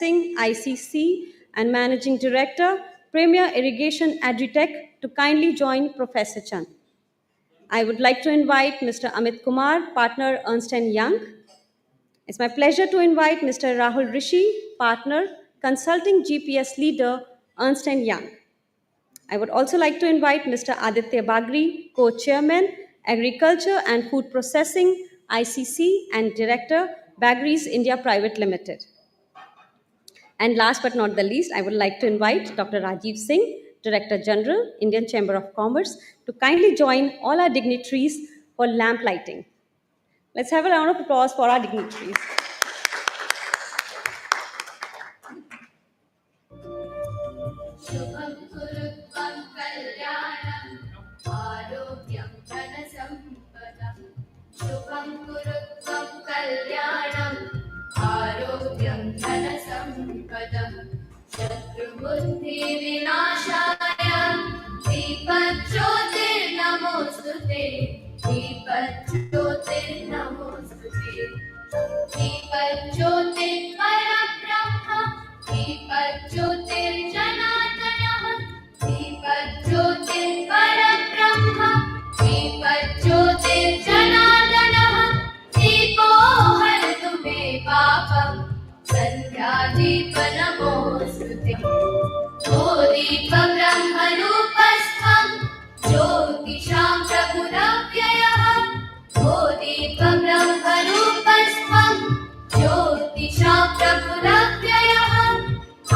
ICC, and Managing Director, Premier Irrigation Agritech, to kindly join Professor Chand. I would like to invite Mr. Amit Kumar, Partner Ernst & Young. It's my pleasure to invite Mr. Rahul Rishi, Partner, Consulting GPS Leader, Ernst & Young. I would also like to invite Mr. Aditya Bagri, Co-Chairman, Agriculture and Food Processing, ICC, and Director, Bagri's India Private Limited. And last but not the least, I would like to invite Dr. Rajiv Singh, Director General, Indian Chamber of Commerce, to kindly join all our dignitaries for lamp lighting. Let's have a round of applause for our dignitaries. शुभं कुरुत्वं कल्याणं आरोग्यं धनसम्पदं शुभं कुरुत्वं कल्याणं आरोग्यं धनसम्पदं शत्रुबुद्धिविनाशाय दीपज्योतिर्नमोऽस्तुते दीपज्योतिर्नमोऽस्तुते दीपज्योतिर्परब्रह्म दीपज्योतिर्जनार्दनः दीपज्योतिर्परब्रह्म दीपज्योतिर्जनार्दनः दीपो हरतु मे पापं सन्ध्यादीपनमोऽस्तुते ओ दीपब्रह्मरूपस्थं ज्योतिषां प्रभुरव्ययः ओ दीपब्रह्मरूपस्थं ज्योतिषां प्रभुरव्ययः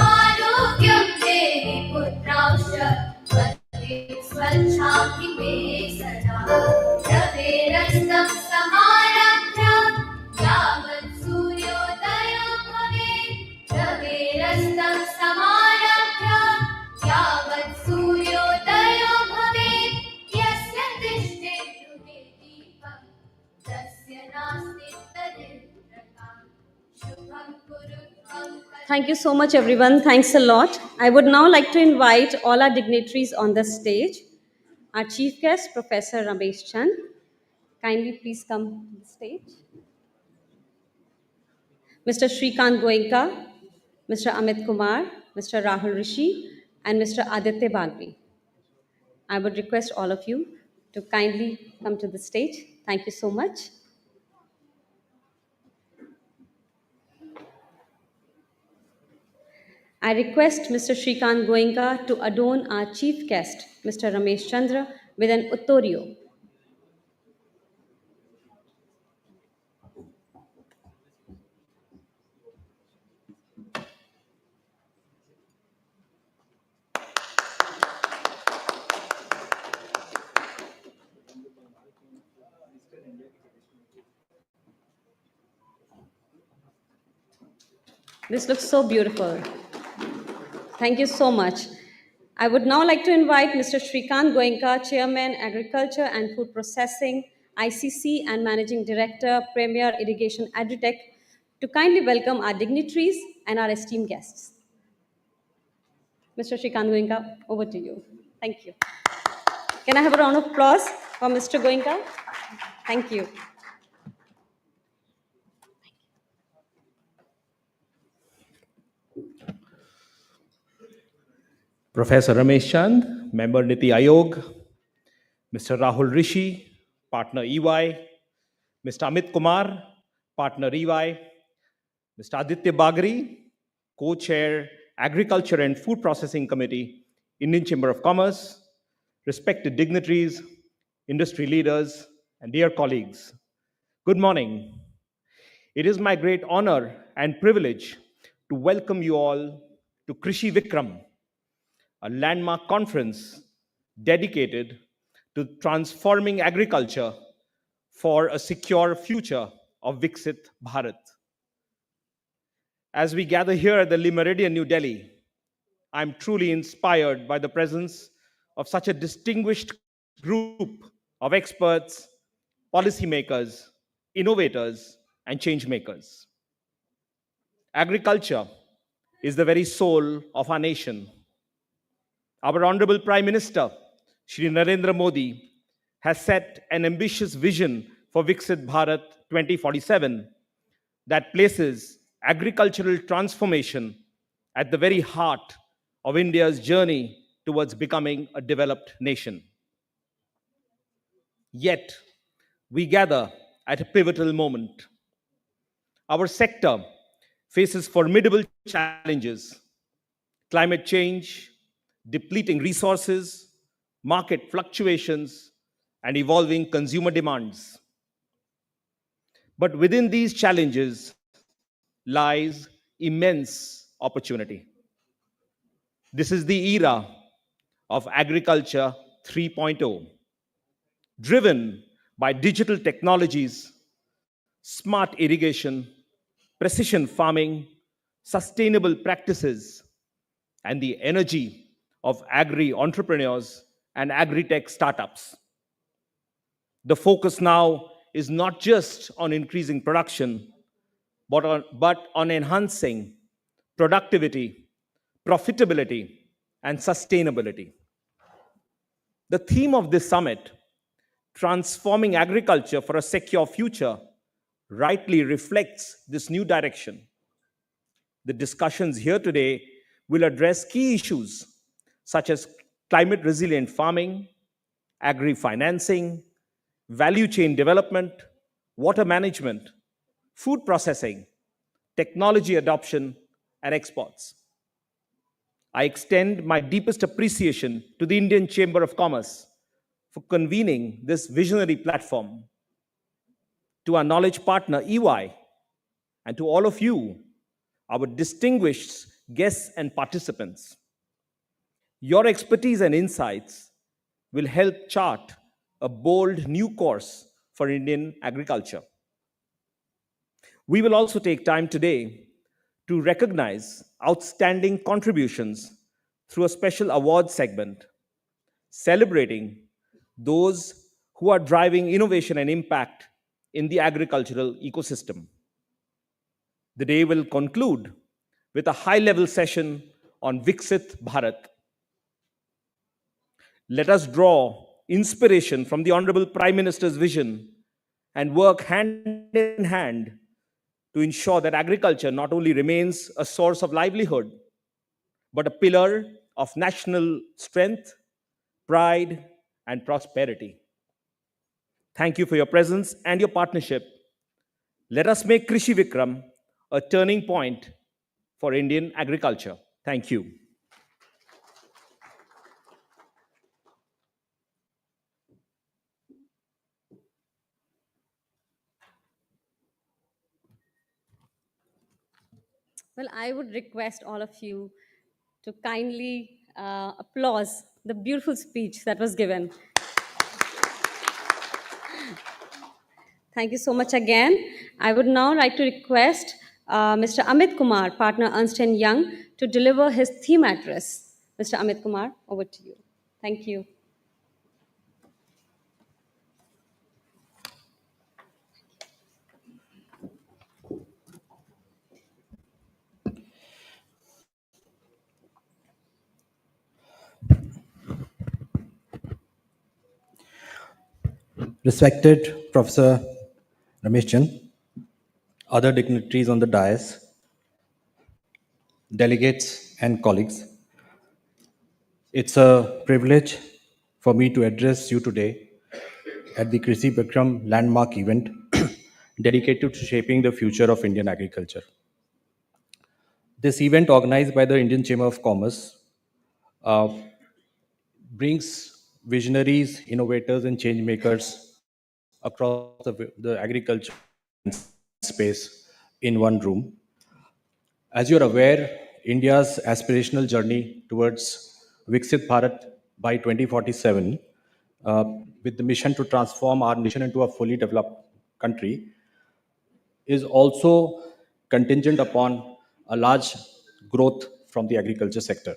आरोग्यं देहि पुत्रांश्च स्वच्छामि मे सदा रवेरस्तं समारभ्य यावत् सूर्योदयो भवेत् रवेरस्तं समारभ्य यावत् सूर्योदयो भवेत् यस्य तिष्ठे गृहे दीपं तस्य नास्ति तदिन्द्रकाम् शुभं कुरुत्वं Thank you so much, everyone. Thanks a lot. I would now like to invite all our dignitaries on the stage. Our chief guest, Professor Ramesh Chand. Kindly please come to the stage. Mr. Shrikant Goenka, Mr. Amit Kumar, Mr. Rahul Rishi, and Mr. Aditya Bagri. I would request all of you to kindly come to the stage. Thank you so much. I request Mr. Shrikant Goenka to adorn our chief guest, Mr. Ramesh Chandra, with an uttorio. This looks so beautiful. Thank you so much. I would now like to invite Mr. Shrikant Goenka, Chairman, Agriculture and Food Processing, ICC, and Managing Director, Premier Irrigation Agritech, to kindly welcome our dignitaries and our esteemed guests. Mr. Shrikant Goenka, over to you. Thank you. Can I have a round of applause for Mr. Goenka? Thank you. Professor Ramesh Chand, Member Niti Aayog, Mr. Rahul Rishi, Partner EY, Mr. Amit Kumar, Partner EY, Mr. Aditya Bagri, Co-Chair, Agriculture and Food Processing Committee, Indian Chamber of Commerce, respected dignitaries, industry leaders, and dear colleagues. Good morning. It is my great honor and privilege to welcome you all to Krishi Vikram, a landmark conference dedicated to transforming agriculture for a secure future of Viksit Bharat. As we gather here at the Le Méridien, New Delhi, I'm truly inspired by the presence of such a distinguished group of experts, policymakers, innovators, and change makers. Agriculture is the very soul of our nation. Our Honorable Prime Minister, Shri Narendra Modi, has set an ambitious vision for Viksit Bharat 2047 that places agricultural transformation at the very heart of India's journey towards becoming a developed nation. Yet, we gather at a pivotal moment. Our sector faces formidable challenges: climate change, depleting resources, market fluctuations, and evolving consumer demands. But within these challenges lies immense opportunity. This is the era of Agriculture 3.0, driven by digital technologies, smart irrigation, precision farming, sustainable practices, and the energy of agri entrepreneurs and agri tech startups. The focus now is not just on increasing production, but on enhancing productivity, profitability, and sustainability. The theme of this summit, Transforming Agriculture for a Secure Future, rightly reflects this new direction. The discussions here today will address key issues such as climate resilient farming, agri financing, value chain development, water management, food processing, technology adoption, and exports. I extend my deepest appreciation to the Indian Chamber of Commerce for convening this visionary platform, to our knowledge partner EY, and to all of you, our distinguished guests and participants. Your expertise and insights will help chart a bold new course for Indian agriculture. We will also take time today to recognize outstanding contributions through a special award segment, celebrating those who are driving innovation and impact in the agricultural ecosystem. The day will conclude with a high level session on Viksit Bharat. Let us draw inspiration from the Honorable Prime Minister's vision and work hand in hand to ensure that agriculture not only remains a source of livelihood, but a pillar of national strength, pride, and prosperity. Thank you for your presence and your partnership. Let us make Krishi Vikram a turning point for Indian agriculture. Thank you. Well, I would request all of you to kindly applause the beautiful speech that was given. Thank you so much again. I would now like to request Mr. Amit Kumar, partner Ernst& Young, to deliver his theme address. Mr. Amit Kumar, over to you. Thank you. Respected Professor Rameshchan, other dignitaries on the dais, delegates, and colleagues, it's a privilege for me to address you today at the Krishi Vikram landmark event dedicated to shaping the future of Indian agriculture. This event, organized by the Indian Chamber of Commerce, uh, brings visionaries, innovators, and change makers across the agriculture space in one room. As you're aware, India's aspirational journey towards Viksit Bharat by 2047, uh, with the mission to transform our nation into a fully developed country, is also contingent upon a large growth from the agriculture sector.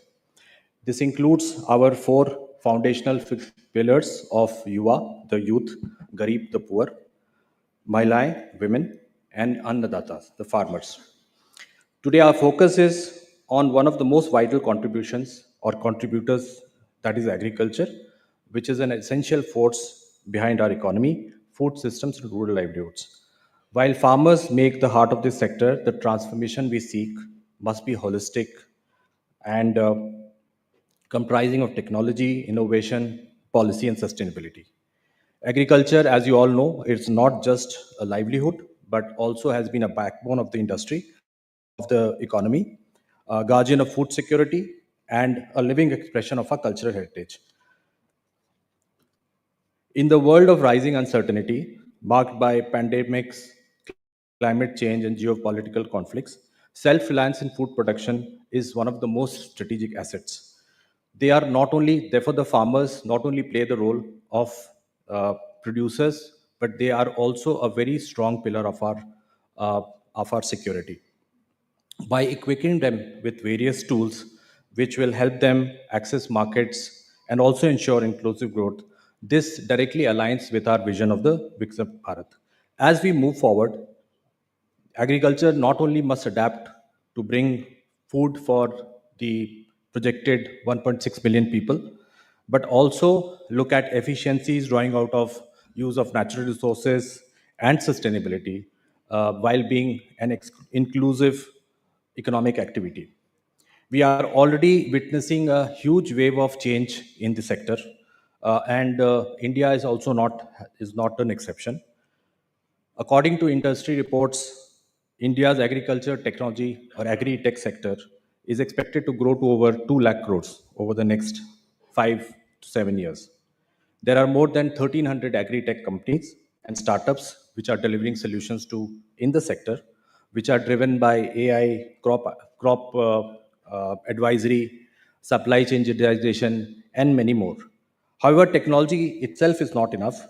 This includes our four foundational pillars of Yuva, the youth, Garib, the poor, Mahilai, women, and Annadatas, the farmers. Today, our focus is on one of the most vital contributions or contributors, that is agriculture, which is an essential force behind our economy, food systems, and rural livelihoods. While farmers make the heart of this sector, the transformation we seek must be holistic and comprising of technology, innovation, policy, and sustainability. Agriculture, as you all know, it's not just a livelihood, but also has been a backbone of the industry, of the economy, a guardian of food security, and a living expression of our cultural heritage. In the world of rising uncertainty, marked by pandemics, climate change, and geopolitical conflicts, self reliance in food production is one of the most strategic assets. They are not only, therefore, the farmers not only play the role of uh, producers, but they are also a very strong pillar uh, of our security by equipping them with various tools which will help them access markets and also ensure inclusive growth. This directly aligns with our vision of the Vikram Bharat. As we move forward, agriculture not only must adapt to bring food for the projected 1.6 billion people, but also look at efficiencies drawing out of use of natural resources and sustainability while being an inclusive economic activity. We are already witnessing a huge wave of change in the sector, and India is not an exception. According to industry reports, India's agriculture technology or agri-tech sector is expected to grow to over 2 lakh crores over the next 5 to 7 years. There are more than 1,300 agri-tech companies and startups which are delivering solutions to in the sector, which are driven by AI, crop advisory, supply chain digitization, and many more. However, technology itself is not enough.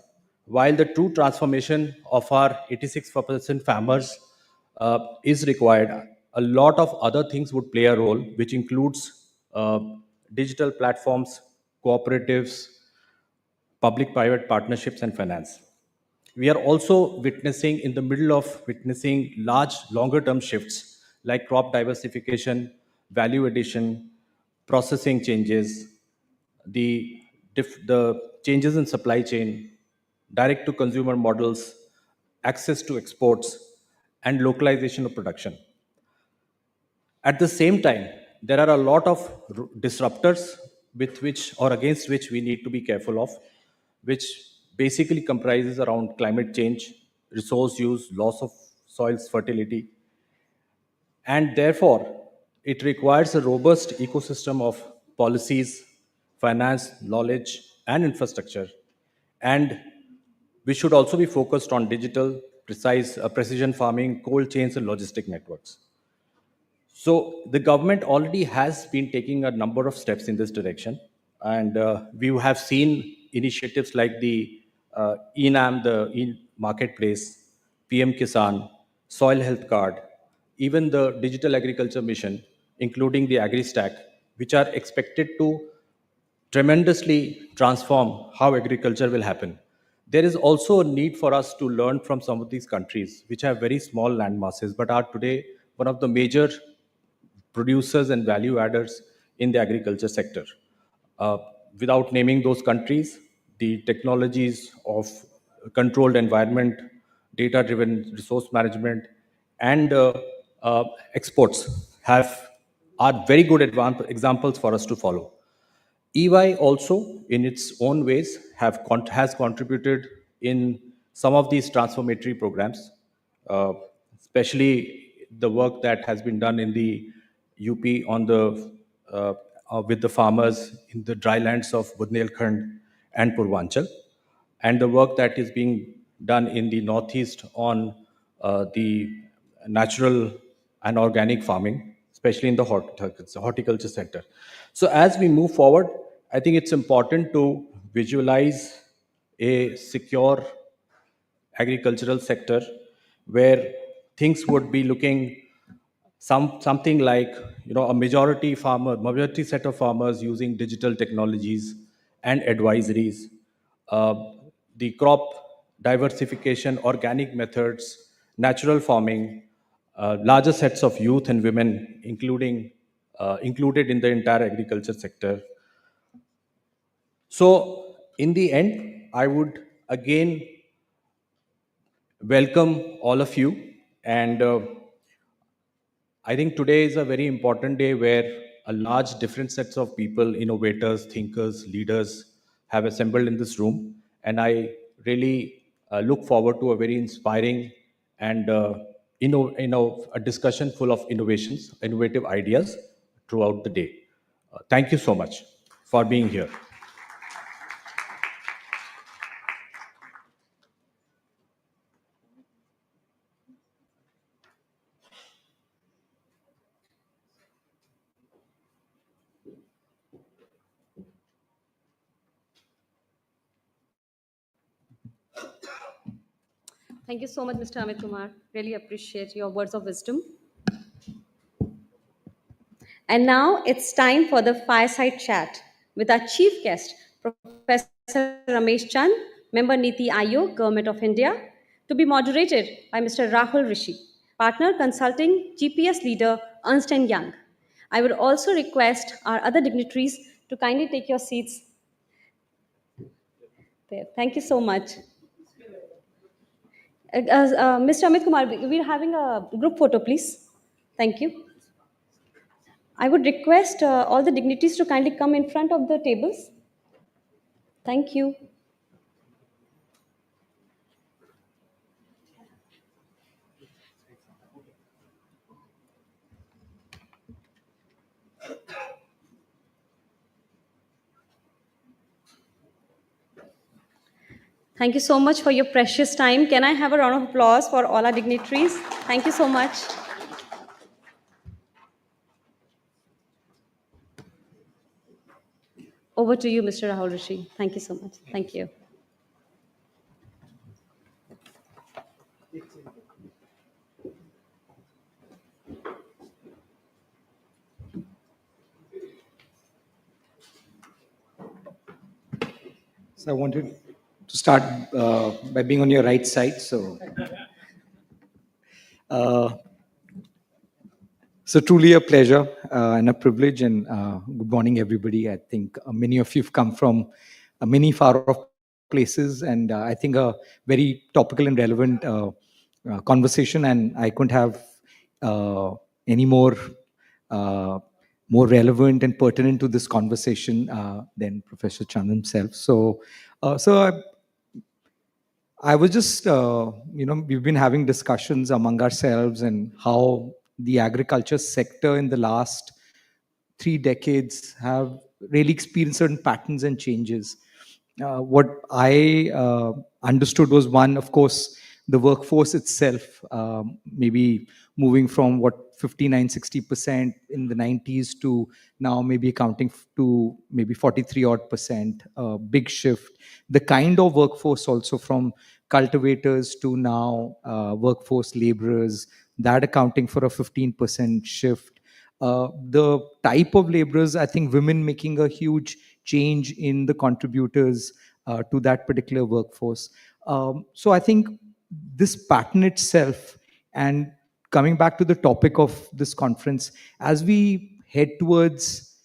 While the true transformation of our 86% farmers is required, a lot of other things would play a role, which includes digital platforms, cooperatives, public private partnerships, and finance. We are also witnessing, in the middle of witnessing large, longer term shifts like crop diversification, value addition, processing changes, the, the changes in supply chain, direct to consumer models, access to exports, and localization of production. At the same time, there are a lot of disruptors with which or against which we need to be careful of, which basically comprises around climate change, resource use, loss of soil's fertility, and therefore it requires a robust ecosystem of policies, finance, knowledge, and infrastructure. And we should also be focused on digital, precision farming, cold chains, and logistic networks. So the government already has been taking a number of steps in this direction, and we have seen initiatives like the ENAM, the marketplace, PM Kisan, Soil Health Card, even the Digital Agriculture Mission, including the AgriStack, which are expected to tremendously transform how agriculture will happen. There is also a need for us to learn from some of these countries, which have very small land masses, but are today one of the major producers and value adders in the agriculture sector. Uh, Without naming those countries, the technologies of controlled environment, data driven resource management, and exports are very good examples for us to follow. EY also, in its own ways, has contributed in some of these transformatory programs, uh, especially the work that has been done in the UP on with the farmers in the drylands of Bundelkhand and Purvanchal, and the work that is being done in the northeast on the natural and organic farming, especially in the horticulture sector. So, as we move forward, I think it's important to visualize a secure agricultural sector where things would be looking something like, a majority set of farmers using digital technologies and advisories, uh, the crop diversification, organic methods, natural farming, larger sets of youth and women included in the entire agriculture sector. So in the end, I would again welcome all of you. And I think today is a very important day where a large different sets of people, innovators, thinkers, leaders have assembled in this room. And I really look forward to a very inspiring and a discussion full of innovations, innovative ideas throughout the day. Thank you so much for being here. Thank you so much, Mr. Amit Kumar. Really appreciate your words of wisdom. And now it's time for the fireside chat with our chief guest, Professor Ramesh Chand, Member Niti Ayog, Government of India, to be moderated by Mr. Rahul Rishi, Partner Consulting GPS Leader, Ernst& Young. I would also request our other dignitaries to kindly take your seats there. Thank you so much. Mr. Amit Kumar, we're having a group photo, please. Thank you. I would request all the dignitaries to kindly come in front of the tables. Thank you. Thank you so much for your precious time. Can I have a round of applause for all our dignitaries? Thank you so much. Over to you, Mr. Rahul Rishi. Thank you so much. Thank you. So I wanted to start by being on your right side. Uh, so truly a pleasure and a privilege. And good morning, everybody. I think many of you have come from many far off places, and I think a very topical and relevant conversation. And I couldn't have any more relevant and pertinent to this conversation than Professor Chand himself. I was just, we've been having discussions among ourselves and how the agriculture sector in the last 3 decades have really experienced certain patterns and changes. What I understood was one, of course, the workforce itself, maybe moving from what 59-60% in the 90s to now maybe accounting to maybe 43 odd percent, big shift. The kind of workforce also from cultivators to now workforce laborers, that accounting for a 15% shift. The type of laborers, I think women making a huge change in the contributors to that particular workforce. So I think this pattern itself, and coming back to the topic of this conference, as we head towards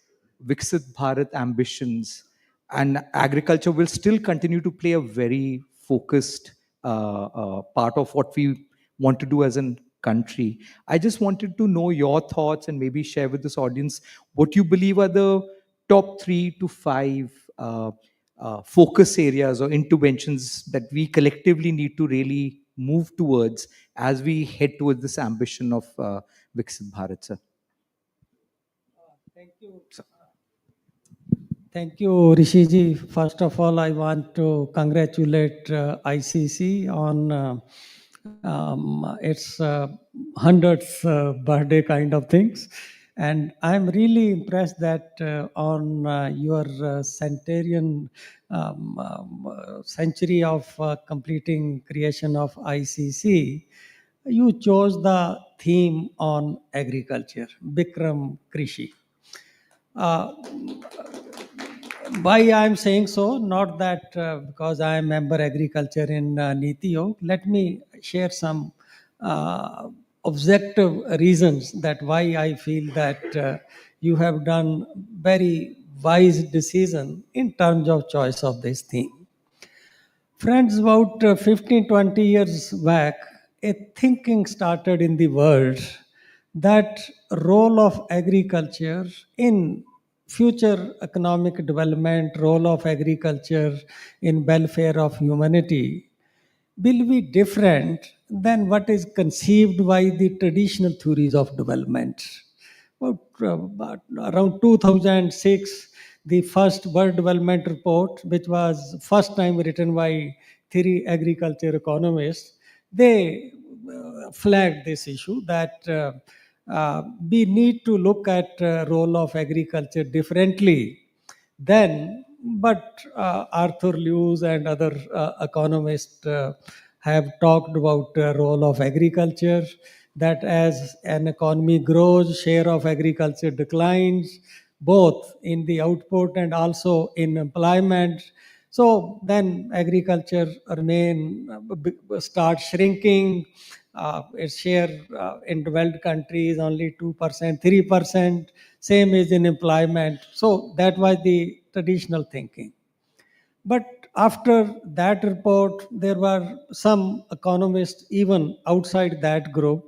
Viksit Bharat ambitions, and agriculture will still continue to play a very focused part of what we want to do as a country. I just wanted to know your thoughts and maybe share with this audience what you believe are the top 3 to 5 focus areas or interventions that we collectively need to really move towards as we head towards this ambition of Viksit Bharat, sir. Thank you. Thank you, Rishiji. First of all, I want to congratulate ICC on its 100th birthday kind of things. And I'm really impressed that on your centenarian century of completing creation of ICC, you chose the theme on agriculture, Vikram Krishi. Why I'm saying so? Not that because I am member agriculture in Niti Ayog. Let me share some objective reasons that why I feel that you have done very wise decision in terms of choice of this theme. Friends, about 15, 20 years back, a thinking started in the world that role of agriculture in future economic development, role of agriculture in welfare of humanity will be different than what is conceived by the traditional theories of development. About around 2006, the first World Development Report, which was first time written by three agriculture economists, they flagged this issue that we need to look at role of agriculture differently then. But Arthur Lewis and other economists have talked about role of agriculture, that as an economy grows, share of agriculture declines, both in the output and also in employment. So then agriculture remain start shrinking. Its share in developed countries only 2%, 3%. Same is in employment. So that was the traditional thinking. But after that report, there were some economists, even outside that group,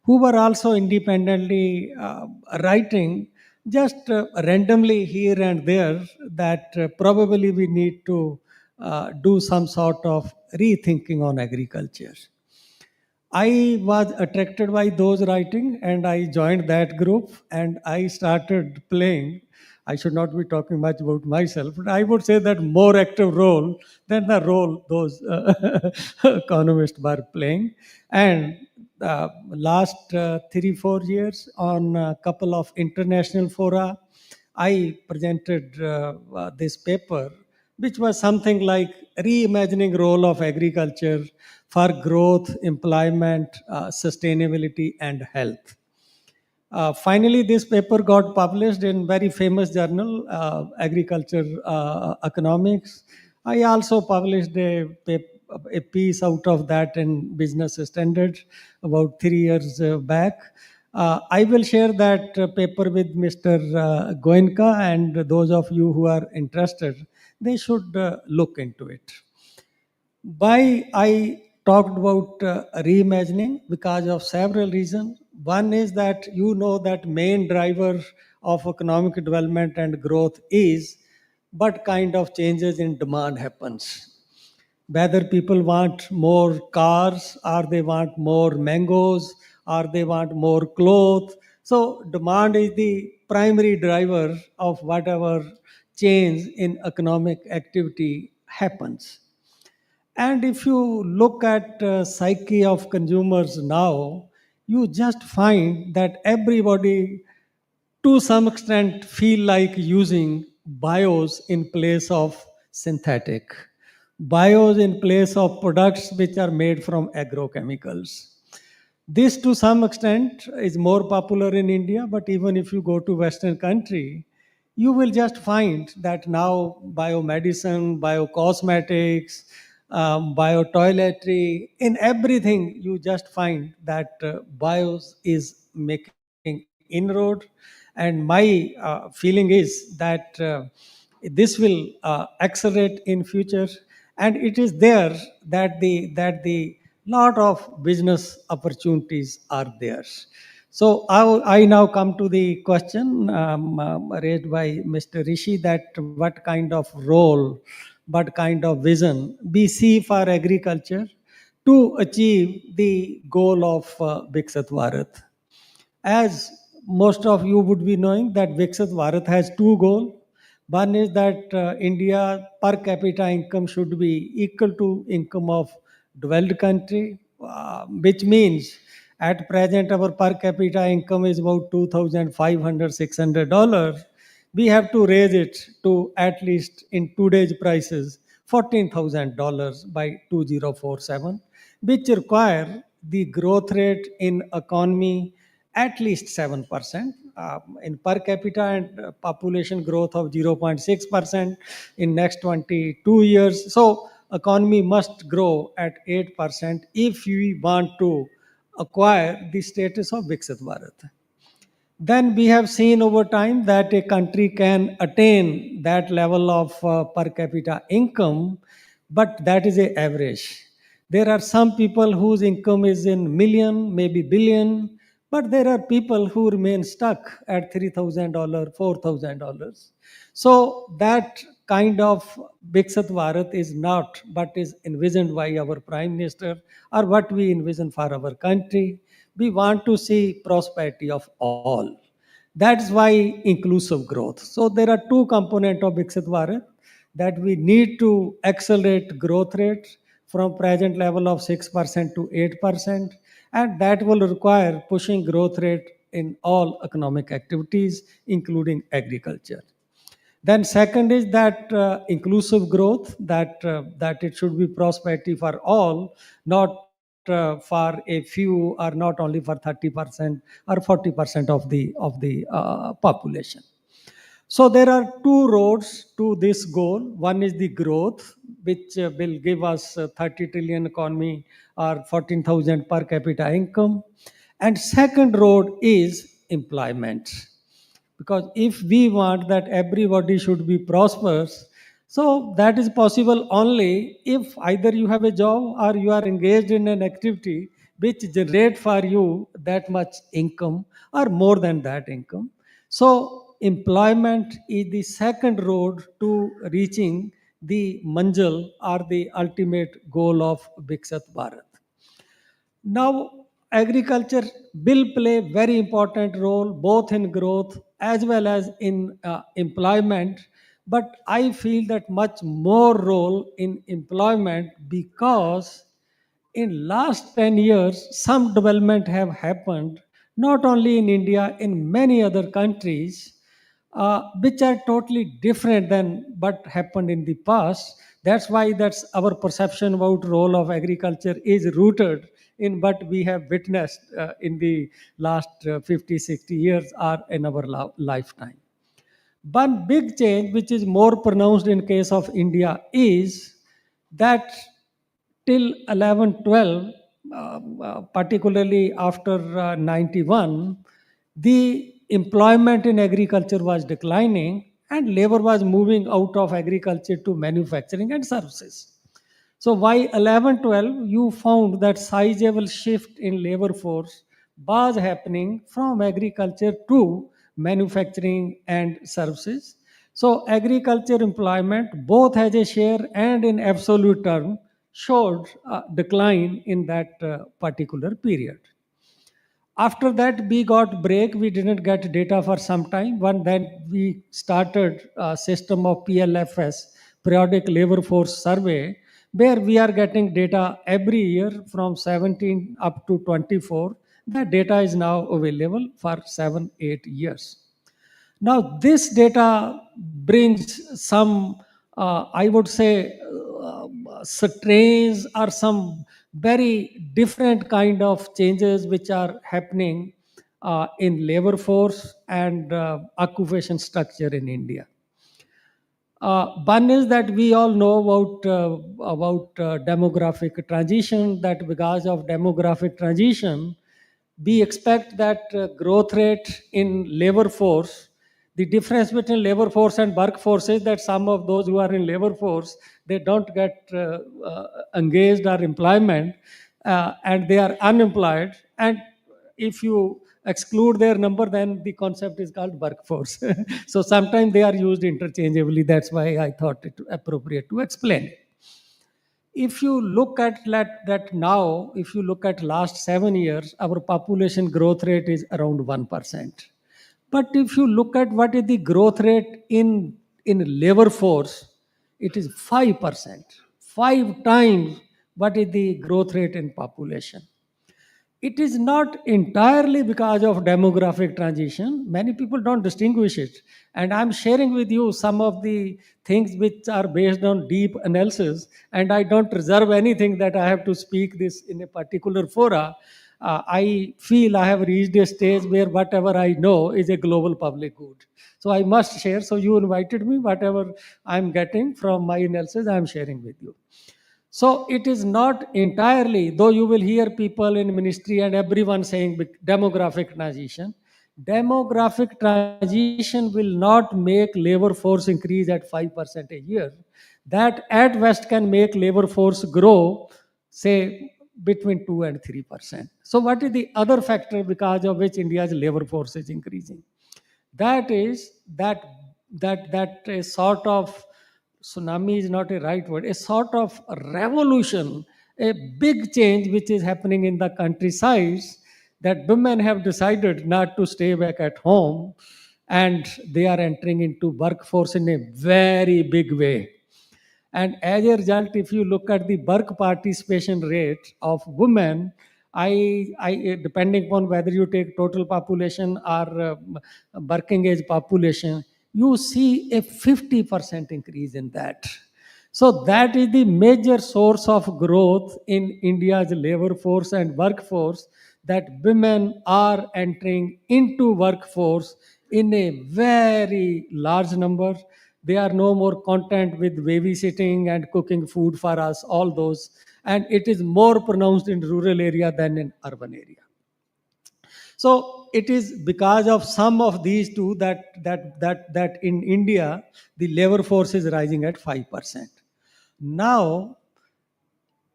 who were also independently writing just randomly here and there that probably we need to do some sort of rethinking on agriculture. I was attracted by those writing and I joined that group and I started playing. I should not be talking much about myself, but I would say that more active role than the role those economists were playing. And last 3 4 years on a couple of international fora, I presented this paper, which was something like reimagining role of agriculture for growth, employment, sustainability, and health. Finally, this paper got published in very famous journal, Agriculture Economics. I also published a piece out of that in Business Standard about 3 years back. I will share that paper with Mr. Goenka, and those of you who are interested, they should look into it. Why I talked about reimagining? Because of several reasons. One is that you know that main driver of economic development and growth is what kind of changes in demand happens. Whether people want more cars or they want more mangoes or they want more clothes. So demand is the primary driver of whatever change in economic activity happens. And if you look at psyche of consumers now, you just find that everybody to some extent feel like using bios in place of synthetic, bios in place of products which are made from agrochemicals. This to some extent is more popular in India, but even if you go to Western country, you will just find that now biomedicine, biocosmetics, biotoiletry, in everything you just find that bios is making inroad. And my feeling is that this will accelerate in future, and it is there that the lot of business opportunities are there. So I now come to the question raised by Mr. Rishi, that what kind of role, what kind of vision we see for agriculture to achieve the goal of Viksit Bharat. As most of you would be knowing that Viksit Bharat has two goals. One is that India per capita income should be equal to income of developed country, which means at present our per capita income is about 2,500 $600. We have to raise it to at least in today's prices $14,000 by 2047, which require the growth rate in economy at least 7% in per capita, and population growth of 0.6% in next 22 years. So economy must grow at 8% if we want to acquire the status of Viksit Bharat. Then we have seen over time that a country can attain that level of per capita income but that is a average. There are some people whose income is in million, maybe billion, but there are people who remain stuck at $3,000, $4,000. So that kind of Viksat Bharat is not what is envisioned by our Prime Minister or what we envision for our country. We want to see prosperity of all. That's why inclusive growth. So there are two components of Viksit Bharat, that we need to accelerate growth rate from present level of 6% to 8%, and that will require pushing growth rate in all economic activities, including agriculture. Then second is that inclusive growth, that it should be prosperity for all, not for a few, or not only for 30% or 40% of the population. So there are two roads to this goal. One is the growth, which will give us 30 trillion economy or 14,000 per capita income. And second road is employment. Because if we want that everybody should be prosperous, so that is possible only if either you have a job or you are engaged in an activity which generate for you that much income or more than that income. So employment is the second road to reaching the manjal or the ultimate goal of Viksat Bharat. Now, agriculture will play very important role both in growth as well as in employment. But I feel that much more role in employment, because in last 10 years some development have happened, not only in India, in many other countries, which are totally different than what happened in the past. That's why that's our perception about role of agriculture is rooted in what we have witnessed in the last 50, 60 years or in our lifetime. One big change which is more pronounced in case of India is that till 11, 12, particularly after 91, the employment in agriculture was declining and labor was moving out of agriculture to manufacturing and services. So by 11, 12, you found that sizable shift in labor force was happening from agriculture to manufacturing and services. So agriculture employment, both as a share and in absolute term, showed a decline in that particular period. After that, we got break. We didn't get data for some time. One then we started a system of PLFS, periodic labor force survey, where we are getting data every year from 17 up to 24. That data is now available for 7-8 years. Now, this data brings some, I would say, strange or some very different kind of changes which are happening in labor force and occupation structure in India. One is that we all know about demographic transition. That because of demographic transition, we expect that growth rate in labor force, the difference between labor force and workforce is that some of those who are in labor force, they don't get engaged or employment, and they are unemployed. And if you exclude their number, then the concept is called workforce. So sometimes they are used interchangeably. That's why I thought it appropriate to explain. If you look at that now, if you look at last 7 years, our population growth rate is around 1%. But if you look at what is the growth rate in labor force, it is 5%, 5 times what is the growth rate in population. It is not entirely because of demographic transition. Many people don't distinguish it. And I'm sharing with you some of the things which are based on deep analysis. And I don't reserve anything that I have to speak this in a particular fora. I feel I have reached a stage where whatever I know is a global public good. So I must share. So you invited me, whatever I'm getting from my analysis, I'm sharing with you. So it is not entirely, though you will hear people in ministry and everyone saying demographic transition. Demographic transition will not make labor force increase at 5% a year. that at best can make labor force grow, say, between 2 and 3%. So what is the other factor because of which India's labor force is increasing? That is that a sort of tsunami is not a right word, a sort of revolution, a big change which is happening in the countryside, that women have decided not to stay back at home, and they are entering into workforce in a very big way. And as a result, if you look at the work participation rate of women, depending upon whether you take total population or working age population, you see a 50% increase in that. So that is the major source of growth in India's labor force and workforce, that women are entering into workforce in a very large number. They are no more content with babysitting and cooking food for us, all those. And it is more pronounced in rural area than in urban area. So it is because of some of these two that in India the labor force is rising at 5%. Now,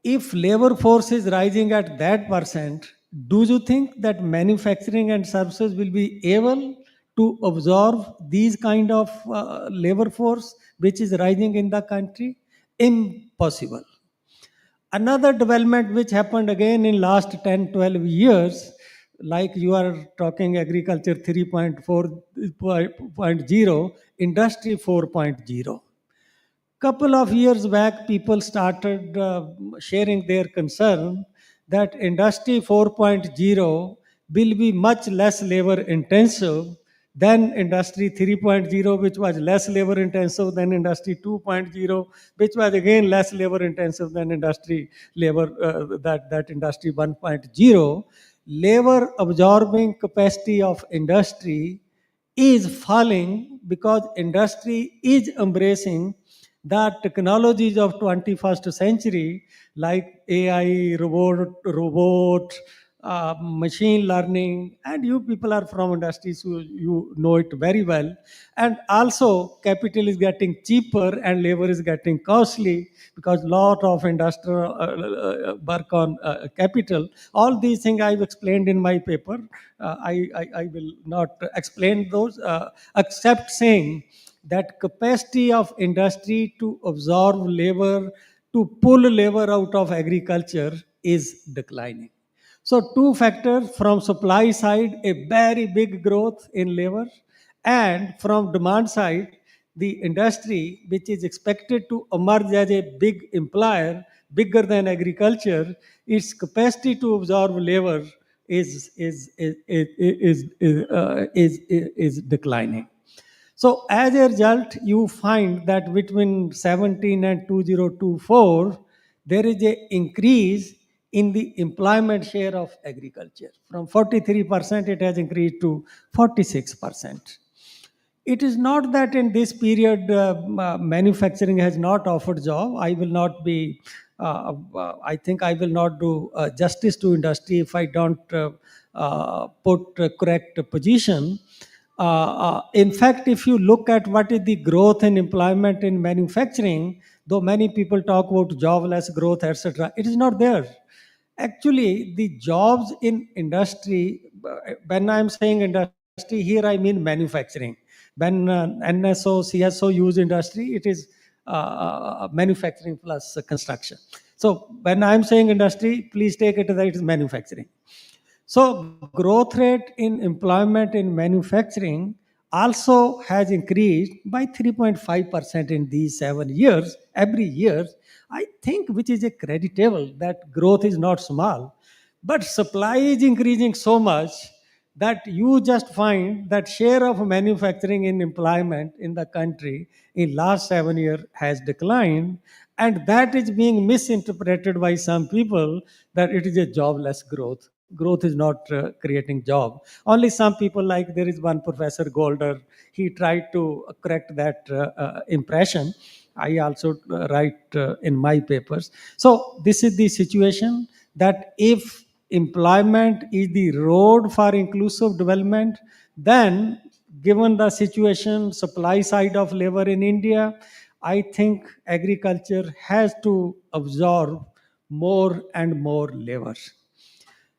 if labor force is rising at that percent, do you think that manufacturing and services will be able to absorb these kind of labor force which is rising in the country? Impossible. Another development which happened again in last 10-12 years, like you are talking agriculture 3.4.0, industry 4.0. Couple of years back, people started sharing their concern that industry 4.0 will be much less labor intensive than industry 3.0, which was less labor intensive than industry 2.0, which was again less labor intensive than that industry 1.0. Labor absorbing capacity of industry is falling because industry is embracing the technologies of 21st century, like AI, robot, machine learning, and you people are from industries, so you know it very well. And also, capital is getting cheaper and labor is getting costly because lot of industrial work on capital. All these things I've explained in my paper. I will not explain those, except saying that capacity of industry to absorb labor, to pull labor out of agriculture is declining. So two factors: from supply side, a very big growth in labor, and from demand side, the industry, which is expected to emerge as a big employer, bigger than agriculture, its capacity to absorb labor is declining. So as a result, you find that between 17 and 2024, there is an increase in the employment share of agriculture. From 43%, it has increased to 46%. It is not that in this period manufacturing has not offered job. I will not be, I think I will not do justice to industry if I don't put correct position. In fact, if you look at what is the growth in employment in manufacturing, though many people talk about jobless growth, etc., it is not there. Actually, the jobs in industry, when I'm saying industry, here I mean manufacturing. When NSO, CSO use industry, it is manufacturing plus construction. So when I'm saying industry, please take it that it is manufacturing. So growth rate in employment in manufacturing also has increased by 3.5% in these 7 years, every year. I think which is a creditable that growth is not small, but supply is increasing so much that you just find that share of manufacturing in employment in the country in last 7 years has declined, and that is being misinterpreted by some people that it is a jobless growth is not creating job. Only some people, like there is one Professor Golder, he tried to correct that impression. I also write in my papers. So this is the situation, that if employment is the road for inclusive development, then given the situation, supply side of labor in India, I think agriculture has to absorb more and more labor.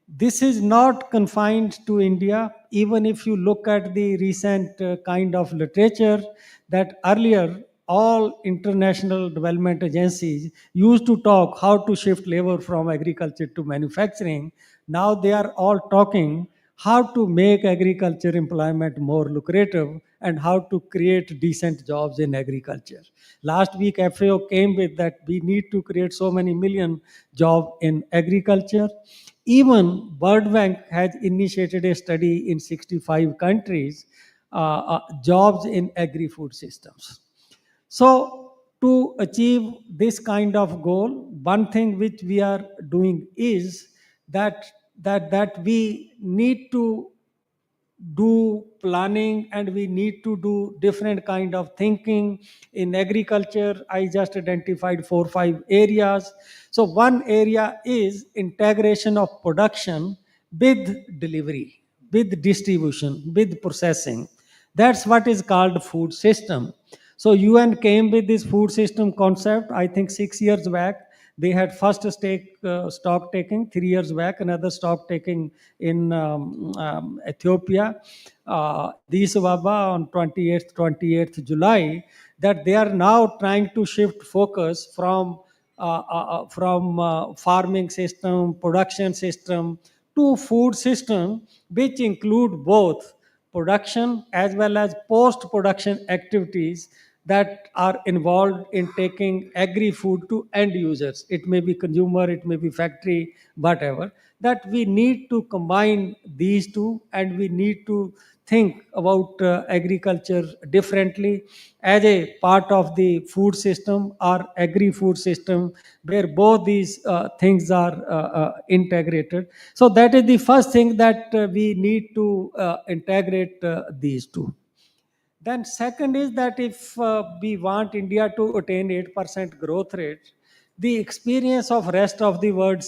This is not confined to India. Even if you look at the recent kind of literature, that earlier all international development agencies used to talk how to shift labor from agriculture to manufacturing. Now they are all talking how to make agriculture employment more lucrative and how to create decent jobs in agriculture. Last week, FAO came with that we need to create so many million jobs in agriculture. Even World Bank has initiated a study in 65 countries, jobs in agri-food systems. So to achieve this kind of goal, one thing which we are doing is that we need to do planning and we need to do different kind of thinking in agriculture. I just identified 4 5 areas. So one area is integration of production with delivery, with distribution, with processing. That's what is called food system. So UN came with this food system concept, I think 6 years back. They had first stock taking 3 years back, another stock taking in Ethiopia, Addis Ababa on 28th July, that they are now trying to shift focus from farming system, production system to food system, which include both production as well as post production activities that are involved in taking agri food to end users. It may be consumer, it may be factory, whatever. That we need to combine these two and we need to think about agriculture differently as a part of the food system or agri food system, where both these things are integrated. So that is the first thing, that we need to integrate these two. Then second is that if we want India to attain 8% growth rate, the experience of rest of the world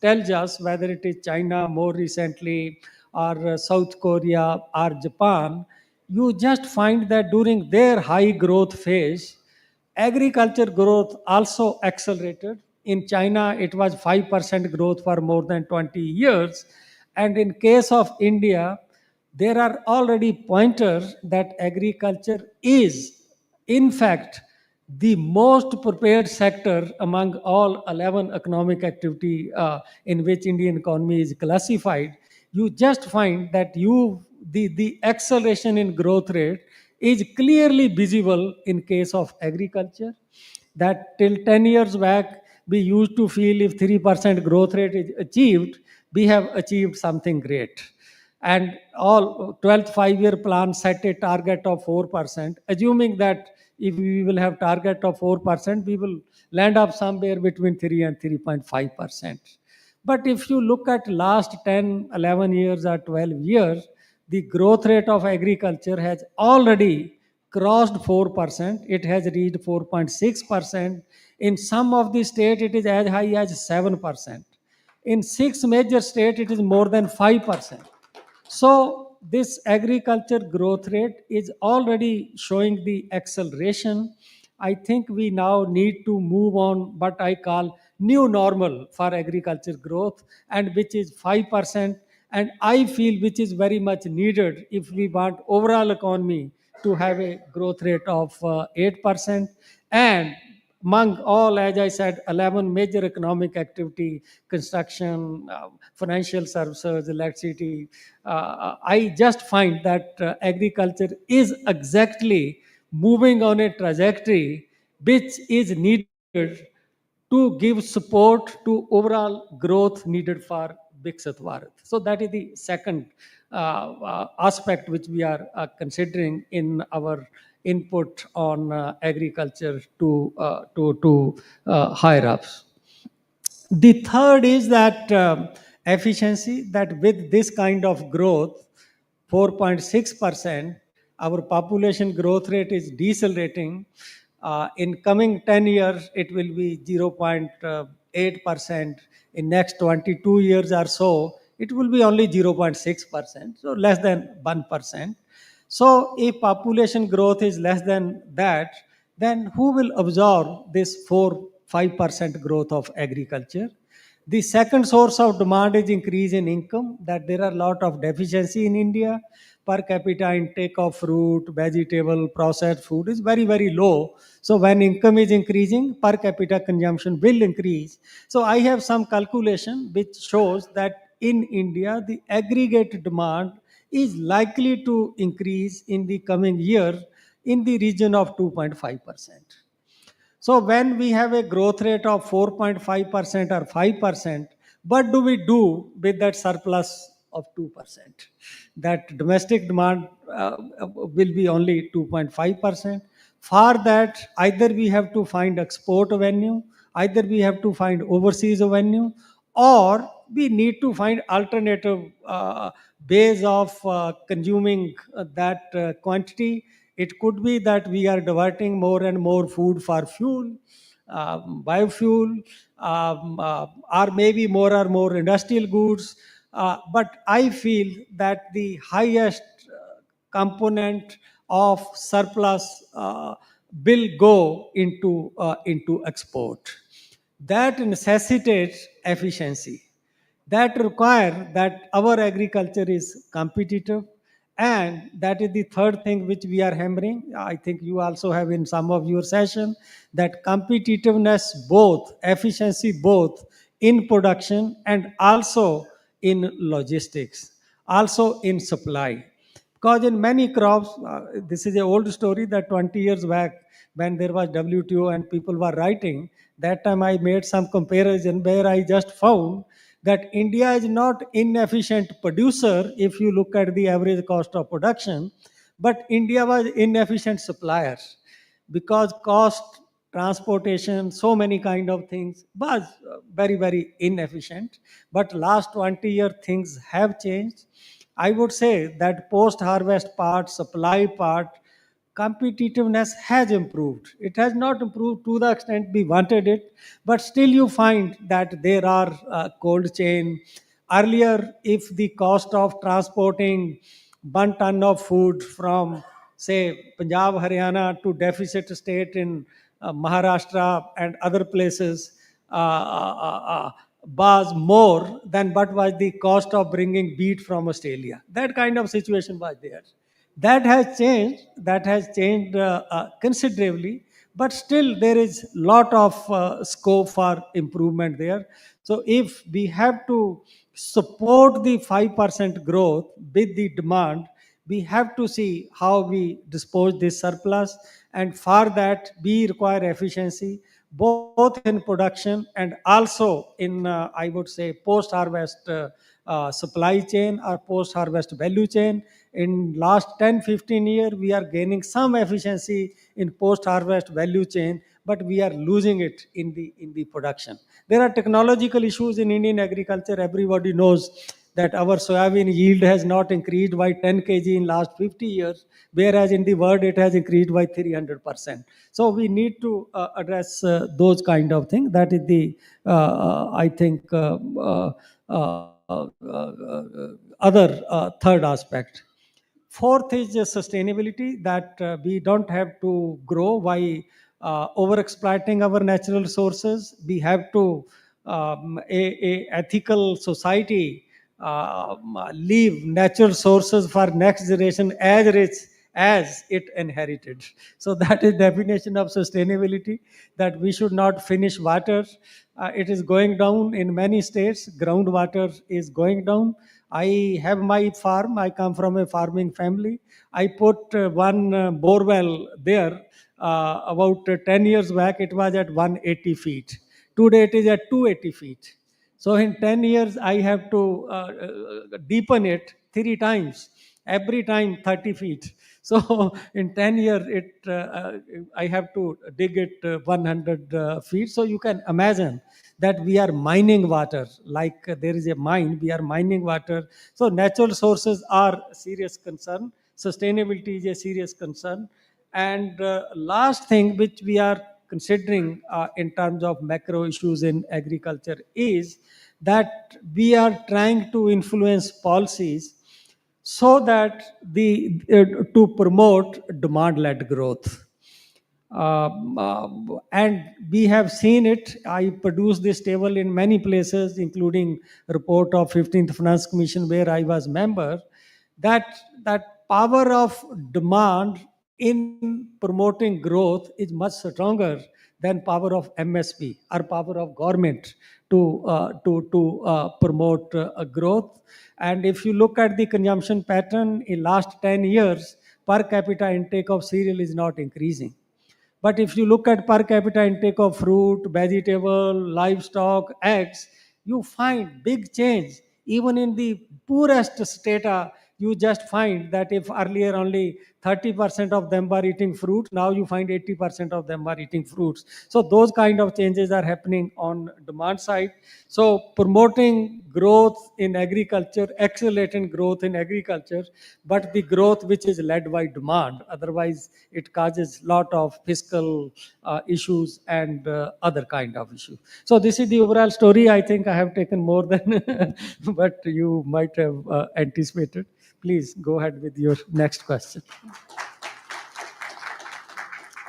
tells us, whether it is China more recently or South Korea or Japan, you just find that during their high growth phase, agriculture growth also accelerated. In China, it was 5% growth for more than 20 years. And in case of India, there are already pointers that agriculture is, in fact, the most prepared sector among all 11 economic activity in which Indian economy is classified. You just find that the acceleration in growth rate is clearly visible in case of agriculture. That till 10 years back, we used to feel if 3% growth rate is achieved, we have achieved something great. And all 12th 5 year plan set a target of 4%, assuming that if we will have target of 4%, we will land up somewhere between 3 and 3.5%. But if you look at last 10, 11 years or 12 years, the growth rate of agriculture has already crossed 4%. It has reached 4.6%. In some of the state, it is as high as 7%. In 6 major states, it is more than 5%. So this agriculture growth rate is already showing the acceleration. I think we now need to move on what I call new normal for agriculture growth, and which is 5%. And I feel which is very much needed if we want overall economy to have a growth rate of 8%. And among all, as I said, 11 major economic activity, construction, financial services, electricity, I just find that agriculture is exactly moving on a trajectory which is needed to give support to overall growth needed for Viksit Bharat. So that is the second aspect which we are considering in our input on agriculture to higher ups. The third is that efficiency, that with this kind of growth, 4.6%, our population growth rate is decelerating. In coming 10 years, it will be 0.8%. In next 22 years or so, it will be only 0.6%, so less than 1%. So if population growth is less than that, then who will absorb this 4-5% growth of agriculture? The second source of demand is increase in income, that there are a lot of deficiency in India. Per capita intake of fruit, vegetable, processed food is very, very low. So when income is increasing, per capita consumption will increase. So I have some calculation which shows that in India, the aggregate demand is likely to increase in the coming year in the region of 2.5%. So when we have a growth rate of 4.5% or 5%, what do we do with that surplus of 2%? That domestic demand will be only 2.5%. For that, either we have to find export avenue, either we have to find overseas avenue, or we need to find alternative ways of consuming that quantity. It could be that we are diverting more and more food for fuel, biofuel, or maybe more or more industrial goods. But I feel that the highest component of surplus will go into export. That necessitates efficiency, that require that our agriculture is competitive, and that is the third thing which we are hammering. I think you also have in some of your session that competitiveness, both efficiency, both in production and also in logistics, also in supply. Because in many crops, this is an old story that 20 years back, when there was WTO and people were writing, that time I made some comparison where I just found that India is not inefficient producer if you look at the average cost of production, but India was inefficient supplier, because cost, transportation, so many kind of things was very, very inefficient. But last 20 years things have changed. I would say that post harvest part, supply part, competitiveness has improved. It has not improved to the extent we wanted it, but still you find that there are cold chain. Earlier, if the cost of transporting 1 ton of food from, say, Punjab, Haryana to deficit state in Maharashtra and other places was more than what was the cost of bringing wheat from Australia. That kind of situation was there. That has changed. That has changed considerably, but still there is lot of scope for improvement there. So if we have to support the 5% growth with the demand, we have to see how we dispose this surplus, and for that we require efficiency both in production and also in I would say post harvest supply chain or post harvest value chain. In last 10-15 years we are gaining some efficiency in post harvest value chain, but we are losing it in the production. There are technological issues in Indian agriculture. Everybody knows that our soybean yield has not increased by 10 kg in last 50 years, whereas in the world it has increased by 300%. So we need to address those kind of things. That is the I think other third aspect. Fourth is sustainability, that we don't have to grow by over exploiting our natural resources. We have to a ethical society leave natural sources for next generation as rich as it inherited. So that is definition of sustainability, that we should not finish water. It is going down in many states. Groundwater is going down. I have my farm. I come from a farming family. I put one bore well there about 10 years back. It was at 180 feet. Today it is at 280 feet. So in 10 years, I have to deepen it 3 times, every time 30 feet. So in 10 years, I have to dig it 100 feet. So you can imagine that we are mining water, like there is a mine, we are mining water. So natural sources are a serious concern. Sustainability is a serious concern. And last thing which we are considering in terms of macro issues in agriculture is that we are trying to influence policies so that to promote demand led growth. And we have seen it. I produced this table in many places, including report of 15th Finance Commission, where I was member, that that power of demand in promoting growth is much stronger than power of MSP or power of government to promote growth. And if you look at the consumption pattern in last 10 years, per capita intake of cereal is not increasing. But if you look at per capita intake of fruit, vegetable, livestock, eggs, you find big change. Even in the poorest strata, you just find that if earlier only 30% of them were eating fruit, now you find 80% of them are eating fruits. So those kind of changes are happening on demand side. So promoting growth in agriculture, accelerating growth in agriculture, but the growth which is led by demand. Otherwise, it causes lot of fiscal issues and other kind of issues. So this is the overall story. I think I have taken more than but you might have anticipated. Please go ahead with your next question.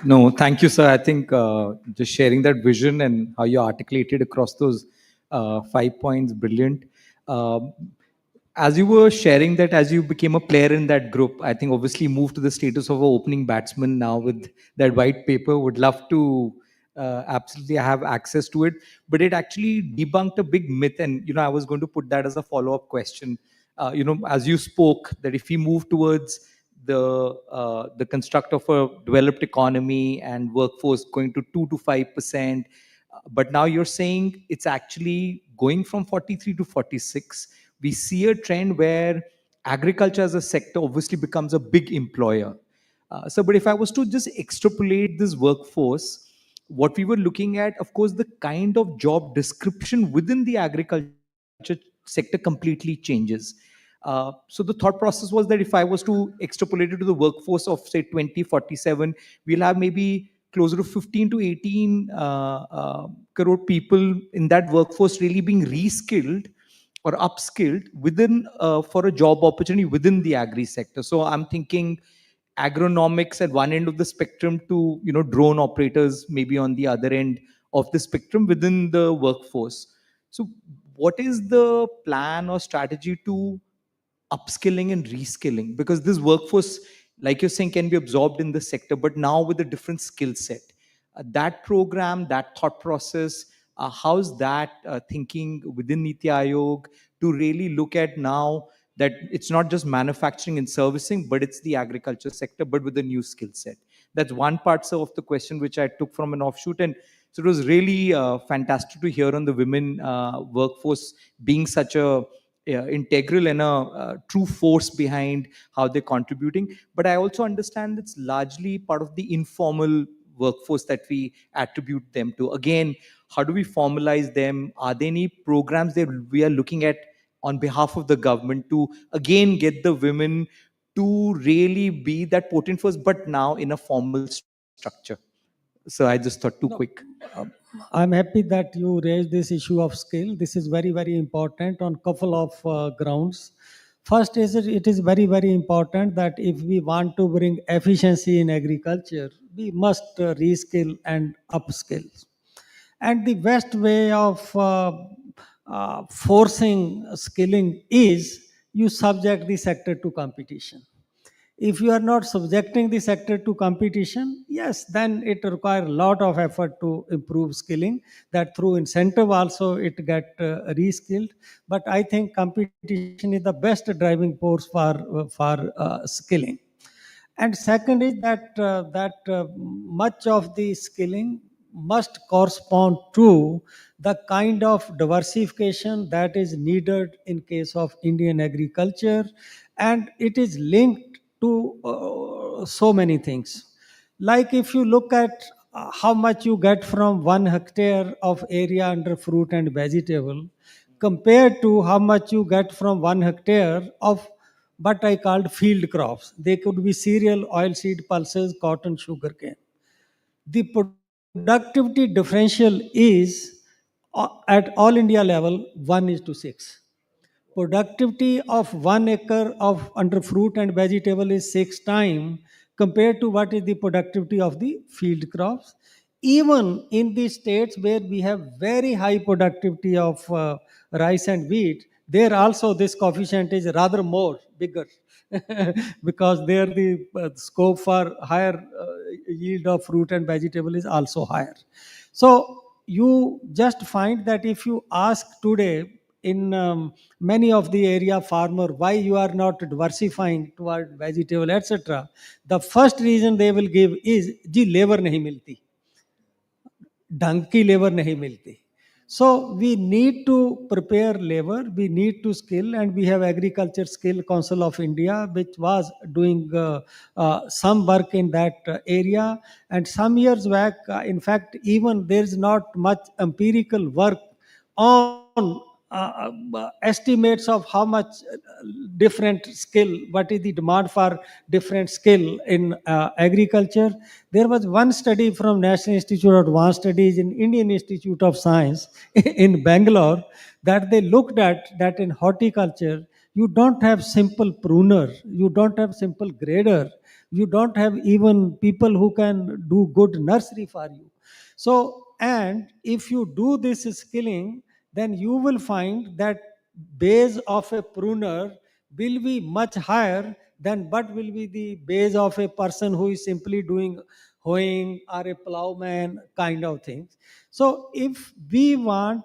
No, thank you, sir. I think just sharing that vision and how you articulated across those 5 points, brilliant. Um as you were sharing that, as you became a player in that group, I think obviously moved to the status of an opening batsman now with that white paper. Would love to absolutely have access to it, but it actually debunked a big myth, and I was going to put that as a follow-up question. As you spoke, that if we move towards the construct of a developed economy and workforce going to 2 to 5%, but now you're saying it's actually going from 43 to 46. We see a trend where agriculture as a sector obviously becomes a big employer. But if I was to just extrapolate this workforce, what we were looking at, of course, the kind of job description within the agriculture sector completely changes. So the thought process was that if I was to extrapolate it to the workforce of say 2047, we'll have maybe closer to 15 to 18 crore people in that workforce really being reskilled or upskilled within for a job opportunity within the agri sector. So I'm thinking agronomics at one end of the spectrum to drone operators maybe on the other end of the spectrum within the workforce. So what is the plan or strategy to upskilling and reskilling? Because this workforce, like you're saying, can be absorbed in the sector, but now with a different skill set. That program, that thought process, how's that thinking within Niti Aayog to really look at now that it's not just manufacturing and servicing, but it's the agriculture sector, but with a new skill set? That's one part, sir, of the question which I took from an offshoot. And so it was really fantastic to hear on the women workforce being such a integral and a true force behind how they're contributing. But I also understand it's largely part of the informal workforce that we attribute them to. Again, how do we formalize them? Are there any programs that we are looking at on behalf of the government to again get the women to really be that potent force, but now in a formal structure? So I just thought too No, quick. uh, I'm happy that you raised this issue of skill. This is very, very important on couple of grounds. First is it is very, very important that if we want to bring efficiency in agriculture, we must reskill and upskill. And the best way of forcing skilling is you subject the sector to competition. If you are not subjecting the sector to competition, yes, then it requires a lot of effort to improve skilling. That through incentive also it get reskilled. But I think competition is the best driving force for skilling. And second is that much of the skilling must correspond to the kind of diversification that is needed in case of Indian agriculture, and it is linked to so many things. Like if you look at how much you get from 1 hectare of area under fruit and vegetable compared to how much you get from 1 hectare of what I called field crops. They could be cereal, oilseed, pulses, cotton, sugarcane. The productivity differential is at all India level 1 is to 6. Productivity of 1 acre of under fruit and vegetable is 6 times compared to what is the productivity of the field crops. Even in the states where we have very high productivity of rice and wheat, there also this coefficient is rather more bigger because there the scope for higher yield of fruit and vegetable is also higher. So you just find that if you ask today in many of the area farmer why you are not diversifying toward vegetable etc, the first reason they will give is ji labor nahi milti, ढंग की labour नहीं मिलती. So we need to prepare labor, we need to skill, and we have Agriculture Skill Council of India which was doing some work in that area. And some years back, in fact, even there is not much empirical work on estimates of how much different skill, what is the demand for different skill in agriculture. There was one study from National Institute of Advanced Studies in Indian Institute of Science in Bangalore, that they looked at that in horticulture you don't have simple pruner, you don't have simple grader, you don't have even people who can do good nursery for you. So, and if you do this skilling, then you will find that base of a pruner will be much higher than what will be the base of a person who is simply doing hoeing or a plowman kind of things. So if we want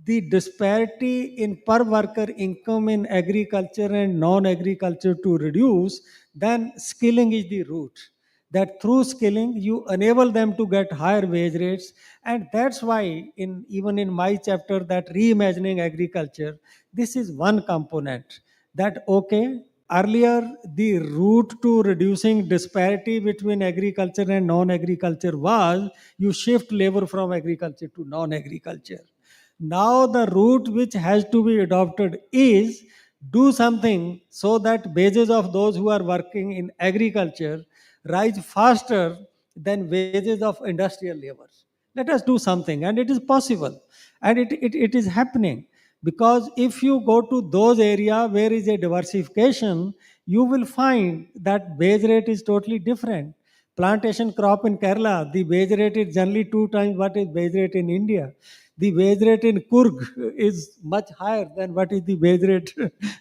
the disparity in per worker income in agriculture and non-agriculture to reduce, then skilling is the route. That through skilling you enable them to get higher wage rates. And that's why in even in my chapter, that reimagining agriculture, this is one component. That okay, earlier the route to reducing disparity between agriculture and non-agriculture was you shift labor from agriculture to non-agriculture. Now the route which has to be adopted is do something so that wages of those who are working in agriculture rise faster than wages of industrial laborers. Let us do something, and it is possible, and it is happening. Because if you go to those areas where is a diversification, you will find that wage rate is totally different. Plantation crop in Kerala, the wage rate is generally 2 times what is wage rate in India. The wage rate in Kurg is much higher than what is the wage rate,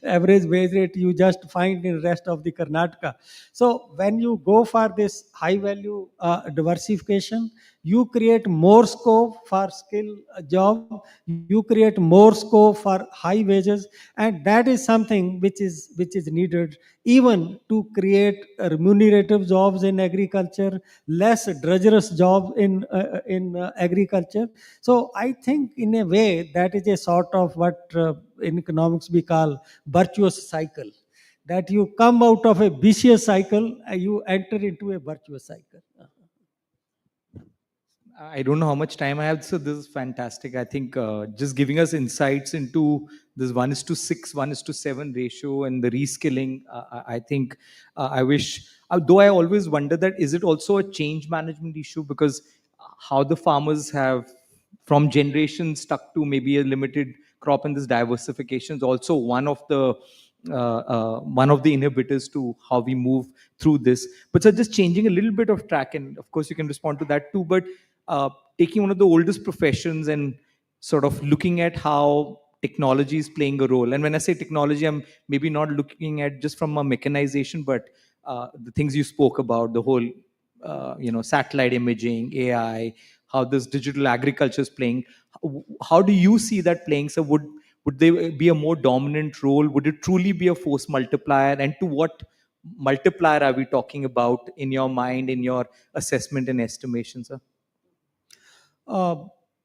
average wage rate you just find in rest of the Karnataka. So when you go for this high value diversification, you create more scope for skill job, you create more scope for high wages, and that is something which is needed even to create remunerative jobs in agriculture, less drudgerous jobs in agriculture. So I think in a way that is a sort of what in economics we call virtuous cycle. That you come out of a vicious cycle, you enter into a virtuous cycle. I don't know how much time I have, so this is fantastic. I think just giving us insights into this 1:6, 1:7 ratio and the reskilling. I think I wish, though I always wonder that is it also a change management issue, because how the farmers have from generations stuck to maybe a limited crop, and this diversification is also one of the inhibitors to how we move through this. But so just changing a little bit of track, and of course you can respond to that too, but taking one of the oldest professions and sort of looking at how technology is playing a role. And when I say technology, I'm maybe not looking at just from a mechanization, but the things you spoke about, the whole satellite imaging, AI, how this digital agriculture is playing. How do you see that playing? So would they be a more dominant role? Would it truly be a force multiplier? And to what multiplier are we talking about in your mind, in your assessment and estimation, sir?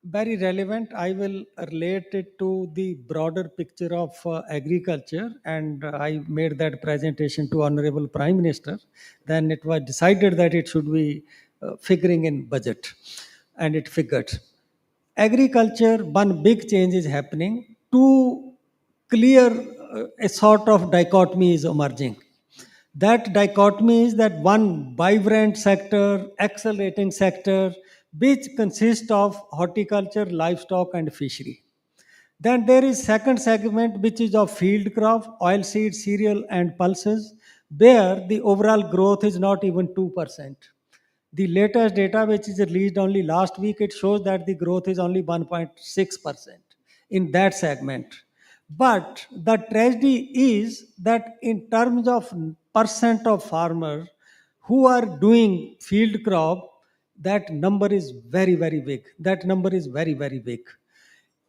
Very relevant. I will relate it to the broader picture of agriculture, and I made that presentation to Honorable Prime Minister. Then it was decided that it should be figuring in budget, and it figured. Agriculture, one big change is happening. Two clear, a sort of dichotomy is emerging. That dichotomy is that one vibrant sector, accelerating sector, which consists of horticulture, livestock, and fishery. Then there is second segment which is of field crop, oilseed, cereal, and pulses, There, the overall growth is not even 2%. The latest data, which is released only last week, it shows that the growth is only 1.6% in that segment. But the tragedy is that in terms of percent of farmers who are doing field crop, that number is very, very big. That number is very, very big.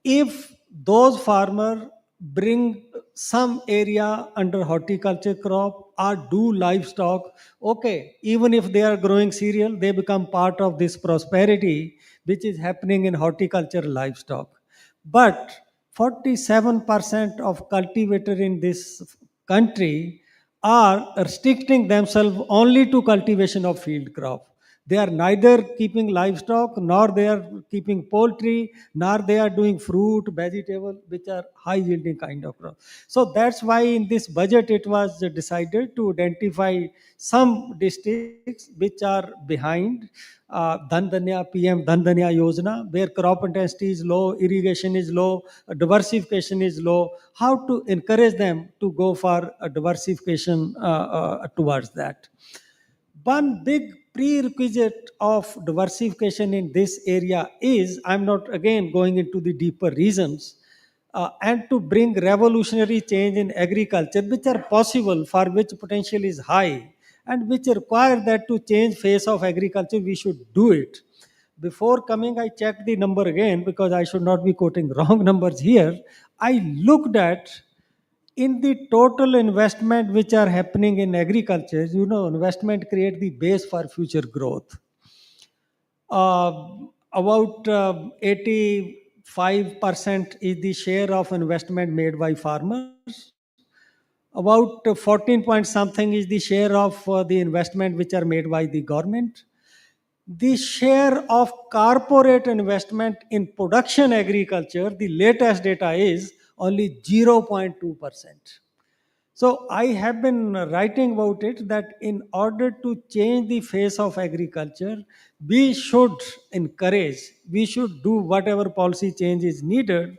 If those farmers bring some area under horticulture crop or do livestock, okay, even if they are growing cereal, they become part of this prosperity which is happening in horticulture livestock. But 47% of cultivator in this country are restricting themselves only to cultivation of field crop. They are neither keeping livestock, nor they are keeping poultry, nor they are doing fruit, vegetable, which are high yielding kind of crop. So that's why in this budget it was decided to identify some districts which are behind PM Dhan Yojana, where crop intensity is low, irrigation is low, diversification is low. How to encourage them to go for a diversification towards that? One big prerequisite of diversification in this area is, I'm not again going into the deeper reasons, and to bring revolutionary change in agriculture, which are possible, for which potential is high, and which require that to change face of agriculture, we should do it. Before coming, I checked the number again because I should not be quoting wrong numbers here. I looked at in the total investment which are happening in agriculture. Investment create the base for future growth. About 85% is the share of investment made by farmers. About 14 point something is the share of the investment which are made by the government. The share of corporate investment in production agriculture, the latest data is only 0.2%. So I have been writing about it that in order to change the face of agriculture, we should encourage, we should do whatever policy change is needed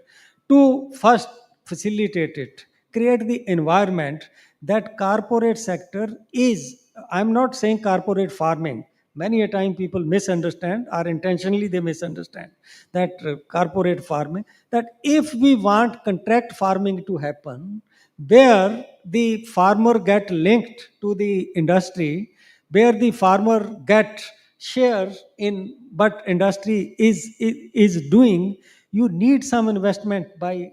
to first facilitate it, create the environment that corporate sector is. I'm not saying corporate farming. Many a time people misunderstand, or intentionally they misunderstand that corporate farming. That if we want contract farming to happen, where the farmer get linked to the industry, where the farmer get shares in what industry is doing, you need some investment by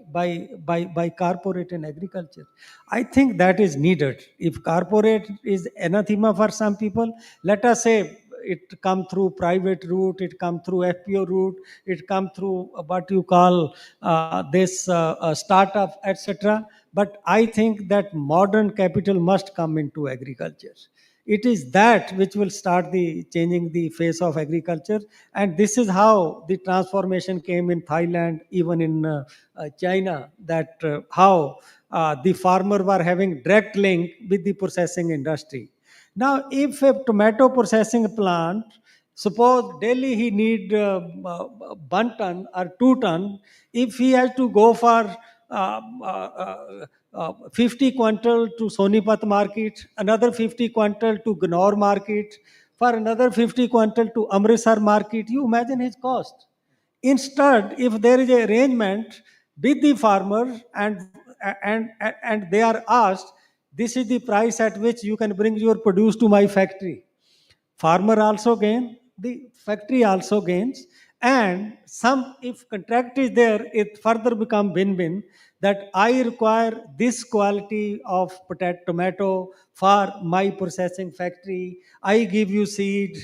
corporate in agriculture. I think that is needed. If corporate is anathema for some people, let us say it come through private route, it come through FPO route, it come through what you call this startup, etc. But I think that modern capital must come into agriculture. It is that which will start the changing the face of agriculture, and this is how the transformation came in Thailand, even in China. That how the farmer were having direct link with the processing industry. Now, if a tomato processing plant, suppose daily he need 1 ton or 2 ton, if he has to go for 50 quintal to Sonipat market, another 50 quintal to Gnaur market, for another 50 quintal to Amritsar market, you imagine his cost. Instead, if there is a arrangement with the farmer, and they are asked, this is the price at which you can bring your produce to my factory, farmer also gain, the factory also gains, and some, if contract is there, it further become win-win, that I require this quality of potato tomato for my processing factory. I give you seed,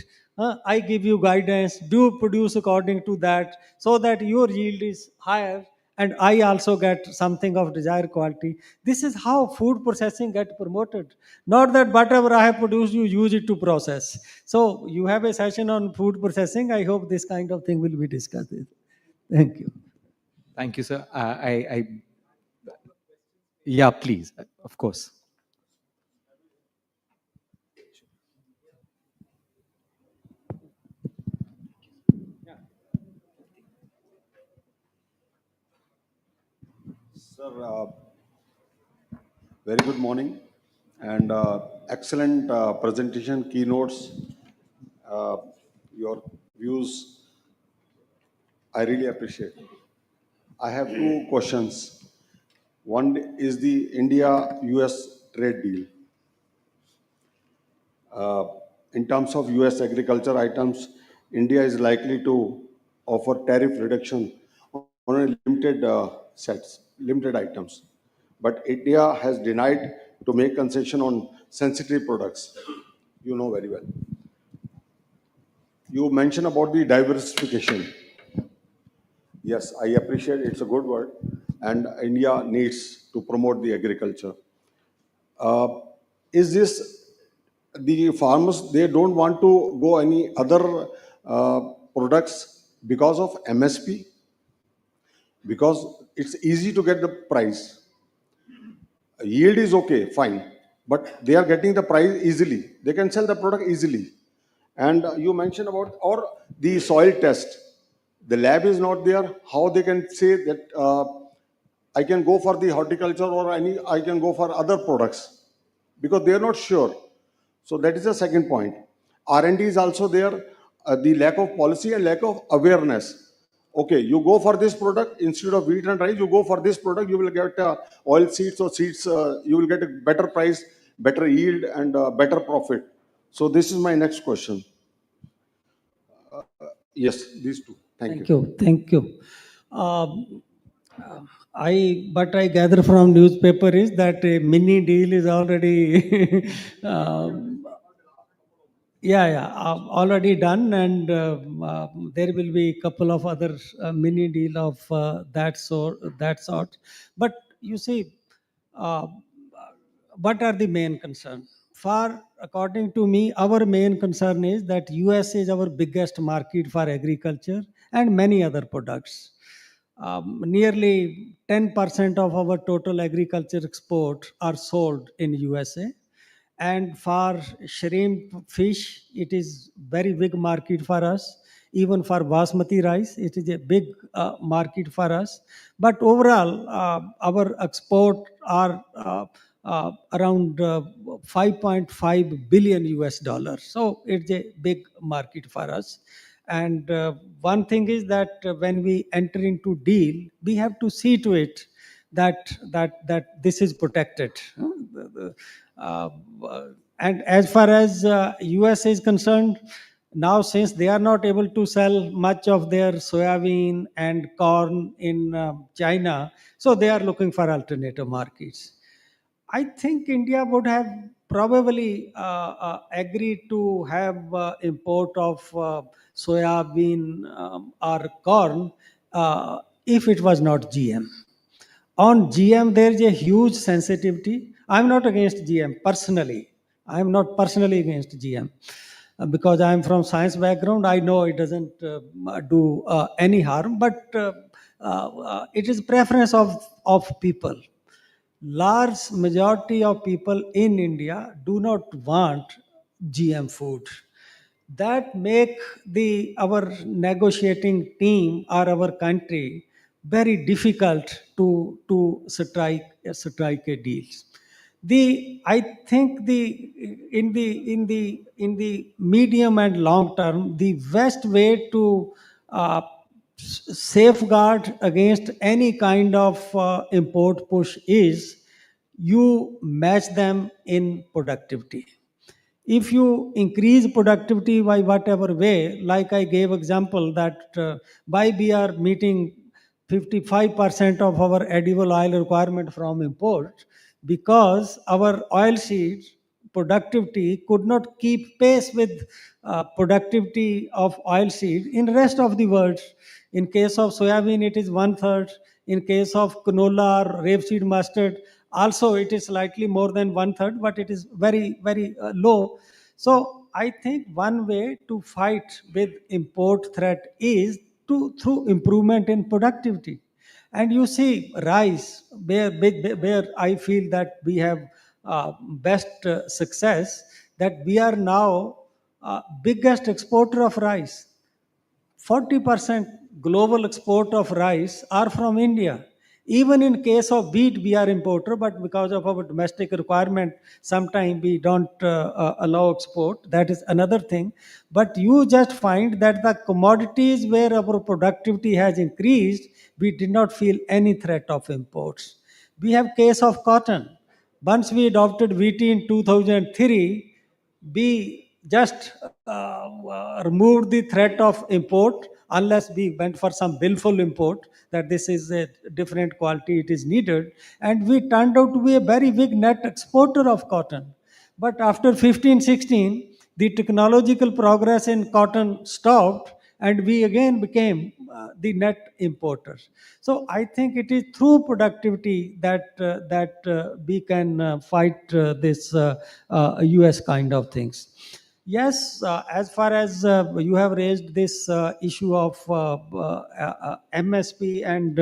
I give you guidance, do produce according to that, so that your yield is higher, and I also get something of desired quality. This is how food processing get promoted. Not that whatever I have produced, you use it to process. So you have a session on food processing. I hope this kind of thing will be discussed. Thank you. Thank you, sir. Yeah, please, of course. Sir, very good morning. and excellent presentation, keynotes, uh, your views. I really appreciate. I have two questions. One is the India-US trade deal. In terms of US agriculture items, India is likely to offer tariff reduction on a limited sets, limited items. But India has denied to make concession on sensitive products. You know very well. You mentioned about the diversification. Yes, I appreciate it's a good word, and India needs to promote the agriculture. Uh, is this the farmers? They don't want to go any other uh, products because of MSP, because it's easy to get the price. Yield is okay, fine, but they are getting the price easily. They can sell the product easily. And you mentioned about or the soil test. The lab is not there. How they can say that I can go for the horticulture or any I can go for other products, because they are not sure. So that is the second point. R&D is also there. The lack of policy and lack of awareness. Okay, you go for this product instead of wheat and rice, you go for this product, you will get oil seeds or seeds, you will get a better price, better yield, and better profit. So this is my next question. Yes, these two. Thank you. Thank you. Thank you. Um, I gather from newspaper is that a mini deal is already already done, and there will be a couple of other mini deal of that sort. But you see, uh, what are the main concern? For according to me, our main concern is that US is our biggest market for agriculture and many other products. Nearly 10% of our total agriculture export are sold in USA, and for shrimp fish it is very big market for us. Even for basmati rice it is a big market for us. But overall our export are around 5.5 billion US dollars, so it's a big market for us. And one thing is that when we enter into deal, we have to see to it that this is protected. Uh, and as far as US is concerned, now since they are not able to sell much of their soybean and corn in China, so they are looking for alternative markets. I think India would have probably agreed to have import of soya bean or corn if it was not GM. On GM, there is a huge sensitivity. I'm not against GM personally. I'm not personally against GM because I'm from science background. I know it doesn't do any harm, but it is preference of people. Large majority of people in India do not want GM food. That make the our negotiating team or our country very difficult to strike a deal. The I think the in the medium and long term, the best way to safeguard against any kind of import push is you match them in productivity. If you increase productivity by whatever way, like I gave example that why we are meeting 55% of our edible oil requirement from import, because our oil seed productivity could not keep pace with productivity of oil seed in rest of the world. In case of soybean, it is one third. In case of canola or rapeseed mustard, also it is slightly more than one third, but it is very low. So I think one way to fight with import threat is to through improvement in productivity. And you see rice where I feel that we have best success, that we are now biggest exporter of rice. 40% global export of rice are from India. Even in case of wheat, we are importer, but because of our domestic requirement, sometimes we don't allow export. That is another thing. But you just find that the commodities where our productivity has increased, we did not feel any threat of imports. We have case of cotton. Once we adopted VT in 2003, we just removed the threat of import unless we went for some willful import that this is a different quality, it is needed. And we turned out to be a very big net exporter of cotton. But after 15, 16, the technological progress in cotton stopped and we again became the net importers. So I think it is through productivity that we can fight this US kind of things. Yes, as far as you have raised this issue of MSP and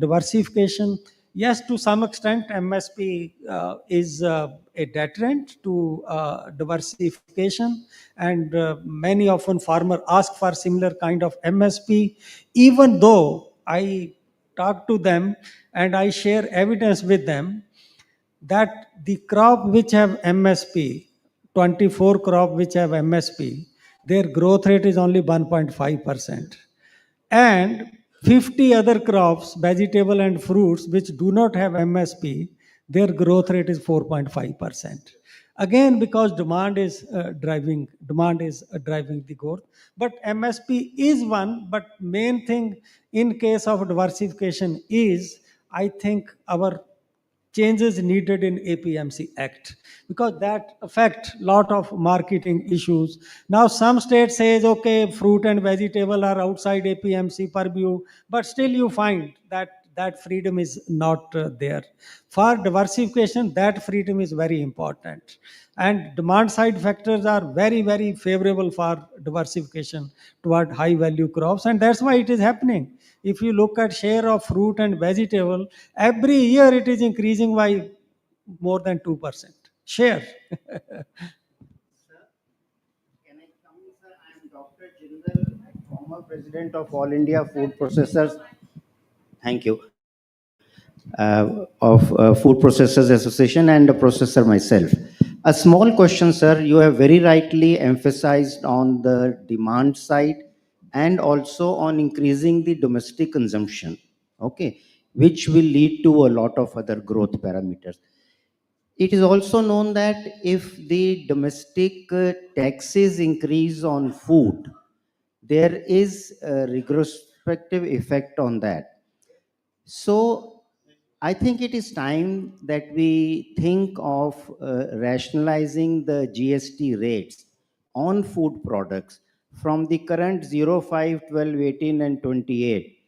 diversification, yes, to some extent, MSP is a deterrent to diversification, and many often farmer ask for similar kind of MSP, even though I talk to them and I share evidence with them that the crop which have MSP, 24 crop which have MSP, their growth rate is only 1.5%. And 50 other crops, vegetable and fruits, which do not have MSP, their growth rate is 4.5%. Again, because demand is driving the growth. But MSP is one, but main thing in case of diversification is, I think, our changes needed in APMC Act, because that affect lot of marketing issues. Now some state says, okay, fruit and vegetable are outside APMC purview, but still you find that freedom is not there. For diversification, that freedom is very important. And demand side factors are very, very favorable for diversification toward high value crops. And that's why it is happening. If you look at share of fruit and vegetable, every year it is increasing by more than 2% share. Can I come, sir? I am Dr. Jindal, former president of All India Food Processors. Thank you. Of Food Processors Association and a processor myself. A small question, sir. You have very rightly emphasized on the demand side and also on increasing the domestic consumption, okay, which will lead to a lot of other growth parameters. It is also known that if the domestic taxes increase on food, there is a retrospective effect on that. So I think it is time that we think of rationalizing the GST rates on food products from the current 0, 5, 12, 18, and 28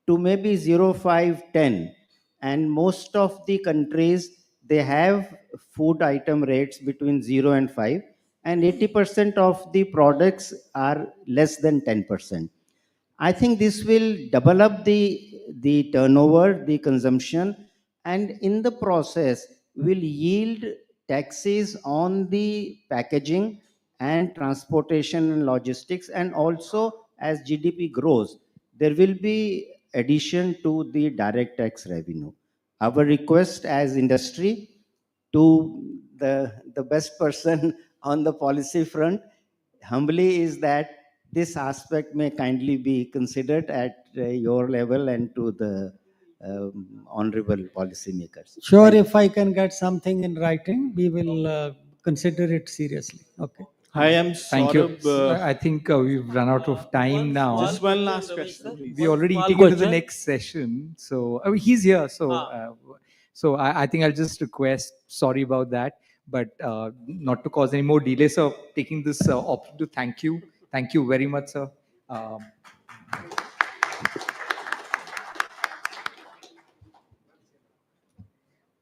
to maybe 0, 5, 10. And most of the countries, they have food item rates between 0 and 5, and 80% of the products are less than 10%. I think this will double up the turnover, the consumption, and in the process will yield taxes on the packaging and transportation and logistics. And also, as GDP grows, there will be addition to the direct tax revenue. Our request as industry to the best person on the policy front humbly is that this aspect may kindly be considered at your level and to the honorable policymakers. Sure, Thank you. if I can get something in writing, we will consider it seriously. Okay. Hi, I'm Thank you. Saurabh. I think we've run out of time now. Just one last question, please. We're already Small eating into the question. next session. So he's here. So I think I'll just request, sorry about that, but not to cause any more delay. So taking this opportunity to thank you. Thank you very much, sir.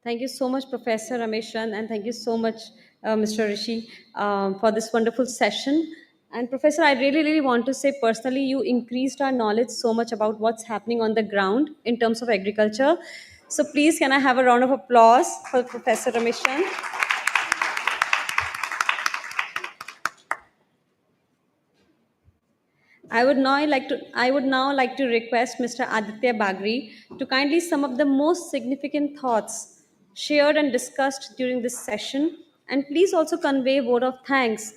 Thank you so much, Professor Rameshan, and thank you so much, Mr. Rishi, for this wonderful session. And Professor, I really, really want to say personally, you increased our knowledge so much about what's happening on the ground in terms of agriculture. So please, can I have a round of applause for Professor Rameshan? I would now like to request Mr. Aditya Bagri to kindly sum up the most significant thoughts shared and discussed during this session, and please also convey a word of thanks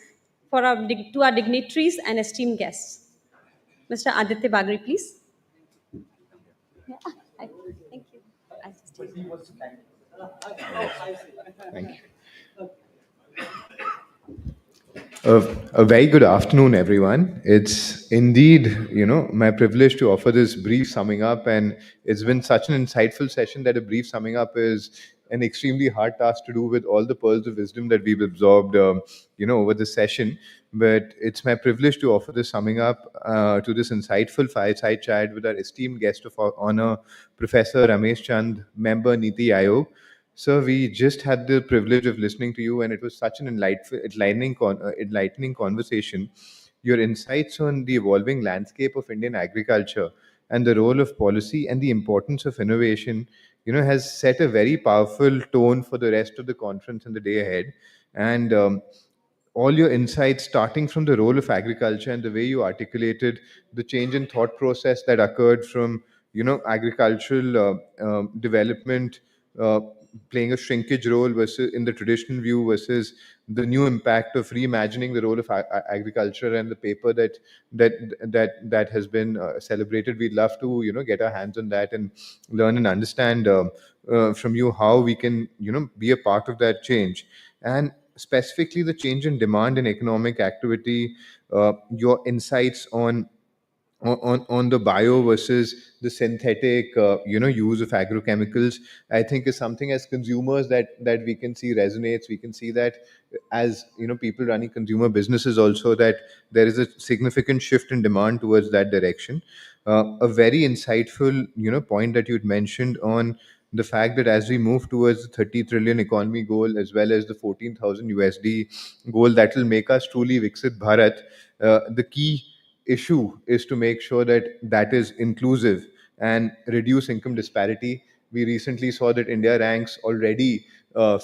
to our dignitaries and esteemed guests. Mr. Aditya Bagri, please. Yeah, thank you. I just- Thank you. A very good afternoon, everyone. It's indeed, my privilege to offer this brief summing up, and it's been such an insightful session that a brief summing up is an extremely hard task to do with all the pearls of wisdom that we've absorbed, over the session. But it's my privilege to offer this summing up to this insightful fireside chat with our esteemed guest of honor, Professor Ramesh Chand, member Niti Aayog. So we just had the privilege of listening to you, and it was such an enlightening conversation. Your insights on the evolving landscape of Indian agriculture and the role of policy and the importance of innovation, has set a very powerful tone for the rest of the conference and the day ahead. And all your insights, starting from the role of agriculture and the way you articulated the change in thought process that occurred from agricultural development uh, playing a shrinkage role versus in the traditional view versus the new impact of reimagining the role of agriculture, and the paper that has been celebrated. We'd love to get our hands on that and learn and understand from you how we can be a part of that change, and specifically the change in demand and economic activity. Your insights on the bio versus the synthetic use of agrochemicals, I think, is something as consumers that we can see resonates. We can see that as people running consumer businesses also, that there is a significant shift in demand towards that direction. A very insightful point that you'd mentioned on the fact that as we move towards the 30 trillion economy goal, as well as the 14,000 USD goal that will make us truly Viksit Bharat, the key issue is to make sure that that is inclusive and reduce income disparity. We recently saw that India ranks already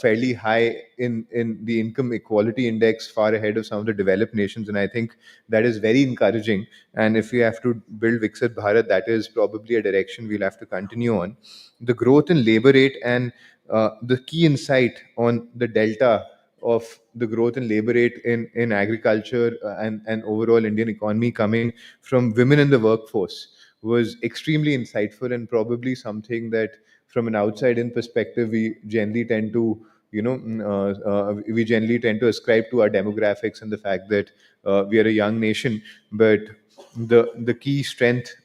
fairly high in the income equality index, far ahead of some of the developed nations, and I think that is very encouraging. And if we have to build Viksit Bharat, that is probably a direction we'll have to continue on. The growth in labor rate and the key insight on the delta of the growth in labor rate in agriculture and overall Indian economy coming from women in the workforce was extremely insightful, and probably something that from an outside in perspective we generally tend to ascribe to our demographics and the fact that we are a young nation, but the key strength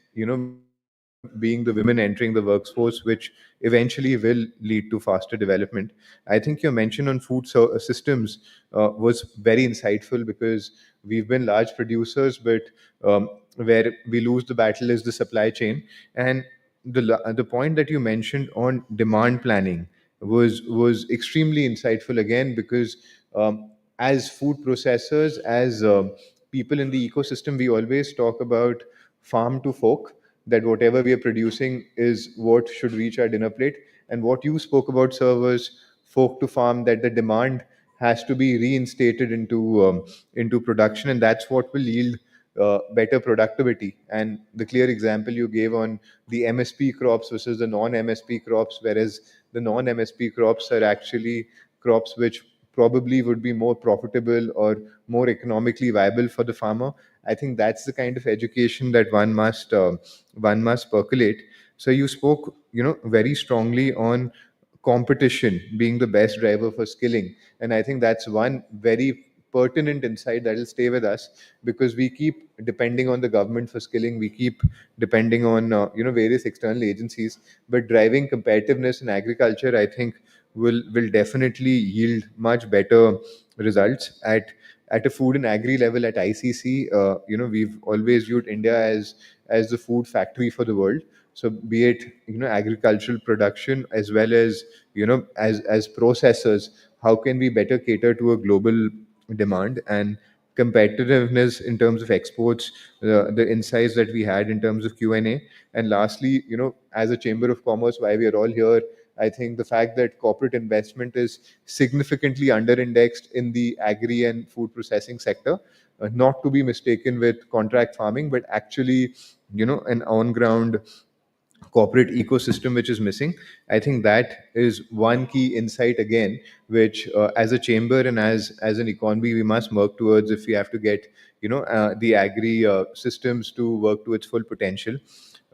being the women entering the workforce, which eventually will lead to faster development. I think your mention on systems was very insightful, because we've been large producers, but where we lose the battle is the supply chain. And the point that you mentioned on demand planning was extremely insightful again, because as food processors, as people in the ecosystem, we always talk about farm to fork, that whatever we are producing is what should reach our dinner plate. And what you spoke about, sir, was fork to farm, that the demand has to be reinstated into production, and that's what will yield better productivity. And the clear example you gave on the MSP crops versus the non-MSP crops, whereas the non-MSP crops are actually crops which probably would be more profitable or more economically viable for the farmer. I think that's the kind of education that one must percolate. So you spoke, very strongly on competition being the best driver for skilling, and I think that's one very pertinent insight that will stay with us, because we keep depending on the government for skilling, we keep depending on various external agencies, but driving competitiveness in agriculture, I think, will definitely yield much better results at a food and agri level. At ICC, we've always viewed India as the food factory for the world. So be it agricultural production, as well as as processors, how can we better cater to a global demand and competitiveness in terms of exports, the insights that we had in terms of Q&A. And lastly, as a chamber of commerce, why we are all here, I think the fact that corporate investment is significantly under indexed in the agri and food processing sector, not to be mistaken with contract farming, but actually, an on ground corporate ecosystem which is missing. I think that is one key insight again, which as a chamber and as an economy we must work towards if we have to get the agri systems to work to its full potential.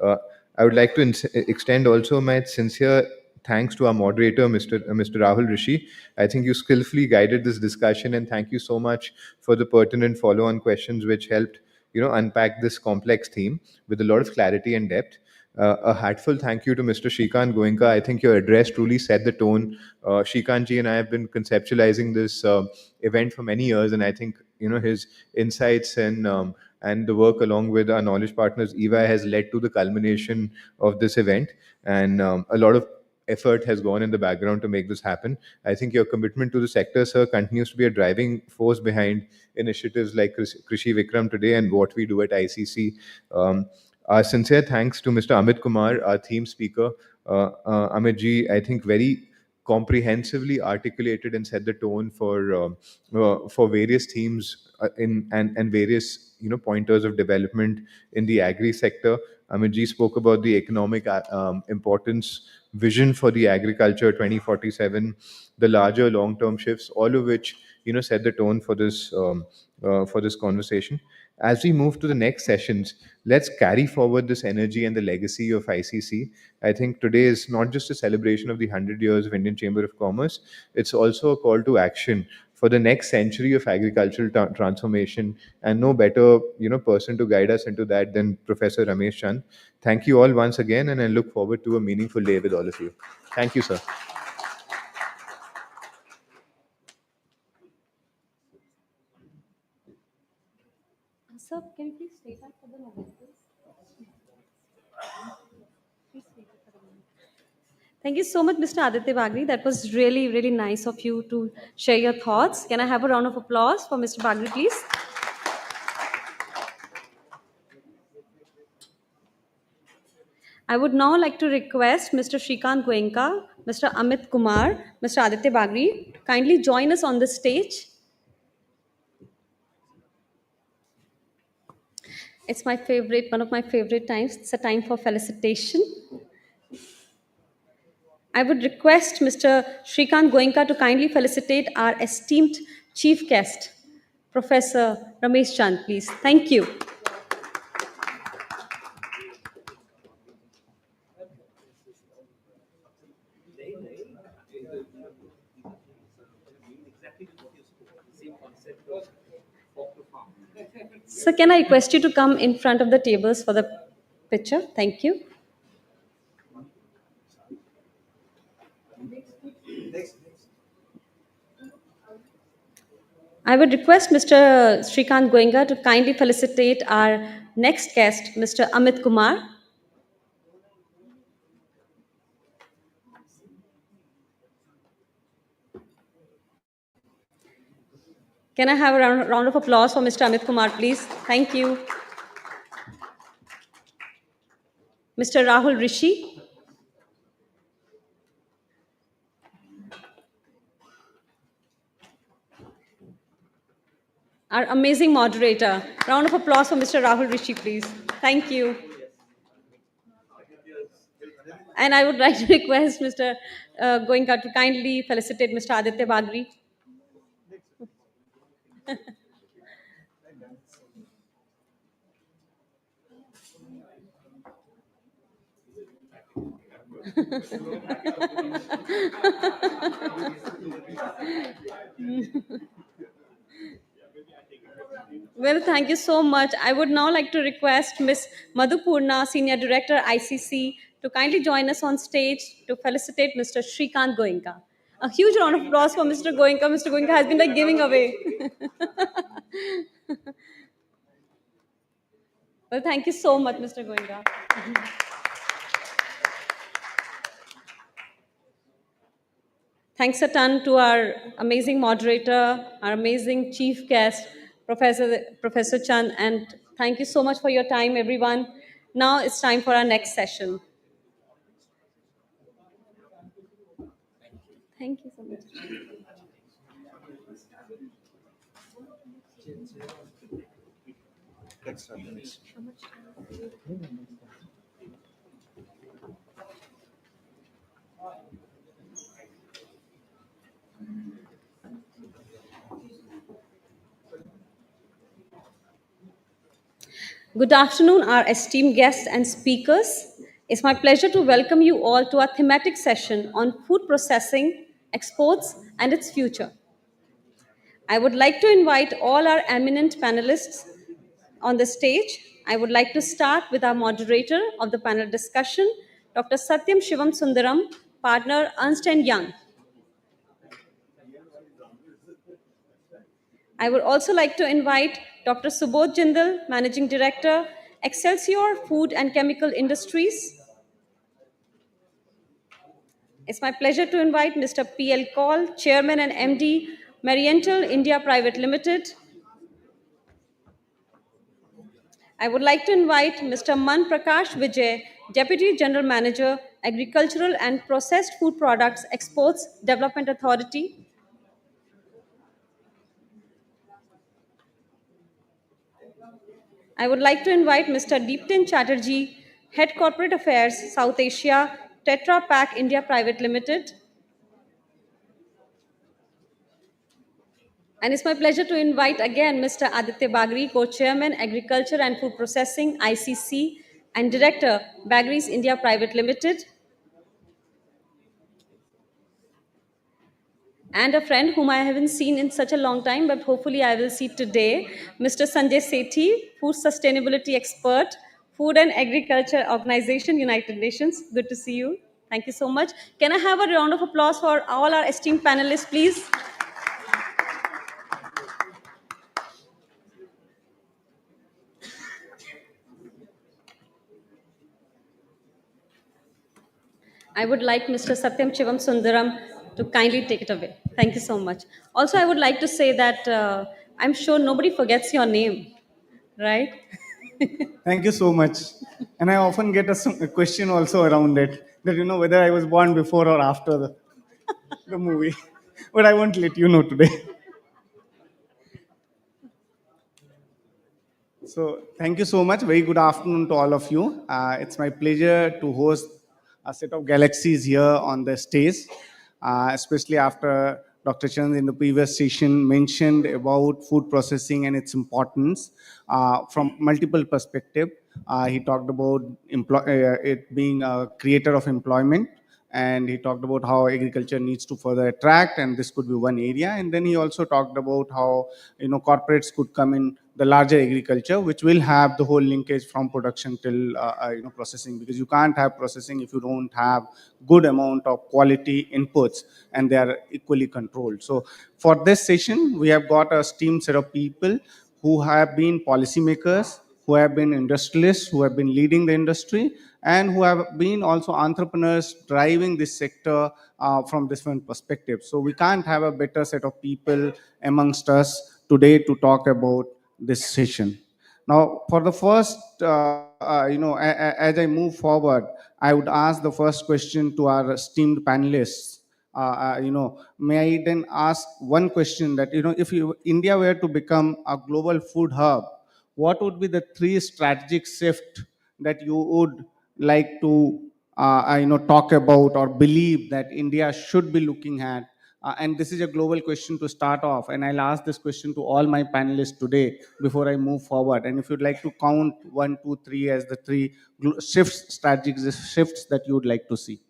uh, I would like to extend also my sincere thanks to our moderator, Mr. Rahul Rishi. I think you skillfully guided this discussion, and thank you so much for the pertinent follow-on questions which helped unpack this complex theme with a lot of clarity and depth. A heartfelt thank you to Mr. Shrikant Goenka. I think your address truly set the tone. Shrikant ji and I have been conceptualizing this event for many years, and I think his insights and the work along with our knowledge partners EY has led to the culmination of this event. And a lot of effort has gone in the background to make this happen. I think your commitment to the sector, sir, continues to be a driving force behind initiatives like Krishi Vikram today and what we do at ICC. Our sincere thanks to Mr. Amit Kumar, our theme speaker. Amit ji, I think very comprehensively articulated and set the tone for various themes and various pointers of development in the agri sector. Amit ji spoke about the economic importance, vision for the agriculture 2047, the larger long-term shifts, all of which set the tone for this conversation. As we move to the next sessions, let's carry forward this energy and the legacy of ICC. I think today is not just a celebration of the 100 years of Indian Chamber of Commerce, it's also a call to action for the next century of agricultural transformation, and no better person to guide us into that than Professor Ramesh Chand. Thank you all once again, and I look forward to a meaningful day with all of you. Thank you, sir. Sir, can you please stay back for the moment, please? Please stay back for the moment. Thank you so much, Mr. Aditya Bagri. That was really, really nice of you to share your thoughts. Can I have a round of applause for Mr. Bagri, please? I would now like to request Mr. Shrikant Goenka, Mr. Amit Kumar, Mr. Aditya Bagri to kindly join us on the stage. It's my favorite, one of my favorite times. It's a time for felicitation. I would request Mr. Shrikant Goenka to kindly felicitate our esteemed chief guest, Professor Ramesh Chand, please. Thank you. So can I request you to come in front of the tables for the picture? Thank you. I would request Mr. Shrikant Goenka to kindly felicitate our next guest, Mr. Amit Kumar. Can I have a round of applause for Mr. Amit Kumar, please? Thank you. Mr. Rahul Rishi. Our amazing moderator. Round of applause for Mr. Rahul Rishi, please. Thank you. And I would like to request Mr. Goenka to kindly felicitate Mr. Aditya Bagri. Well, thank you so much. I would now like to request Ms. Madhupurna, Senior Director, ICC, to kindly join us on stage to felicitate Mr. Shrikant Goenka. A huge round of applause for Mr. Goenka. Mr. Goenka has been like giving away. Well, thank you so much, Mr. Goenka. Thanks a ton to our amazing moderator, our amazing chief guest, Professor Chand, and thank you so much for your time, everyone. Now it's time for our next session. Thank you so much. Good afternoon, our esteemed guests and speakers. It's my pleasure to welcome you all to our thematic session on food processing, exports, and its future. I would like to invite all our eminent panelists on the stage. I would like to start with our moderator of the panel discussion, Dr. Satyam Shivam Sundaram, partner Ernst& Young. I would also like to invite Dr. Subodh Jindal, Managing Director, Excelsior Food and Chemical Industries. It's my pleasure to invite Mr. P.L. Kaul, Chairman and MD, Mariental India Private Limited. I would like to invite Mr. Man Prakash Vijay, Deputy General Manager, Agricultural and Processed Food Products Exports Development Authority. I would like to invite Mr. Deeptin Chatterjee, Head Corporate Affairs, South Asia, Tetra Pak India Private Limited. And it's my pleasure to invite again Mr. Aditya Bagri, Co-Chairman, Agriculture and Food Processing, ICC, and Director, Bagri's India Private Limited. And a friend whom I haven't seen in such a long time, but hopefully I will see today, Mr. Sanjay Sethi, Food Sustainability Expert, Food and Agriculture Organization, United Nations. Good to see you. Thank you so much. Can I have a round of applause for all our esteemed panelists, please? I would like Mr. Satyam Shivam Sundaram to kindly take it away. Thank you so much. Also, I would like to say that I'm sure nobody forgets your name, right? Thank you so much. And I often get a question also around it, that whether I was born before or after the movie. But I won't let you know today. So thank you so much. Very good afternoon to all of you. It's my pleasure to host a set of galaxies here on the stage, especially after Dr. Chand in the previous session mentioned about food processing and its importance from multiple perspectives. He talked about it being a creator of employment, and he talked about how agriculture needs to further attract, and this could be one area. And then he also talked about how corporates could come in the larger agriculture, which will have the whole linkage from production till processing, because you can't have processing if you don't have good amount of quality inputs and they are equally controlled. So for this session, we have got a steamed set of people who have been policymakers, who have been industrialists, who have been leading the industry, and who have been also entrepreneurs driving this sector from different perspectives. So we can't have a better set of people amongst us today to talk about this session. Now, for the first, as I move forward, I would ask the first question to our esteemed panelists. May I then ask one question that, if India were to become a global food hub, what would be the three strategic shift that you would like to, talk about or believe that India should be looking at? And this is a global question to start off, and I'll ask this question to all my panelists today before I move forward. And if you'd like to count 1, 2, 3 as the three shifts, strategic shifts that you would like to see.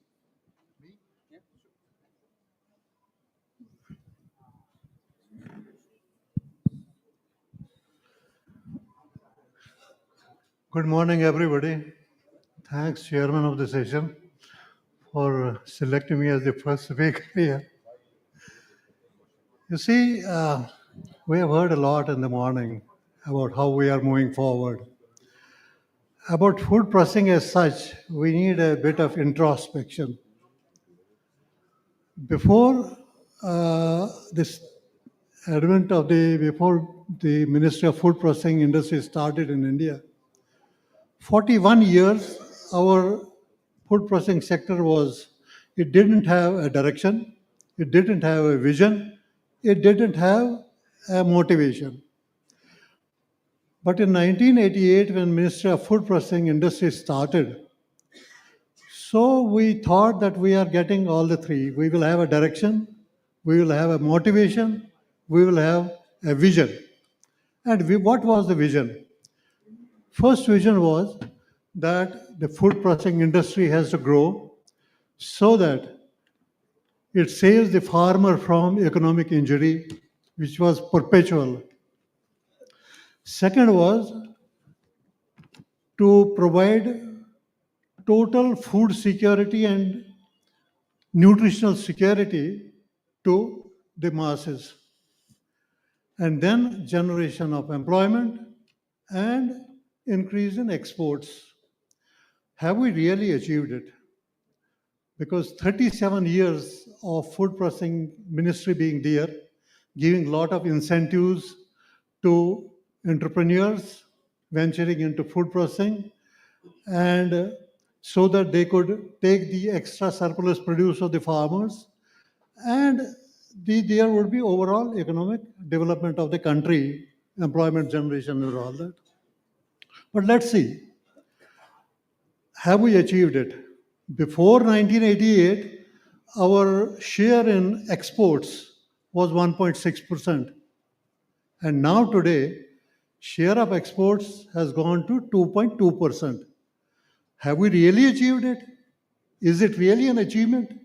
Good morning, everybody. Thanks, Chairman of the session, for selecting me as the first speaker here. You see, we have heard a lot in the morning about how we are moving forward. About food processing as such, we need a bit of introspection. Before this advent of before the Ministry of Food Processing Industry started in India, 41 years, our food processing sector it didn't have a direction, it didn't have a vision, it didn't have a motivation. But in 1988, when Ministry of Food Processing Industry started, so we thought that we are getting all the three. We will have a direction, we will have a motivation, we will have a vision. And what was the vision? First vision was that the food processing industry has to grow so that it saves the farmer from economic injury, which was perpetual. Second was to provide total food security and nutritional security to the masses. And then generation of employment and increase in exports. Have we really achieved it? Because 37 years of food processing ministry being there, giving a lot of incentives to entrepreneurs venturing into food processing, and so that they could take the extra surplus produce of the farmers, and there would be overall economic development of the country, employment generation and all that. But let's see, have we achieved it? Before 1988, our share in exports was 1.6%. And now today, share of exports has gone to 2.2%. Have we really achieved it? Is it really an achievement?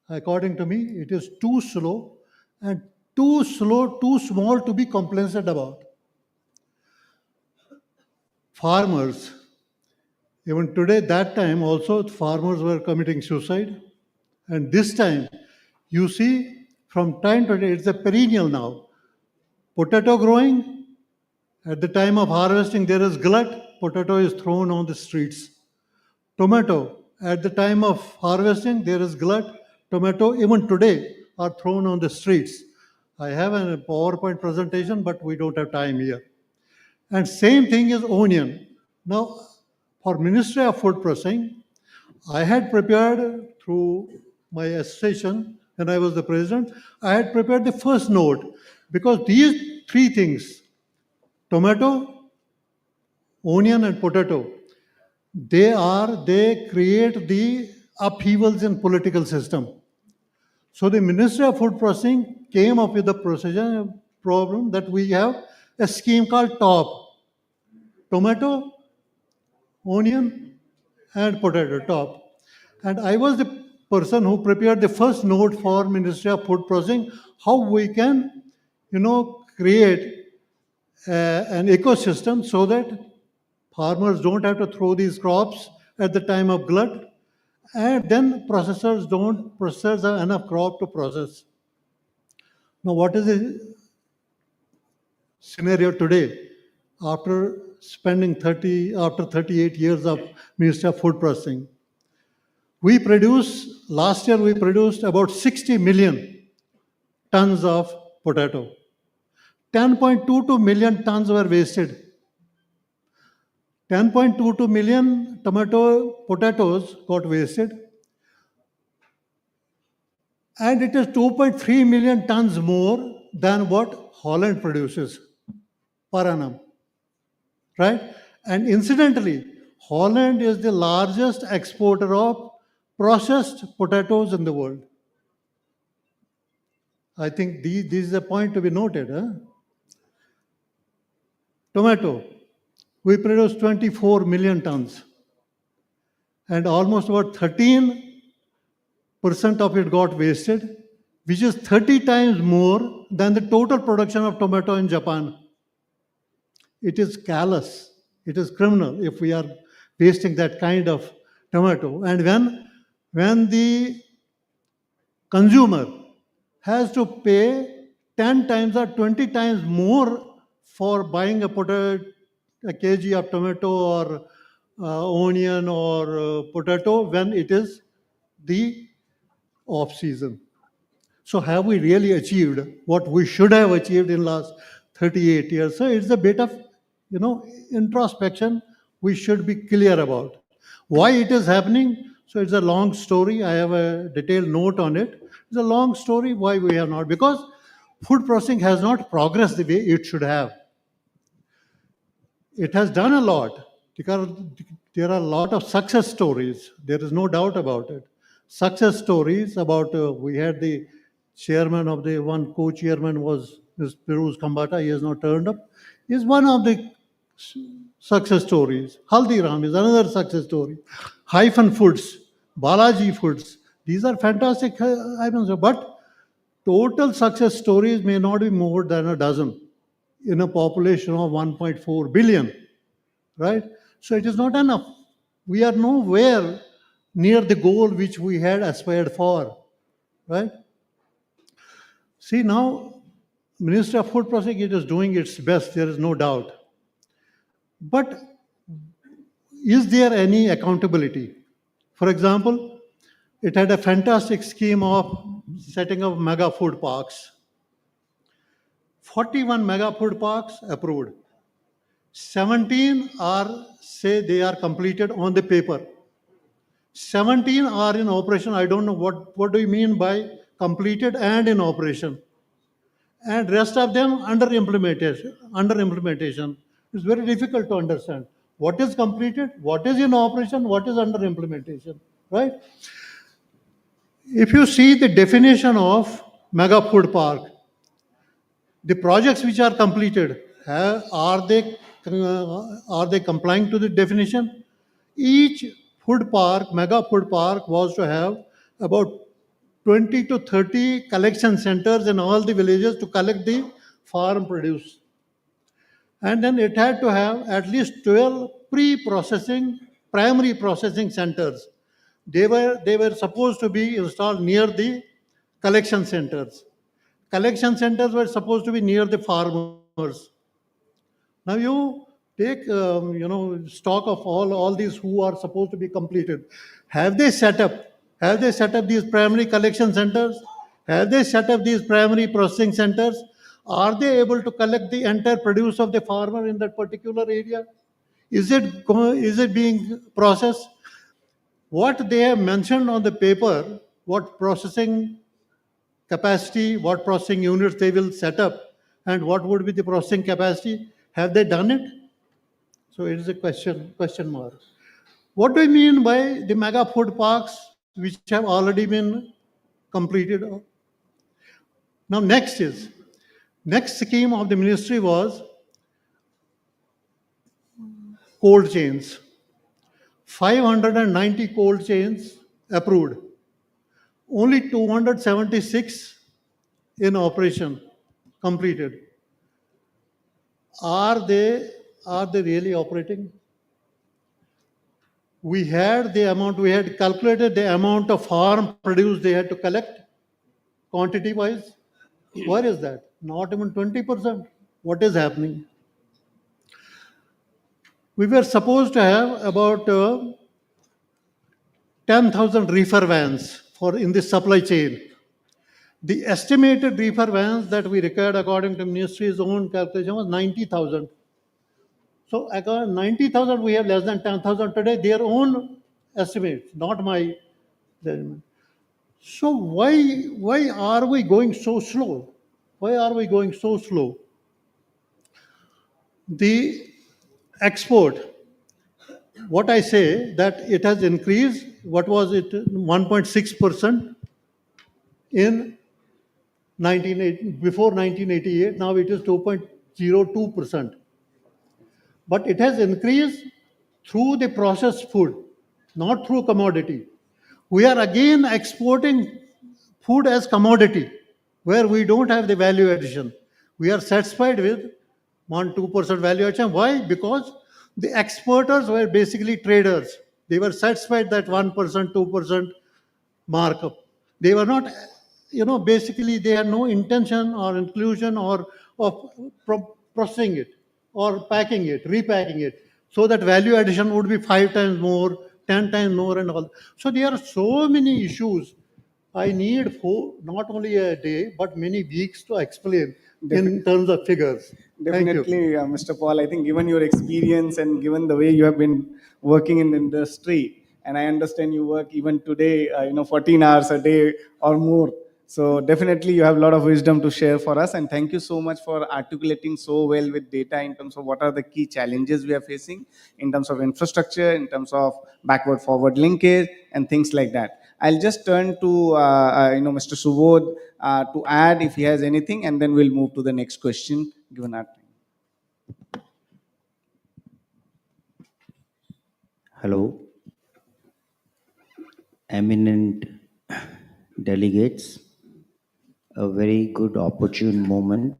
According to me, it is too slow and too small to be complacent about. Farmers, even today, that time also, farmers were committing suicide. And this time, you see, from time to day, it's a perennial now. Potato growing, at the time of harvesting, there is glut, potato is thrown on the streets. Tomato, at the time of harvesting, there is glut, tomato, even today, are thrown on the streets. I have a PowerPoint presentation, but we don't have time here. And same thing is onion. Now, for Ministry of Food Processing, I had prepared through my association when I was the president, I had prepared the first note because these three things, tomato, onion and potato, they create the upheavals in political system. So the Ministry of Food Processing came up with a procedure problem that we have a scheme called TOP, tomato, onion and potato top. And I was the person who prepared the first note for Ministry of Food Processing, how we can, create an ecosystem so that farmers don't have to throw these crops at the time of glut, and then processors don't process enough crop to process. Now, what is the scenario today after spending 38 years of Ministry of Food Processing? Last year we produced about 60 million tons of potato. 10.22 million tons were wasted. 10.22 million potatoes got wasted. And it is 2.3 million tons more than what Holland produces per annum. Right? And incidentally, Holland is the largest exporter of processed potatoes in the world. I think this is a point to be noted. Tomato, we produce 24 million tons. And almost about 13% of it got wasted, which is 30 times more than the total production of tomato in Japan. It is callous. It is criminal if we are wasting that kind of tomato. And when the consumer has to pay 10 times or 20 times more for buying a kg of tomato or onion or potato when it is the off season. So have we really achieved what we should have achieved in last 38 years? So it's a bit of, introspection we should be clear about. Why it is happening? So it's a long story. I have a detailed note on it. It's a long story why we have not. Because food processing has not progressed the way it should have. it has done a lot. Because there are a lot of success stories. There is no doubt about it. Success stories about, we had the chairman of the one co-chairman was Ms. Piruz Kambata. He has not turned up. Is one of the success stories. Haldiram is another success story. Hyphen Foods, Balaji Foods. These are fantastic items. But total success stories may not be more than a dozen in a population of 1.4 billion, right? So it is not enough. We are nowhere near the goal which we had aspired for, right? See, now, Ministry of Food Processing is doing its best, there is no doubt. But is there any accountability? For example, it had a fantastic scheme of setting up mega food parks. 41 mega food parks approved. 17 are, say, they are completed on the paper. 17 are in operation. I don't know what do you mean by completed and in operation. And rest of them under implementation. Under implementation. It's very difficult to understand. What is completed, what is in operation, what is under implementation, right? If you see the definition of mega food park, the projects which are completed, are they complying to the definition? Each food park, mega food park, was to have about 20 to 30 collection centers in all the villages to collect the farm produce. And then it had to have at least 12 pre-processing, primary processing centers. They were supposed to be installed near the collection centers. Collection centers were supposed to be near the farmers. Now you take stock of all these who are supposed to be completed. Have they set up? Have they set up these primary collection centers? Have they set up these primary processing centers? Are they able to collect the entire produce of the farmer in that particular area? Is it being processed? What they have mentioned on the paper, what processing capacity, what processing units they will set up, and what would be the processing capacity, have they done it? So it is a question mark. What do you mean by the mega food parks which have already been completed? Now next scheme of the ministry was cold chains. 590 cold chains approved. Only 276 in operation, completed. Are they really operating? We had calculated the amount of farm produce they had to collect, quantity wise. Where is that? Not even 20%. What is happening? We were supposed to have about 10,000 reefer vans in the supply chain. The estimated reefer vans that we required according to ministry's own calculation was 90,000. So according 90,000, we have less than 10,000 today, their own estimates, not my judgment. So why are we going so slow? Why are we going so slow? The export, what I say that it has increased, what was it, 1.6% in before 1988, now it is 2.02%. But it has increased through the processed food, not through commodity. We are again exporting food as commodity, where we don't have the value addition. We are satisfied with 1-2% value addition. Why? Because the exporters were basically traders. They were satisfied that 1%, 2% markup. They were not, basically they had no intention or inclusion or of processing it or packing it, repacking it, so that value addition would be 5 times more, 10 times more and all. So there are so many issues. I need not only a day, but many weeks to explain in terms of figures. Definitely, Mr. Paul. I think given your experience and given the way you have been working in the industry, and I understand you work even today, 14 hours a day or more. So definitely you have a lot of wisdom to share for us, and thank you so much for articulating so well with data in terms of what are the key challenges we are facing in terms of infrastructure, in terms of backward forward linkage and things like that. I'll just turn to Mr. Subodh to add if he has anything, and then we'll move to the next question given our time. Hello, eminent delegates. A very good opportune moment.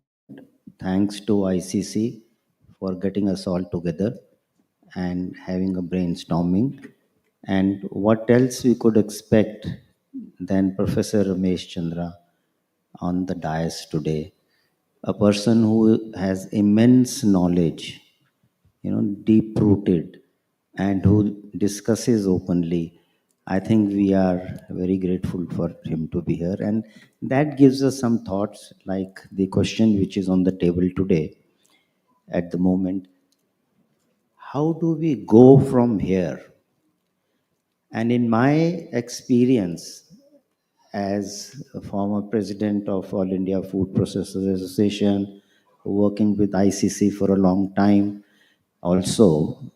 Thanks to ICC for getting us all together and having a brainstorming. And what else we could expect than Professor Ramesh Chandra on the dais today? A person who has immense knowledge, deep rooted, and who discusses openly. I think we are very grateful for him to be here. And that gives us some thoughts, like the question which is on the table today at the moment. How do we go from here? And in my experience as a former president of All India Food Processors Association, working with ICC for a long time, also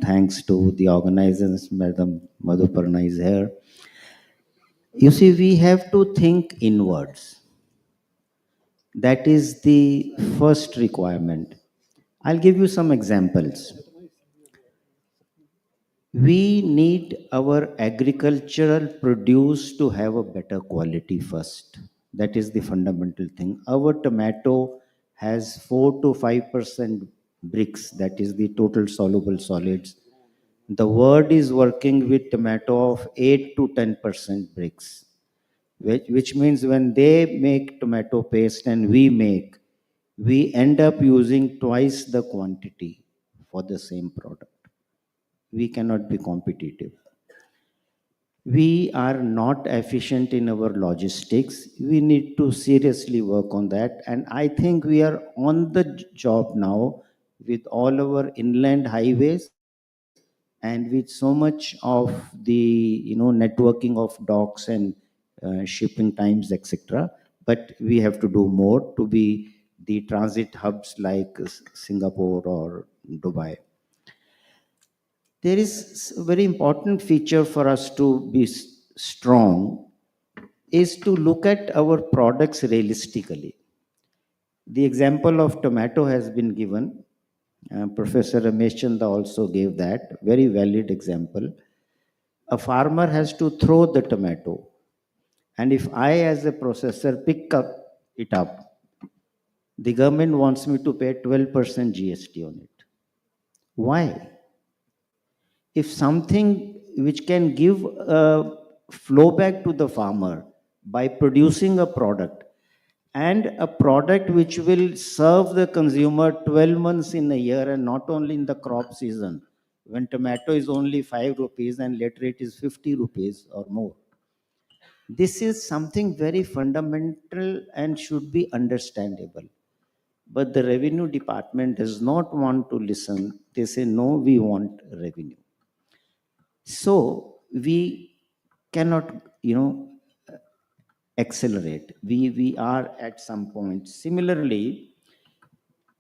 thanks to the organizers, Madam Madhuparna is here. You see, we have to think inwards. That is the first requirement. I'll give you some examples. We need our agricultural produce to have a better quality first. That is the fundamental thing. Our tomato has 4 to 5% bricks, that is the total soluble solids. The world is working with tomato of 8 to 10% bricks, which means when they make tomato paste and we end up using twice the quantity for the same product. We cannot be competitive. We are not efficient in our logistics. We need to seriously work on that. And I think we are on the job now with all our inland highways and with so much of the networking of docks and shipping times, etc. But we have to do more to be the transit hubs like Singapore or Dubai. There is a very important feature for us to be strong is to look at our products realistically. The example of tomato has been given. Professor Ramesh Chandra also gave that very valid example. A farmer has to throw the tomato, and if I as a processor pick it up, the government wants me to pay 12% GST on it. Why? If something which can give a flow back to the farmer by producing a product, and a product which will serve the consumer 12 months in a year and not only in the crop season, when tomato is only 5 rupees and later it is 50 rupees or more. This is something very fundamental and should be understandable. But the revenue department does not want to listen. They say, no, we want revenue. So we cannot, accelerate. We are at some point. Similarly,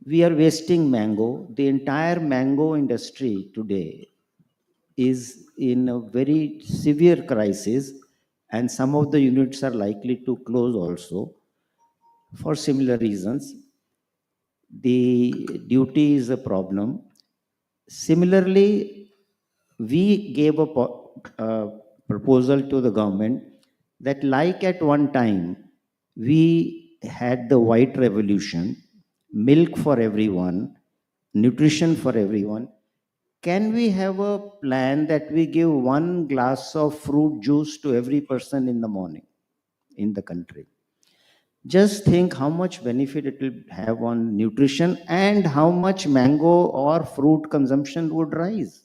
we are wasting mango. The entire mango industry today is in a very severe crisis, and some of the units are likely to close also for similar reasons. The duty is a problem. Similarly, we gave a proposal to the government that, like at one time, we had the white revolution, milk for everyone, nutrition for everyone. Can we have a plan that we give 1 glass of fruit juice to every person in the morning in the country? Just think how much benefit it will have on nutrition and how much mango or fruit consumption would rise.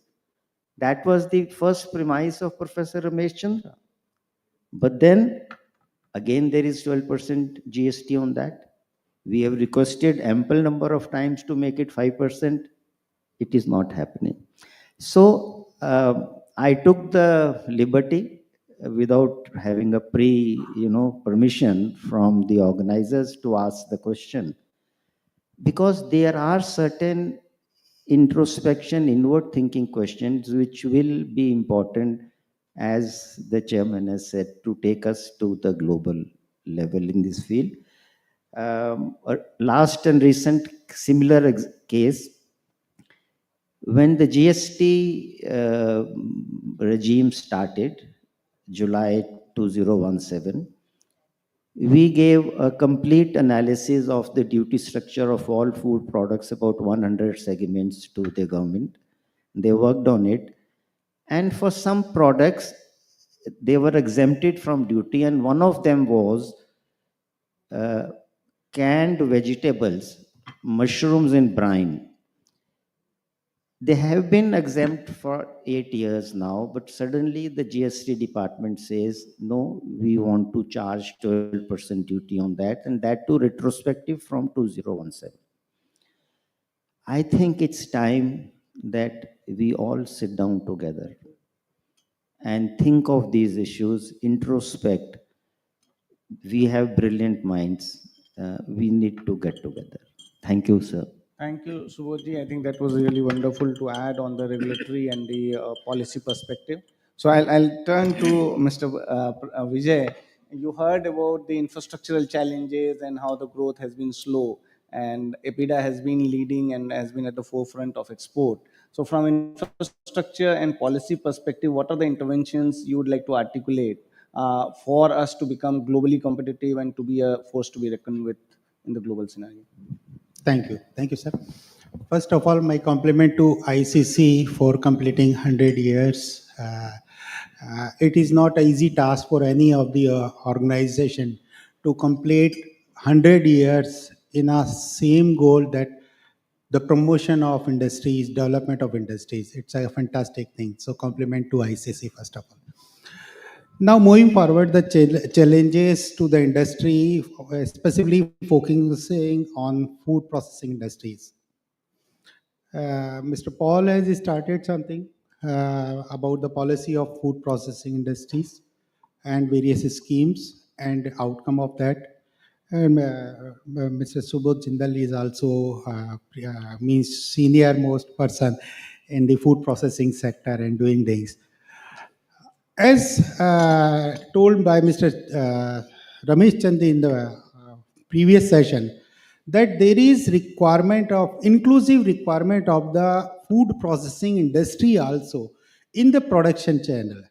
That was the first premise of Professor Ramesh Chandra. But then, again, there is 12% GST on that. We have requested ample number of times to make it 5%. It is not happening. So, I took the liberty without having a permission from the organizers to ask the question, because there are certain introspection, inward thinking questions which will be important, as the chairman has said, to take us to the global level in this field. A last and recent similar case, when the GST regime started, July 2017, we gave a complete analysis of the duty structure of all food products, about 100 segments, to the government. They worked on it. And for some products, they were exempted from duty. And one of them was canned vegetables, mushrooms in brine. They have been exempt for 8 years now, but suddenly the GST department says, no, we want to charge 12% duty on that, and that too retrospective from 2017. I think it's time that we all sit down together and think of these issues, introspect. We have brilliant minds. We need to get together. Thank you, sir. Thank you, Subodhji. I think that was really wonderful to add on the regulatory and the policy perspective. So I'll turn to Mr. Vijay. You heard about the infrastructural challenges and how the growth has been slow, and EPIDA has been leading and has been at the forefront of export. So from infrastructure and policy perspective, what are the interventions you would like to articulate for us to become globally competitive and to be a force to be reckoned with in the global scenario? Thank you. Thank you, sir. First of all, my compliment to ICC for completing 100 years. It is not an easy task for any of the organization to complete 100 years in a same goal, that the promotion of industries, development of industries. It's a fantastic thing. So compliment to ICC, first of all. Now, moving forward, the challenges to the industry, specifically focusing on food processing industries. Mr. Paul has started something about the policy of food processing industries and various schemes and outcome of that. And Mr. Subodh Jindal is also means senior most person in the food processing sector and doing things. As told by Mr. Ramesh Chandi in the previous session, that there is requirement of inclusive requirement of the food processing industry also in the production channel.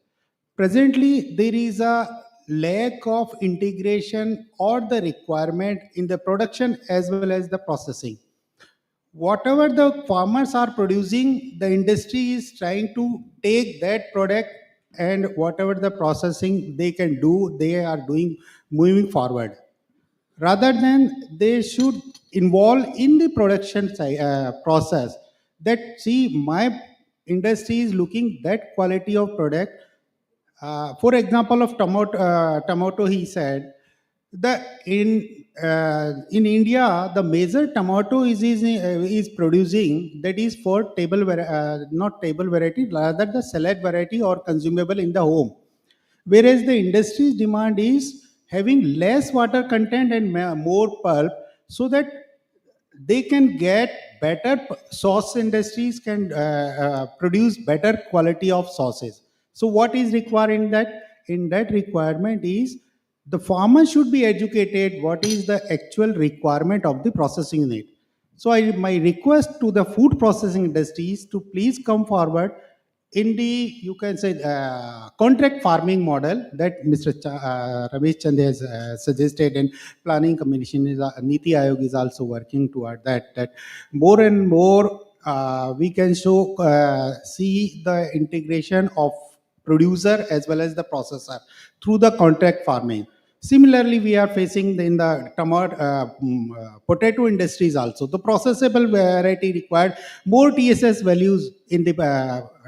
Presently, there is a lack of integration or the requirement in the production as well as the processing. Whatever the farmers are producing, the industry is trying to take that product, and whatever the processing they can do, they are doing, moving forward. Rather than they should involve in the production process, that see my industry is looking that quality of product. For example of tomato, he said that in India the major tomato is producing, that is for not table variety, rather the salad variety or consumable in the home. Whereas the industry's demand is having less water content and more pulp, so that they can get better sauce, industries can produce better quality of sauces. So what is required in that requirement is the farmer should be educated what is the actual requirement of the processing unit. So my request to the food processing industries to please come forward in the, you can say, contract farming model that Mr. Ramesh Chand has suggested, and planning commission is Niti Aayog is also working toward that more and more we can see the integration of producer as well as the processor through the contract farming. Similarly, we are facing in the potato industries also. The processable variety required more TSS values in the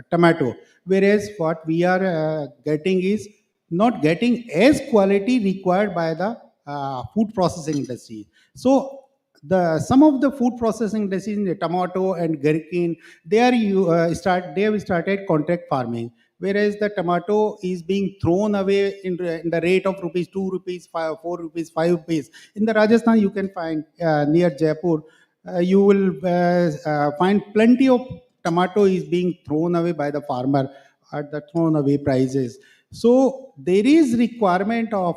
tomato, whereas what we are getting is not getting as quality required by the food processing industry. So some of the food processing industries in the tomato and gherkin, they have started contract farming, whereas the tomato is being thrown away in the rate of rupees 2 rupees 5 4 rupees 5 rupees. In the Rajasthan you can find near Jaipur, you will find plenty of tomato is being thrown away by the farmer at the thrown away prices. So there is requirement of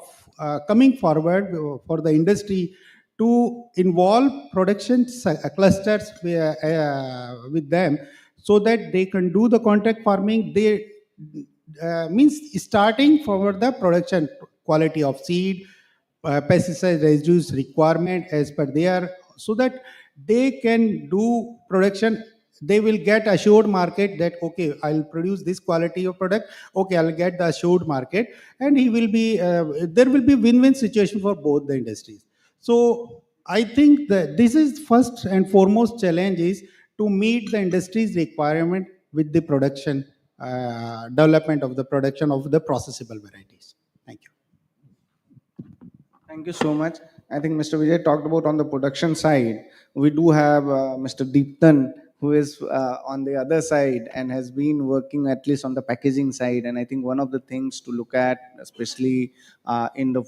coming forward for the industry to involve production clusters with them, so that they can do the contact farming. They means starting for the production quality of seed, pesticide residues requirement as per their, so that they can do production. They will get assured market that okay, I'll produce this quality of product, okay, I'll get the assured market, and he will be there will be win-win situation for both the industries. So I think that this is first and foremost challenge is to meet the industry's requirement with the production development of the production of the processable varieties. Thank you. Thank you so much. I think Mr. Vijay talked about on the production side. We do have Mr. Deeptan, who is on the other side and has been working at least on the packaging side. And I think one of the things to look at, especially in the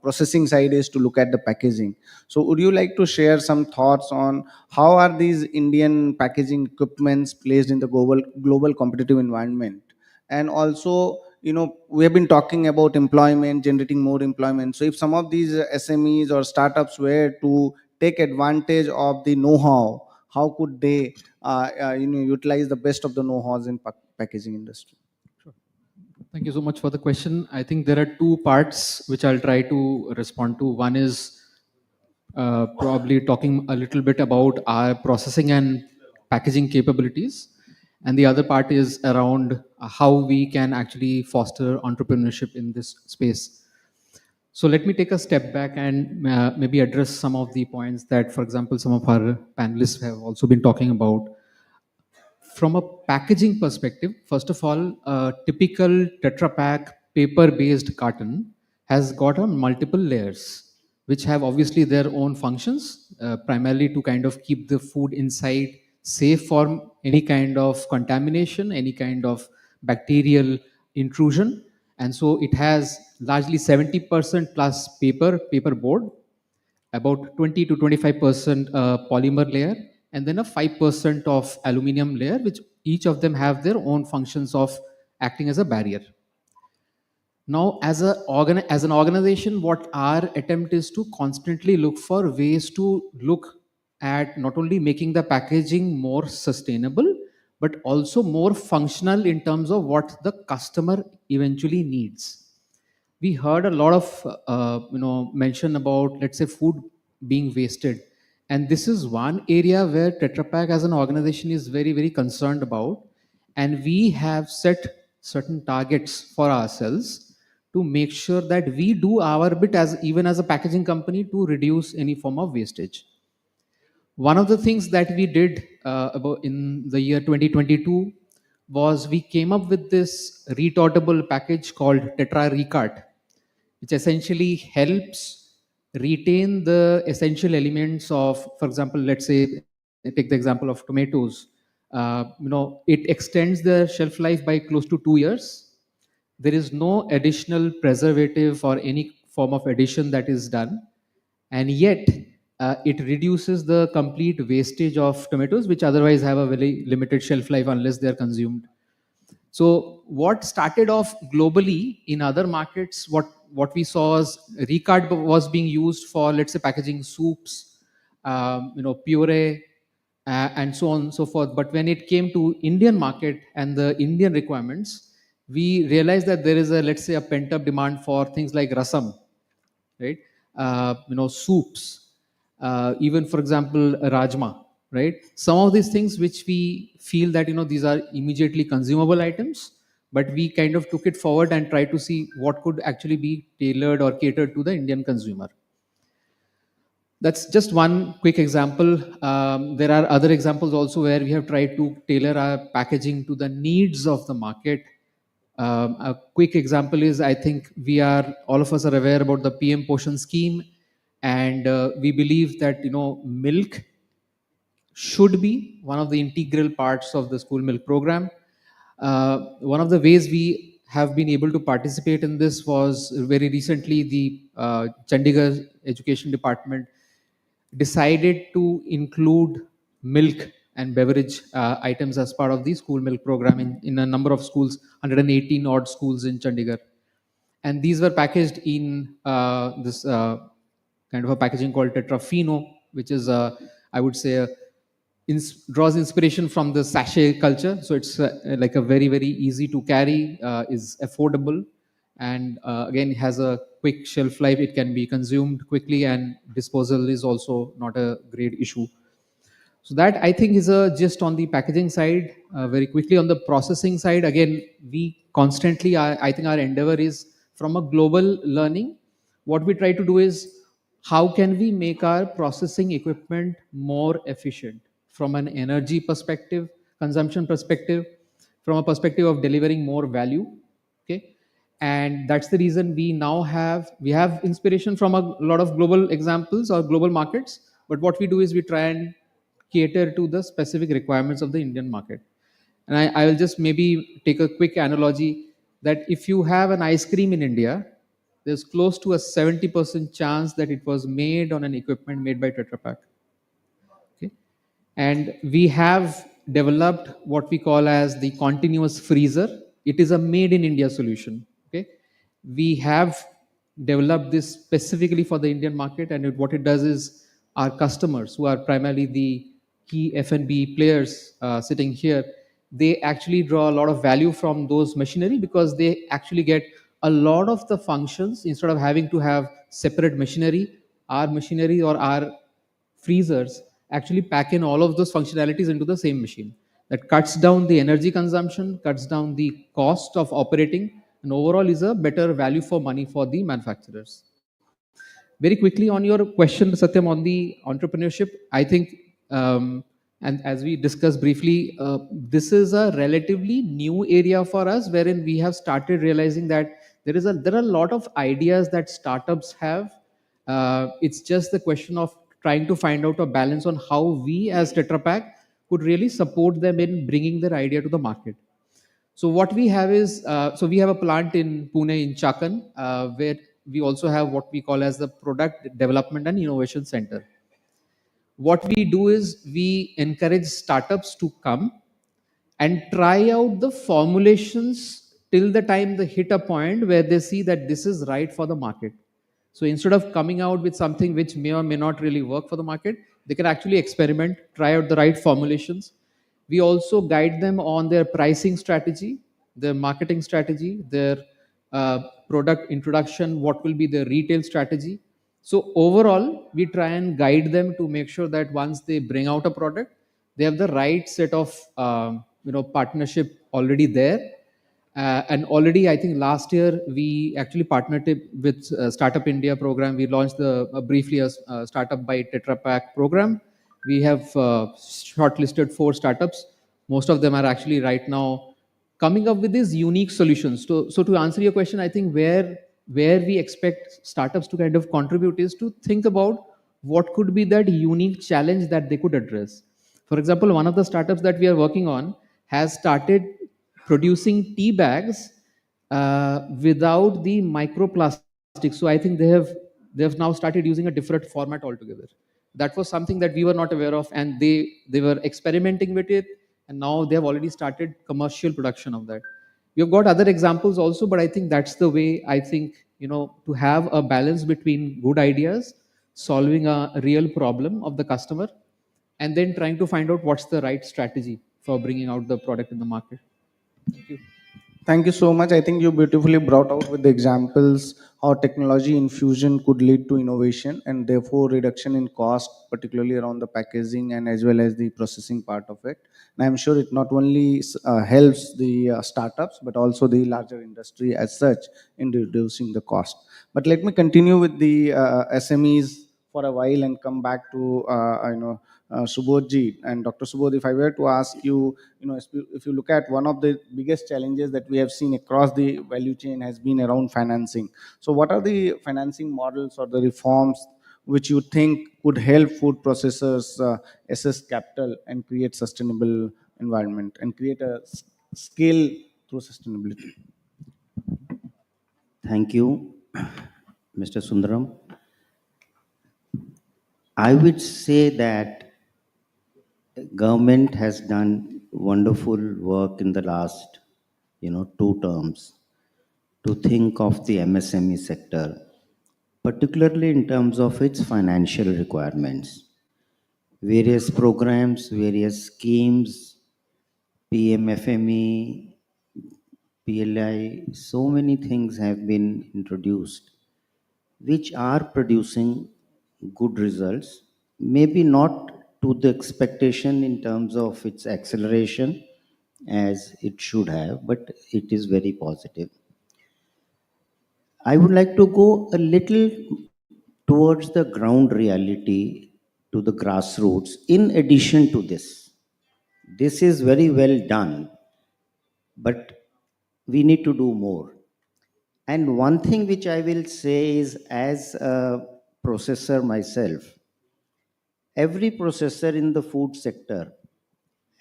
processing side, is to look at the packaging. So would you like to share some thoughts on how are these Indian packaging equipments placed in the global competitive environment? And also, we have been talking about employment, generating more employment. So if some of these SMEs or startups were to take advantage of the know-how, how could they utilize the best of the know-hows in packaging industry? Thank you so much for the question. I think there are two parts which I'll try to respond to. One is probably talking a little bit about our processing and packaging capabilities. And the other part is around how we can actually foster entrepreneurship in this space. So let me take a step back and maybe address some of the points that, for example, some of our panelists have also been talking about. From a packaging perspective, first of all, a typical Tetra Pak paper-based carton has got on multiple layers, which have obviously their own functions, primarily to kind of keep the food inside safe from any kind of contamination, any kind of bacterial intrusion. And so it has largely 70% plus paper board, about 20 to 25% polymer layer, and then a 5% of aluminum layer, which each of them have their own functions of acting as a barrier. Now, as an organization, what our attempt is to constantly look for ways to look at not only making the packaging more sustainable, but also more functional in terms of what the customer eventually needs. We heard a lot of mention about, let's say, food being wasted, and this is one area where Tetra Pak as an organization is very, very concerned about, and we have set certain targets for ourselves to make sure that we do our bit as even as a packaging company to reduce any form of wastage. One of the things that we did about in the year 2022 was we came up with this retortable package called Tetra Recart, which essentially helps retain the essential elements of, for example, let's say, take the example of tomatoes. It extends the shelf life by close to 2 years. There is no additional preservative or any form of addition that is done, and yet it reduces the complete wastage of tomatoes, which otherwise have a very limited shelf life unless they are consumed. So what started off globally in other markets, what we saw is recart was being used for, let's say, packaging soups, puree, and so on and so forth. But when it came to Indian market and the Indian requirements, we realized that there is a, let's say, a pent-up demand for things like rasam, right? Soups, even for example, rajma, right? Some of these things which we feel that, these are immediately consumable items, but we kind of took it forward and tried to see what could actually be tailored or catered to the Indian consumer. That's just one quick example. There are other examples also where we have tried to tailor our packaging to the needs of the market. A quick example is, I think all of us are aware about the PM Poshan scheme, and we believe that milk should be one of the integral parts of the school milk program. One of the ways we have been able to participate in this was very recently the Chandigarh Education Department decided to include milk and beverage items as part of the school milk program in a number of schools, 118 odd schools in Chandigarh. And these were packaged in this kind of a packaging called Tetrafino, which is, I would say, draws inspiration from the sachet culture. So it's like a very, very easy to carry, is affordable, and again has a quick shelf life. It can be consumed quickly, and disposal is also not a great issue. So that I think is a just on the packaging side. Very quickly on the processing side, again, we constantly, I think our endeavor is from a global learning. What we try to do is how can we make our processing equipment more efficient from an energy perspective, consumption perspective, from a perspective of delivering more value. Okay, and that's the reason we have inspiration from a lot of global examples or global markets. But what we do is we try and cater to the specific requirements of the Indian market. And I will just maybe take a quick analogy that if you have an ice cream in India, there's close to a 70% chance that it was made on an equipment made by Tetra Pak. Okay? And we have developed what we call as the continuous freezer. It is a made in India solution. Okay? We have developed this specifically for the Indian market, and what it does is our customers, who are primarily the key F&B players sitting here, they actually draw a lot of value from those machinery because they actually get a lot of the functions instead of having to have separate machinery. Our machinery or our freezers actually pack in all of those functionalities into the same machine. That cuts down the energy consumption, cuts down the cost of operating, and overall is a better value for money for the manufacturers. Very quickly on your question, Satyam, on the entrepreneurship, I think, and as we discussed briefly, this is a relatively new area for us, wherein we have started realizing that there are a lot of ideas that startups have. It's just the question of trying to find out a balance on how we as Tetra Pak could really support them in bringing their idea to the market. So what we have is, so we have a plant in Pune in Chakan, where we also have what we call as the Product Development and Innovation Center. What we do is we encourage startups to come and try out the formulations till the time they hit a point where they see that this is right for the market. So instead of coming out with something which may or may not really work for the market, they can actually experiment, try out the right formulations. We also guide them on their pricing strategy, their marketing strategy, their product introduction, what will be their retail strategy. So overall, we try and guide them to make sure that once they bring out a product, they have the right set of partnership already there. And already, I think last year we actually partnered with Startup India program. We launched briefly a Startup by Tetra Pak program. We have shortlisted 4 startups. Most of them are actually right now coming up with these unique solutions. So to answer your question, I think where we expect startups to kind of contribute is to think about what could be that unique challenge that they could address. For example, one of the startups that we are working on has started producing tea bags without the microplastic. So I think they have now started using a different format altogether. That was something that we were not aware of, and they were experimenting with it, and now they have already started commercial production of that. We have got other examples also, but I think that's the way I think, to have a balance between good ideas, solving a real problem of the customer, and then trying to find out what's the right strategy for bringing out the product in the market. Thank you. Thank you so much. I think you beautifully brought out with the examples how technology infusion could lead to innovation and therefore reduction in cost, particularly around the packaging and as well as the processing part of it. And I'm sure it not only helps the startups, but also the larger industry as such in reducing the cost. But let me continue with the SMEs for a while and come back to Subodhji and Dr. Subodh. If I were to ask you, if you look at one of the biggest challenges that we have seen across the value chain has been around financing. So what are the financing models or the reforms which you think could help food processors assess capital and create sustainable environment and create a scale through sustainability. Thank you, Mr. Sundaram. I would say that government has done wonderful work in the last, 2 terms to think of the MSME sector, particularly in terms of its financial requirements. Various programs, various schemes, PMFME, PLI, so many things have been introduced which are producing good results, maybe not to the expectation in terms of its acceleration as it should have, but it is very positive. I would like to go a little towards the ground reality, to the grassroots. In addition to this is very well done, but we need to do more. And one thing which I will say is, as a processor myself, every processor in the food sector,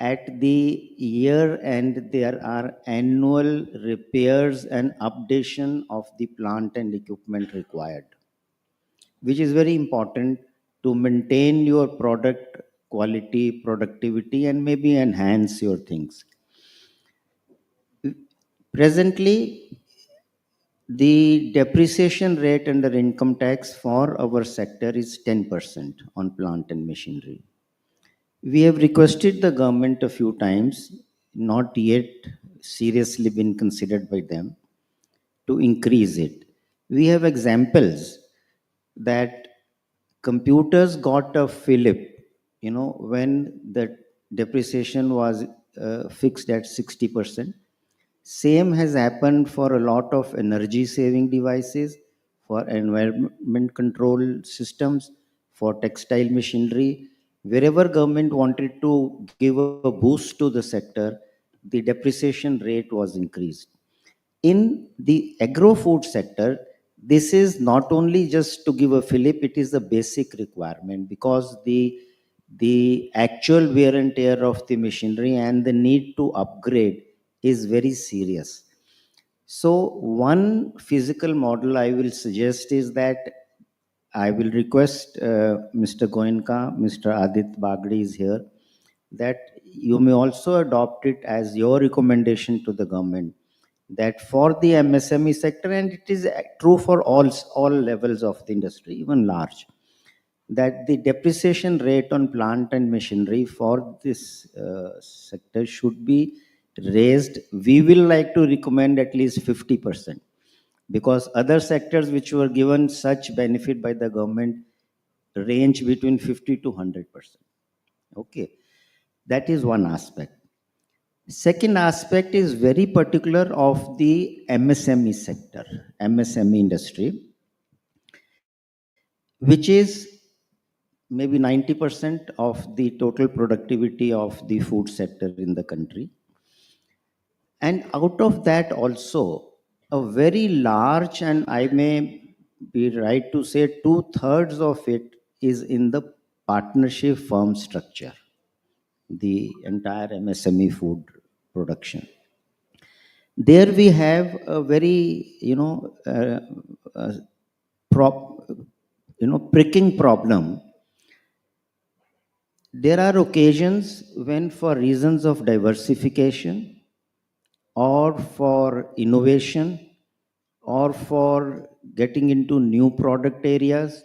at the year end, there are annual repairs and updation of the plant and equipment required, which is very important to maintain your product quality, productivity, and maybe enhance your things. Presently, the depreciation rate under income tax for our sector is 10% on plant and machinery. We have requested the government a few times, not yet seriously been considered by them, to increase it. We have examples that computers got a fillip, when the depreciation was fixed at 60%. Same has happened for a lot of energy saving devices, for environment control systems, for textile machinery. Wherever government wanted to give a boost to the sector, the depreciation rate was increased. In the agro-food sector, this is not only just to give a fillip, it is a basic requirement, because the actual wear and tear of the machinery and the need to upgrade is very serious. So one physical model I will suggest is that I will request Mr. Goenka, Mr. Adit Bagdi is here, that you may also adopt it as your recommendation to the government, that for the MSME sector, and it is true for all levels of the industry, even large, that the depreciation rate on plant and machinery for this sector should be raised. We will like to recommend at least 50%, because other sectors which were given such benefit by the government range between 50 to 100%. Okay, that is one aspect. Second aspect is very particular of the MSME sector, MSME industry, which is maybe 90% of the total productivity of the food sector in the country. And out of that also, a very large, and I may be right to say 2/3 of it is in the partnership firm structure, the entire MSME food production. There we have a very, pricking problem. There are occasions when, for reasons of diversification or for innovation or for getting into new product areas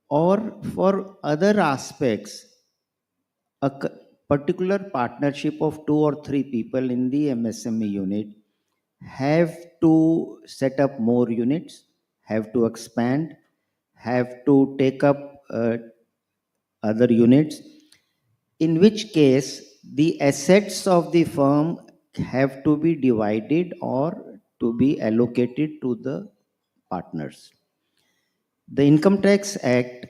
or for other aspects, particular partnership of 2 or 3 people in the MSME unit have to set up more units, have to expand, have to take up other units, in which case the assets of the firm have to be divided or to be allocated to the partners. The Income Tax Act,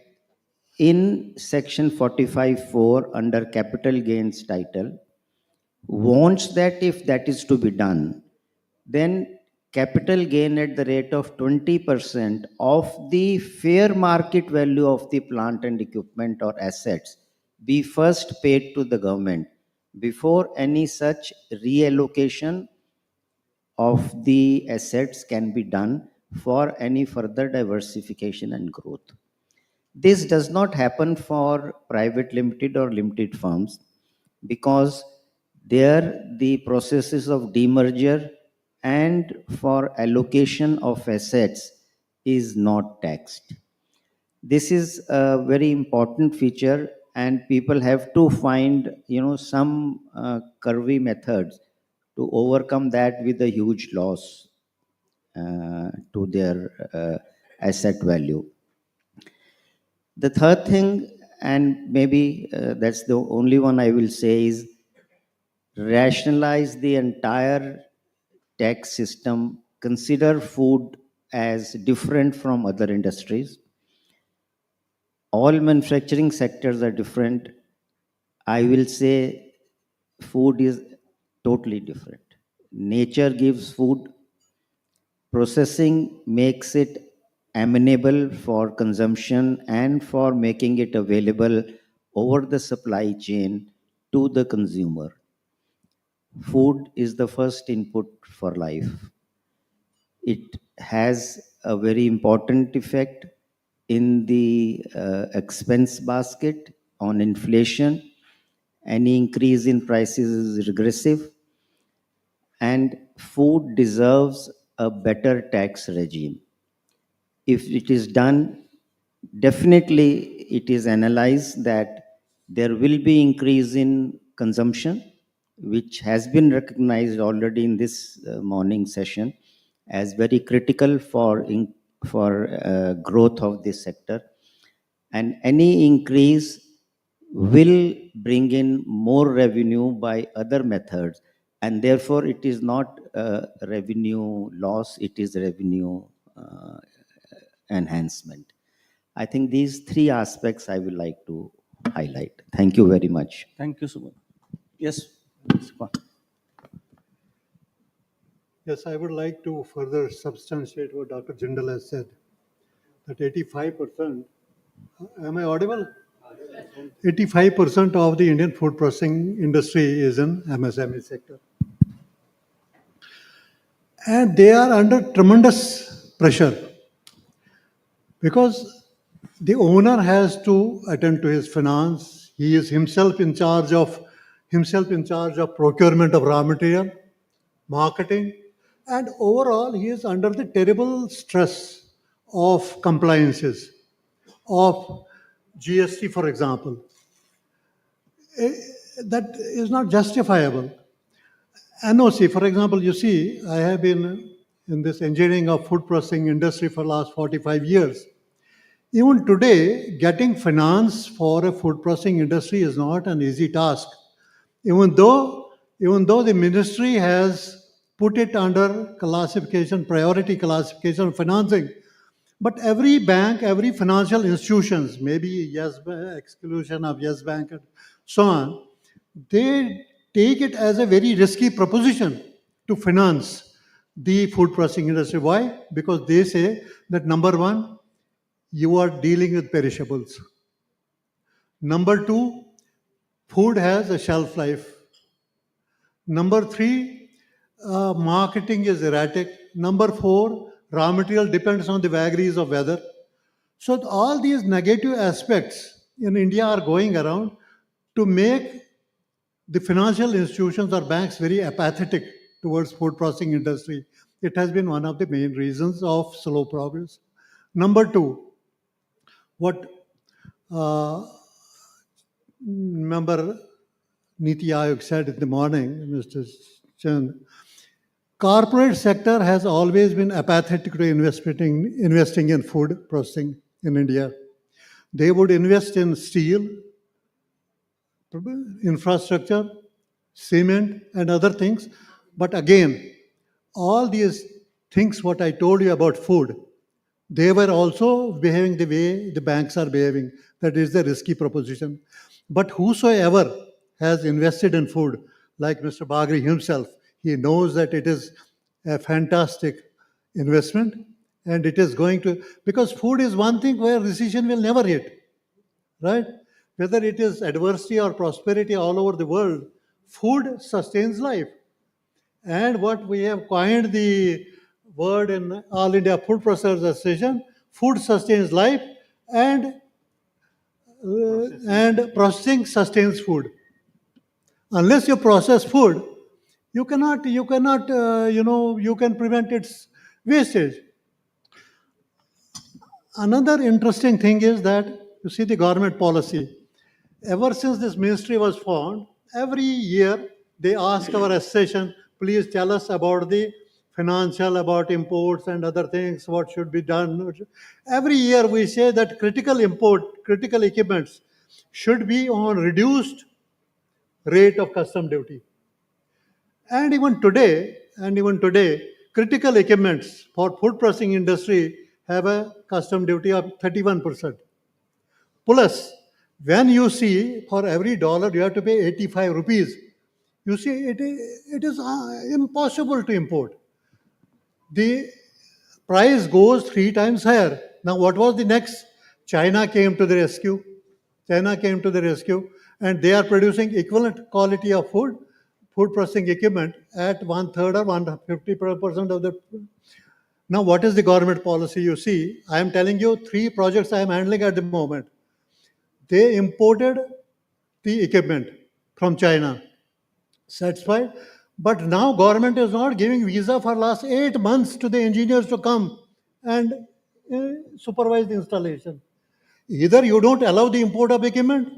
in section 45(4) under capital gains title, wants that if that is to be done, then capital gain at the rate of 20% of the fair market value of the plant and equipment or assets be first paid to the government before any such reallocation of the assets can be done for any further diversification and growth. This does not happen for private limited or limited firms because there the processes of demerger and for allocation of assets is not taxed. This is a very important feature, and people have to find some curvy methods to overcome that with a huge loss to their asset value. The third thing, and maybe that's the only one I will say, is rationalize the entire tax system, consider food as different from other industries. All manufacturing sectors are different. I will say food is totally different. Nature gives food, processing makes it amenable for consumption and for making it available over the supply chain to the consumer. Food is the first input for life. It has a very important effect in the expense basket on inflation. Any increase in prices is regressive, and food deserves a better tax regime. If it is done, definitely it is analyzed that there will be increase in consumption, which has been recognized already in this morning session as very critical for growth of this sector. And any increase will bring in more revenue by other methods, and therefore it is not a revenue loss, it is revenue enhancement. I think these three aspects I would like to highlight. Thank you very much. Thank you so much. Yes. Yes, I would like to further substantiate what Dr. Jindal has said, that 85%, am I audible? 85% of the Indian food processing industry is in MSME sector. And they are under tremendous pressure because the owner has to attend to his finance. He is himself in charge of procurement of raw material, marketing, and overall he is under the terrible stress of compliances, of GST, for example. That is not justifiable. NOC, for example, you see, I have been in this engineering of food processing industry for the last 45 years. Even today, getting finance for a food processing industry is not an easy task. Even though the ministry has put it under classification, priority classification of financing, but every bank, every financial institutions, maybe Yes Bank, exclusion of Yes Bank and so on, they take it as a very risky proposition to finance the food processing industry. Why? Because they say that number one, you are dealing with perishables. Number two, food has a shelf life. Number three, marketing is erratic. Number four, raw material depends on the vagaries of weather. So all these negative aspects in India are going around to make the financial institutions or banks very apathetic towards food processing industry. It has been one of the main reasons of slow progress. Number two, what member Niti Aayog said in the morning, Mr. Chand, corporate sector has always been apathetic to investing in food processing in India. They would invest in steel, infrastructure, cement, and other things. But again, all these things, what I told you about food, they were also behaving the way the banks are behaving. That is the risky proposition. But whosoever has invested in food, like Mr. Bagri himself, he knows that it is a fantastic investment and it is going to, because food is one thing where recession will never hit, right? Whether it is adversity or prosperity all over the world, food sustains life. And what we have coined the word in All India Food Processors Association, food sustains life, and processing sustains food. Unless you process food, you cannot, you can prevent its wastage. Another interesting thing is that you see the government policy. Ever since this ministry was formed, every year they ask our association, please tell us about the financial, about imports and other things, what should be done. Every year we say that critical equipments should be on reduced rate of custom duty. And even today, critical equipments for food processing industry have a custom duty of 31%. Plus, when you see for every dollar you have to pay 85 rupees, you see it is impossible to import. The price goes 3 times higher. Now, what was the next? China came to the rescue. China came to the rescue, and they are producing equivalent quality of food processing equipment at 1/3 or 150% of the. Now, what is the government policy? You see, I am telling you 3 projects I am handling at the moment. They imported the equipment from China. Satisfied? But now government is not giving visa for last 8 months to the engineers to come and supervise the installation. Either you don't allow the import of equipment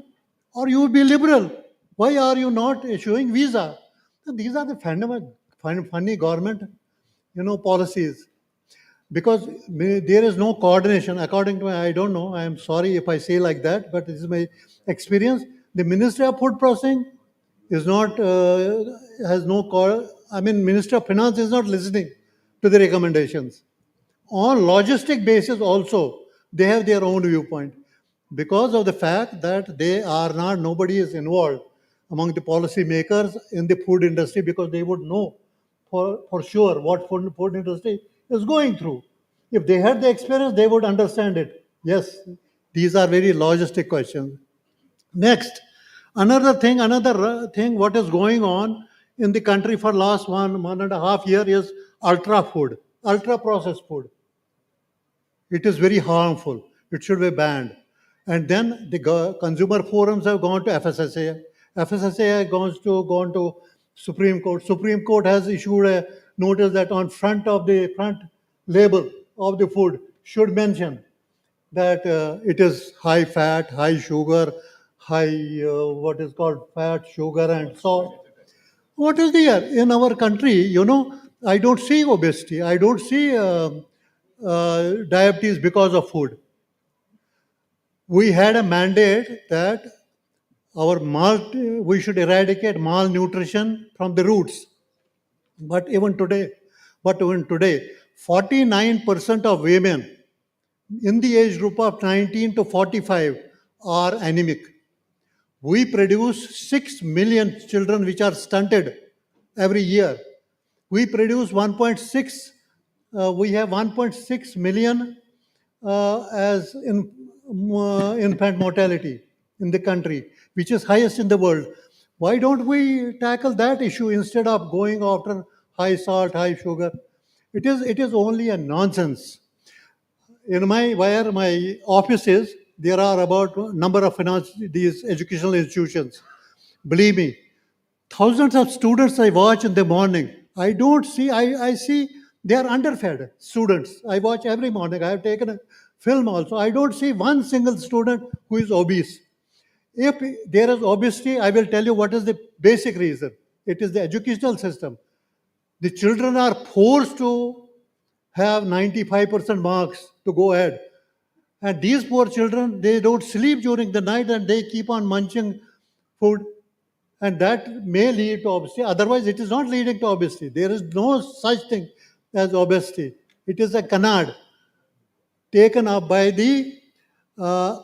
or you be liberal. Why are you not issuing visa? And these are the funny government, policies. Because there is no coordination. According to I don't know. I am sorry if I say like that, but this is my experience. The Ministry of Food Processing is not has no Minister of Finance is not listening to the recommendations. On logistic basis also, they have their own viewpoint because of the fact that nobody is involved among the policy makers in the food industry because they would know for sure what food industry is going through. If they had the experience, they would understand it. Yes, these are very logistic questions. Next, another thing, what is going on in the country for last 1.5 year is ultra processed food. It is very harmful. It should be banned. And then the consumer forums have gone to FSSAI. FSSAI has gone to Supreme Court. Supreme Court has issued a notice that on front label of the food should mention that it is high fat, high sugar, high what is called fat, sugar, and salt. What is there in our country? I don't see obesity. I don't see diabetes because of food. We had a mandate that we should eradicate malnutrition from the roots. But even today, 49% of women in the age group of 19 to 45 are anemic. We produce 6 million children which are stunted every year. We produce 1.6, we have 1.6 million as infant mortality in the country, which is highest in the world. Why don't we tackle that issue instead of going after high salt, high sugar? It is only a nonsense. Where my office is, there are about number of these educational institutions. Believe me, thousands of students I watch in the morning. I see they are underfed students. I watch every morning. I have taken a film also. I don't see one single student who is obese. If there is obesity, I will tell you what is the basic reason. It is the educational system. The children are forced to have 95% marks to go ahead. And these poor children, they don't sleep during the night and they keep on munching food. And that may lead to obesity. Otherwise, it is not leading to obesity. There is no such thing as obesity. It is a canard taken up by the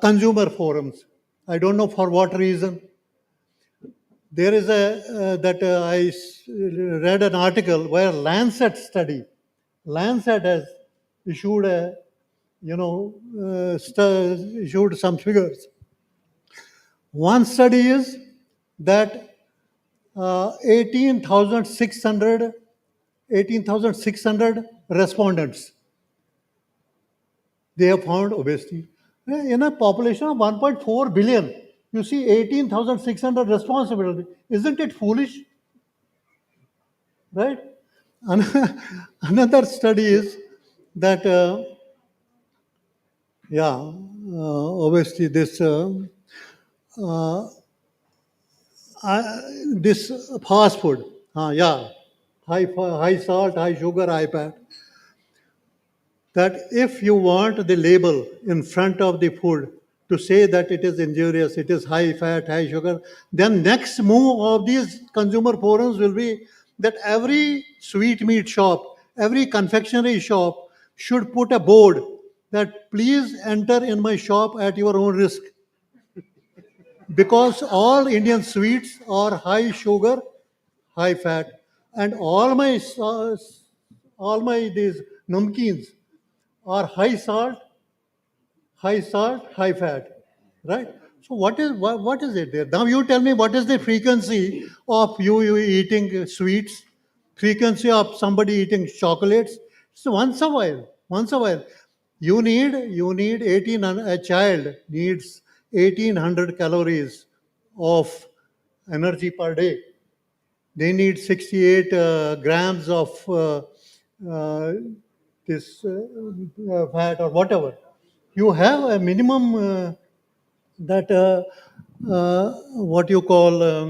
consumer forums. I don't know for what reason. There is I read an article where Lancet has issued issued some figures. One study is that 18,600 respondents. They have found obesity. In a population of 1.4 billion, you see 18,600 responsibility. Isn't it foolish? Right? Another study is that, obviously this fast food, high salt, high sugar, high fat. That if you want the label in front of the food to say that it is injurious, it is high fat, high sugar, then next move of these consumer forums will be that every sweet meat shop, every confectionery shop should put a board that please enter in my shop at your own risk. Because all Indian sweets are high sugar, high fat, and all my these namkeens are high salt, high fat, right? So what is it there? Now you tell me what is the frequency of you eating sweets, frequency of somebody eating chocolates. So once a while, you need 1800. A child needs 1800 calories of energy per day. They need 68 grams of uh, this fat or whatever. You have a minimum that what you call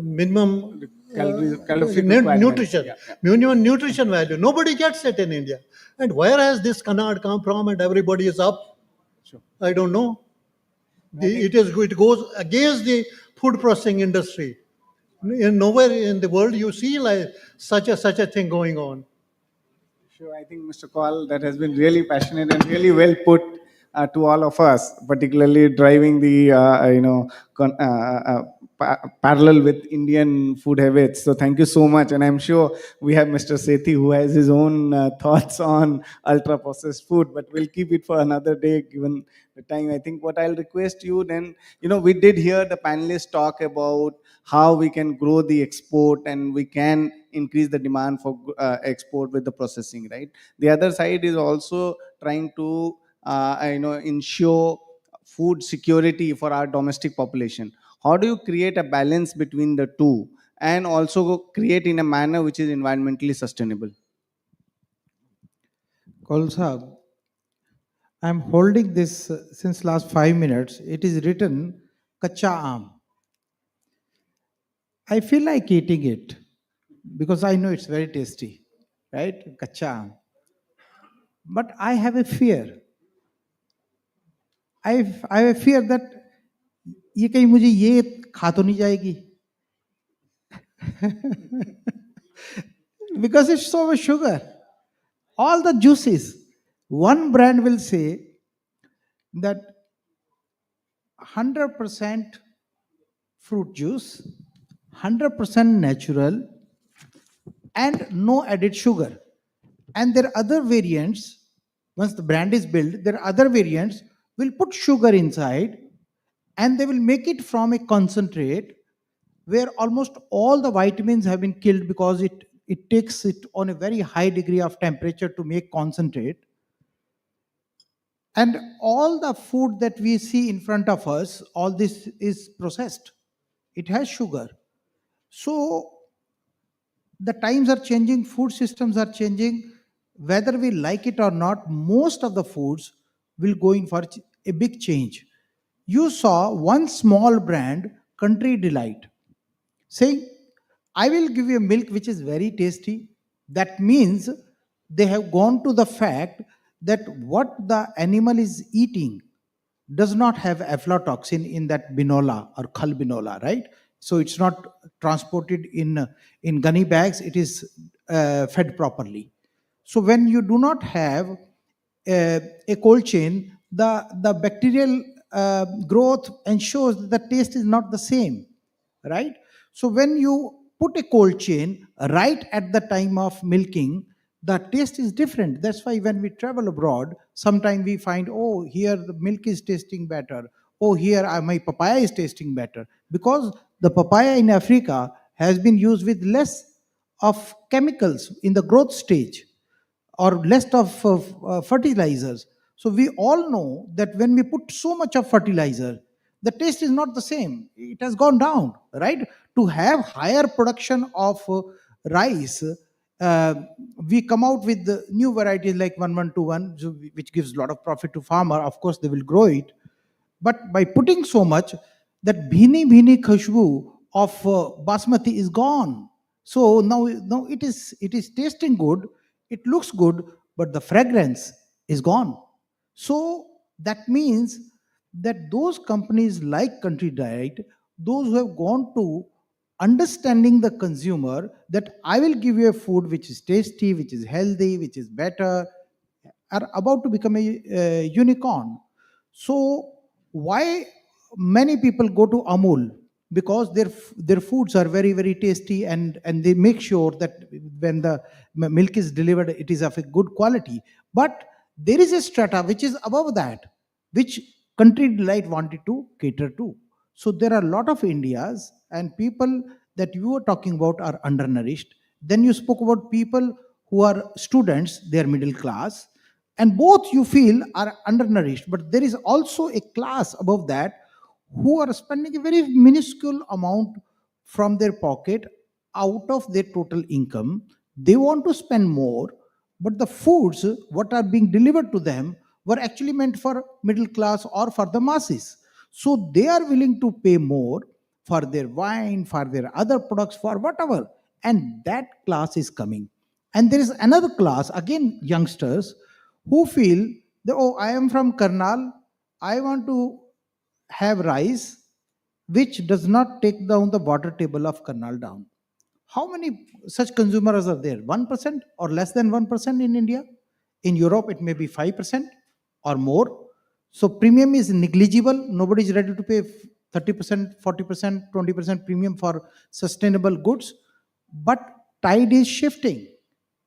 minimum Calorific requirement. nutrition, Yeah, yeah. minimum nutrition value. Nobody gets it in India. And where has this canard come from? And everybody is up. Sure. I don't know. It goes against the food processing industry. In nowhere in the world you see like such a thing going on. Sure, I think Mr. Kaul, that has been really passionate and really well put to all of us, particularly driving the parallel with Indian food habits. So thank you so much, and I'm sure we have Mr. Sethi who has his own thoughts on ultra processed food, but we'll keep it for another day given the time. I think what I'll request you then, we did hear the panelists talk about how we can grow the export and we can increase the demand for export with the processing, right? The other side is also trying to ensure food security for our domestic population. How do you create a balance between the two and also create in a manner which is environmentally sustainable? Kaul Sahab, I'm holding this since last 5 minutes. It is written kacha aam. I feel like eating it because I know it's very tasty, right? Kacha aam. But I have a fear. I have a fear that ये कहीं मुझे ये खा तो नहीं जाएगी because it's so much sugar. All the juices. One brand will say that 100% fruit juice, 100% natural, and no added sugar. And there are other variants, once the brand is built, there are other variants will put sugar inside and they will make it from a concentrate where almost all the vitamins have been killed because it takes it on a very high degree of temperature to make concentrate. And all the food that we see in front of us, all this is processed. It has sugar. So the times are changing, food systems are changing. Whether we like it or not, most of the foods will go in for a big change. You saw one small brand, Country Delight, saying, I will give you a milk which is very tasty. That means they have gone to the fact that what the animal is eating does not have aflatoxin in that binola or khal binola, right? So it's not transported in gunny bags, it is fed properly. So when you do not have a cold chain, the bacterial growth ensures that the taste is not the same, right? So when you put a cold chain right at the time of milking, the taste is different. That's why when we travel abroad, sometimes we find, oh, here the milk is tasting better. Oh, here my papaya is tasting better. Because the papaya in Africa has been used with less of chemicals in the growth stage or less of fertilizers. So we all know that when we put so much of fertilizer, the taste is not the same. It has gone down, right? To have higher production of rice, uh, we come out with the new varieties like 1121, which gives a lot of profit to farmer. Of course, they will grow it, but by putting so much, that bhini bhini khushbu of basmati is gone. So now it is tasting good, it looks good, but the fragrance is gone. So that means that those companies like Country Diet, those who have gone to understanding the consumer, that I will give you a food which is tasty, which is healthy, which is better, are about to become a unicorn. So why many people go to Amul? Because their foods are very very tasty, and they make sure that when the milk is delivered, it is of a good quality. But there is a strata which is above that, which Country Delight wanted to cater to. So there are a lot of Indias, and people that you were talking about are undernourished. Then you spoke about people who are students, they are middle class, and both you feel are undernourished. But there is also a class above that who are spending a very minuscule amount from their pocket out of their total income. They want to spend more, but the foods what are being delivered to them were actually meant for middle class or for the masses. So they are willing to pay more for their wine, for their other products, for whatever. And that class is coming. And there is another class, again, youngsters, who feel that, oh, I am from Karnal, I want to have rice which does not take down the water table of Karnal down. How many such consumers are there? 1% or less than 1% in India? In Europe, it may be 5% or more. So premium is negligible. Nobody is ready to pay 30%, 40%, 20% premium for sustainable goods. But tide is shifting.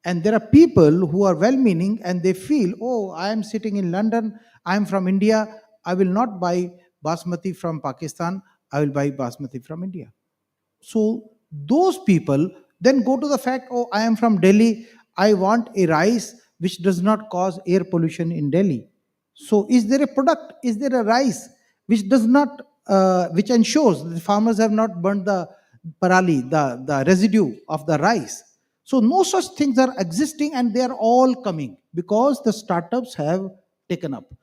And there are people who are well meaning and they feel, oh, I am sitting in London, I am from India, I will not buy basmati from Pakistan, I will buy basmati from India. So those people then go to the fact, oh, I am from Delhi, I want a rice which does not cause air pollution in Delhi. So is there a product, is there a rice which does not, which ensures the farmers have not burnt the parali, the residue of the rice? So no such things are existing, and they are all coming because the startups have taken up.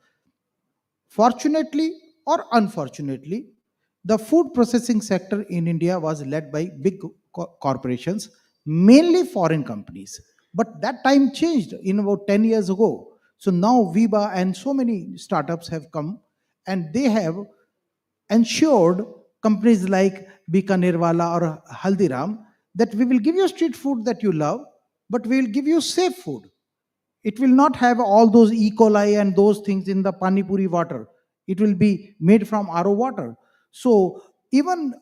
Fortunately or unfortunately, the food processing sector in India was led by big corporations, mainly foreign companies. But that time changed in about 10 years ago. So now Viva and so many startups have come, and they have ensured companies like Bikanerwala or Haldiram that we will give you street food that you love, but we will give you safe food. It will not have all those E. coli and those things in the pani puri water. It will be made from RO water. So even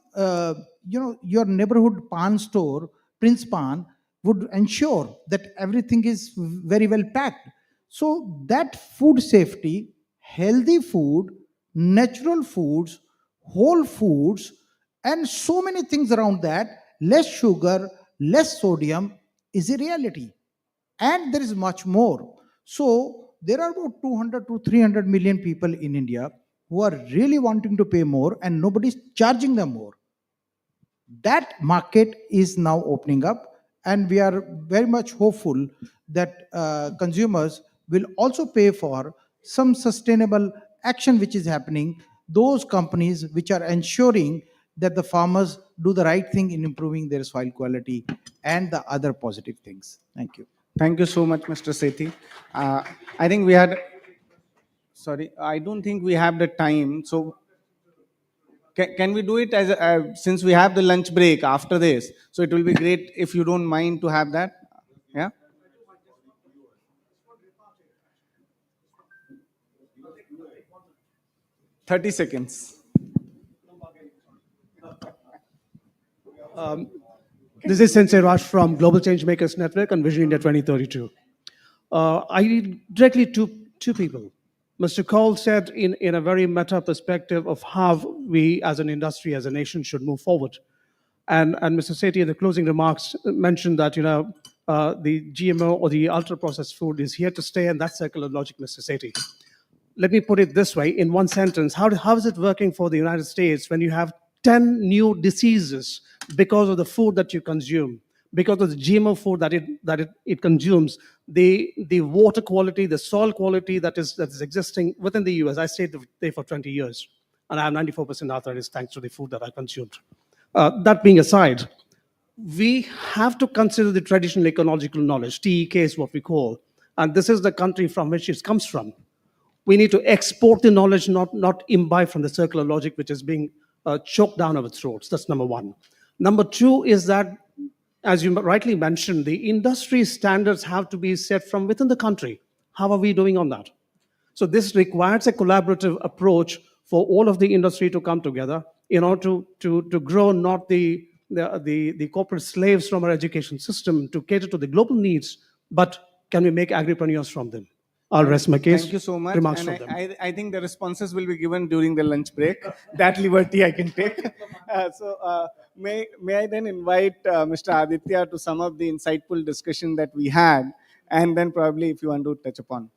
your neighborhood pan store, Prince Pan, would ensure that everything is very well packed. So that food safety, healthy food, natural foods, whole foods, and so many things around that, less sugar, less sodium, is a reality. And there is much more. So there are about 200 to 300 million people in India who are really wanting to pay more, and nobody's charging them more. That market is now opening up, and we are very much hopeful that consumers will also pay for some sustainable action which is happening, those companies which are ensuring that the farmers do the right thing in improving their soil quality and the other positive things. Thank you. Thank you so much, Mr. Sethi. I think we had, sorry, I don't think we have the time. So can we do it as since we have the lunch break after this? So it will be great if you don't mind to have that. Yeah. Thirty seconds. This is Sensei Raj from Global Change Makers Network and Vision India 2032. I directly to two people. Mr. Cole said in a very meta perspective of how we as an industry, as a nation should move forward. And Mr. Sethi in the closing remarks mentioned that, the GMO or the ultra-processed food is here to stay, and that's circular logic, Mr. Sethi. Let me put it this way in one sentence. How is it working for the United States when you have 10 new diseases because of the food that you consume, because of the GMO food that it consumes, the water quality, the soil quality that is existing within the US? I stayed there for 20 years, and I have 94% arthritis thanks to the food that I consumed. That being aside, we have to consider the traditional ecological knowledge. TEK is what we call, and this is the country from which it comes from. We need to export the knowledge, not imbibe from the circular logic which is being choked down our throats. That's number one. Number two is that, as you rightly mentioned, the industry standards have to be set from within the country. How are we doing on that? So this requires a collaborative approach for all of the industry to come together in order to grow not the corporate slaves from our education system to cater to the global needs, but can we make agripreneurs from them? I'll rest my case. Thank you so much. Remarks And from them. I think the responses will be given during the lunch break. That liberty I can take. May I then invite Mr. Aditya to sum up the insightful discussion that we had, and then probably if you want to touch upon.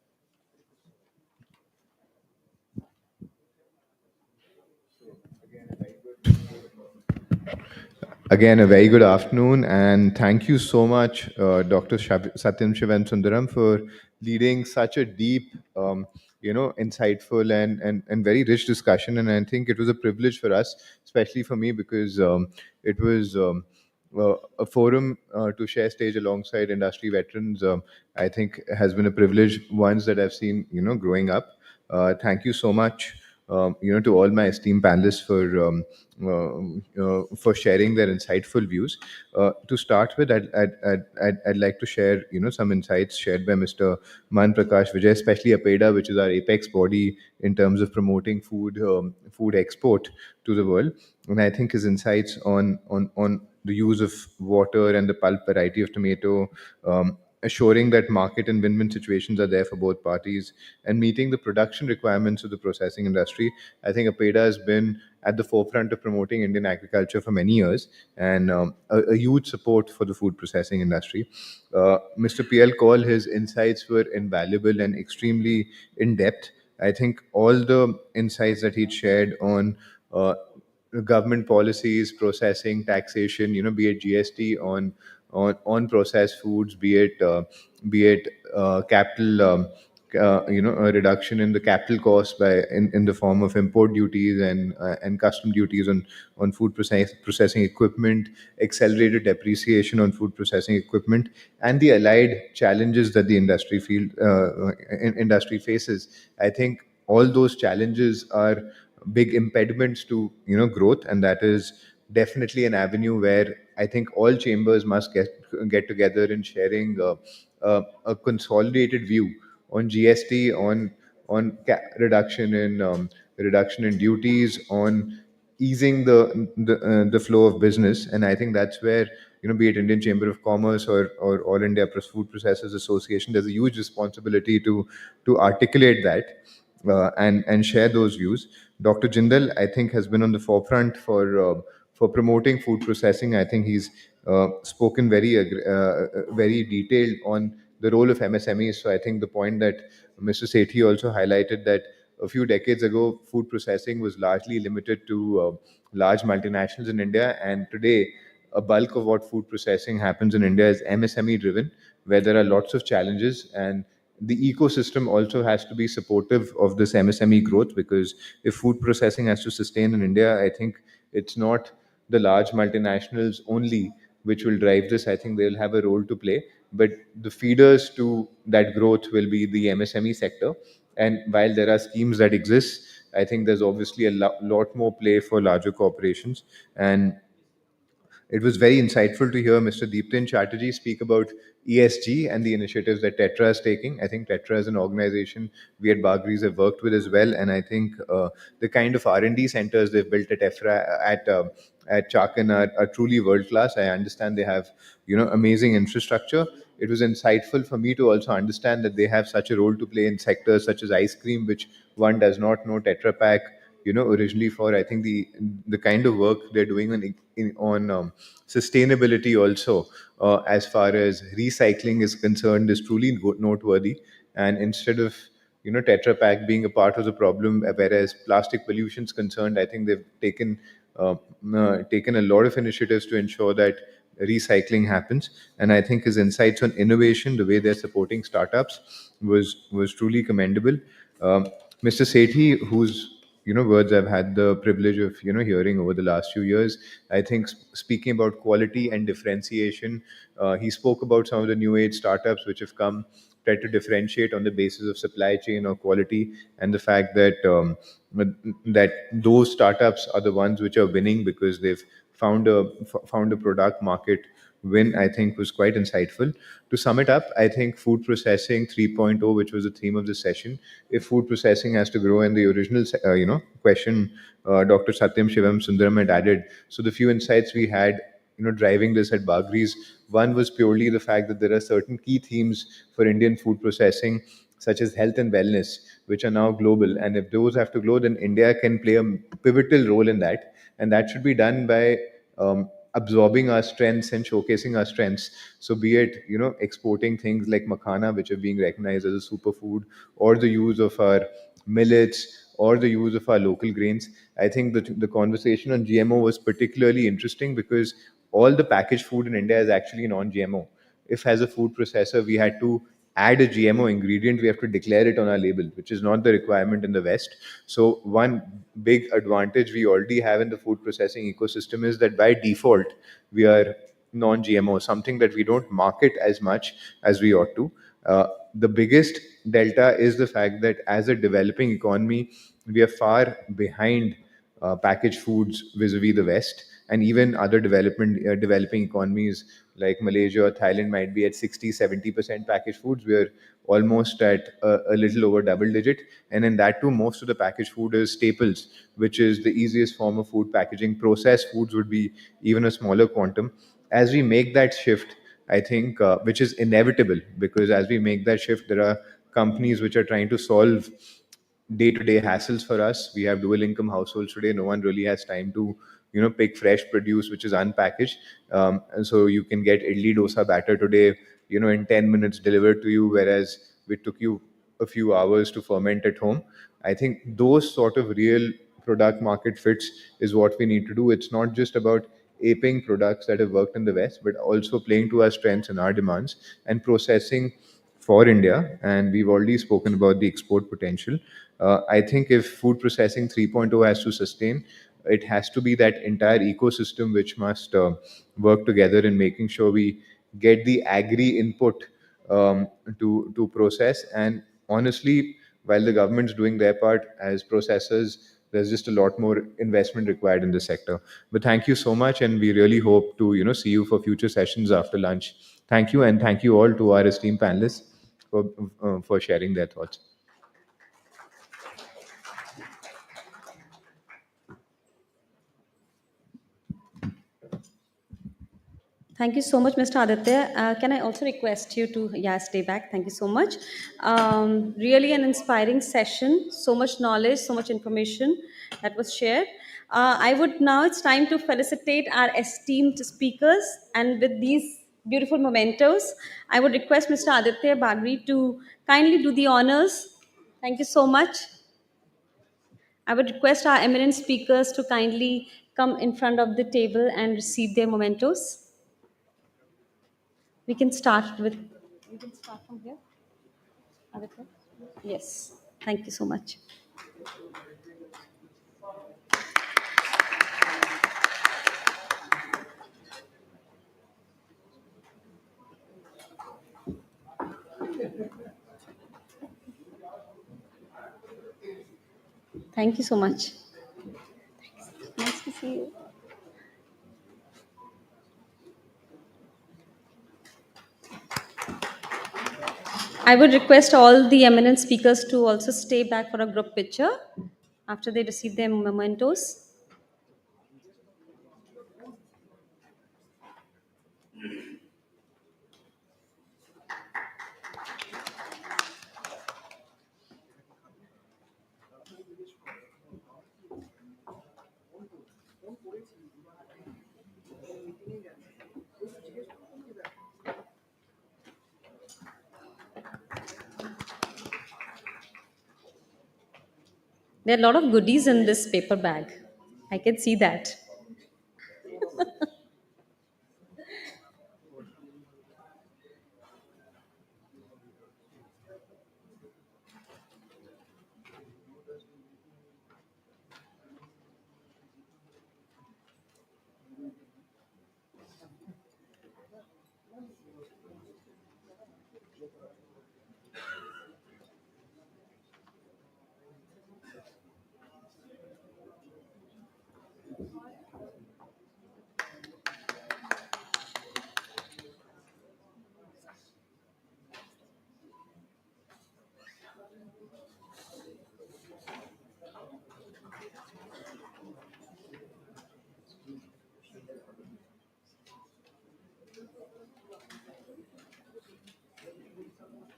Again, a very good afternoon, and thank you so much, Dr. Satyam Shivan Sundaram, for leading such a deep, insightful and very rich discussion. And I think it was a privilege for us, especially for me, because it was a forum to share stage alongside industry veterans. I think has been a privilege, ones that I've seen, growing up. Thank you so much. To all my esteemed panelists for sharing their insightful views. To start with, I'd like to share some insights shared by Mr. Man Prakash Vijay, especially APEDA, which is our apex body in terms of promoting food export to the world. And I think his insights on the use of water and the pulp variety of tomato, assuring that market and win-win situations are there for both parties, and meeting the production requirements of the processing industry. I think APEDA has been at the forefront of promoting Indian agriculture for many years, and a huge support for the food processing industry. Mr. PL Kaul, his insights were invaluable and extremely in-depth. I think all the insights that he shared on government policies, processing, taxation, be it GST on processed foods, be it capital, a reduction in the capital cost in the form of import duties and custom duties on food processing equipment, accelerated depreciation on food processing equipment, and the allied challenges that the industry faces. I think all those challenges are big impediments to growth, and that is definitely an avenue where I think all chambers must get together in sharing a consolidated view on GST, reduction in duties, on easing the flow of business. And I think that's where, be it Indian Chamber of Commerce or All India Food Processors Association, there's a huge responsibility to articulate that and share those views. Dr. Jindal, I think, has been on the forefront for promoting food processing. I think he's spoken very detailed on the role of MSMEs. So I think the point that Mr. Sethi also highlighted, that a few decades ago, food processing was largely limited to large multinationals in India, and today a bulk of what food processing happens in India is MSME driven, where there are lots of challenges, and the ecosystem also has to be supportive of this MSME growth, because if food processing has to sustain in India, I think it's not the large multinationals only which will drive this. I think they'll have a role to play, but the feeders to that growth will be the MSME sector. And while there are schemes that exist, I think there's obviously a lot more play for larger corporations. And it was very insightful to hear Mr. Deeptin Chatterjee speak about ESG and the initiatives that Tetra is taking. I think Tetra is an organization we at Bargreaves have worked with as well, and I think the kind of R&D centers they've built at at Chakan are truly world class. I understand they have amazing infrastructure. It was insightful for me to also understand that they have such a role to play in sectors such as ice cream, which one does not know. Tetra Pak originally for. I think the kind of work they're doing on sustainability also, as far as recycling is concerned, is truly noteworthy. And instead of Tetra Pak being a part of the problem, whereas plastic pollution is concerned, I think they've uh, taken a lot of initiatives to ensure that recycling happens. And I think his insights on innovation, the way they're supporting startups, was truly commendable. Um, Mr. Sethi, whose words I've had the privilege of hearing over the last few years, I think speaking about quality and differentiation, he spoke about some of the new age startups which have come, try to differentiate on the basis of supply chain or quality, and the fact that those startups are the ones which are winning because they've found a product market win. I think was quite insightful. To sum it up, I think food processing 3.0, which was the theme of the session, if food processing has to grow, and the original question Dr. Satyam Shivam Sundaram had added, so the few insights we had driving this at Bagri's, one was purely the fact that there are certain key themes for Indian food processing, such as health and wellness, which are now global. And if those have to grow, then India can play a pivotal role in that. And that should be done by absorbing our strengths and showcasing our strengths. So be it, exporting things like makhana, which are being recognized as a superfood, or the use of our millets, or the use of our local grains. I think that the conversation on GMO was particularly interesting because all the packaged food in India is actually non-GMO. If as a food processor we had to add a GMO ingredient, we have to declare it on our label, which is not the requirement in the West. So one big advantage we already have in the food processing ecosystem is that by default we are non-GMO, something that we don't market as much as we ought to. The biggest delta is the fact that as a developing economy, we are far behind packaged foods vis-a-vis the West, and even other developing economies like Malaysia or Thailand might be at 60-70% packaged foods. We're almost at a little over double digit, and in that too, most of the packaged food is staples, which is the easiest form of food packaging. Processed foods would be even a smaller quantum. As we make that shift, I think, which is inevitable, because as we make that shift, there are companies which are trying to solve day-to-day hassles for us. We have dual income households today. No one really has time to pick fresh produce which is unpackaged, and so you can get idli dosa batter today in 10 minutes delivered to you, whereas it took you a few hours to ferment at home. I think those sort of real product market fits is what we need to do. It's not just about aping products that have worked in the West, but also playing to our strengths and our demands and processing for India. And we've already spoken about the export potential. I think if food processing 3.0 has to sustain, it has to be that entire ecosystem which must work together in making sure we get the agri input to process. And honestly, while the government's doing their part as processors, there's just a lot more investment required in the sector. But thank you so much, and we really hope to see you for future sessions after lunch. Thank you, and thank you all to our esteemed panelists for sharing their thoughts. Thank you so much, Mr. Aditya. Can I also request you to, yeah, stay back? Thank you so much. Really an inspiring session. So much knowledge, so much information that was shared. I would now, it's time to felicitate our esteemed speakers. And with these beautiful mementos, I would request Mr. Aditya Bagri to kindly do the honors. Thank you so much. I would request our eminent speakers to kindly come in front of the table and receive their mementos. We can start with, we can start from here. Aditya? Yes. Thank you so much. Thank you so much. Nice to see you. I would request all the eminent speakers to also stay back for a group picture after they receive their mementos. There are a lot of goodies in this paper bag. I can see that.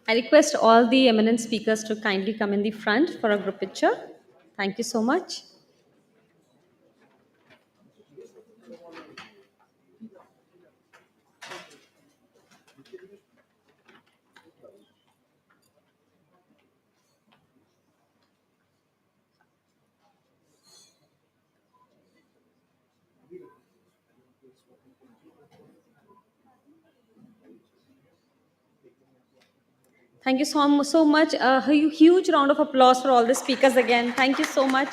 I request all the eminent speakers to kindly come in the front for a group picture. Thank you so much. Thank you so much. A huge round of applause for all the speakers again. Thank you so much.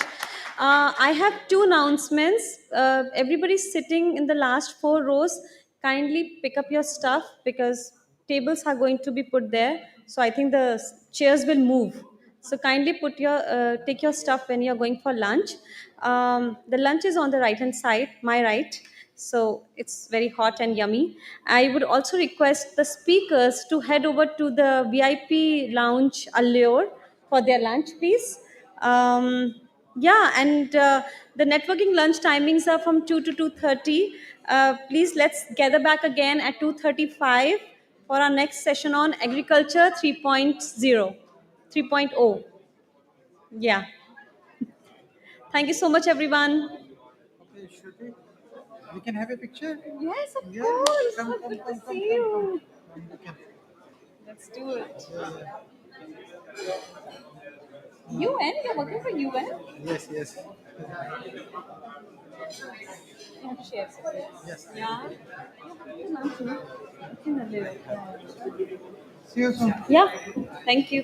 I have two announcements. Everybody sitting in the last four rows, kindly pick up your stuff because tables are going to be put there. So I think the chairs will move. So kindly take your stuff when you're going for lunch. The lunch is on the right hand side, my right. So it's very hot and yummy. I would also request the speakers to head over to the VIP lounge Allure for their lunch, please. Yeah, and the networking lunch timings are from 2 to 2:30. Please let's gather back again at 2:35 for our next session on agriculture 3.0. 3.0. Yeah. Thank you so much, everyone. Okay, Shruti, we can have a picture? Yes, of Yeah, course. come, So come, good come, to come, see come, come. you. Okay. Let's do it. Yeah. UN? You're working for UN? Yes, yes. You have to share. Yes. Yeah. It's in the lyric. See you soon. Yeah. Thank you.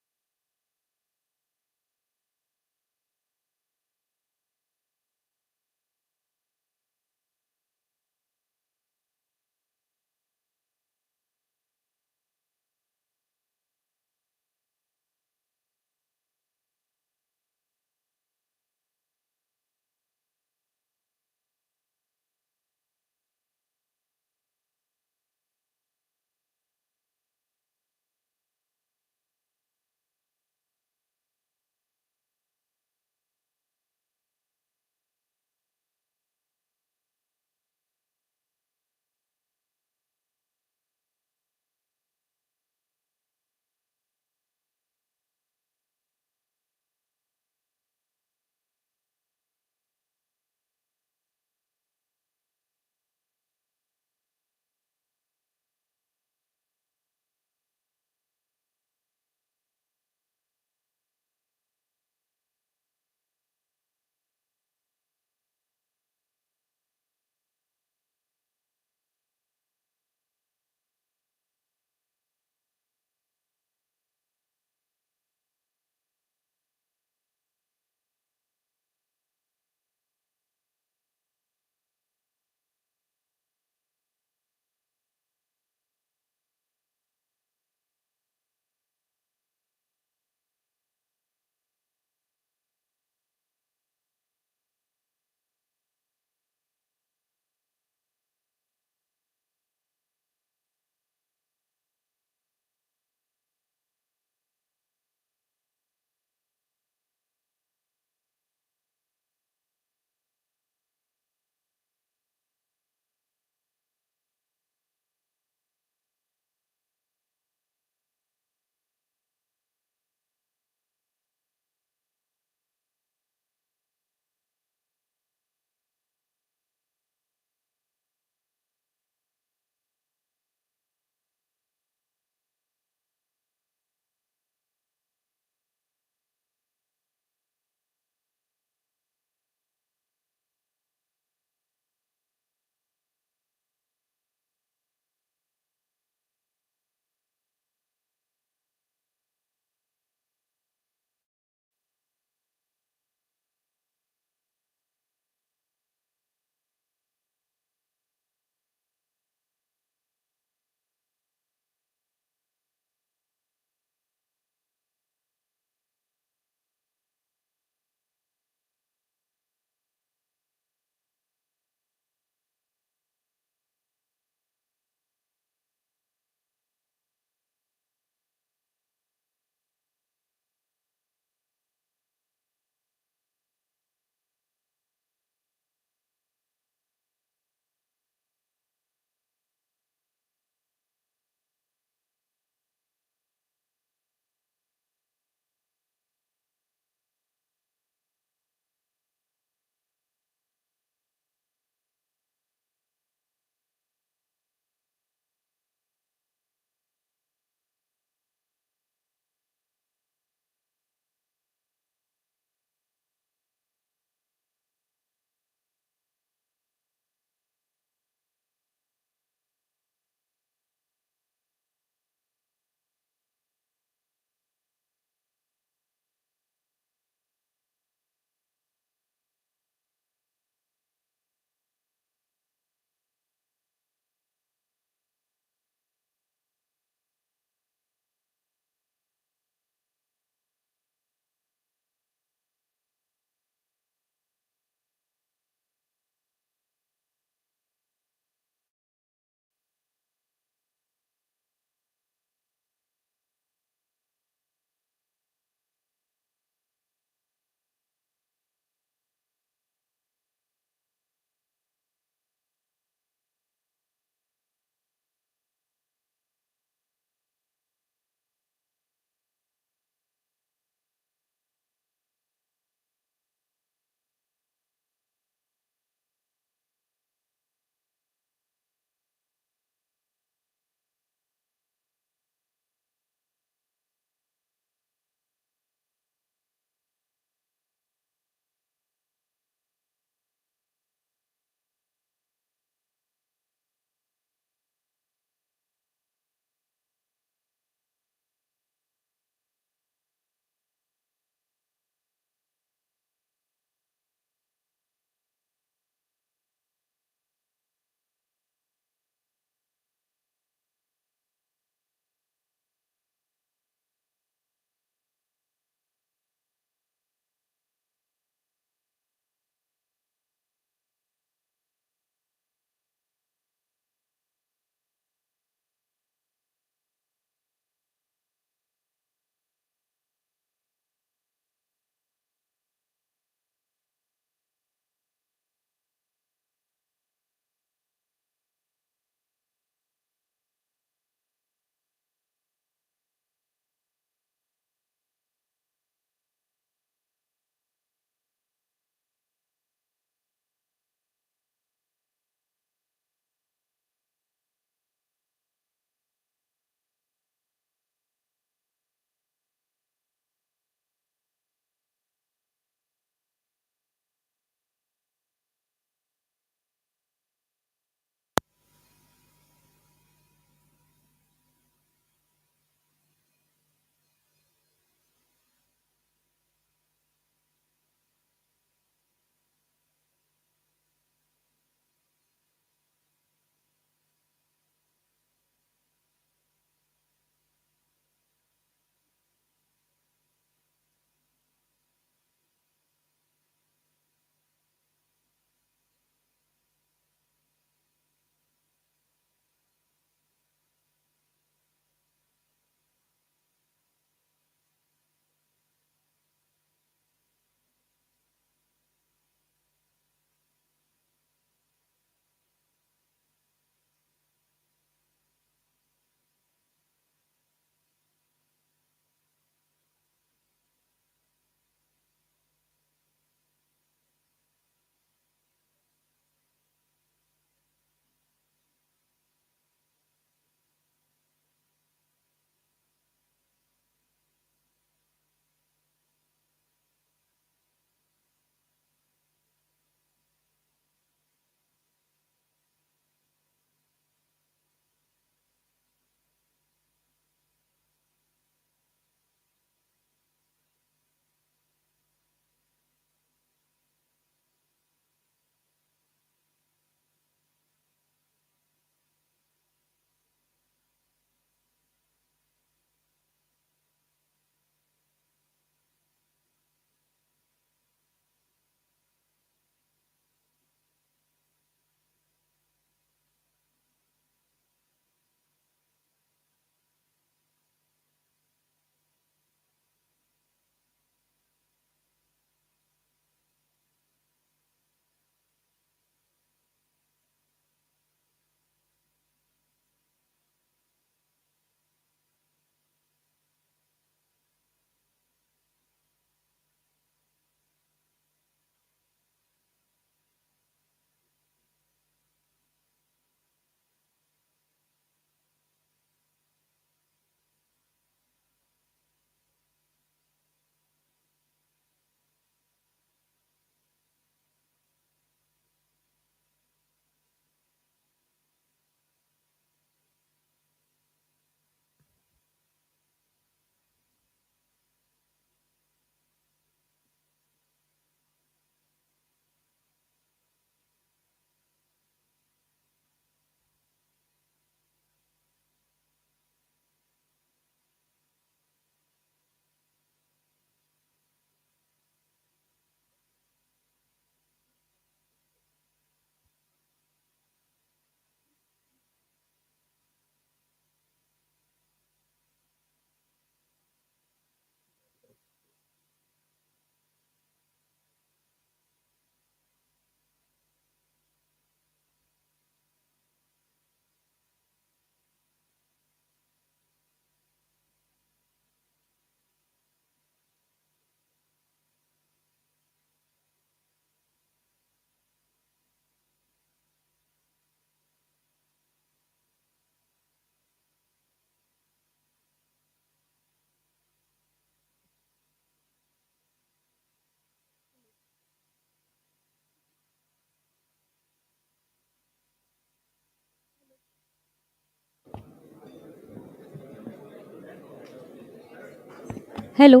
Hello.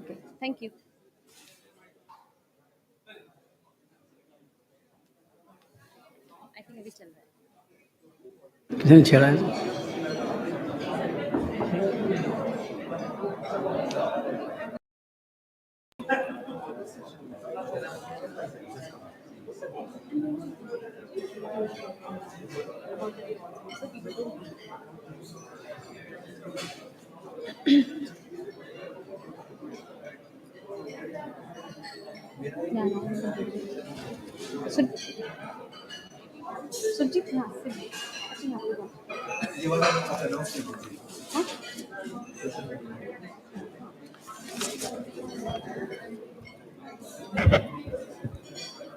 Okay, thank you. I think अभी चल रहा है. सुन सुनजीत यहाँ से अच्छा यहाँ पे हाँ?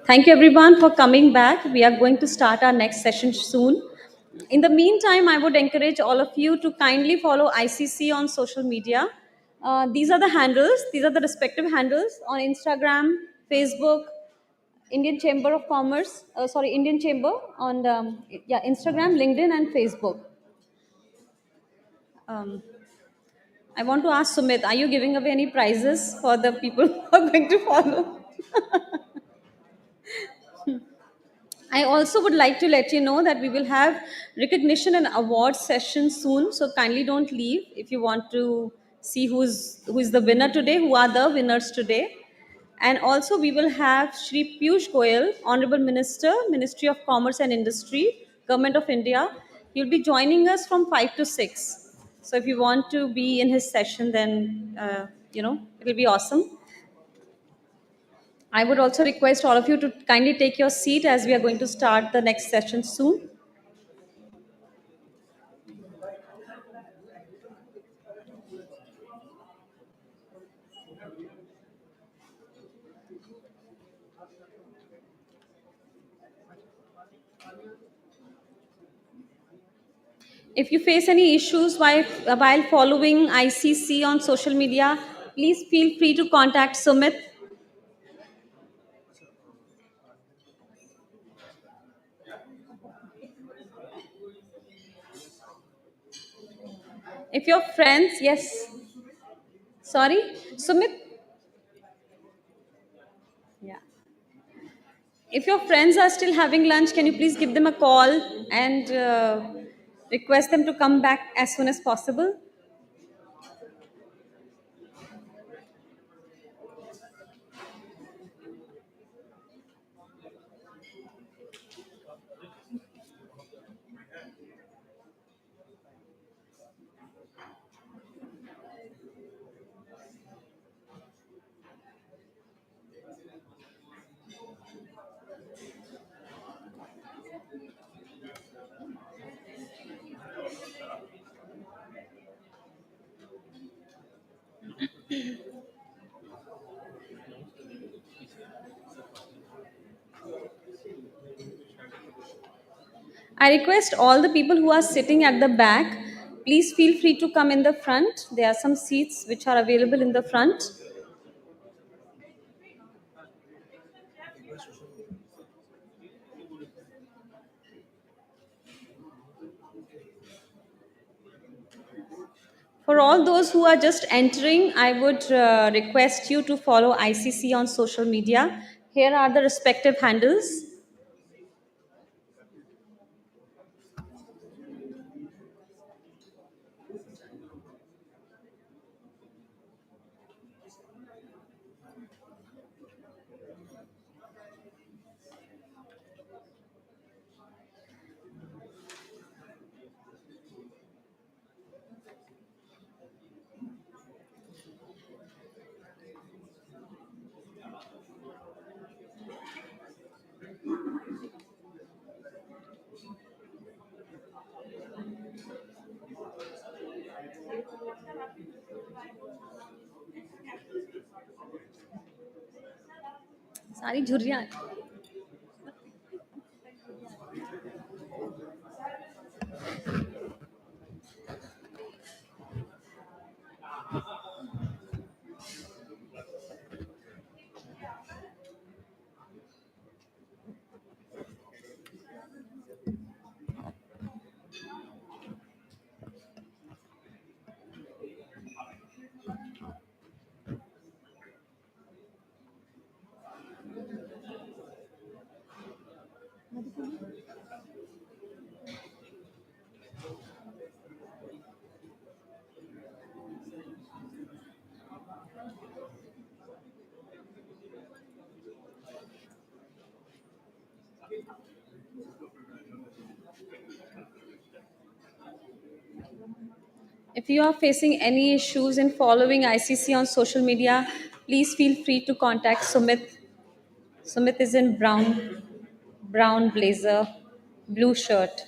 Thank you everyone for coming back. We are going to start our next session soon. In the meantime, I would encourage all of you to kindly follow ICC on social media. These are the handles, these are the respective handles on Instagram, Facebook, Indian Chamber of Commerce, Indian Chamber on Instagram, LinkedIn, and Facebook. Um, I want to ask Sumit, are you giving away any prizes for the people who are going to follow? I also would like to let you know that we will have recognition and award session soon. So kindly don't leave if you want to see who is the winner today, who are the winners today. And also we will have Shri Piyush Goyal, Honorable Minister, Ministry of Commerce and Industry, Government of India. He'll be joining us from 5 to 6. So if you want to be in his session, then, it'll be awesome. I would also request all of you to kindly take your seat as we are going to start the next session soon. If you face any issues while following ICC on social media, please feel free to contact Sumit. If your friends, yes, sorry, Sumit, yeah. If your friends are still having lunch, can you please give them a call and request them to come back as soon as possible? I request all the people who are sitting at the back, please feel free to come in the front. There are some seats which are available in the front. For all those who are just entering, I would request you to follow ICC on social media. Here are the respective handles. सारी झुर्रियाँ If you are facing any issues in following ICC on social media, please feel free to contact Sumit. Sumit is in brown blazer, blue shirt.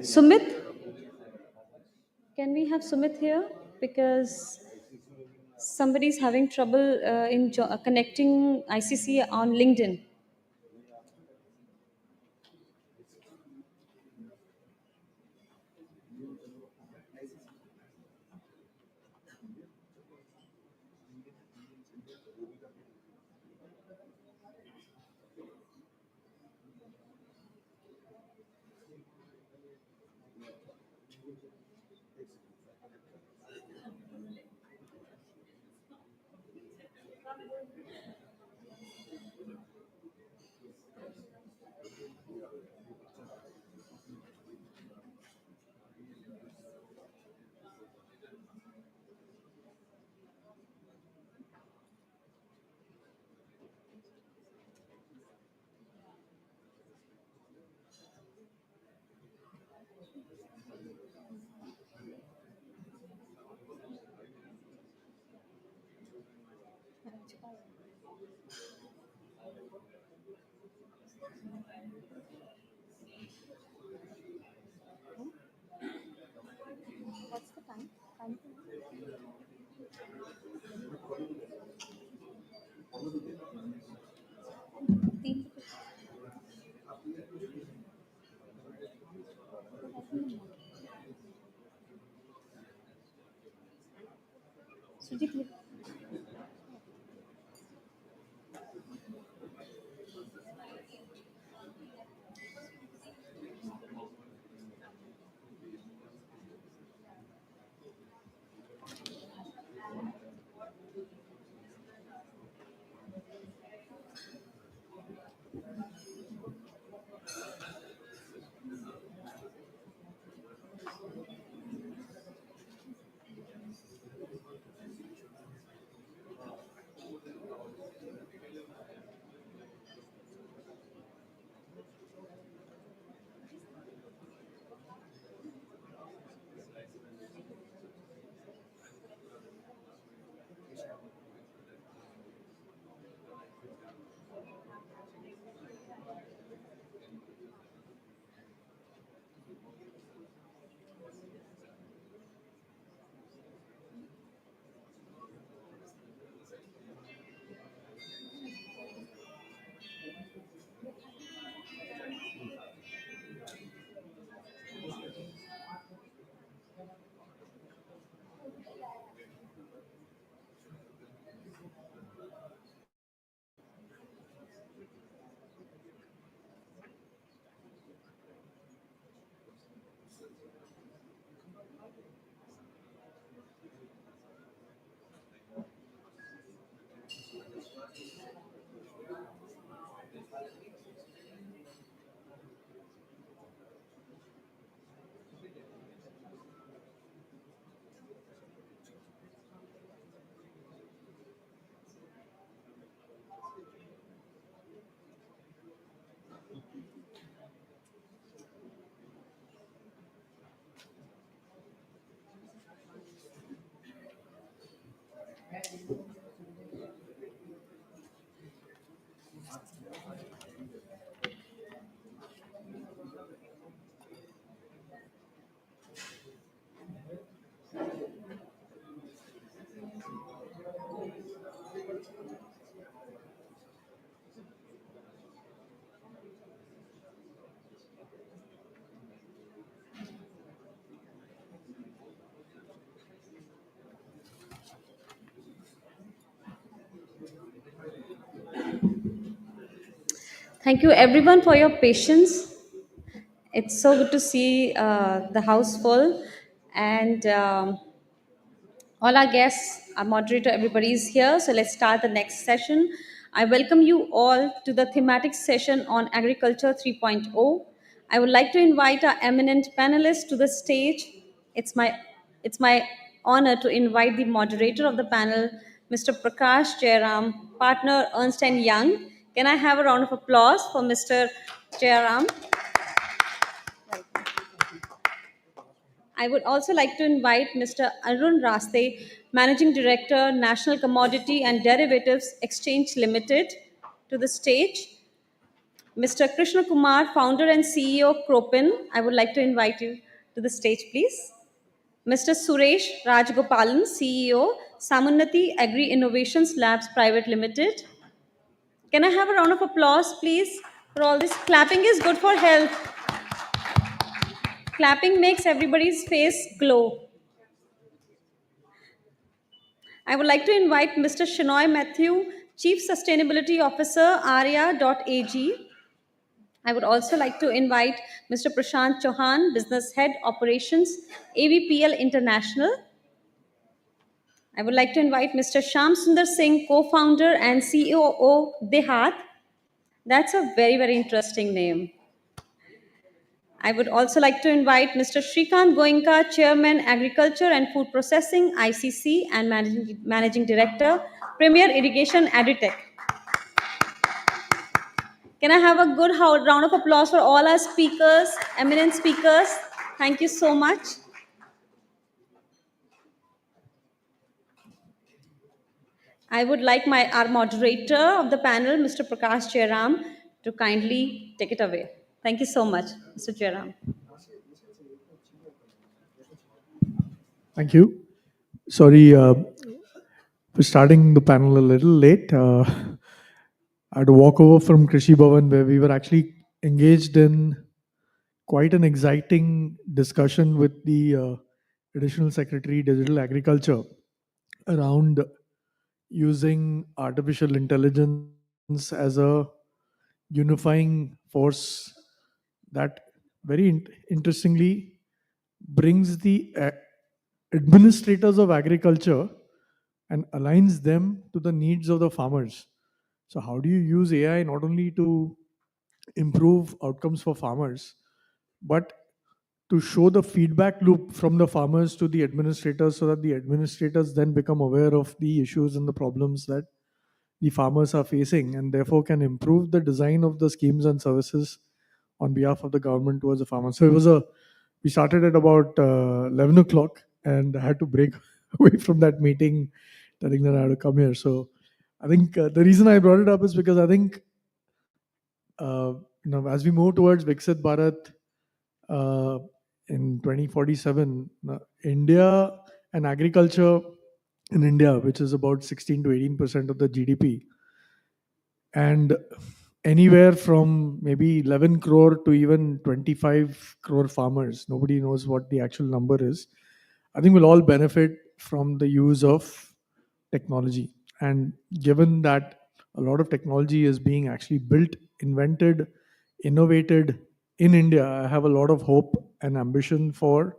Sumit, can we have Sumit here? Because somebody's having trouble in connecting ICC on LinkedIn. Thank you everyone for your patience. It's so good to see the house full, and all our guests, our moderator, everybody is here. So let's start the next session. I welcome you all to the thematic session on Agriculture 3.0. I would like to invite our eminent panelists to the stage. It's my honor to invite the moderator of the panel, Mr. Prakash Jairam, partner Ernst& Young. Can I have a round of applause for Mr. Jairam? I would also like to invite Mr. Arun Raste, Managing Director, National Commodity and Derivatives Exchange Limited, to the stage. Mr. Krishna Kumar, Founder and CEO of Cropin, I would like to invite you to the stage, please. Mr. Suresh Rajgopalan, CEO, Samunnati Agri Innovations Labs Private Limited. Can I have a round of applause, please, for all this? Clapping is good for health. Clapping makes everybody's face glow. I would like to invite Mr. Shinoy Matthew, Chief Sustainability Officer, ARIA.AG. I would also like to invite Mr. Prashant Chauhan, Business Head Operations, AVPL International. I would like to invite Mr. Shyam Sundar Singh, Co-founder and COO, Dehat. That's a very, very interesting name. I would also like to invite Mr. Shrikant Goenka, Chairman, Agriculture and Food Processing, ICC, and Managing Director, Premier Irrigation Agritech. Can I have a good round of applause for all our speakers, eminent speakers? Thank you so much. I would like our moderator of the panel, Mr. Prakash Jairam, to kindly take it away. Thank you so much, Mr. Jairam. Thank you. Sorry for starting the panel a little late. I had to walk over from Krishi Bhavan, where we were actually engaged in quite an exciting discussion with the Additional Secretary Digital Agriculture around using artificial intelligence as a unifying force that very interestingly brings the administrators of agriculture and aligns them to the needs of the farmers. So, how do you use AI not only to improve outcomes for farmers, but to show the feedback loop from the farmers to the administrators so that the administrators then become aware of the issues and the problems that the farmers are facing and therefore can improve the design of the schemes and services on behalf of the government towards the farmers. So we started at about 11 o'clock and I had to break away from that meeting, telling that I had to come here. So I think the reason I brought it up is because I think, as we move towards Viksit Bharat in 2047, India and agriculture in India, which is about 16 to 18% of the GDP, and anywhere from maybe 11 crore to even 25 crore farmers, nobody knows what the actual number is, I think we'll all benefit from the use of technology. And given that a lot of technology is being actually built, invented, innovated in India, I have a lot of hope and ambition for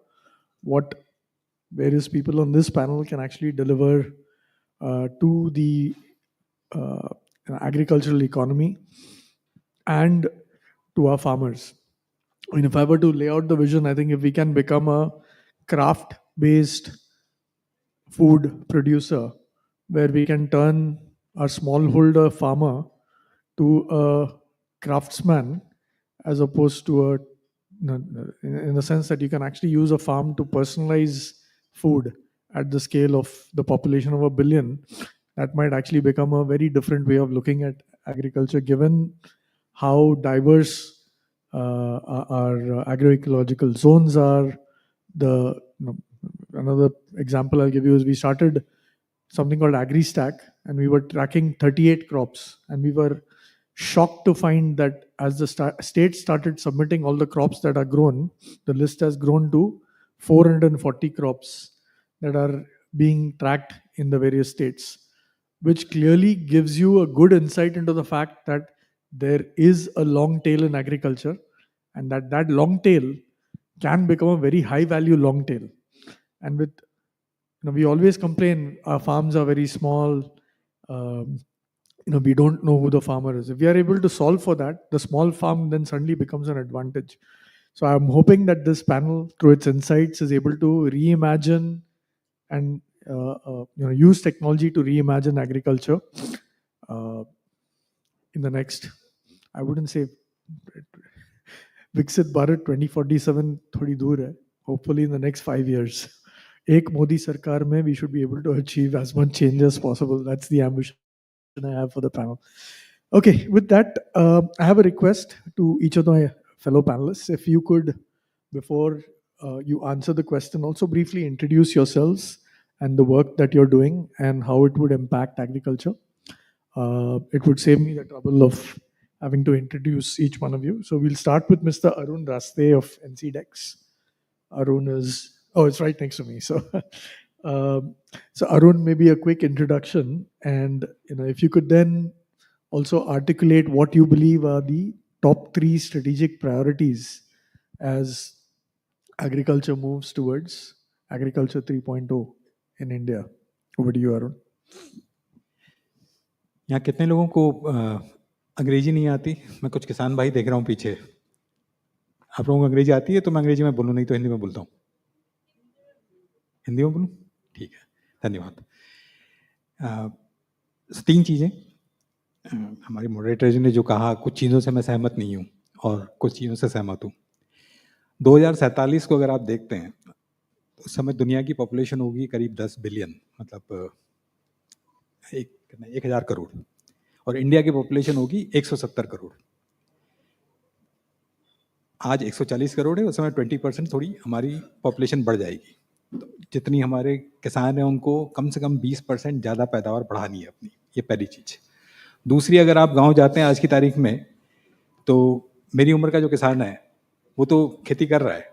what various people on this panel can actually deliver to the agricultural economy and to our farmers. I mean, if I were to lay out the vision, I think if we can become a craft based food producer where we can turn our smallholder farmer to a craftsman as opposed to in the sense that you can actually use a farm to personalize food at the scale of the population of 1 billion. That might actually become a very different way of looking at agriculture, given how diverse our agroecological zones are. Another example I'll give you is we started something called AgriStack, and we were tracking 38 crops, and we were shocked to find that as the state started submitting all the crops that are grown, the list has grown to 440 crops that are being tracked in the various states, which clearly gives you a good insight into the fact that there is a long tail in agriculture, and that long tail can become a very high value long tail. And with we always complain our farms are very small. We don't know who the farmer is. If we are able to solve for that, the small farm then suddenly becomes an advantage. So I'm hoping that this panel, through its insights, is able to reimagine and use technology to reimagine agriculture in the next, I wouldn't say Viksit Bharat 2047 थोड़ी दूर है. Hopefully in the next 5 years. एक मोदी सरकार में we should be able to achieve as much change as possible. That's the ambition I have for the panel. Okay, with that, I have a request to each of my fellow panelists. If you could, before you answer the question, also briefly introduce yourselves and the work that you're doing and how it would impact agriculture. It would save me the trouble of having to introduce each one of you. So we'll start with Mr. Arun Raste of NCDEX. Arun is, it's right next to me. So, so Arun, maybe a quick introduction, and if you could then also articulate what you believe are the top 3 strategic priorities as agriculture moves towards agriculture 3.0 in India. Over to you, Arun. यहाँ कितने लोगों को अंग्रेजी नहीं आती? मैं कुछ किसान भाई देख रहा हूँ पीछे. आप लोगों को अंग्रेजी आती है तो मैं अंग्रेजी में बोलूँ, नहीं तो हिंदी में बोलता हूँ. हिंदी में बोलूँ? ठीक है, धन्यवाद. 3 चीज़ें. हमारी मॉडरेटर जी ने जो कहा, कुछ चीज़ों से मैं सहमत नहीं हूँ और कुछ चीज़ों से सहमत हूँ. 2047 को अगर आप देखते हैं, उस समय दुनिया की पॉपुलेशन होगी करीब 10 बिलियन, मतलब 1000 करोड़, और इंडिया की पॉपुलेशन होगी 170 करोड़. आज 140 करोड़ है, उस समय 20% थोड़ी हमारी पॉपुलेशन बढ़ जाएगी. तो जितनी हमारे किसान हैं उनको कम से कम 20% ज़्यादा पैदावार बढ़ानी है अपनी. ये पहली चीज़. दूसरी, अगर आप गांव जाते हैं आज की तारीख में, तो मेरी उम्र का जो किसान है वो तो खेती कर रहा है,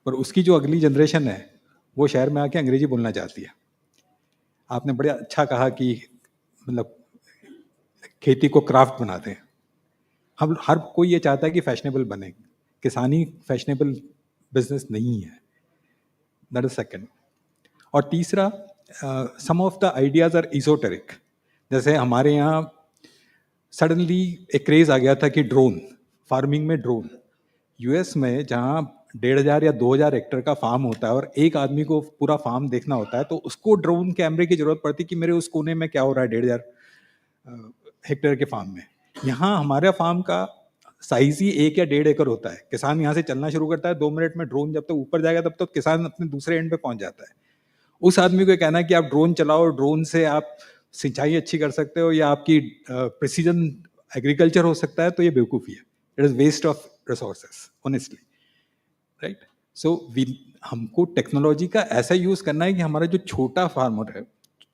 पर उसकी जो अगली जनरेशन है वो शहर में आके अंग्रेजी बोलना चाहती है. आपने बड़ा अच्छा कहा कि मतलब खेती को क्राफ्ट बनाते हैं. हम हर कोई ये चाहता है कि फैशनेबल बने. किसानी फैशनेबल बिजनेस नहीं है. That is second. और तीसरा, some of the ideas are esoteric. जैसे हमारे यहाँ सडनली एक क्रेज आ गया था कि ड्रोन फार्मिंग में ड्रोन. यूएस में जहाँ 1500 या 2000 हेक्टेयर का फार्म होता है और एक आदमी को पूरा फार्म देखना होता है, तो उसको ड्रोन कैमरे की जरूरत पड़ती कि मेरे उस कोने में क्या हो रहा है 1500 हेक्टेयर के फार्म में. यहाँ हमारे फार्म का साइज ही 1 या 1.5 एकड़ होता है. किसान यहाँ से चलना शुरू करता है, 2 मिनट में ड्रोन जब तक ऊपर जाएगा तब तक किसान अपने दूसरे एंड पे पहुंच जाता है. उस आदमी को कहना है कि आप ड्रोन चलाओ, ड्रोन से आप सिंचाई अच्छी कर सकते हो या आपकी प्रिसीजन एग्रीकल्चर हो सकता है, तो ये बेवकूफ़ी है. It is waste of resources, honestly, right. So हमको टेक्नोलॉजी का ऐसा यूज़ करना है कि हमारा जो छोटा फार्मर है,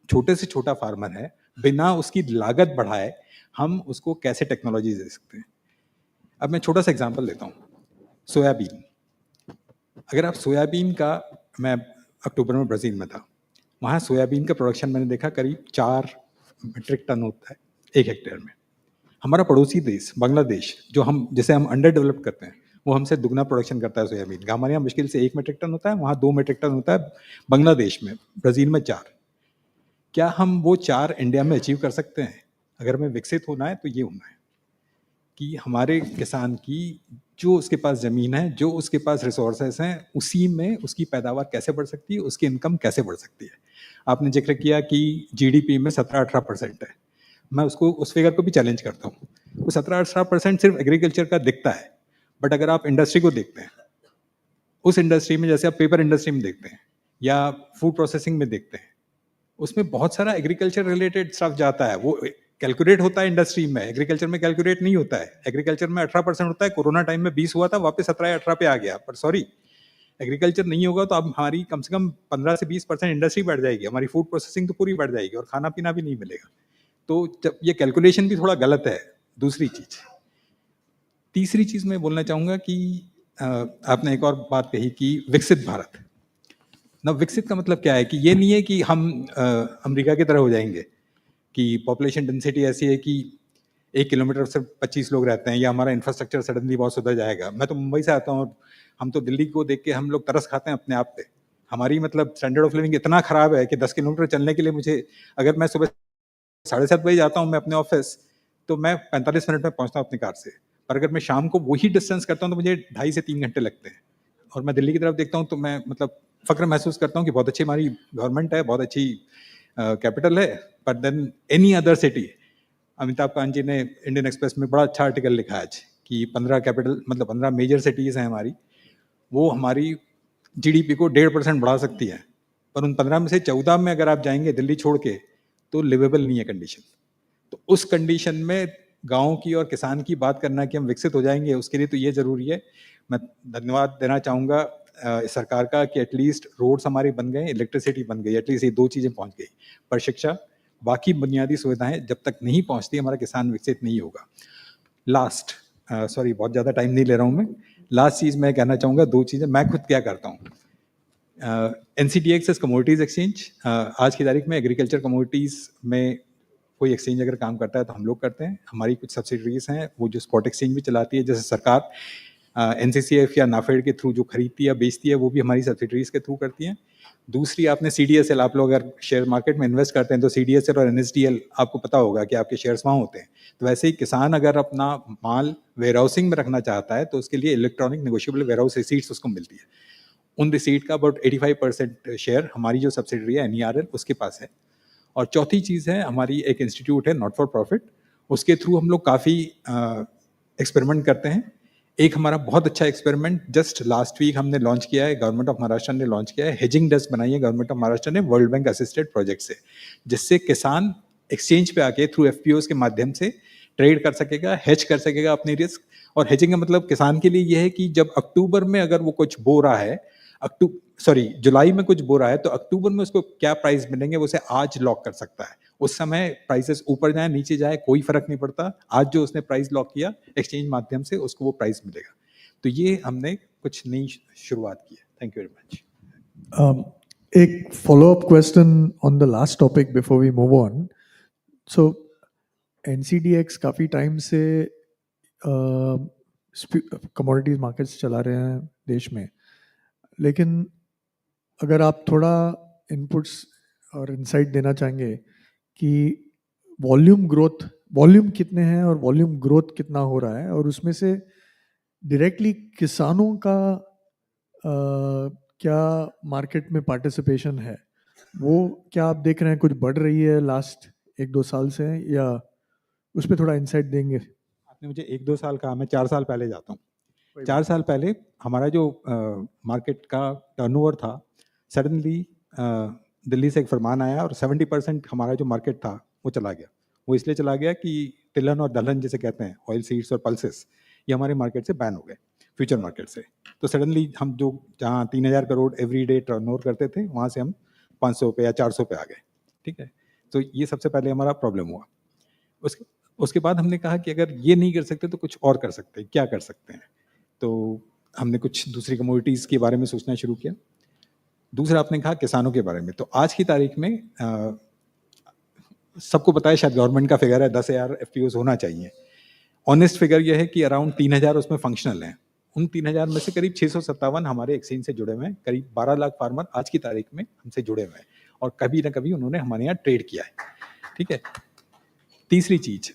छोटे से छोटा फार्मर है, बिना उसकी लागत बढ़ाए हम उसको कैसे टेक्नोलॉजी दे सकते हैं. अब मैं छोटा सा एग्जांपल देता हूँ. सोयाबीन. अगर आप सोयाबीन का, मैं अक्टूबर में ब्राज़ील में था, वहाँ सोयाबीन का प्रोडक्शन मैंने देखा करीब 4 मीट्रिक टन होता है 1 हेक्टेयर में. हमारा पड़ोसी देश बांग्लादेश, जिसे हम अंडर डेवलप करते हैं, वो हमसे दुगना प्रोडक्शन करता है सोयाबीन का. हमारे यहाँ मुश्किल से 1 मीट्रिक टन होता है, वहाँ 2 मीट्रिक टन होता है. बांग्लादेश में, ब्राज़ील में 4. क्या हम वो 4 इंडिया में अचीव कर सकते हैं? अगर हमें विकसित होना है तो ये होना है कि हमारे किसान की जो उसके पास ज़मीन है, जो उसके पास रिसोर्सेस हैं, उसी में उसकी पैदावार कैसे बढ़ सकती है, उसकी इनकम कैसे बढ़ सकती है. आपने जिक्र किया कि जीडीपी में 17-18% है. मैं उस फिगर को भी चैलेंज करता हूँ. वो 17-18% सिर्फ एग्रीकल्चर का दिखता है, बट अगर आप इंडस्ट्री को देखते हैं, उस इंडस्ट्री में जैसे आप पेपर इंडस्ट्री में देखते हैं या फूड प्रोसेसिंग में देखते हैं, उसमें बहुत सारा एग्रीकल्चर रिलेटेड स्टफ जाता है। वो कैलकुलेट होता है इंडस्ट्री में, एग्रीकल्चर में कैलकुलेट नहीं होता है। एग्रीकल्चर में 18% होता है, कोरोना टाइम में 20 हुआ था, वापस 17 या 18 पे आ गया। पर सॉरी, एग्रीकल्चर नहीं होगा तो अब हमारी कम से कम 15 से 20% इंडस्ट्री बढ़ जाएगी, हमारी फूड प्रोसेसिंग तो पूरी बढ़ जाएगी और खाना पीना भी नहीं मिलेगा। तो जब ये कैलकुलेशन भी थोड़ा गलत है। दूसरी चीज, तीसरी चीज मैं बोलना चाहूंगा कि आपने एक और बात कही कि विकसित भारत। ना, विकसित का मतलब क्या है कि ये नहीं है कि हम अमेरिका की तरह हो जाएंगे कि पॉपुलेशन डेंसिटी ऐसी है कि 1 किलोमीटर से 25 लोग रहते हैं या हमारा इंफ्रास्ट्रक्चर सडनली बहुत सुधर जाएगा। मैं तो मुंबई से आता हूँ और हम तो दिल्ली को देख के हम लोग तरस खाते हैं अपने आप पे। हमारी मतलब स्टैंडर्ड ऑफ लिविंग इतना खराब है कि 10 किलोमीटर चलने के लिए मुझे, अगर मैं सुबह 7:30 बजे जाता हूँ मैं अपने ऑफिस, तो मैं 45 मिनट में पहुंचता हूँ अपनी कार से। पर अगर मैं शाम को वही डिस्टेंस करता हूँ तो मुझे 2.5 से 3 घंटे लगते हैं। और मैं दिल्ली की तरफ देखता हूँ तो मैं मतलब फक्र महसूस करता हूँ कि बहुत अच्छी हमारी गवर्नमेंट है, बहुत अच्छी कैपिटल है। But then any other city, Amitabh Kant ji ने इंडियन एक्सप्रेस में बड़ा अच्छा आर्टिकल लिखा है आज कि 15 कैपिटल मतलब 15 मेजर सिटीज हैं हमारी, वो हमारी जीडीपी को 1.5% बढ़ा सकती है। पर उन 15 में से 14 में अगर आप जाएंगे दिल्ली छोड़ के तो लिवेबल नहीं है कंडीशन। तो उस कंडीशन में गाँव की और किसान की बात करना कि हम विकसित हो जाएंगे, उसके लिए तो ये जरूरी है। मैं धन्यवाद देना चाहूँगा सरकार का कि एटलीस्ट रोड्स हमारे बन गए, इलेक्ट्रिसिटी बन गई, एटलीस्ट ये 2 चीज़ें पहुँच गई। पर शिक्षा, बाकी बुनियादी सुविधाएं जब तक नहीं पहुँचती हमारा किसान विकसित नहीं होगा। लास्ट, सॉरी बहुत ज़्यादा टाइम नहीं ले रहा हूँ मैं। लास्ट चीज़ मैं कहना चाहूँगा, 2 चीज़ें मैं खुद क्या करता हूँ। NCDX कमोडिटीज एक्सचेंज, आज की तारीख में एग्रीकल्चर कमोडिटीज़ में कोई एक्सचेंज अगर काम करता है तो हम लोग करते हैं। हमारी कुछ सब्सिडरीज हैं वो जो स्पॉट एक्सचेंज भी चलाती है, जैसे सरकार NCCF या नाफेड के थ्रू जो खरीदती है बेचती है वो भी हमारी सब्सिडरीज के थ्रू करती हैं। दूसरी, आपने CDSL, आप लोग अगर शेयर मार्केट में इन्वेस्ट करते हैं तो CDSL और NSDL आपको पता होगा कि आपके शेयर्स वहाँ होते हैं। तो वैसे ही किसान अगर अपना माल वेयर हाउसिंग में रखना चाहता है तो उसके लिए electronic negotiable warehouse receipts उसको मिलती है। उन रिसीट का अबाउट 85% शेयर हमारी जो सब्सिडरी है NERL उसके पास है। और चौथी चीज़ है, हमारी एक इंस्टीट्यूट है नॉट फॉर प्रॉफिट, उसके थ्रू हम लोग काफ़ी एक्सपेरिमेंट करते हैं। एक हमारा बहुत अच्छा एक्सपेरिमेंट जस्ट लास्ट वीक हमने लॉन्च किया है, गवर्नमेंट ऑफ महाराष्ट्र ने लॉन्च किया है। हेजिंग डेस्क बनाई है गवर्नमेंट ऑफ महाराष्ट्र ने वर्ल्ड बैंक असिस्टेड प्रोजेक्ट से, जिससे किसान एक्सचेंज पे आके थ्रू FPOs के माध्यम से ट्रेड कर सकेगा, हेज कर सकेगा अपनी रिस्क। और हेजिंग का मतलब किसान के लिए यह है कि जब अक्टूबर में अगर वो कुछ बो रहा है, जुलाई में कुछ बो रहा है तो अक्टूबर में उसको क्या प्राइस मिलेंगे वो उसे आज लॉक कर सकता है। उस समय प्राइसेस ऊपर जाए नीचे जाए कोई फर्क नहीं पड़ता, आज जो उसने प्राइस लॉक किया एक्सचेंज माध्यम से उसको वो प्राइस मिलेगा। तो ये हमने कुछ नई शुरुआत की है। Thank you very much. एक follow-up question on the last topic before we move on. So NCDX काफ़ी टाइम से कमोडिटीज मार्केट्स चला रहे हैं देश में, लेकिन अगर आप थोड़ा इनपुट्स और इनसाइट देना चाहेंगे कि वॉल्यूम कितने हैं और वॉल्यूम ग्रोथ कितना हो रहा है, और उसमें से डायरेक्टली किसानों का क्या मार्केट में पार्टिसिपेशन है, वो क्या आप देख रहे हैं कुछ बढ़ रही है लास्ट 1-2 साल से, या उस पर थोड़ा इंसाइट देंगे? आपने मुझे 1-2 साल कहा, मैं 4 साल पहले जाता हूँ। 4 साल पहले हमारा जो मार्केट का टर्नओवर था, सडनली दिल्ली से एक फरमान आया और 70% हमारा जो मार्केट था वो चला गया। वो इसलिए चला गया कि तिलहन और दलहन जिसे कहते हैं, ऑयल सीड्स और पल्सेस, ये हमारे मार्केट से बैन हो गए, फ्यूचर मार्केट से। तो सडनली हम जो जहाँ 3,000 करोड़ एवरी डे टर्नओवर करते थे वहाँ से हम 500 पे या 400 पे आ गए। ठीक है, तो ये सबसे पहले हमारा प्रॉब्लम हुआ। उसके बाद हमने कहा कि अगर ये नहीं कर सकते तो कुछ और कर सकते हैं, क्या कर सकते हैं। तो हमने कुछ दूसरी कमोडिटीज़ के बारे में सोचना शुरू किया। दूसरा आपने कहा किसानों के बारे में, तो आज की तारीख में सबको पता है, शायद गवर्नमेंट का फिगर है 10,000 FPOs होना चाहिए। ऑनेस्ट फिगर यह है कि अराउंड 3,000 उसमें फंक्शनल हैं। उन 3,000 में से करीब 657 हमारे एक्सचेंज से जुड़े हुए हैं। करीब 12 लाख फार्मर आज की तारीख में हमसे जुड़े हुए हैं और कभी ना कभी उन्होंने हमारे यहाँ ट्रेड किया है। ठीक है, तीसरी चीज,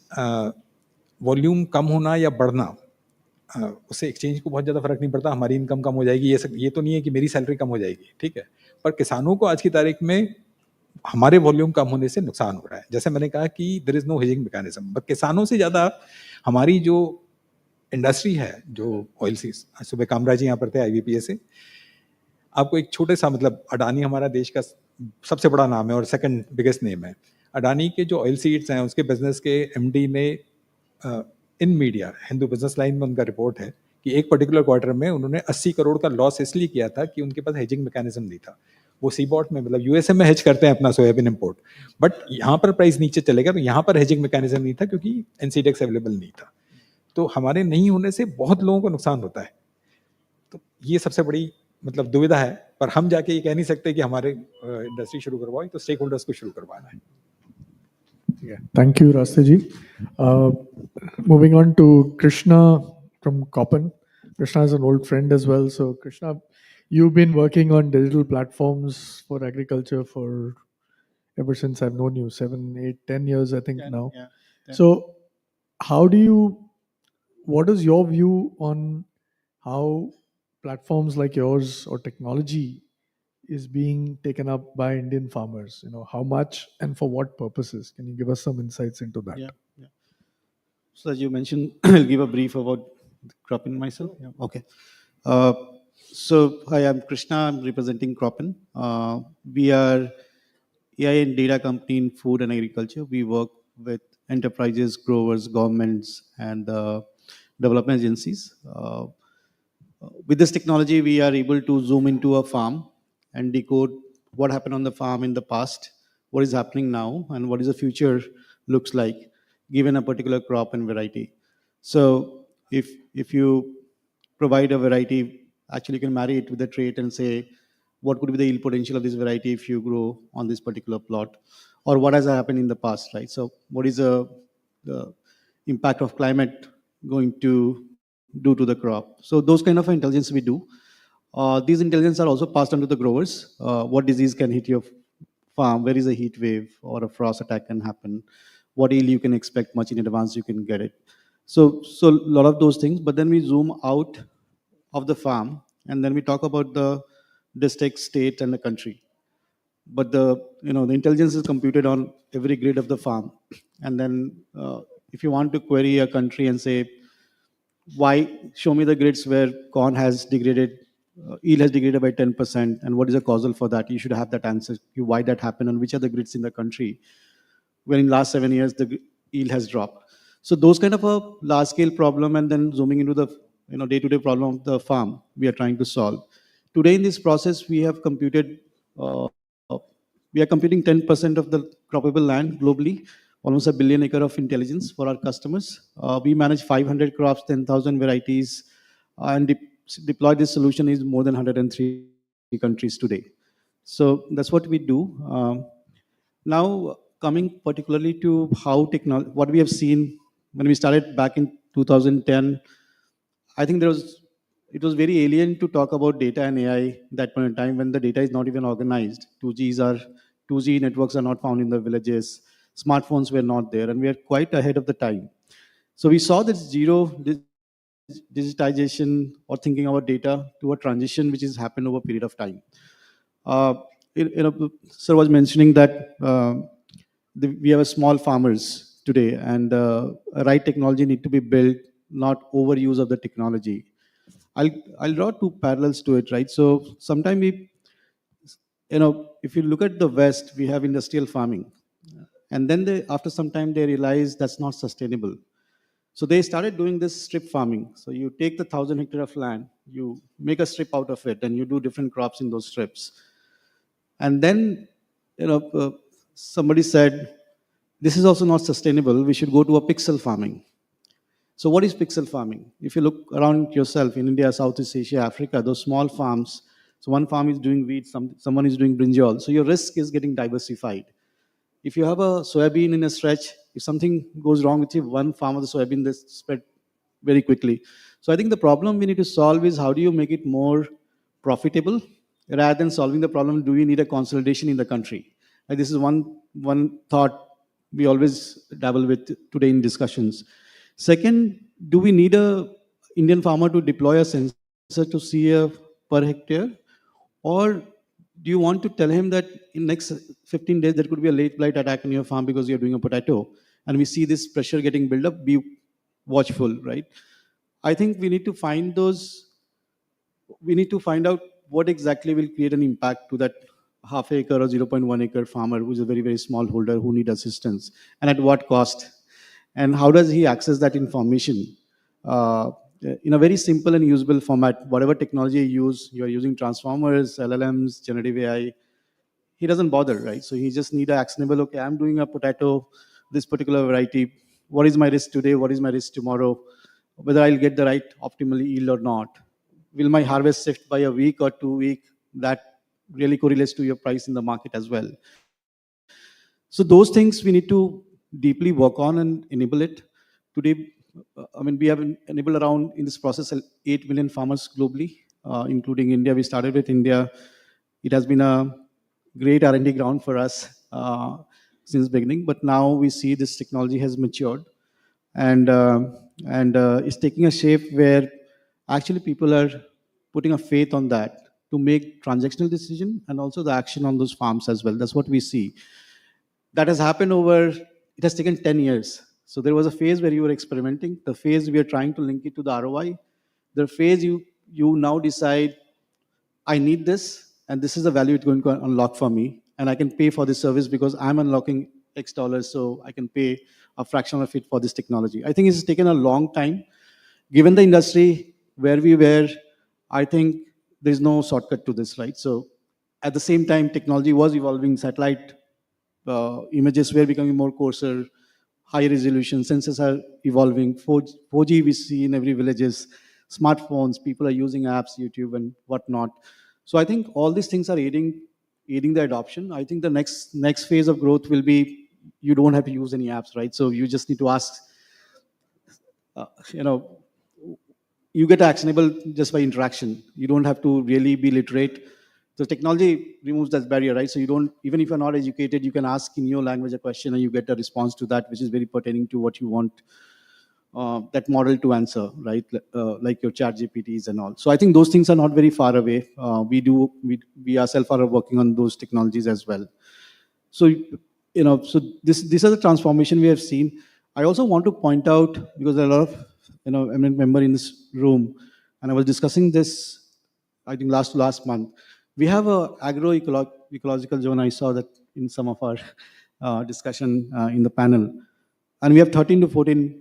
वॉल्यूम कम होना या बढ़ना, उससे एक्सचेंज को बहुत ज़्यादा फर्क नहीं पड़ता। हमारी इनकम कम हो जाएगी, ये तो नहीं है कि मेरी सैलरी कम हो जाएगी। ठीक है, पर किसानों को आज की तारीख में हमारे वॉल्यूम कम होने से नुकसान हो रहा है। जैसे मैंने कहा कि there is no hedging mechanism, but किसानों से ज़्यादा हमारी जो इंडस्ट्री है जो ऑयल सीज, सुबह कामराज जी यहाँ पर थे IBPA से, आपको एक छोटे सा मतलब अडानी हमारा देश का सबसे बड़ा नाम है और सेकंड बिगेस्ट नेम है। अडानी के जो ऑयल सीड्स हैं उसके बिजनेस के MD ने इन मीडिया हिंदू बिजनेस लाइन में उनका रिपोर्ट है कि एक पर्टिकुलर क्वार्टर में उन्होंने 80 करोड़ का लॉस इसलिए किया था कि उनके पास हेजिंग मैकेनिज्म नहीं था। वो सीबॉट में मतलब USA में हेज करते हैं अपना सोयाबीन इंपोर्ट, बट यहाँ पर प्राइस नीचे चलेगा तो यहाँ पर हेजिंग मैकेनिज्म नहीं था क्योंकि NCDEX अवेलेबल नहीं था। तो हमारे नहीं होने से बहुत लोगों को नुकसान होता है। तो ये सबसे बड़ी मतलब दुविधा है, पर हम जाके ये कह नहीं सकते कि हमारे इंडस्ट्री शुरू करवाओ, तो स्टेक होल्डर्स को शुरू करवाना है। Yeah. Thank you, Rastaji. Moving on to Krishna from Koppen. Krishna is an old friend as well. So, Krishna, you've been working on digital platforms for agriculture for ever since I've known you, 7, 8, 10 years, I think now. Yeah, 10. So, what is your view on how platforms like yours or technology is being taken up by Indian farmers? How much and for what purposes? Can you give us some insights into that? Yeah. So as you mentioned, I'll give a brief about Croppin myself. Yeah. Okay. So hi, I'm Krishna. I'm representing Croppin. We are AI and data company in food and agriculture. We work with enterprises, growers, governments, and development agencies. With this technology, we are able to zoom into a farm and decode what happened on the farm in the past, what is happening now, and what is the future looks like given a particular crop and variety. So if you provide a variety, actually you can marry it with the trait and say what could be the yield potential of this variety if you grow on this particular plot, or what has happened in the past, right? So what is the impact of climate going to do to the crop? So those kind of intelligence we do. These intelligence are also passed on to the growers. What disease can hit your farm? Where is a heat wave or a frost attack can happen? What yield you can expect much in advance you can get it. So a lot of those things. But then we zoom out of the farm and then we talk about the district, state, and the country. But the intelligence is computed on every grid of the farm. And then if you want to query a country and say, why show me the grids where corn has degraded, yield has degraded by 10%, and what is the causal for that? You should have that answer. Why that happened, and which are the grids in the country where in last 7 years the yield has dropped. So those kind of a large scale problem, and then zooming into the day-to-day problem of the farm we are trying to solve. Today in this process we have computed. We are computing 10% of the croppable land globally, almost 1 billion acre of intelligence for our customers. We manage 500 crops, 10,000 varieties, and deploy this solution is more than 103 countries today. So that's what we do. Now, coming particularly to how technology, what we have seen when we started back in 2010, I think it was very alien to talk about data and AI that point in time when the data is not even organized. 2G networks are not found in the villages. Smartphones were not there, and we are quite ahead of the time. So we saw this digitization or thinking about data to a transition which has happened over a period of time. Sir was mentioning that we have a small farmers today, and right technology need to be built, not overuse of the technology. I'll draw two parallels to it, right? So sometime if you look at the West, we have industrial farming, and then after some time they realize that's not sustainable. So they started doing this strip farming. So you take the 1,000 hectare of land, you make a strip out of it, and you do different crops in those strips. And then, somebody said, this is also not sustainable. We should go to a pixel farming. So what is pixel farming? If you look around yourself in India, Southeast Asia, Africa, those small farms, so one farm is doing wheat, someone is doing brinjal. So your risk is getting diversified. If you have a soybean in a stretch, if something goes wrong with you, one farm of the soybean, they spread very quickly. So I think the problem we need to solve is how do you make it more profitable rather than solving the problem, do we need a consolidation in the country? And this is one thought we always dabble with today in discussions. Second, do we need a Indian farmer to deploy a sensor to see a per hectare? Or do you want to tell him that in next 15 days there could be a late blight attack on your farm because you're doing a potato, and we see this pressure getting built up, be watchful, right? I think we need to find those, we need to find out what exactly will create an impact to that half acre or 0.1 acre farmer who's a very, very small holder who need assistance, and at what cost, and how does he access that information uh, in a very simple and usable format. Whatever technology you use, you are using transformers, LLMs, generative AI, he doesn't bother, right? So he just need a actionable, okay, I'm doing a potato, this particular variety. What is my risk today? What is my risk tomorrow? Whether I'll get the right optimal yield or not. Will my harvest shift by a week or 2 week? That really correlates to your price in the market as well. So those things we need to deeply work on and enable it. Today, I mean, we have enabled around, in this process, 8 million farmers globally, including India. We started with India. It has been a great R&D ground for us since beginning, but now we see this technology has matured, and it's taking a shape where actually people are putting a faith on that to make transactional decision and also the action on those farms as well. That's what we see. That has happened over, it has taken 10 years. So there was a phase where you were experimenting, the phase we are trying to link it to the ROI, the phase you now decide, I need this, and this is the value it's going to unlock for me, and I can pay for this service because I'm unlocking X dollars, so I can pay a fraction of it for this technology. I think it's taken a long time. Given the industry where we were, I think there's no shortcut to this, right? So at the same time, technology was evolving, satellite images were becoming more coarser, high resolution, sensors are evolving, 4G we see in every villages, smartphones, people are using apps, YouTube and whatnot. So I think all these things are aiding the adoption. I think the next phase of growth will be, you don't have to use any apps, right? So you just need to ask, you know, you get actionable just by interaction. You don't have to really be literate. So technology removes that barrier, right? So you don't, even if you're not educated, you can ask in your language a question and you get a response to that, which is very pertaining to what you want that model to answer, right? Like your chat GPTs and all. So I think those things are not very far away. We ourselves are working on those technologies as well. So, so these are the transformation we have seen. I also want to point out, because there are a lot of, eminent member in this room, and I was discussing this, I think last month. We have a ecological zone. I saw that in some of our discussion in the panel. And we have 13 to 14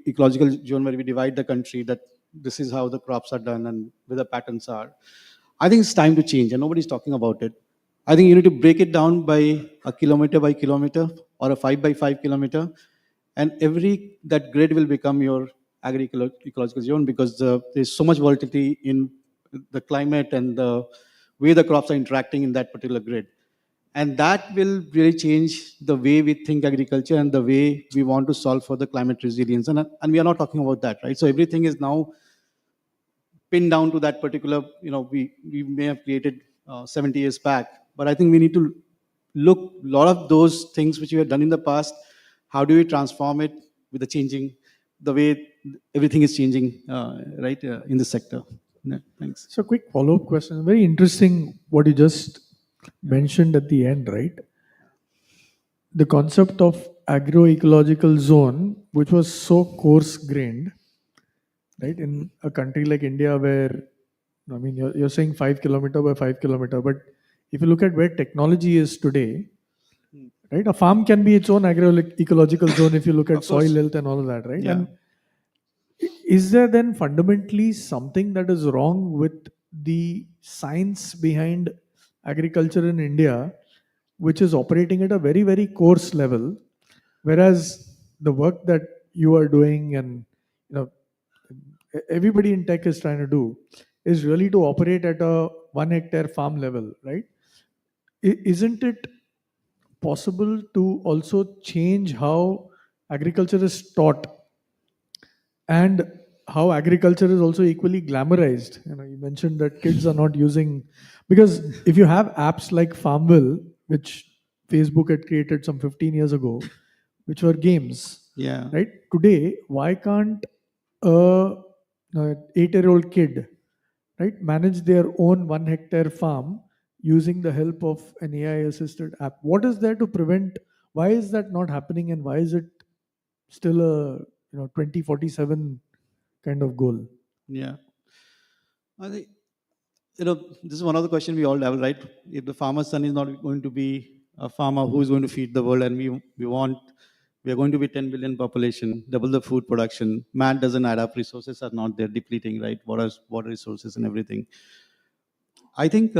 ecological zone where we divide the country, that this is how the crops are done and where the patterns are. I think it's time to change, and nobody's talking about it. I think you need to break it down by a kilometer by kilometer or a 5 by 5 kilometer, and that grid will become your ecological zone, because there's so much volatility in the climate and the way the crops are interacting in that particular grid. And that will really change the way we think agriculture and the way we want to solve for the climate resilience. And we are not talking about that, right? So everything is now pinned down to that particular, we may have created 70 years back, but I think we need to look a lot of those things which we have done in the past. How do we transform it with the way everything is changing, right, in the sector? Yeah, thanks. So, quick follow-up question. Very interesting what you just mentioned at the end, right? The concept of agroecological zone, which was so coarse-grained, right? In a country like India, where, I mean, you're saying 5 kilometer by 5 kilometer, but if you look at where technology is today, right? A farm can be its own agroecological zone if you look at soil health and all of that, right? Yeah. And is there then fundamentally something that is wrong with the science behind agriculture in India, which is operating at a very, very coarse level, whereas the work that you are doing and everybody in tech is trying to do is really to operate at a 1 hectare farm level, right? Isn't it possible to also change how agriculture is taught and how agriculture is also equally glamorized? You mentioned that kids are not using, because if you have apps like Farmville, which Facebook had created some 15 years ago, which were games, Yeah. right? Today, why can't a 8-year-old kid, right, manage their own 1 hectare farm using the help of an AI assisted app? What is there to prevent? Why is that not happening, and why is it still a 2047 kind of goal? Yeah. I think, this is one of the questions we all have, right? If the farmer's son is not going to be a farmer, who is going to feed the world? And we are going to be 10 billion population, double the food production. Man doesn't add up. Resources are not there, depleting, right? Water resources and everything. I think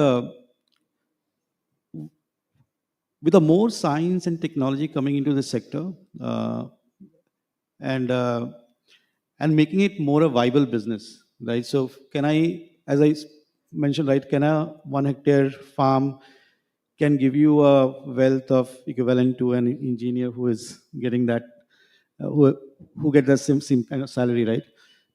with the more science and technology coming into the sector, and making it more a viable business, right? So can I, as I mentioned, right, can a 1 hectare farm can give you a wealth of equivalent to an engineer who is getting that, who get the same kind of salary, right?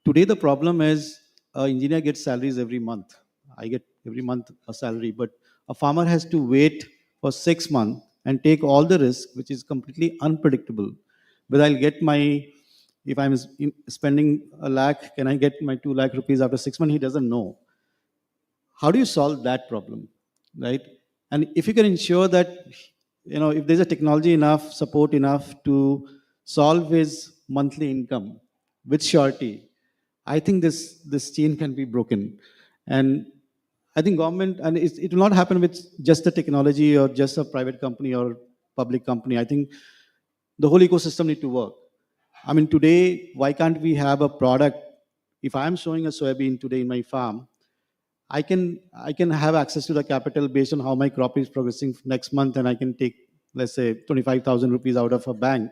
Today the problem is engineer gets salaries every month. I get every month a salary, but a farmer has to wait for 6 months and take all the risk, which is completely unpredictable. Whether I'll get my, if I'm spending a lakh, can I get my 2 lakh rupees after 6 months? He doesn't know. How do you solve that problem, right? And if you can ensure that, if there's a technology enough, support enough to solve his monthly income with surety, I think this chain can be broken. And I think government, and it will not happen with just the technology or just a private company or public company. I think the whole ecosystem need to work. I mean, today, why can't we have a product? If I'm sowing a soybean today in my farm, I can have access to the capital based on how my crop is progressing next month, and I can take, let's say, 25,000 rupees out of a bank,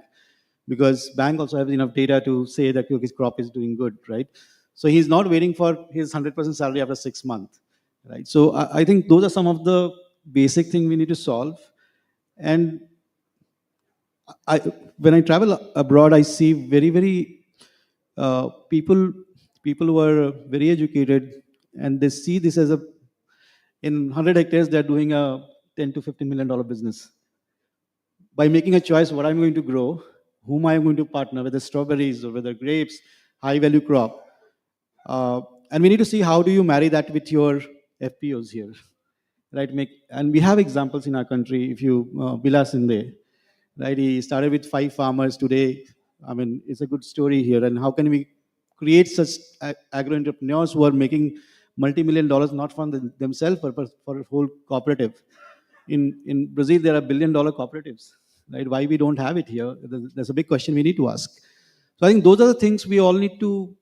because bank also has enough data to say that his crop is doing good, right? So he's not waiting for his 100% salary after 6 months, right? So I think those are some of the basic things we need to solve. And when I travel abroad, I see very people who are very educated, and they see this as in 100 hectares, they're doing a 10 to $15 million business. By making a choice, what I'm going to grow, whom I'm going to partner, whether strawberries or whether grapes, high value crop. And we need to see how do you marry that with your FPOs here, right? And we have examples in our country. If you, Bilas Sinde, right? He started with 5 farmers today. I mean, it's a good story here. And how can we create such agro entrepreneurs who are making multi-million dollars, not for themselves, but for a whole cooperative? In Brazil, there are $1 billion cooperatives, right? Why we don't have it here? That's a big question we need to ask. So I think those are the things we all need to,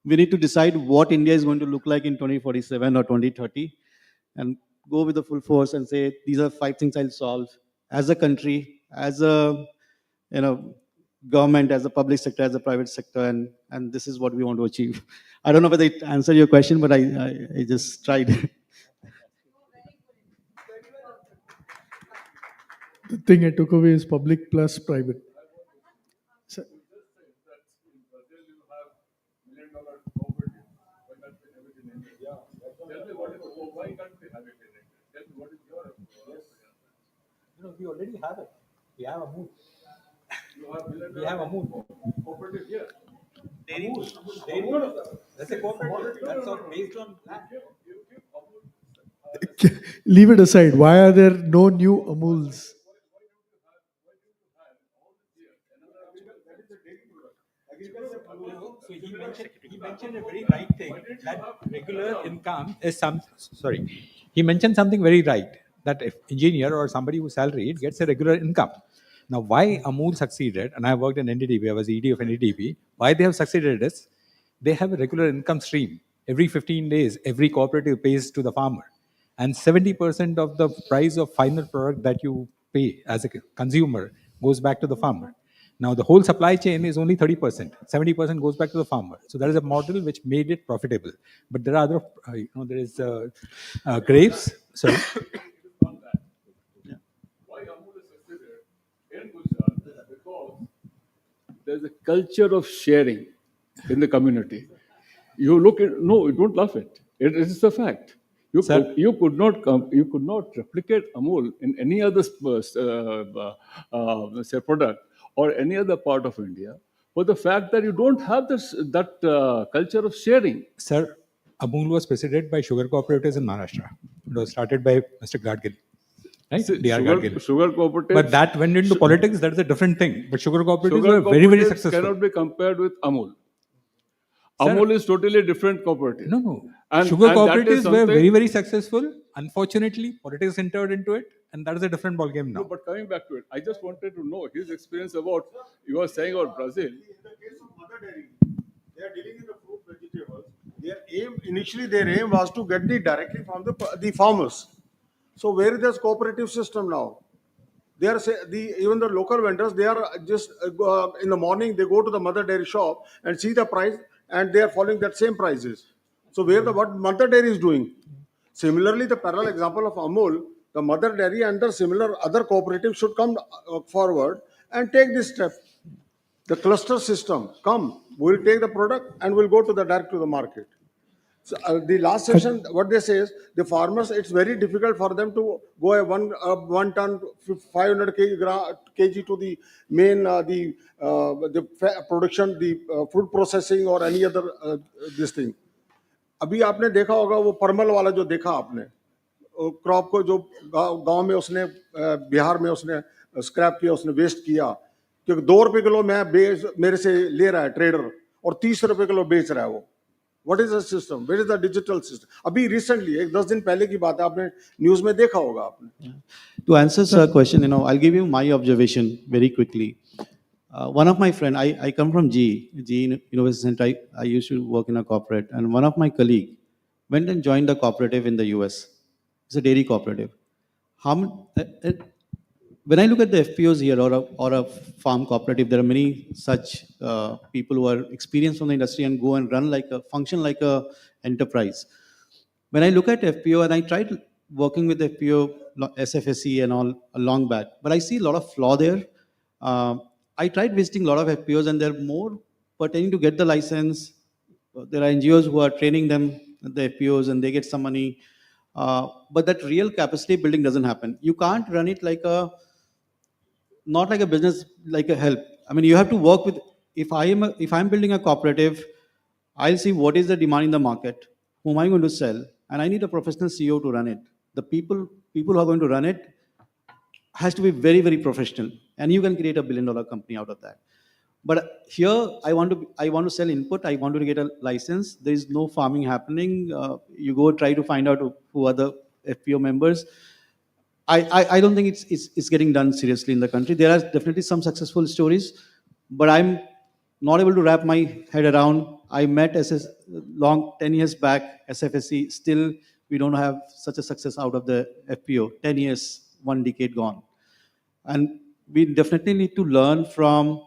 decide what India is going to look like in 2047 or 2030, and go with the full force and say, these are 5 things I'll solve as a country, as a, government, as a public sector, as a private sector, and this is what we want to achieve. I don't know whether it answered your question, but I just tried. The thing I took away is public plus private. So, we already have it. We have a mood. We have a mood. Cooperative here. That's a cooperative. That's all based on land. leave it aside. Why are there no new Amuls? So he mentioned a very right thing, that regular income is he mentioned something very right, that if engineer or somebody who's salaried gets a regular income. Now, why Amul succeeded, and I worked in NDDB, I was ED of NDDB, why they have succeeded is they have a regular income stream. Every 15 days, every cooperative pays to the farmer. And 70% of the price of final product that you pay as a consumer goes back to the farmer. Now, the whole supply chain is only 30%. 70% goes back to the farmer. So that is a model which made it profitable. But there are other, there is grapes. Sorry. There's a culture of sharing in the community. You look at, no, don't laugh at it. It is a fact. You could not replicate Amul in any other say product or any other part of India, but the fact that you don't have that culture of sharing. Sir, Amul was preceded by sugar cooperatives in Maharashtra. It was started by Mr. Gadgil. right? See, DR sugar, Gargil. sugar cooperatives. But that went into politics. That's a different thing. But sugar cooperatives Sugar were very, very cooperatives successful. cannot be compared with Amul. Sir, Amul is totally different cooperative. No. And Sugar that is cooperatives were very, something. very successful. Unfortunately, politics entered into it, and that is a different ballgame now. No, but coming back to it, I just wanted to know his experience about, you were saying about Brazil. They are dealing in the fruit vegetables. Initially their aim was to get the directly from the farmers. So where is this cooperative system now? They are even the local vendors. They are just in the morning they go to the mother dairy shop and see the price, and they are following that same prices. So where what mother dairy is doing? Similarly, the parallel example of Amul, the mother dairy and the similar other cooperatives should come forward and take this step. The cluster system, come, we'll take the product and we'll go to the direct to the market. So, the last session, what they say is the farmers, it's very difficult for them to go a one ton, 500 kg to the main, the production, the food processing or any other this thing. अभी आपने देखा होगा वो परमल वाला जो देखा आपने क्रॉप को जो गांव में उसने बिहार में उसने स्क्रैप किया उसने वेस्ट किया क्योंकि 2 रुपए किलो मैं मेरे से ले रहा है ट्रेडर और 30 रुपए किलो बेच रहा है वो what is the system where is the digital system अभी रिसेंटली एक 10 दिन पहले की बात है आपने न्यूज में देखा होगा आपने To answer sir question, I'll give you my observation very quickly. One of my friend, I come from GE Innovation Center. I used to work in a corporate, and one of my colleague went and joined a cooperative in the US. It's a dairy cooperative. When I look at the FPOs here or a farm cooperative, there are many such people who are experienced from the industry and go and function like a enterprise. When I look at FPO, and I tried working with FPO, SFSE and all a long back, but I see a lot of flaw there. I tried visiting a lot of FPOs and they're more pertaining to get the license. There are NGOs who are training them, the FPOs, and they get some money. But that real capacity building doesn't happen. You can't run it not like a business, like a help. I mean, you have to work with, if I'm building a cooperative, I'll see what is the demand in the market, whom I'm going to sell, and I need a professional CEO to run it. The people who are going to run it has to be very, very professional, and you can create $1 billion company out of that. But here, I want to sell input. I want to get a license. There is no farming happening. You go try to find out who are the FPO members. I don't think it's getting done seriously in the country. There are definitely some successful stories, but I'm not able to wrap my head around. I met 10 years back, SFSC. Still, we don't have such a success out of the FPO. 10 years, 1 decade gone. And we definitely need to learn from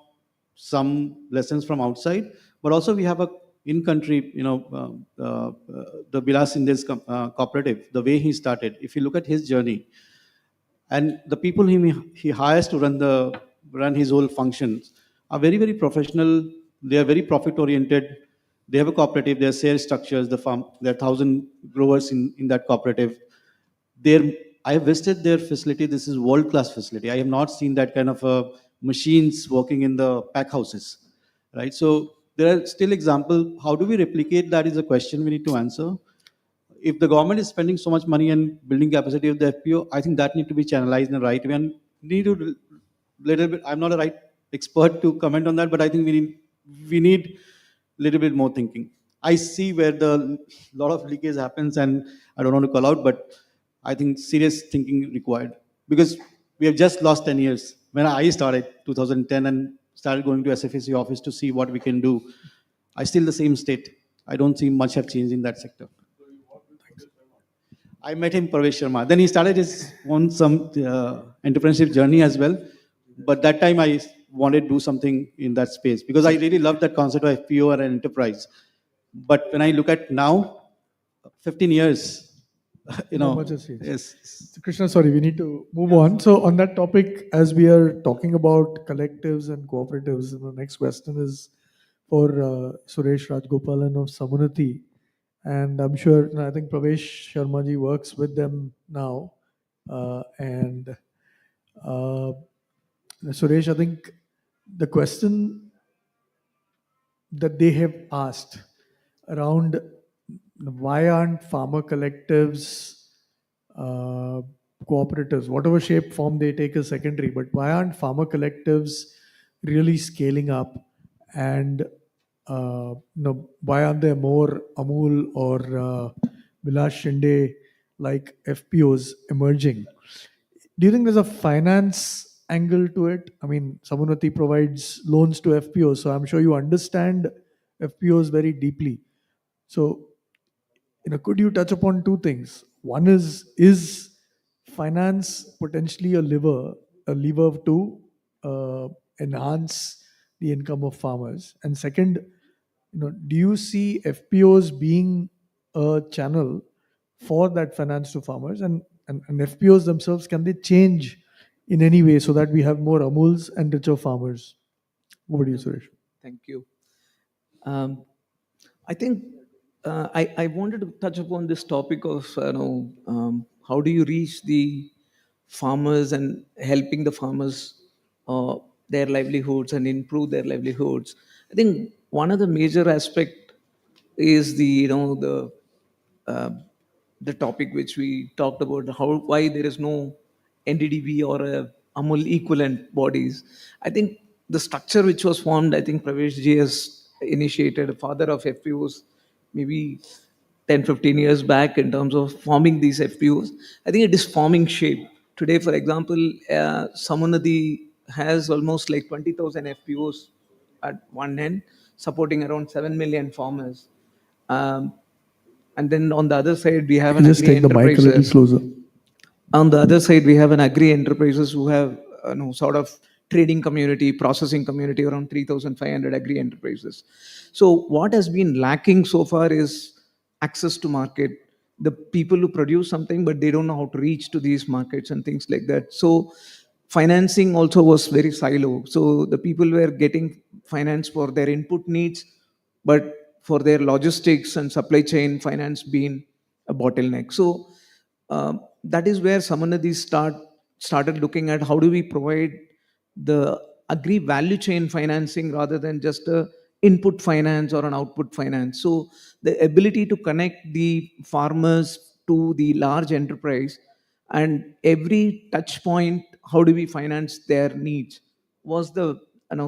some lessons from outside, but also we have in-country, the Vilas Indes cooperative, the way he started. If you look at his journey, and the people he hires to run his whole functions are very, very professional. They are very profit oriented. They have a cooperative. There are sales structures. There are 1,000 growers in that cooperative. I have visited their facility. This is world-class facility. I have not seen that kind of machines working in the pack houses, right? So there are still examples. How do we replicate that is a question we need to answer. If the government is spending so much money and building capacity of the FPO, I think that need to be channelized in the right way. And need to little bit. I'm not a right expert to comment on that, but I think we need little bit more thinking. I see where the lot of leakage happens, and I don't want to call out, but I think serious thinking required because we have just lost 10 years. When I started 2010 and started going to SFSC office to see what we can do, I still the same state. I don't see much have changed in that sector. I met him, Pravesh Sharma. Then he started his own entrepreneurship journey as well. But that time I wanted to do something in that space because I really love that concept of FPO or an enterprise. But when I look at now, 15 years, yes. Krishna, sorry, we need to move on. So on that topic, as we are talking about collectives and cooperatives, the next question is for Suresh Rajgopalan of Samunati. And I'm sure, I think Pravesh Sharma ji works with them now. Suresh, I think the question that they have asked around why aren't farmer collectives cooperatives, whatever shape form they take is secondary, but why aren't farmer collectives really scaling up? And why aren't there more Amul or Vilas Shinde like FPOs emerging? Do you think there's a finance angle to it? I mean, Samunati provides loans to FPOs, so I'm sure you understand FPOs very deeply. So, could you touch upon two things? One is finance potentially a lever to enhance the income of farmers? And second, do you see FPOs being a channel for that finance to farmers? And FPOs themselves, can they change in any way so that we have more Amuls and richer farmers? Over to you, Suresh. Thank you. I think I wanted to touch upon this topic of how do you reach the farmers and helping the farmers their livelihoods and improve their livelihoods. I think one of the major aspect is uh, the topic which we talked about, how why there is no NDDB or a Amul equivalent bodies. I think the structure which was formed, I think Pravesh ji has initiated, a father of FPOs, maybe 10, 15 years back in terms of forming these FPOs. I think it is forming shape. Today, for example, Samanadi has almost like 20,000 FPOs at one end, supporting around 7 million farmers. Um, and then on the other side, we have an Just agri take the mic a little enterprises. closer. On the other side, we have an agri enterprises who have sort of trading community, processing community, around 3,500 agri enterprises. So what has been lacking so far is access to market. The people who produce something, but they don't know how to reach to these markets and things like that. So financing also was very silo. So the people were getting finance for their input needs, but for their logistics and supply chain, finance being a bottleneck. So that is where Samanadi started looking at how do we provide the agri value chain financing rather than just a input finance or an output finance. So the ability to connect the farmers to the large enterprise and every touch point, how do we finance their needs, was the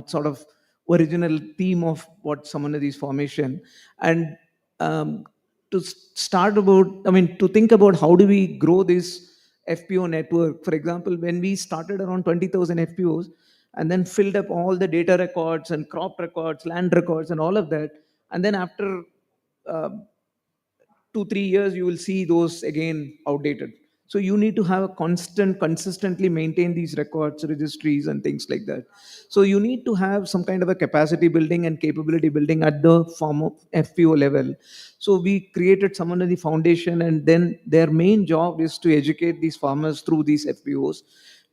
sort of original theme of what Samanadi's formation. And to start about, I mean, to think about how do we grow this FPO network. For example, when we started around 20,000 FPOs and then filled up all the data records and crop records, land records, and all of that, and then after uh, 2 3 years you will see those again outdated. So you need to have a consistently maintain these records, registries, and things like that. So you need to have some kind of a capacity building and capability building at the form of FPO level. So we created someone in the foundation, and then their main job is to educate these farmers through these FPOs.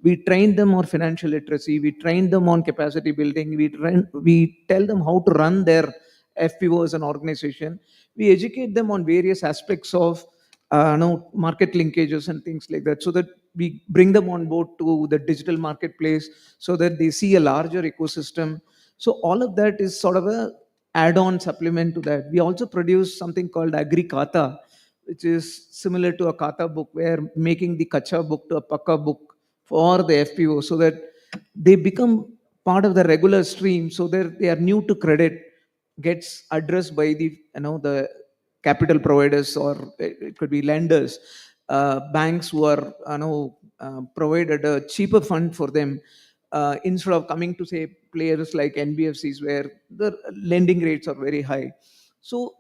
We train them on financial literacy, we train them on capacity building, we tell them how to run their FPO as an organization. We educate them on various aspects of market linkages and things like that, so that we bring them on board to the digital marketplace so that they see a larger ecosystem. So all of that is sort of a add-on supplement to that. We also produce something called Agri Kata, which is similar to a Kata book, where making the Kacha book to a Pakka book for the FPO, so that they become part of the regular stream, so that they are new to credit, gets addressed by the capital providers, or it could be lenders, banks who are provided a cheaper fund for them, instead of coming to say players like NBFCs where the lending rates are very high. So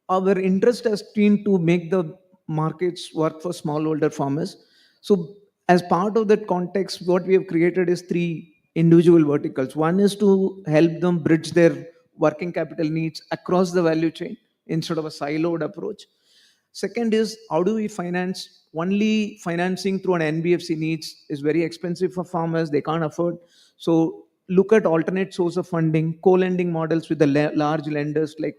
our interest has been to make the markets work for smallholder farmers. So, as part of that context, what we have created is three individual verticals. One is to help them bridge their working capital needs across the value chain instead of a siloed approach. Second is how do we finance? Only financing through an NBFC needs is very expensive for farmers, they can't afford. So, look at alternate source of funding, co-lending models with the large lenders like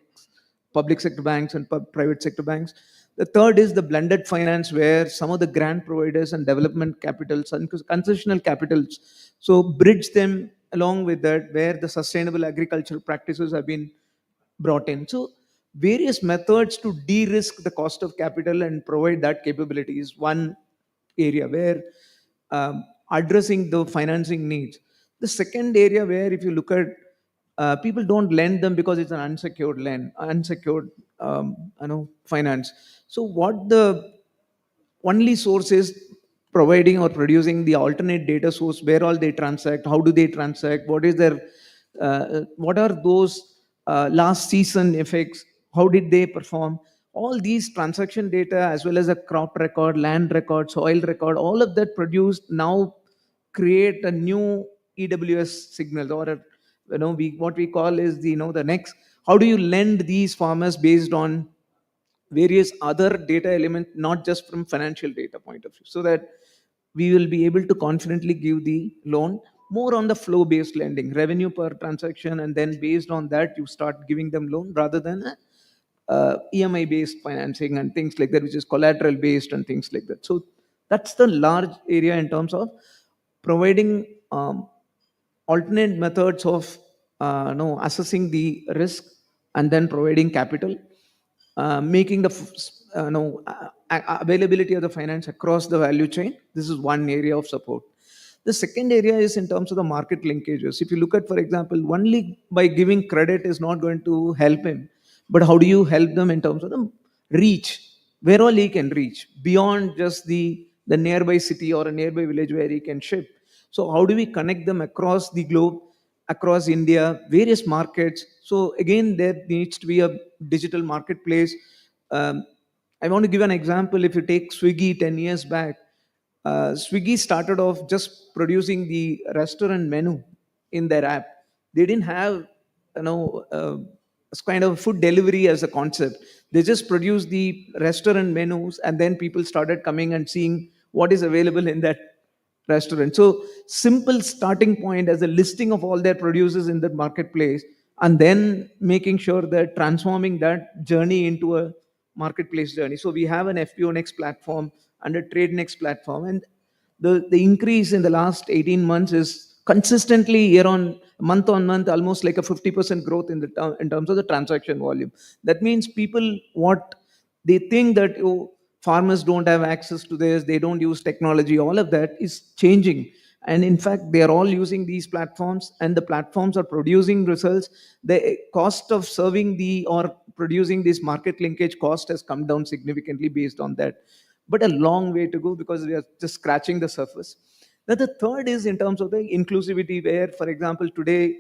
public sector banks and private sector banks. The third is the blended finance, where some of the grant providers and development capitals and concessional capitals, so bridge them along with that, where the sustainable agricultural practices have been brought in. So various methods to de-risk the cost of capital and provide that capability is one area where addressing the financing needs. The second area where if you look at people don't lend them because it's an unsecured finance. So what the only source is providing or producing the alternate data source, where all they transact, how do they transact, what is their what are those last season effects, how did they perform, all these transaction data as well as a crop record, land record, soil record, all of that produced now create a new EWS signal, or what we call is the next, how do you lend these farmers based on various other data elements, not just from financial data point of view, so that we will be able to confidently give the loan more on the flow based lending, revenue per transaction, and then based on that you start giving them loan rather than EMI based financing and things like that, which is collateral based and things like that. So that's the large area in terms of providing alternate methods of assessing the risk and then providing capital, making the availability of the finance across the value chain. This is one area of support. The second area is in terms of the market linkages. If you look at, for example, only by giving credit is not going to help him, but how do you help them in terms of the reach, where all he can reach beyond just the nearby city or a nearby village where he can ship. So how do we connect them across the globe, across India, various markets? So again, there needs to be a digital marketplace. I want to give an example. If you take Swiggy 10 years back, Swiggy started off just producing the restaurant menu in their app. They didn't have, kind of food delivery as a concept. They just produced the restaurant menus, and then people started coming and seeing what is available in that restaurant. So simple starting point as a listing of all their produces in the marketplace, and then making sure that transforming that journey into a marketplace journey. So we have an FPO Next platform and a Trade Next platform, and the increase in the last 18 months is consistently year on month, almost like a 50% growth in terms of the transaction volume. That means people, what they think that farmers don't have access to this, they don't use technology, all of that is changing. And in fact, they are all using these platforms, and the platforms are producing results. The cost of serving the or producing this market linkage cost has come down significantly based on that, but a long way to go because we are just scratching the surface. Now the third is in terms of the inclusivity, where for example today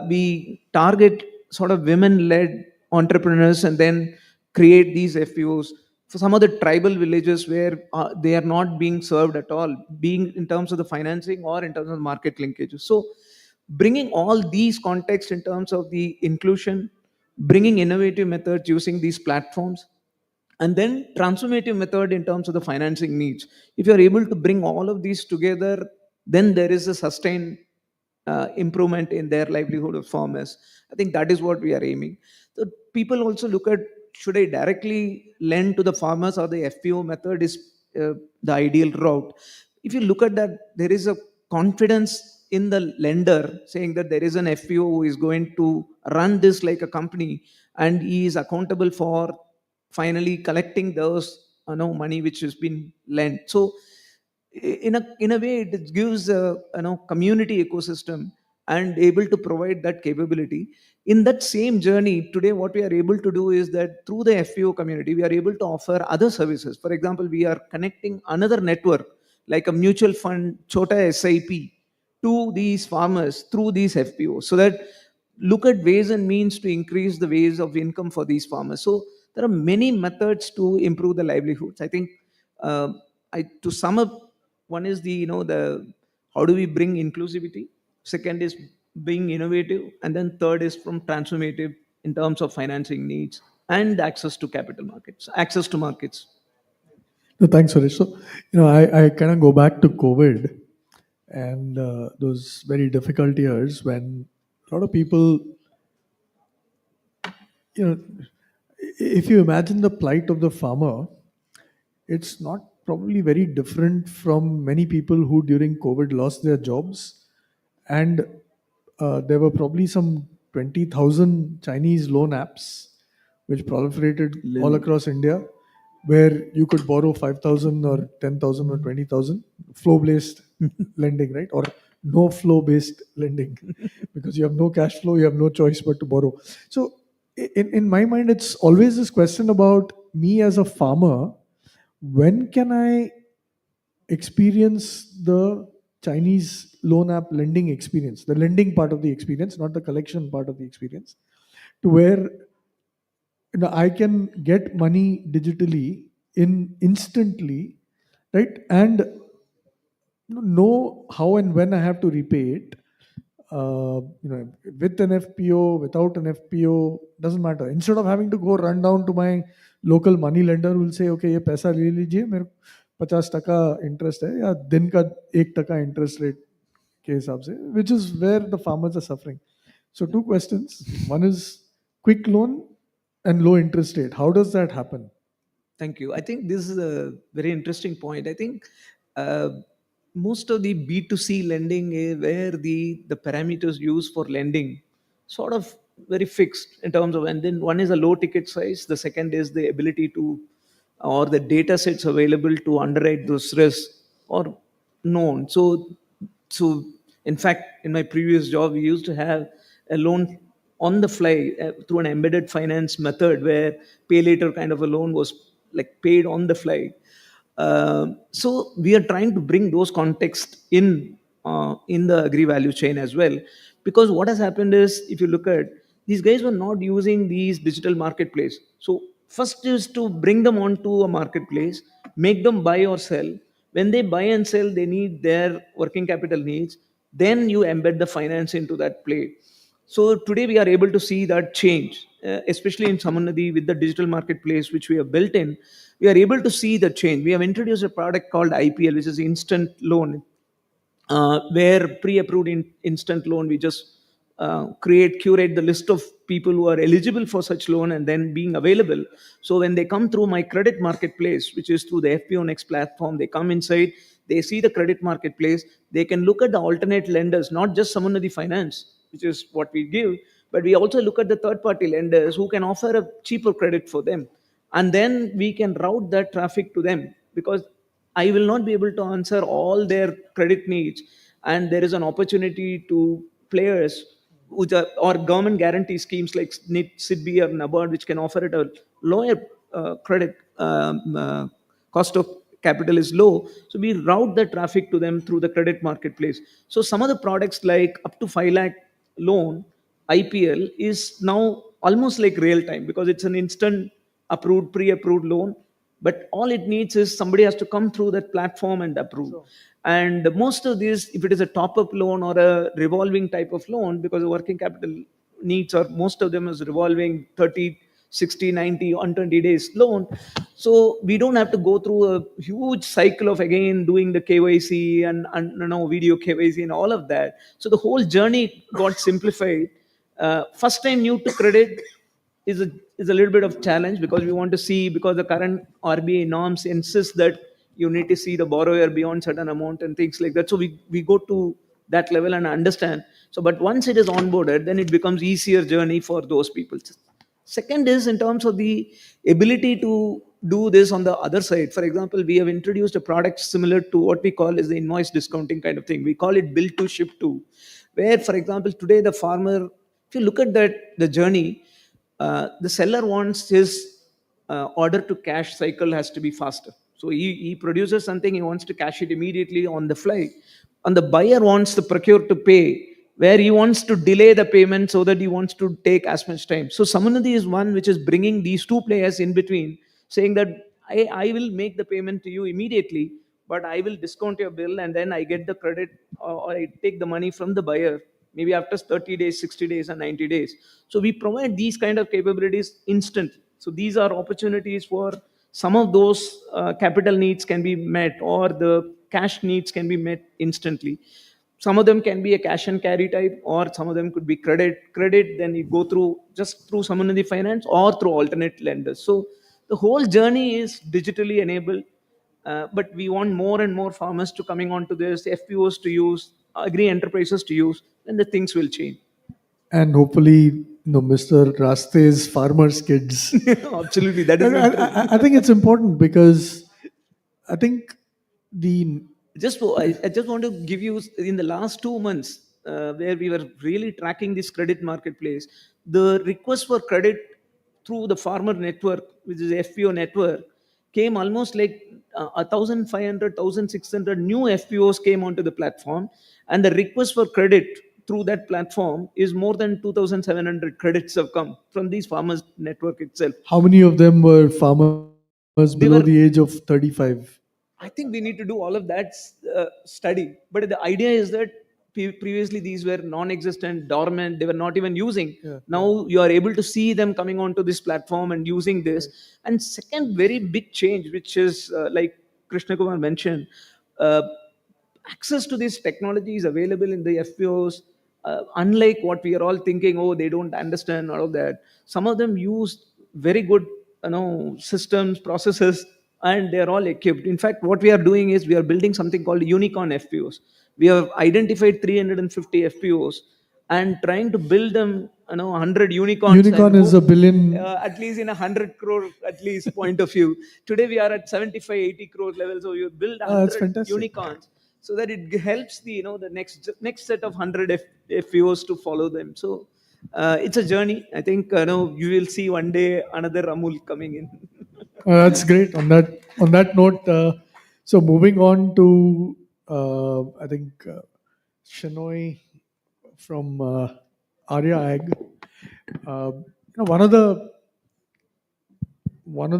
we target sort of women-led entrepreneurs and then create these FPOs for some of the tribal villages where they are not being served at all, being in terms of the financing or in terms of the market linkages. So bringing all these contexts in terms of the inclusion, bringing innovative methods using these platforms, and then transformative method in terms of the financing needs. If you're able to bring all of these together, then there is a sustained improvement in their livelihood of farmers. I think that is what we are aiming. So people also look at, should I directly lend to the farmers, or the FPO method is the ideal route. If you look at that, there is a confidence in the lender saying that there is an FPO who is going to run this like a company, and he is accountable for finally collecting those money which has been lent. So in a way it gives a community ecosystem and able to provide that capability. In that same journey today, what we are able to do is that through the FPO community we are able to offer other services. For example, we are connecting another network like a mutual fund chota SIP to these farmers through these FPOs, so that look at ways and means to increase the ways of income for these farmers. So there are many methods to improve the livelihoods. I think uh, to sum up, one is the how do we bring inclusivity, second is being innovative, and then third is from transformative in terms of financing needs and access to capital markets, access to markets. No, thanks, Suresh. So, I kind of go back to COVID and those very difficult years when a lot of people, if you imagine the plight of the farmer, it's not probably very different from many people who during COVID lost their jobs. And there were probably some 20,000 Chinese loan apps which proliferated all across India. where you could borrow 5,000 or 10,000 or 20,000, flow-based lending, right? Or no flow-based lending, because you have no cash flow, you have no choice but to borrow. So in my mind, it's always this question about me as a farmer, when can I experience the Chinese loan app lending experience, the lending part of the experience, not the collection part of the experience, to where I can get money digitally in instantly, right? And know how and when I have to repay it. With an FPO, without an FPO, doesn't matter. Instead of having to go run down to my local money lender, will say, okay, ये पैसा ले लीजिए, मेरे 50% interest है या दिन का 1% interest rate के हिसाब से, which is where the farmers are suffering. So two questions. One is quick loan and low interest rate. How does that happen? Thank you. I think this is a very interesting point. I think uh, most of the B2C lending, where the parameters used for lending sort of very fixed in terms of, and then one is a low ticket size, the second is the ability to, or the data sets available to underwrite those risks or known. So in fact, in my previous job, we used to have a loan on the fly through an embedded finance method where pay later kind of a loan was like paid on the fly. So we are trying to bring those contexts in the agri value chain as well, because what has happened is, if you look at, these guys were not using these digital marketplace. So first is to bring them onto a marketplace, make them buy or sell. When they buy and sell, they need their working capital needs. Then you embed the finance into that play. So today we are able to see that change, especially in Samanadi with the digital marketplace which we have built in. We are able to see the change. We have introduced a product called IPL, which is instant loan, where pre-approved instant loan, we just curate the list of people who are eligible for such loan and then being available. So when they come through my credit marketplace, which is through the FPO Next platform, they come inside, they see the credit marketplace, they can look at the alternate lenders, not just Samanadi Finance, which is what we give, but we also look at the third party lenders who can offer a cheaper credit for them. And then we can route that traffic to them, because I will not be able to answer all their credit needs. And there is an opportunity to players which are, or government guarantee schemes like SIDBI or NABARD, which can offer it a lower credit cost of capital is low. So we route the traffic to them through the credit marketplace. So some of the products like up to 5 lakh loan, IPL, is now almost like real time, because it's an instant approved, pre-approved loan, but all it needs is somebody has to come through that platform and approve. Sure. And most of these, if it is a top-up loan or a revolving type of loan, because the working capital needs are, most of them is revolving 30, 60, 90, 120 days loan. So we don't have to go through a huge cycle of again doing the KYC and video KYC and all of that. So the whole journey got simplified. First time new to credit is a little bit of challenge, because we want to see, because the current RBI norms insist that you need to see the borrower beyond certain amount and things like that. So we go to that level and understand. So but once it is onboarded, then it becomes easier journey for those people. Second is in terms of the ability to do this on the other side. For example, we have introduced a product similar to what we call is the invoice discounting kind of thing. We call it bill to ship to, where, for example, today the farmer, if you look at the journey, the seller wants his order to cash cycle has to be faster. So he produces something, he wants to cash it immediately on the fly. And the buyer wants the procure to pay, where he wants to delay the payment so that he wants to take as much time. So Samanadi is one which is bringing these two players in between, saying that I will make the payment to you immediately, but I will discount your bill and then I get the credit, or I take the money from the buyer maybe after 30 days, 60 days, and 90 days. So we provide these kind of capabilities instantly. So these are opportunities for some of those capital needs can be met, or the cash needs can be met instantly. Some of them can be a cash and carry type, or some of them could be credit, then you go through just through Samanadi Finance or through alternate lenders. So the whole journey is digitally enabled. But we want more and more farmers to coming onto this, FPOs to use, agri enterprises to use, then the things will change. And hopefully Mr. Raste's farmers' kids. Absolutely, that is And literal. I think it's important because I think the I just want to give you, in the last 2 months, where we were really tracking this credit marketplace, the request for credit through the farmer network, which is FPO network, came almost like 1,500, 1,600 new FPOs came onto the platform, and the request for credit through that platform is more than 2,700 credits have come from these farmers network itself. how many of them were farmers They below were, the age of 35? I think we need to do all of that study. But the idea is that previously these were non-existent, dormant. They were not even using. Now you are able to see them coming onto this platform and using this. And second, very big change, which is like Krishna Kumar mentioned, uh, access to this technology is available in the FPOs. Unlike what we are all thinking, oh, they don't understand all of that. Some of them use very good, systems, processes, and they are all equipped. In fact, what we are doing is we are building something called unicorn FPOs. We have identified 350 FPOs and trying to build them, 100 unicorns, Unicorn and is hope, a billion. at least in 100 crore at least point of view. Today we are at 75, 80 crore level. So you build That's 100 fantastic. unicorns so that it helps the next set of 100 FPOs to follow them. So it's a journey. I think you will see one day another Amul coming in. That's great. On that note, so moving on to I think Shenoy from Arya Ag. One of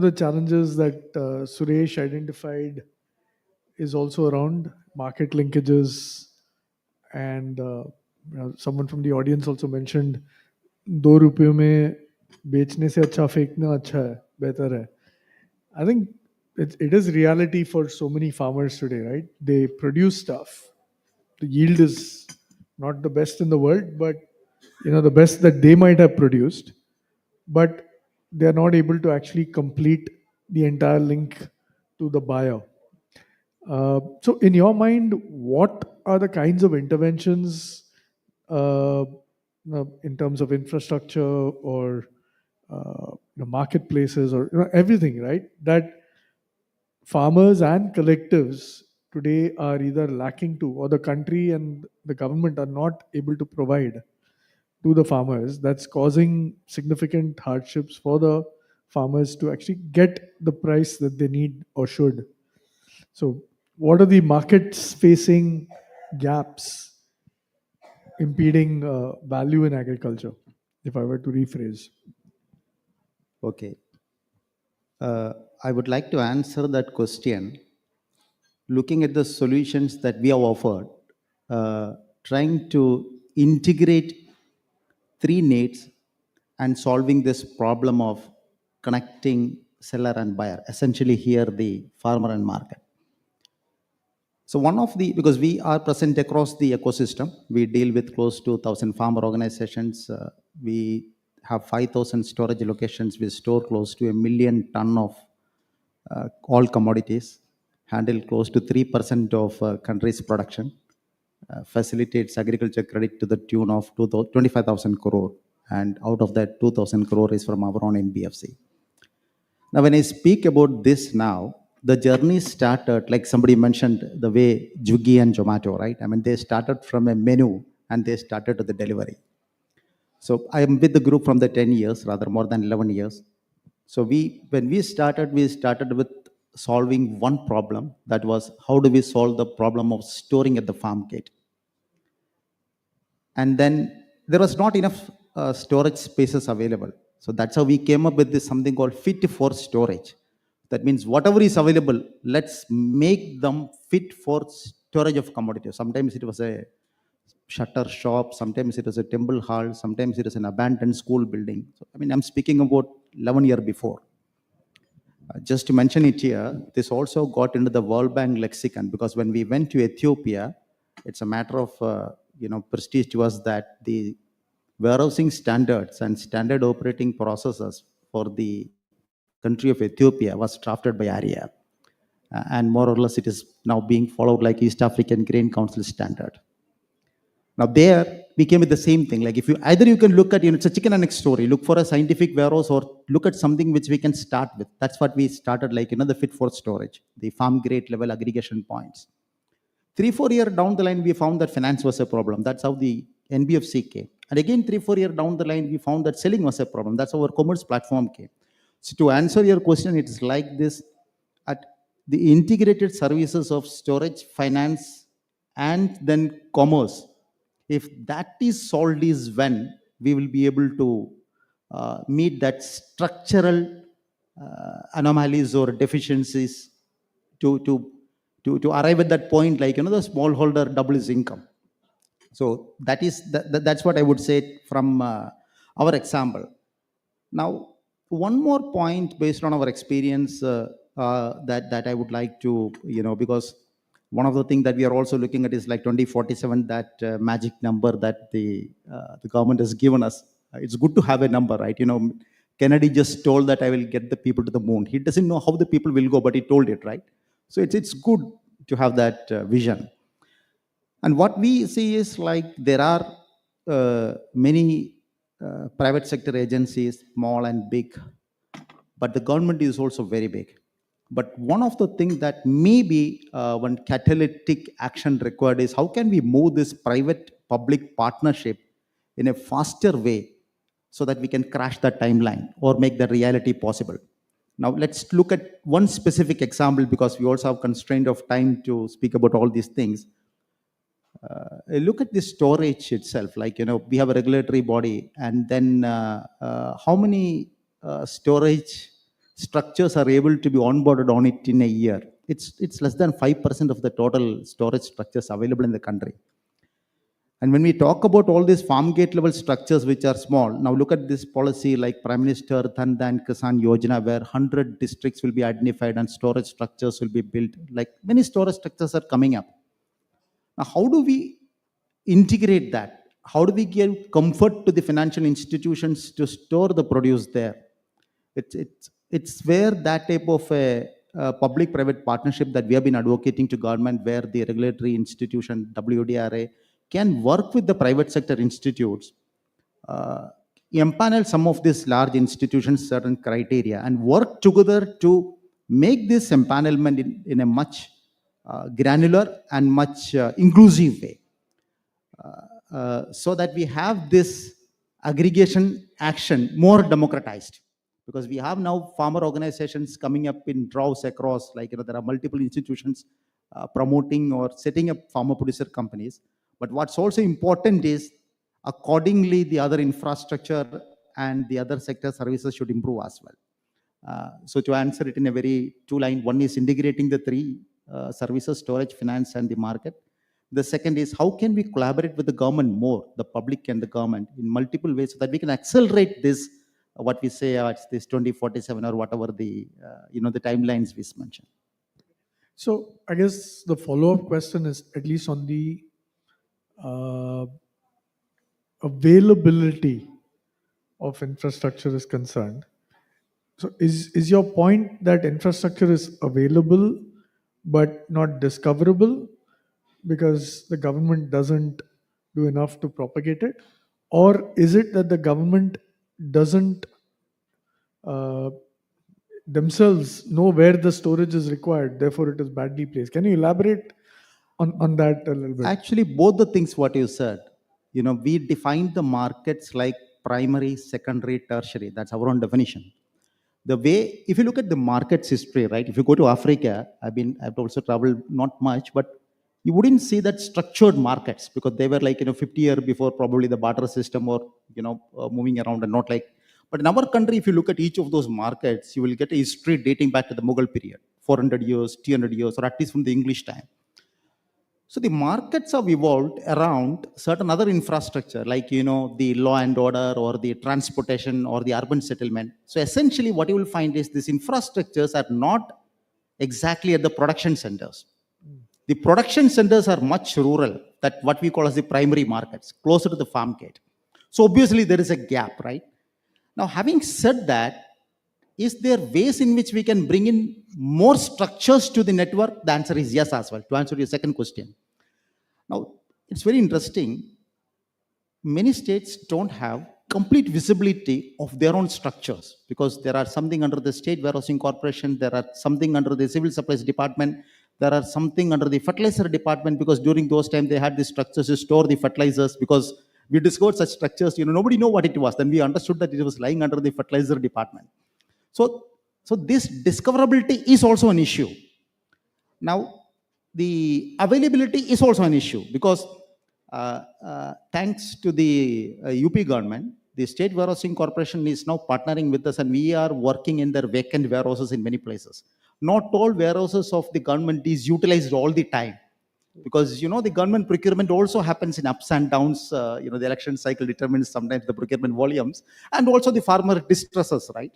the challenges that Suresh identified is also around market linkages, and someone from the audience also mentioned ₹2 में बेचने से अच्छा फेंकना अच्छा है, बेहतर है. I think it is reality for so many farmers today, right? They produce stuff. The yield is not the best in the world, but the best that they might have produced, but they are not able to actually complete the entire link to the buyer. So, in your mind, what are the kinds of interventions in terms of infrastructure or marketplaces or everything, right? That farmers and collectives today are either lacking to, or the country and the government are not able to provide to the farmers, that's causing significant hardships for the farmers to actually get the price that they need or should. So, what are the markets facing gaps impeding value in agriculture, if I were to rephrase? Okay. I would like to answer that question looking at the solutions that we have offered, trying to integrate three needs and solving this problem of connecting seller and buyer, essentially here the farmer and market. So because we are present across the ecosystem, we deal with close to 1,000 farmer organizations. We have 5,000 storage locations. We store close to 1 million ton of all commodities, handle close to 3% of country's production, facilitates agriculture credit to the tune of 25,000 crore. And out of that, 2,000 crore is from our own NBFC. Now, when I speak about this now, the journey started, like somebody mentioned, the way Swiggy and Zomato, right? I mean, they started from a menu and they started to the delivery. So I am with the group from the 10 years, rather more than 11 years. So when we started with solving one problem. That was, how do we solve the problem of storing at the farm gate? And then there was not enough storage spaces available. So that's how we came up with this something called fit for storage. That means whatever is available, let's make them fit for storage of commodities. Sometimes it was a shutter shop, sometimes it was a temple hall, sometimes it was an abandoned school building. So, I mean, I'm speaking about 11 years before. Just to mention it here, this also got into the World Bank lexicon, because when we went to Ethiopia, it's a matter of prestige to us that the warehousing standards and standard operating processes for the country of Ethiopia was drafted by ARIA. And more or less it is now being followed like East African Grain Council standard. Now there, we came with the same thing. Like if you either you can look at, it's a chicken and egg story. Look for a scientific warehouse or look at something which we can start with. That's what we started, like the fit for storage, the farm grade level aggregation points. 3-4 years down the line, we found that finance was a problem. That's how the NBFC came. And again, 3-4 years down the line, we found that selling was a problem. That's how our commerce platform came. So to answer your question, it's like this: at the integrated services of storage, finance, and then commerce. If that is solved, is when we will be able to meet that structural anomalies or deficiencies to arrive at that point, like the smallholder double his income. So that's what I would say from our example. Now, one more point based on our experience that I would like to, because one of the things that we are also looking at is like 2047, that magic number that the government has given us. It's good to have a number, right? Kennedy just told that I will get the people to the moon. He doesn't know how the people will go, but he told it, right? So it's good to have that vision. And what we see is like there are many private sector agencies, small and big, but the government is also very big. But one of the things that maybe one catalytic action required is how can we move this private-public partnership in a faster way so that we can crash that timeline or make the reality possible. Now, let's look at one specific example because we also have constraint of time to speak about all these things. Look at the storage itself. Like, we have a regulatory body, and then how many storage structures are able to be onboarded on it in a year? It's less than 5% of the total storage structures available in the country. And when we talk about all these farm gate level structures which are small, now look at this policy like Prime Minister Dhan Dhan Kisan Yojana, where 100 districts will be identified and storage structures will be built. Like many storage structures are coming up. Now, how do we integrate that? How do we give comfort to the financial institutions to store the produce there? It's where that type of a public-private partnership that we have been advocating to government, where the regulatory institution, WDRA, can work with the private sector institutes, empanel some of these large institutions certain criteria, and work together to make this empanelment in a much granular and much inclusive way, so that we have this aggregation action more democratized. Because we have now farmer organizations coming up in droves across, like there are multiple institutions promoting or setting up farmer producer companies. But what's also important is accordingly the other infrastructure and the other sector services should improve as well. So to answer it in a very two-line, one is integrating the three services: storage, finance, and the market. The second is how can we collaborate with the government more, the public and the government, in multiple ways so that we can accelerate this, what we say it's this 2047 or whatever the the timelines we mentioned. So I guess the follow-up question is at least on the availability of infrastructure is concerned. So is your point that infrastructure is available but not discoverable because the government doesn't do enough to propagate it? Or is it that the government doesn't themselves know where the storage is required, therefore it is badly placed? Can you elaborate on that a little bit? Actually, both the things what you said. We defined the markets like primary, secondary, tertiary. That's our own definition. The way, if you look at the market's history, right? If you go to Africa, I've also traveled not much, but you wouldn't see that structured markets because they were like 50 years before probably the barter system or moving around and not like. But in our country, if you look at each of those markets, you will get a history dating back to the Mughal period, 400 years, 300 years, or at least from the English time. So the markets have evolved around certain other infrastructure, like the law and order or the transportation or the urban settlement. So essentially, what you will find is these infrastructures are not exactly at the production centers. The production centers are much rural, that what we call as the primary markets, closer to the farm gate. So obviously there is a gap, right? Now, having said that, is there ways in which we can bring in more structures to the network? The answer is yes as well, to answer your second question. Now, it's very interesting. many states don't have complete visibility of their own structures, because there are something under the State Warehousing Corporation, there are something under the Civil Supplies Department, there are something under the Fertilizer Department, because during those times they had the structures to store the fertilizers, because we discovered such structures, nobody knew what it was. Then we understood that it was lying under the Fertilizer Department. So this discoverability is also an issue. Now, the availability is also an issue, because thanks to the UP government, the State Warehousing Corporation is now partnering with us, and we are working in their vacant warehouses in many places. Not all warehouses of the government is utilized all the time, because the government procurement also happens in ups and downs. The election cycle determines sometimes the procurement volumes, and also the farmer distresses, right?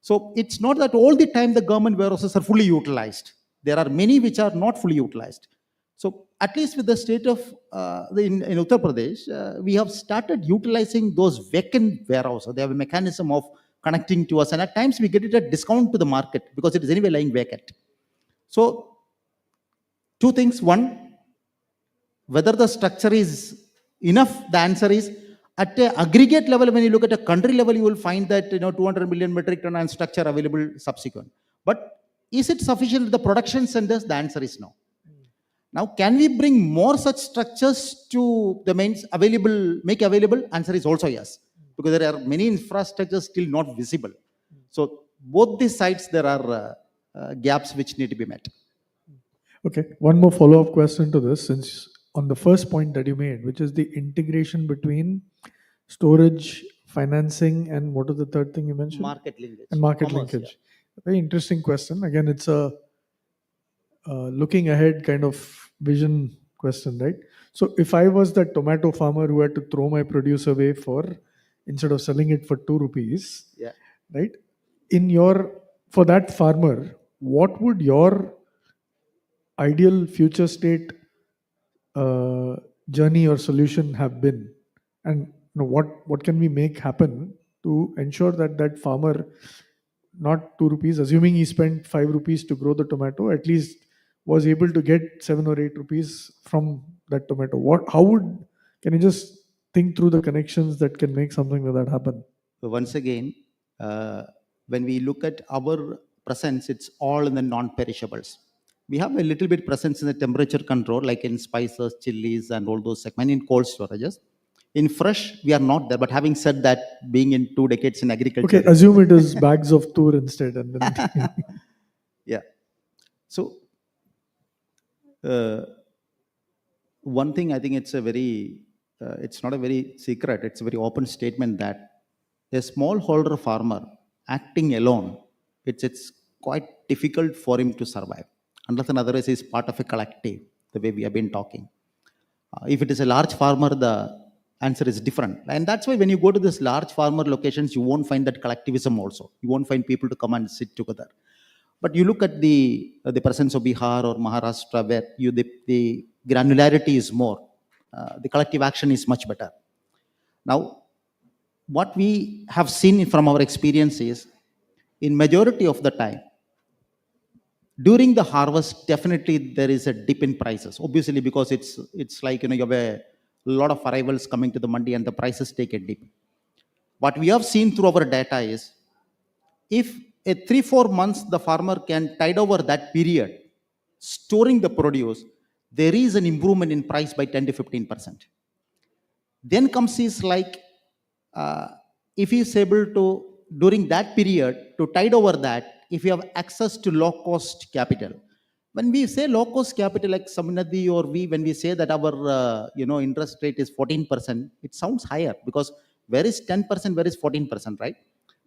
So it's not that all the time the government warehouses are fully utilized. There are many which are not fully utilized. So at least with the state of in Uttar Pradesh, we have started utilizing those vacant warehouses. They have a mechanism of connecting to us, and at times we get it at discount to the market because it is anyway lying vacant. So two things: one, whether the structure is enough. The answer is, at an aggregate level, when you look at a country level, you will find that 200 million metric ton and structure available subsequent. But is it sufficient at the production centers? The answer is no. Now, can we bring more such structures to the mains available, make available? Answer is also yes, because there are many infrastructures still not visible. So both these sides, there are gaps which need to be met. Okay, one more follow-up question to this, since on the first point that you made, which is the integration between storage, financing, and what is the third thing you mentioned? Market linkage. And market Commerce, linkage. Very interesting question. Again, it's a looking ahead kind of vision question, right? So if I was that tomato farmer who had to throw my produce away instead of selling it for 2 rupees, Yeah. right? For that farmer, what would your ideal future state journey or solution have been? And what can we make happen to ensure that that farmer, not 2 rupees, assuming he spent 5 rupees to grow the tomato, at least was able to get 7 or 8 rupees from that tomato? Can you just think through the connections that can make something like that happen? So once again, when we look at our presence, it's all in the non-perishables. We have a little bit presence in the temperature control, like in spices, chilies, and all those segments, in cold storages. In fresh, we are not there. But having said that, being in 2 decades in agriculture. Okay, assume it is bags of tur instead. And then Yeah. So one thing, I think it's not a very secret, it's a very open statement that a smallholder farmer acting alone, it's quite difficult for him to survive, unless and otherwise he's part of a collective, the way we have been talking. If it is a large farmer, the answer is different. And that's why when you go to these large farmer locations, you won't find that collectivism also. You won't find people to come and sit together. But you look at the presence of Bihar or Maharashtra, where the granularity is more. The collective action is much better. Now, what we have seen from our experience is, in majority of the time, during the harvest, definitely there is a dip in prices. Obviously, because it's like you have a lot of arrivals coming to the mandi and the prices take a dip. What we have seen through our data is, if a 3-4 months the farmer can tide over that period, storing the produce, there is an improvement in price by 10 to 15%. Then comes is like, if he is able to, during that period, to tide over that, if you have access to low-cost capital. When we say low-cost capital, like Saminadi or we, when we say that our interest rate is 14%, it sounds higher, because where is 10%, where is 14%, right?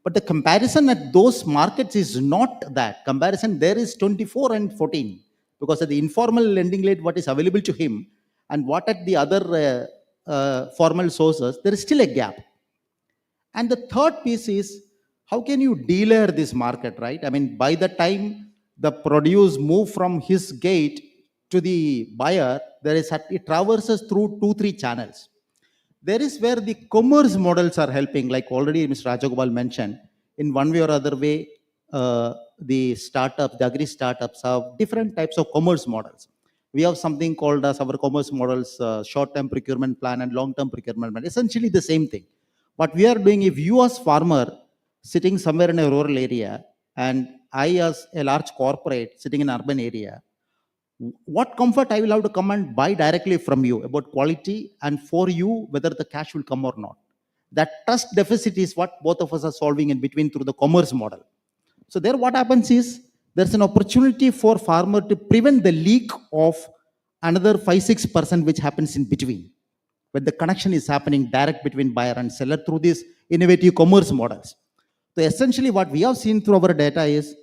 But the comparison at those markets is not that. Comparison there is 24 and 14, because at the informal lending rate, what is available to him, and what at the other formal sources, there is still a gap. And the third piece is, how can you de-layer this market, right? I mean, by the time the produce move from his gate to the buyer, it traverses through 2-3 channels. There is where the commerce models are helping, like already Mr. Rajagopal mentioned. In one way or other way, the agri startups have different types of commerce models. we have something called as our commerce models, short-term procurement plan and long-term procurement plan. Essentially the same thing. What we are doing, if you as farmer sitting somewhere in a rural area and I as a large corporate sitting in an urban area, what comfort I will have to come and buy directly from you about quality and for you whether the cash will come or not. That trust deficit is what both of us are solving in between through the commerce model. So there what happens is there's an opportunity for farmer to prevent the leak of another 5-6% which happens in between when the connection is happening direct between buyer and seller through these innovative commerce models. So essentially what we have seen through our data is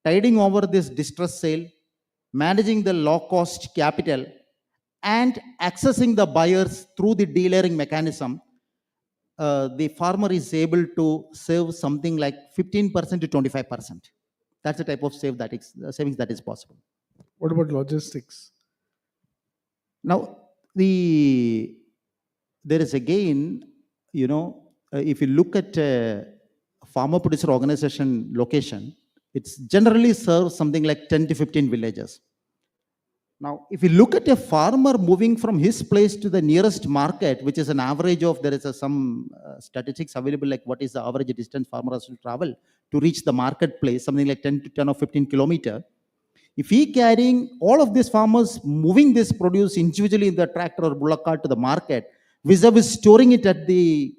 tiding over this distress sale, managing the low cost capital and accessing the buyers through the dealering mechanism. The farmer is able to save something like 15% to 25%. That's the type of savings that is possible. What about logistics? Now, there is again, if you look at farmer producer organization location, it's generally serves something like 10 to 15 villages. Now, if you look at a farmer moving from his place to the nearest market, which is an average of, there is some statistics available, like what is the average distance farmer has to travel to reach the marketplace, something like 10 or 15 kilometers. If he carrying all of these farmers moving this produce individually in the tractor or bullock cart to the market, vis-a-vis storing it at the,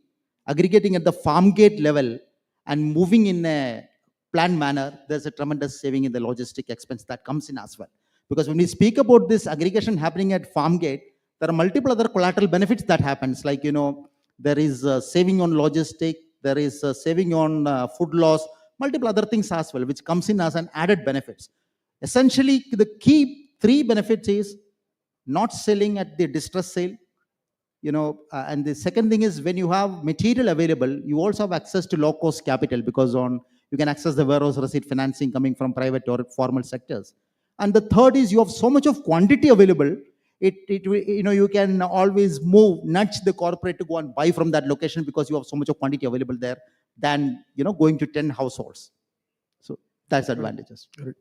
aggregating at the farm gate level and moving in a planned manner, there's a tremendous saving in the logistic expense that comes in as well. Because when we speak about this aggregation happening at farm gate, there are multiple other collateral benefits that happens. Like, there is saving on logistic, there is saving on food loss, multiple other things as well, which comes in as an added benefits. Essentially, the key 3 benefits is not selling at the distress sale, and the second thing is when you have material available, you also have access to low cost capital because you can access the warehouse receipt financing coming from private or formal sectors. And the third is you have so much of quantity available, you can always nudge the corporate to go and buy from that location because you have so much of quantity available there than, going to 10 households. So that's advantages. Correct.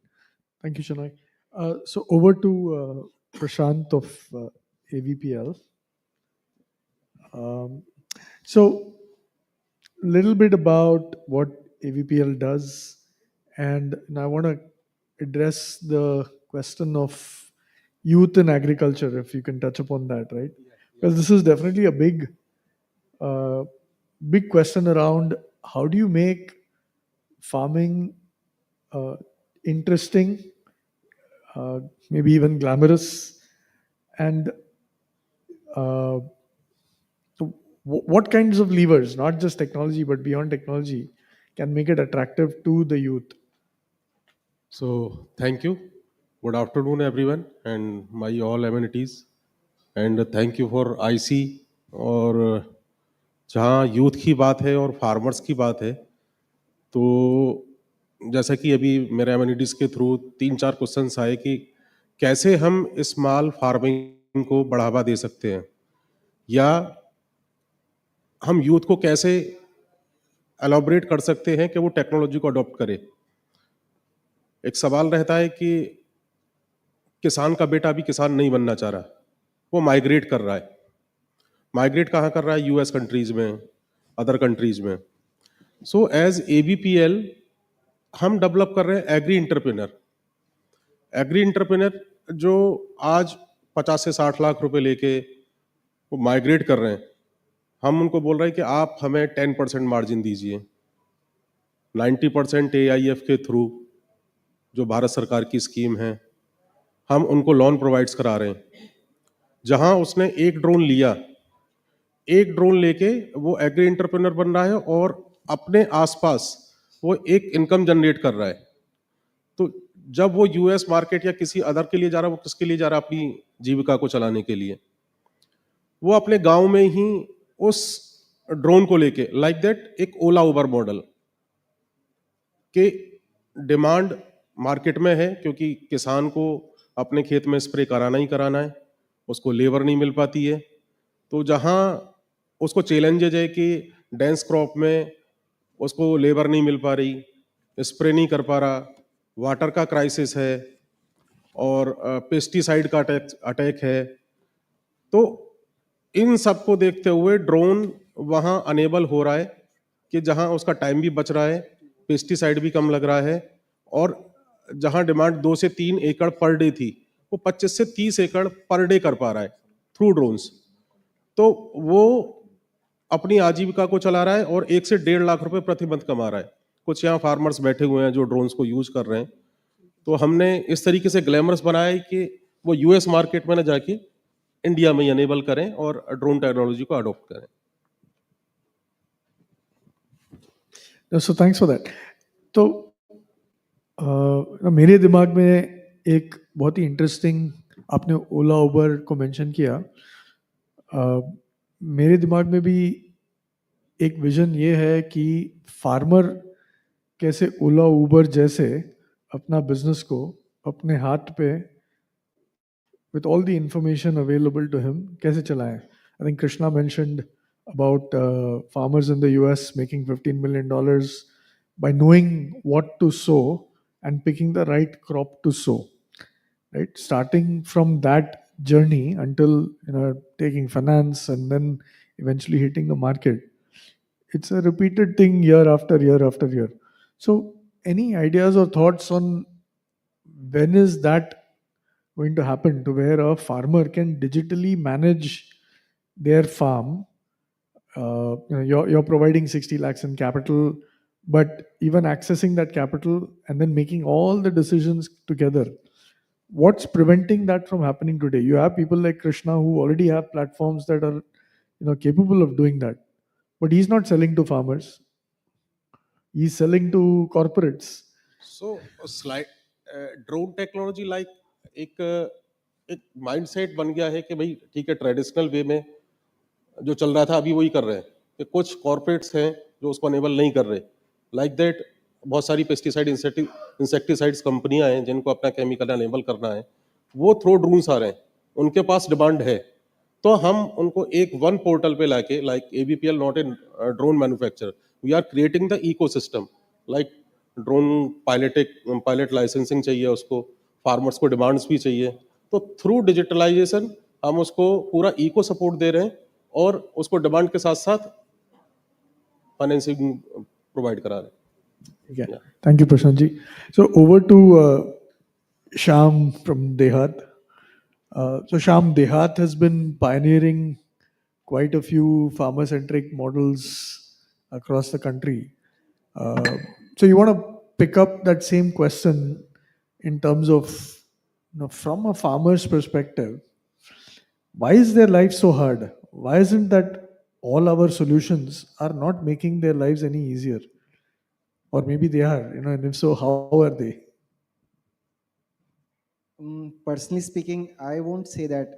Thank you, Chennai. So over to Prashant of AVPL. So a little bit about what AVPL does, and I want to address the question of youth in agriculture, if you can touch upon that, right? Because this is definitely a big question around how do you make farming interesting, maybe even glamorous, and what kinds of levers, not just technology, but beyond technology, can make it attractive to the youth? So, thank you. Good afternoon, everyone, and my all amenities. And thank you for IC. और जहाँ youth की बात है और farmers की बात है, तो जैसा कि अभी मेरे एमिनिटीज़ के थ्रू 3-4 क्वेश्चंस आए कि कैसे हम स्मॉल फार्मिंग को बढ़ावा दे सकते हैं, या हम यूथ को कैसे एलॉबरेट कर सकते हैं कि वो टेक्नोलॉजी को अडॉप्ट करे। एक सवाल रहता है कि किसान का बेटा अभी किसान नहीं बनना चाह रहा, वो माइग्रेट कर रहा है। माइग्रेट कहाँ कर रहा है? यूएस कंट्रीज़ में, अदर कंट्रीज़ में। सो एज ABPL हम डेवलप कर रहे हैं एग्री इंटरप्रेनर। एग्री इंटरप्रेनर जो आज 50 से 60 लाख रुपए लेके वो माइग्रेट कर रहे हैं, हम उनको बोल रहे हैं कि आप हमें 10% मार्जिन दीजिए। 90% AIF के थ्रू जो भारत सरकार की स्कीम है, हम उनको लोन प्रोवाइड्स करा रहे हैं। जहां उसने एक ड्रोन लिया, एक ड्रोन लेके वो एग्री एंटरप्रेन्योर बन रहा है और अपने आसपास वो एक इनकम जनरेट कर रहा है। तो जब वो यूएस मार्केट या किसी अदर के लिए जा रहा है, वो किसके लिए जा रहा है? अपनी जीविका को चलाने के लिए। वो अपने गांव में ही उस ड्रोन को लेके, लाइक दैट एक ओला उबर मॉडल के डिमांड मार्केट में है, क्योंकि किसान को अपने खेत में स्प्रे कराना ही कराना है, उसको लेबर नहीं मिल पाती है। तो जहां उसको चैलेंजेज है कि डेंस क्रॉप में उसको लेबर नहीं मिल पा रही, स्प्रे नहीं कर पा रहा, वाटर का क्राइसिस है, और पेस्टिसाइड का अटैक है। तो इन सब को देखते हुए ड्रोन वहाँ अनेबल हो रहा है कि जहाँ उसका टाइम भी बच रहा है, पेस्टिसाइड भी कम लग रहा है, और जहाँ डिमांड 2 से 3 एकड़ पर डे थी, वो 25 से 30 एकड़ पर डे कर पा रहा है थ्रू ड्रोन्स। तो वो अपनी आजीविका को चला रहा है और 1 से 1.5 लाख रुपए प्रति मंथ कमा रहा है। कुछ यहाँ फार्मर्स बैठे हुए हैं जो ड्रोन्स को यूज कर रहे हैं। तो हमने इस तरीके से ग्लैमरस बनाया है कि वो यूएस मार्केट में ना जाके इंडिया में इनेबल करें और ड्रोन टेक्नोलॉजी को अडॉप्ट करें। So thanks for that. तो मेरे दिमाग में एक बहुत ही इंटरेस्टिंग, आपने ओला उबर को मेंशन किया, मेरे दिमाग में भी एक विजन ये है कि फार्मर कैसे ओला उबर जैसे अपना बिजनेस को अपने हाथ पे with all the information available to him कैसे चलाएं। I think Krishna mentioned about farmers in the US making $15 million by knowing what to sow and picking the right crop to sow, right? Starting from that journey until taking finance and then eventually hitting the market. It's a repeated thing year after year after year. So any ideas or thoughts on when is that going to happen to where a farmer can digitally manage their farm? You're providing 60 lakhs in capital, but even accessing that capital and then making all the decisions together. What's preventing that from happening today? You have people like Krishna who already have platforms that are capable of doing that, but he's not selling to farmers. He's selling to corporates. So drone technology like एक mindset बन गया है कि भाई ठीक है, traditional way में जो चल रहा था अभी वही कर रहे हैं, कि कुछ कॉर्पोरेट्स हैं जो उसको अनेबल नहीं कर रहे। लाइक दैट बहुत सारी पेस्टिसाइड इंसेक्टिसाइड्स कंपनियां हैं जिनको अपना केमिकल अनेबल करना है, वो थ्रो ड्रोन्स आ रहे हैं, उनके पास डिमांड है। तो हम उनको एक वन पोर्टल पे लाके, like ABPL not in drone manufacturer, we are creating the ecosystem. Like drone pilot licensing चाहिए उसको, फार्मर्स को डिमांड्स भी चाहिए, तो थ्रू डिजिटलाइजेशन हम उसको पूरा इको सपोर्ट दे रहे हैं और उसको डिमांड के साथ साथ फाइनेंसिंग प्रोवाइड करा रहे हैं। Yeah. Thank you, Prashant ji. So over to Shyam from Dehat. So Shyam, Dehat has been pioneering quite a few farmer-centric models across the country. So you want to pick up that same question in terms of, from a farmer's perspective, why is their life so hard? Why isn't that all our solutions are not making their lives any easier? Or maybe they are, and if so, how are they? Personally speaking, I won't say that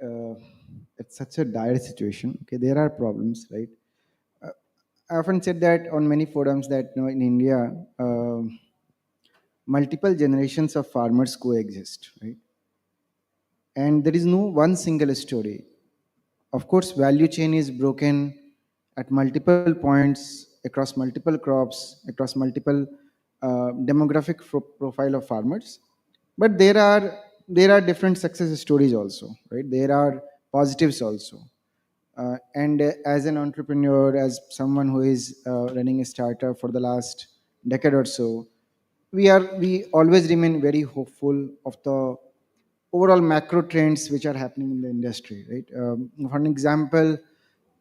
it's such a dire situation. Okay, there are problems, right? I often said that on many forums that in India, multiple generations of farmers coexist, right? And there is no one single story. Of course, value chain is broken at multiple points across multiple crops, across multiple demographic profile of farmers. But there are different success stories also, right? There are positives also. And as an entrepreneur, as someone who is running a startup for the last decade or so, we always remain very hopeful of the overall macro trends which are happening in the industry, right? For an example,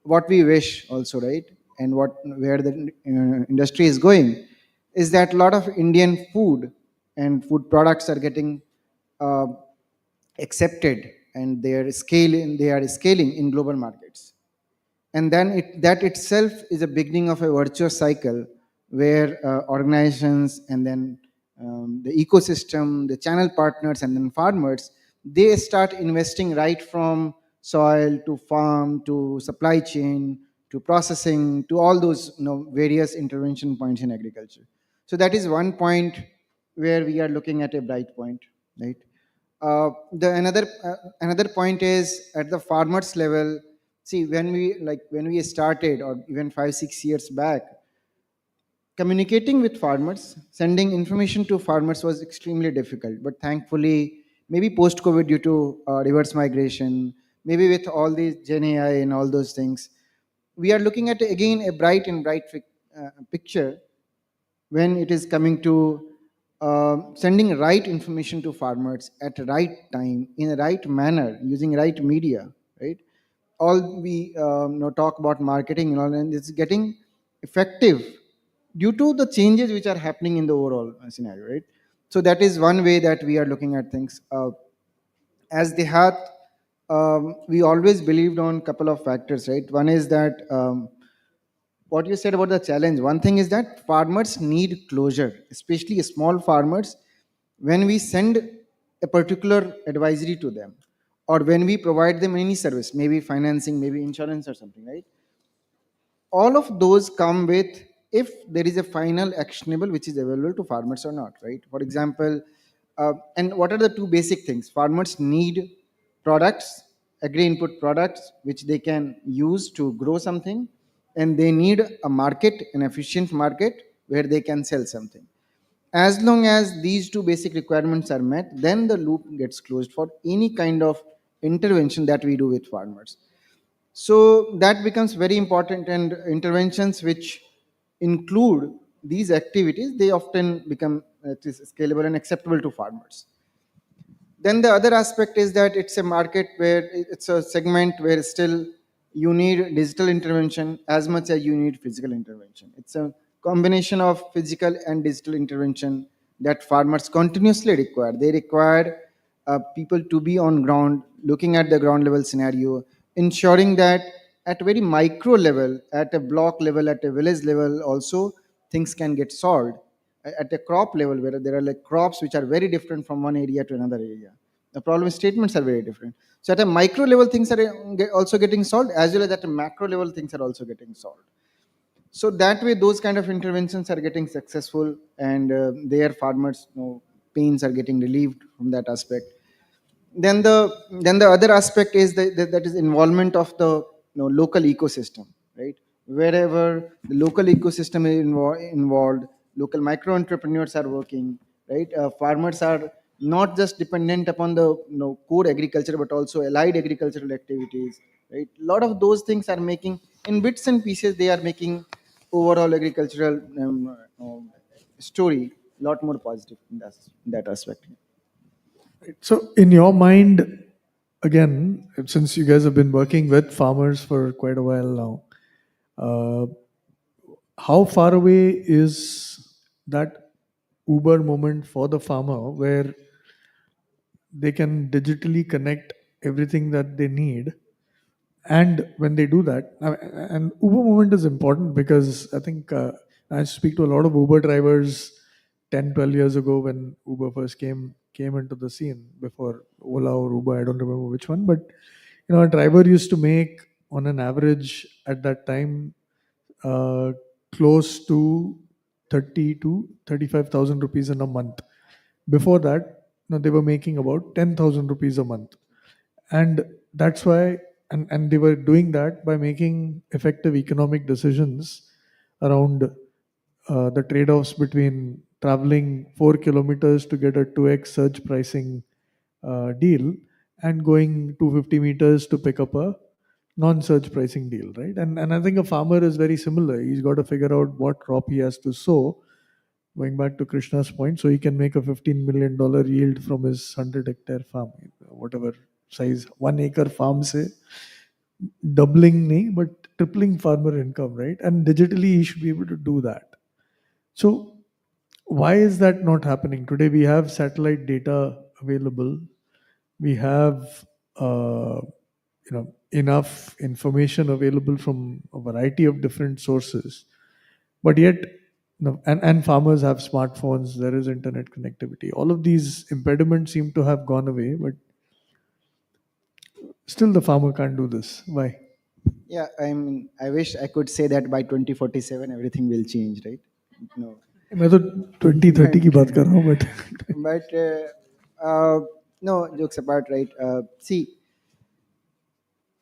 what we wish also, right, and where the industry is going, is that a lot of Indian food and food products are getting accepted, and they are scaling in global markets. And then that itself is a beginning of a virtuous cycle where organizations and then the ecosystem, the channel partners, and then farmers, they start investing right from soil to farm to supply chain to processing to all those various intervention points in agriculture. So that is one point where we are looking at a bright point, right? Another point is at the farmers level. See, when we started, or even 5-6 years back, communicating with farmers, sending information to farmers was extremely difficult. But thankfully, maybe post-COVID due to reverse migration, maybe with all these Gen AI and all those things, we are looking at again a bright picture when it is coming to sending right information to farmers at the right time, in the right manner, using right media, right? All we talk about marketing and all, and it's getting effective due to the changes which are happening in the overall scenario, right? So that is one way that we are looking at things. As the health, we always believed on couple of factors, right? One is that what you said about the challenge. One thing is that farmers need closure, especially small farmers. When we send a particular advisory to them, or when we provide them any service, maybe financing, maybe insurance or something, right? All of those come with if there is a final actionable which is available to farmers or not, right? For example, and what are the two basic things? Farmers need products, agri input products, which they can use to grow something, and they need a market, an efficient market where they can sell something. As long as these two basic requirements are met, then the loop gets closed for any kind of intervention that we do with farmers. So that becomes very important, and interventions which include these activities, they often become scalable and acceptable to farmers. Then the other aspect is that it's a market where it's a segment where still you need digital intervention as much as you need physical intervention. It's a combination of physical and digital intervention that farmers continuously require. They require people to be on ground, looking at the ground level scenario, ensuring that at a very micro level, at a block level, at a village level also, things can get solved. At a crop level, where there are like crops which are very different from one area to another area, the problem statements are very different. So at a micro level, things are also getting solved, as well as at a macro level, things are also getting solved. So that way, those kind of interventions are getting successful, and their farmers' pains are getting relieved from that aspect. Then the other aspect is that is involvement of the local ecosystem, right? Wherever the local ecosystem is involved, local micro entrepreneurs are working, right? Farmers are not just dependent upon the core agriculture, but also allied agricultural activities, right? A lot of those things are making, in bits and pieces, they are making overall agricultural story a lot more positive in that aspect. So, in your mind, again, since you guys have been working with farmers for quite a while now, how far away is that Uber moment for the farmer where they can digitally connect everything that they need? And when they do that, and Uber moment is important because I think I speak to a lot of Uber drivers 10, 12 years ago when Uber first came into the scene, before Ola or Uber, I don't remember which one, but a driver used to make on an average at that time uh, close to 30 to 35,000 rupees in a month. Before that, they were making about 10,000 rupees a month. And that's why, and they were doing that by making effective economic decisions around the trade-offs between traveling 4 kilometers to get a 2x surge pricing deal and going 250 meters to pick up a non-surge pricing deal, right? And I think a farmer is very similar. He's got to figure out what crop he has to sow, going back to Krishna's point, so he can make a $15 million yield from his 100-hectare farm, whatever size, 1 acre farm, say, doubling, nahi, but tripling farmer income, right? And digitally, he should be able to do that. So, why is that not happening? Today, we have satellite data available. We have enough information available from a variety of different sources, but yet and farmers have smartphones, there is internet connectivity, all of these impediments seem to have gone away, but still the farmer can't do this. Why? Yeah, I wish I could say that by 2047 everything will change, right? No. मैं तो 2030 की बात कर रहा हूँ, but no, jokes apart, right? See,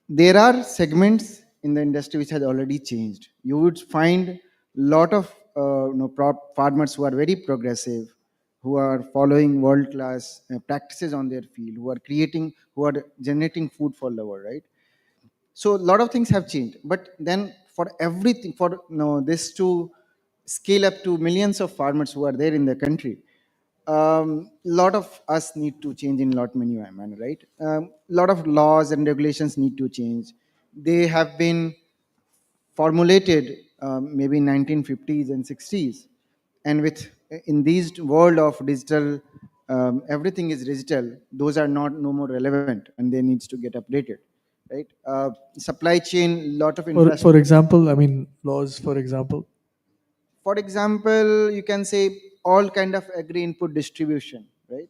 there are segments in the industry which has already changed. You would find lot of farmers who are very progressive, who are following world-class practices on their field, who are generating food for the world, right? So a lot of things have changed, but then for everything, for this to scale up to millions of farmers who are there in the country, lot of us need to change in lot many manner, right? Lot of laws and regulations need to change. They have been formulated maybe in 1950s and 60s, and with in this world of digital, everything is digital, those are not no more relevant and they needs to get updated, right? Supply chain, lot of For For infrastructure. example, I mean, laws, for example. For example, you can say all kind of agri input distribution, right?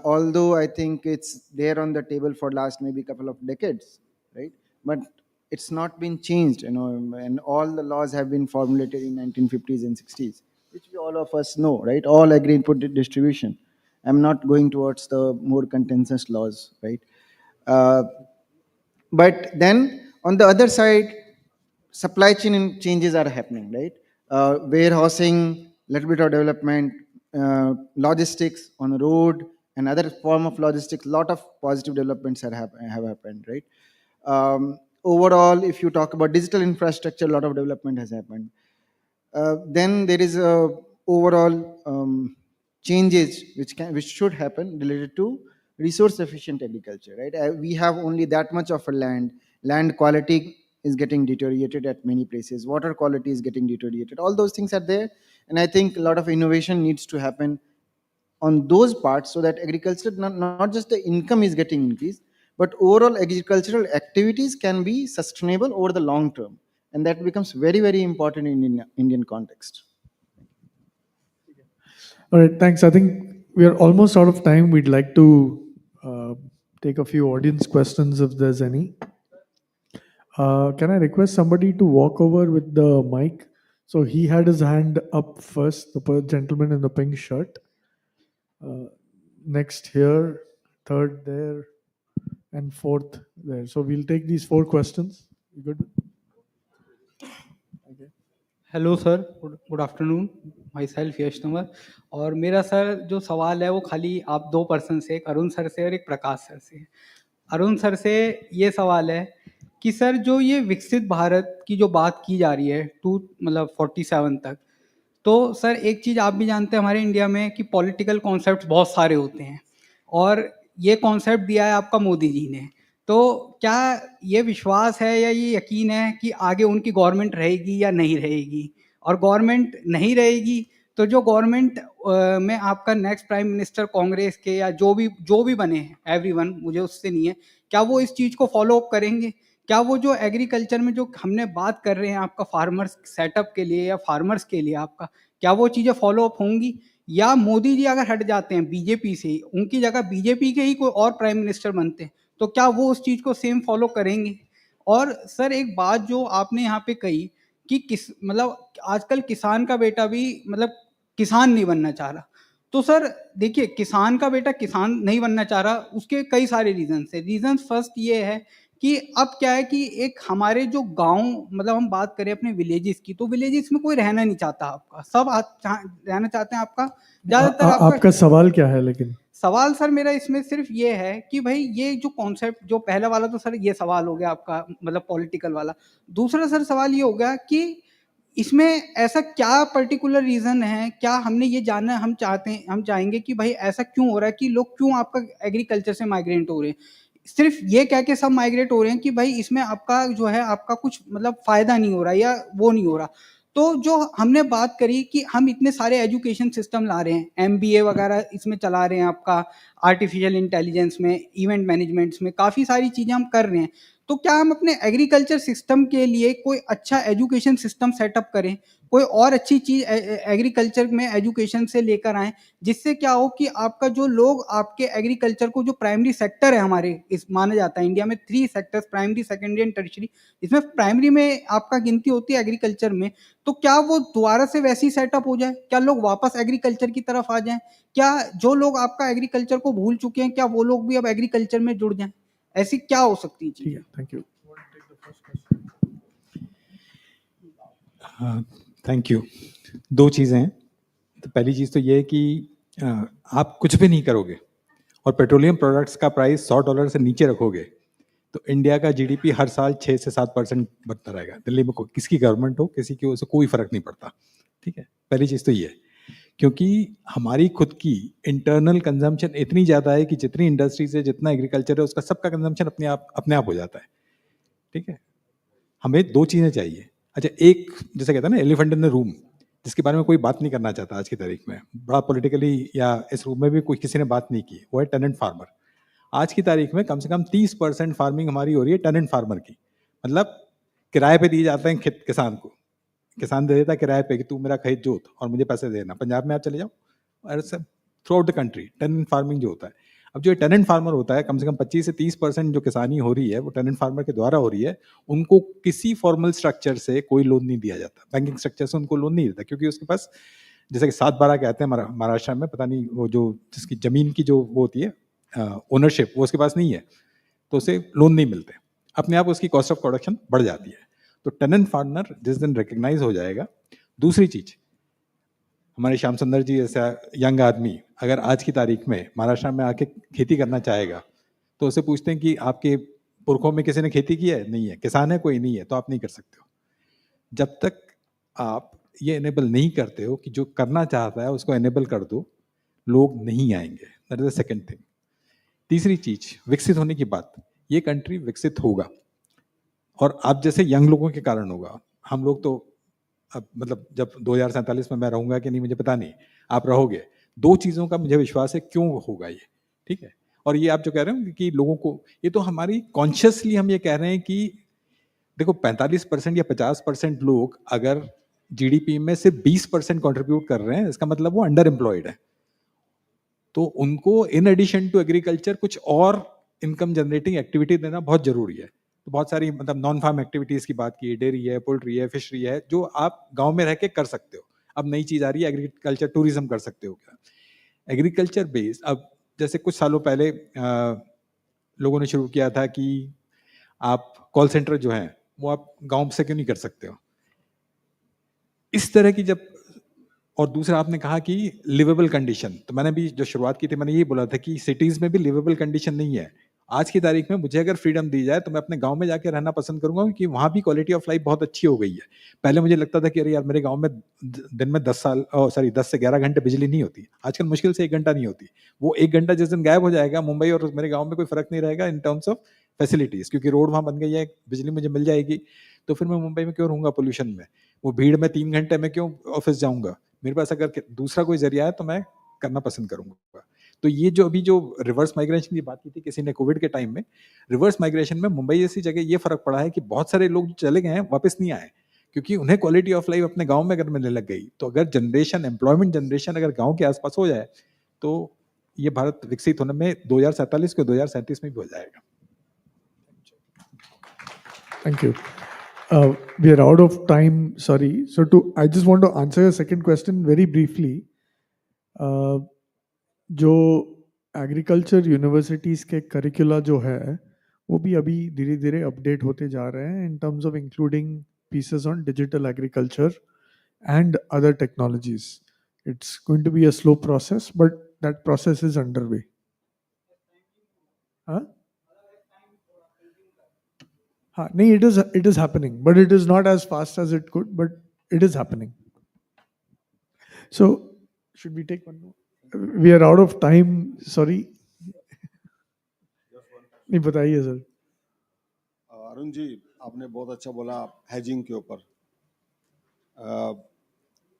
Although I think it's there on the table for last maybe couple of decades, right? But it's not been changed, and all the laws have been formulated in 1950s and 60s, which we all of us know, right? All agri input distribution. I'm not going towards the more contentious laws, right? Uh, but then on the other side, supply chain changes are happening, right? Warehousing, little bit of development, logistics on the road, and other form of logistics. Lot of positive developments have happened, right? Overall, if you talk about digital infrastructure, a lot of development has happened. Then there is a overall changes which should happen related to resource efficient agriculture, right? We have only that much of a land quality is getting deteriorated at many places, water quality is getting deteriorated, all those things are there, and I think a lot of innovation needs to happen on those parts so that agriculture, not just the income is getting increased, but overall agricultural activities can be sustainable over the long term, and that becomes very, very important in Indian context. All right, thanks. I think we are almost out of time. We'd like to take a few audience questions if there's any. Can I request somebody to walk over with the mic? So he had his hand up first, the gentleman in the pink shirt. Next here, third there, and fourth there. So we'll take these 4 questions. You good? Hello sir, good afternoon, myself Yash Tanwar. और मेरा sir जो सवाल है वो खाली आप 2 person से, एक अरुण सर से और एक प्रकाश सर से। अरुण सर से ये सवाल है कि सर जो ये विकसित भारत की जो बात की जा रही है मतलब 47 तक, तो सर एक चीज़ आप भी जानते हैं हमारे इंडिया में कि पॉलिटिकल कॉन्सेप्ट्स बहुत सारे होते हैं और ये कॉन्सेप्ट दिया है आपका मोदी जी ने। तो क्या ये विश्वास है या ये यकीन है कि आगे उनकी गवर्नमेंट रहेगी या नहीं रहेगी? और गवर्नमेंट नहीं रहेगी तो जो गवर्नमेंट में आपका नेक्स्ट प्राइम मिनिस्टर कांग्रेस के या जो भी बने हैं, एवरीवन, मुझे उससे नहीं है, क्या वो इस चीज़ को फॉलो अप करेंगे? क्या वो जो एग्रीकल्चर में जो हमने बात कर रहे हैं आपका फार्मर्स सेटअप के लिए या फार्मर्स के लिए आपका, क्या वो चीज़ें फॉलो अप होंगी? या मोदी जी अगर हट जाते हैं बीजेपी से, उनकी जगह बीजेपी के ही कोई और प्राइम मिनिस्टर बनते हैं, तो क्या वो उस चीज़ को सेम फॉलो करेंगे? और सर एक बात जो आपने यहाँ पे कही कि मतलब आजकल किसान का बेटा भी मतलब किसान नहीं बनना चाह रहा। तो सर देखिए, किसान का बेटा किसान नहीं बनना चाह रहा, उसके कई सारे रीजंस है। रीजंस फर्स्ट ये है कि अब क्या है कि एक हमारे जो गांव, मतलब हम बात करें अपने विलेजेस की, तो विलेजेस में कोई रहना नहीं चाहता आपका, सब रहना चाहते हैं आपका ज्यादातर आपका सवाल क्या है लेकिन? सवाल सर मेरा इसमें सिर्फ ये है कि भाई ये जो कॉन्सेप्ट, जो पहला वाला तो सर ये सवाल हो गया आपका मतलब पॉलिटिकल वाला। दूसरा सर सवाल ये हो गया कि इसमें ऐसा क्या पर्टिकुलर रीज़न है, क्या हमने ये जानना, हम चाहेंगे कि भाई ऐसा क्यों हो रहा है कि लोग क्यों आपका एग्रीकल्चर से माइग्रेट हो रहे हैं? सिर्फ ये कह के सब माइग्रेट हो रहे हैं कि भाई इसमें आपका जो है आपका कुछ मतलब फ़ायदा नहीं हो रहा या वो नहीं हो रहा। तो जो हमने बात करी कि हम इतने सारे एजुकेशन सिस्टम ला रहे हैं, एमबीए वगैरह इसमें चला रहे हैं आपका, आर्टिफिशियल इंटेलिजेंस में, इवेंट मैनेजमेंट्स में, काफ़ी सारी चीज़ें हम कर रहे हैं। तो क्या हम अपने एग्रीकल्चर सिस्टम के लिए कोई अच्छा एजुकेशन सिस्टम सेटअप करें, कोई और अच्छी चीज़ एग्रीकल्चर में एजुकेशन से लेकर आएँ, जिससे क्या हो कि आपका जो लोग आपके एग्रीकल्चर को, जो प्राइमरी सेक्टर है हमारे, इस माना जाता है इंडिया में 3 sectors, primary, secondary and tertiary, इसमें प्राइमरी में आपका गिनती होती है एग्रीकल्चर में, तो क्या वो दोबारा से वैसी सेटअप हो जाए? क्या लोग वापस एग्रीकल्चर की तरफ आ जाएँ? क्या जो लोग आपका एग्रीकल्चर को भूल चुके हैं, क्या वो लोग भी अब एग्रीकल्चर में जुड़ जाएँ? ऐसी क्या हो सकती है चीज़ें? Thank you. Thank you. 2 चीज़ें हैं। तो पहली चीज़ तो ये है कि आप कुछ भी नहीं करोगे और पेट्रोलियम प्रोडक्ट्स का प्राइस $100 से नीचे रखोगे तो इंडिया का जीडीपी हर साल 6 से 7% बढ़ता रहेगा। दिल्ली में किसकी गवर्नमेंट हो, किसी की, उसे कोई फर्क नहीं पड़ता। ठीक है, पहली चीज़ तो ये है, क्योंकि हमारी खुद की इंटरनल कंजम्पशन इतनी ज़्यादा है कि जितनी इंडस्ट्रीज है, जितना एग्रीकल्चर है, उसका सबका कंजम्पशन अपने आप हो जाता है। ठीक है, हमें दो चीज़ें चाहिए। अच्छा, एक जैसे कहते हैं ना एलिफेंट इन द रूम, जिसके बारे में कोई बात नहीं करना चाहता आज की तारीख में, बड़ा पॉलिटिकली या इस रूम में भी कोई किसी ने बात नहीं की, वो है टेनेंट फार्मर। आज की तारीख में कम से कम 30% फार्मिंग हमारी हो रही है टेनेंट फार्मर की, मतलब किराए पे दिए जाते हैं खेत किसान को, किसान दे देता है किराए पे कि तू मेरा खेत जोत और मुझे पैसे देना। पंजाब में आप चले जाओ और सब throughout the country tenant farming जो होता है। अब जो टेनेंट फार्मर होता है, कम से कम 25 से 30% जो किसानी हो रही है वो टेनेंट फार्मर के द्वारा हो रही है। उनको किसी फॉर्मल स्ट्रक्चर से कोई लोन नहीं दिया जाता, बैंकिंग स्ट्रक्चर से उनको लोन नहीं देता, क्योंकि उसके पास जैसे कि 7/12 कहते हैं महाराष्ट्र में, पता नहीं वो जो जिसकी जमीन की जो वो होती है ओनरशिप, वो उसके पास नहीं है, तो उसे लोन नहीं मिलते, अपने आप उसकी कॉस्ट ऑफ प्रोडक्शन बढ़ जाती है। तो टेनेंट फार्मर जिस दिन रिकग्नाइज हो जाएगा। दूसरी चीज, हमारे श्याम सुंदर जी जैसा यंग आदमी अगर आज की तारीख में महाराष्ट्र में आके खेती करना चाहेगा तो उसे पूछते हैं कि आपके पुरखों में किसी ने खेती की है? नहीं है। किसान है कोई? नहीं है। तो आप नहीं कर सकते हो। जब तक आप ये एनेबल नहीं करते हो कि जो करना चाहता है उसको एनेबल कर दो, लोग नहीं आएंगे। That is the second thing. तीसरी चीज, विकसित होने की बात, ये कंट्री विकसित होगा और आप जैसे यंग लोगों के कारण होगा। हम लोग तो अब मतलब जब 2047 में मैं रहूंगा कि नहीं मुझे पता नहीं, आप रहोगे। दो चीजों का मुझे विश्वास है क्यों होगा ये, ठीक है। और ये आप जो कह रहे हो कि लोगों को, ये तो हमारी कॉन्शियसली हम ये कह रहे हैं कि देखो 45% या 50% लोग अगर जीडीपी में से 20% कंट्रीब्यूट कर रहे हैं, इसका मतलब वो अंडर एम्प्लॉयड है। तो उनको इन एडिशन टू एग्रीकल्चर कुछ और इनकम जनरेटिंग एक्टिविटी देना बहुत जरूरी है। तो बहुत सारी मतलब नॉन फार्म एक्टिविटीज की बात की, डेयरी है, पोल्ट्री है, फिशरी है, जो आप गांव में रह के कर सकते हो। अब नई चीज आ रही है एग्रीकल्चर टूरिज्म कर सकते हो क्या, एग्रीकल्चर बेस्ड। अब जैसे कुछ सालों पहले लोगों ने शुरू किया था कि आप कॉल सेंटर जो है वो आप गांव से क्यों नहीं कर सकते हो, इस तरह की जब। और दूसरा आपने कहा कि लिवेबल कंडीशन, तो मैंने भी जो शुरुआत की थी मैंने ये बोला था कि सिटीज में भी लिवेबल कंडीशन नहीं है। आज की तारीख में मुझे अगर फ्रीडम दी जाए तो मैं अपने गांव में जाके रहना पसंद करूंगा, क्योंकि वहां भी क्वालिटी ऑफ लाइफ बहुत अच्छी हो गई है। पहले मुझे लगता था कि अरे यार मेरे गांव में दिन में 10 से 11 घंटे बिजली नहीं होती, आजकल मुश्किल से 1 घंटा नहीं होती। वो 1 घंटा जिस दिन गायब हो जाएगा, मुंबई और मेरे गाँव में कोई फर्क नहीं रहेगा इन टर्म्स ऑफ फैसिलिटीज, क्योंकि रोड वहां बन गई है, बिजली मुझे मिल जाएगी। तो फिर मैं मुंबई में क्यों रहूंगा पोल्यूशन में, वो भीड़ में 3 घंटे में क्यों ऑफिस जाऊंगा। मेरे पास अगर दूसरा कोई जरिया है तो मैं करना पसंद करूंगा। तो ये जो अभी जो रिवर्स माइग्रेशन की बात की थी किसी ने कोविड के टाइम में, रिवर्स माइग्रेशन में मुंबई जैसी जगह ये फर्क पड़ा है कि बहुत सारे लोग चले गए हैं वापस नहीं आए, क्योंकि उन्हें क्वालिटी ऑफ लाइफ अपने गांव में अगर मिलने लग गई। तो अगर जनरेशन, एम्प्लॉयमेंट जनरेशन अगर गांव के आसपास हो जाए तो ये भारत विकसित होने में 2047 को 2037 में भी हो जाएगा। Thank you. We are out of time. Sorry. So I just want to answer your second question very briefly. जो एग्रीकल्चर यूनिवर्सिटीज़ के करिकुला जो है वो भी अभी धीरे धीरे अपडेट होते जा रहे हैं in terms of including pieces on digital agriculture and other technologies. It's going to be a slow process, but that process is underway. Huh? No, it is happening, but it is not as fast as it could, but it is happening. So, should we take one more? We are out of time. Sorry. नहीं बताइए sir. Arun ji, आपने बहुत अच्छा बोला hedging के ऊपर,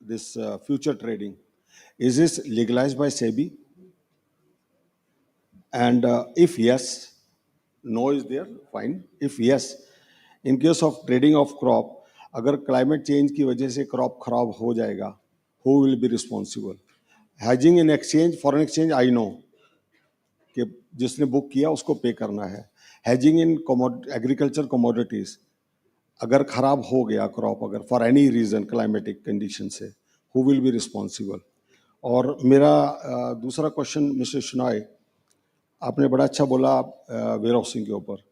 this future trading, is this legalised by SEBI? And if yes, no is there, fine. If yes, in case of trading of crop, अगर climate change की वजह से क्रॉप खराब हो जाएगा, who will be responsible? Hedging in exchange, foreign exchange, I know कि जिसने book किया उसको पे करना है। हेजिंग इन एग्रीकल्चर कमोडिटीज, अगर खराब हो गया क्रॉप, अगर for any reason climatic condition से, हु विल बी रिस्पॉन्सिबल? और मेरा दूसरा क्वेश्चन मिस्टर शनाय, आपने बड़ा अच्छा बोला वेयर हाउसिंग के ऊपर।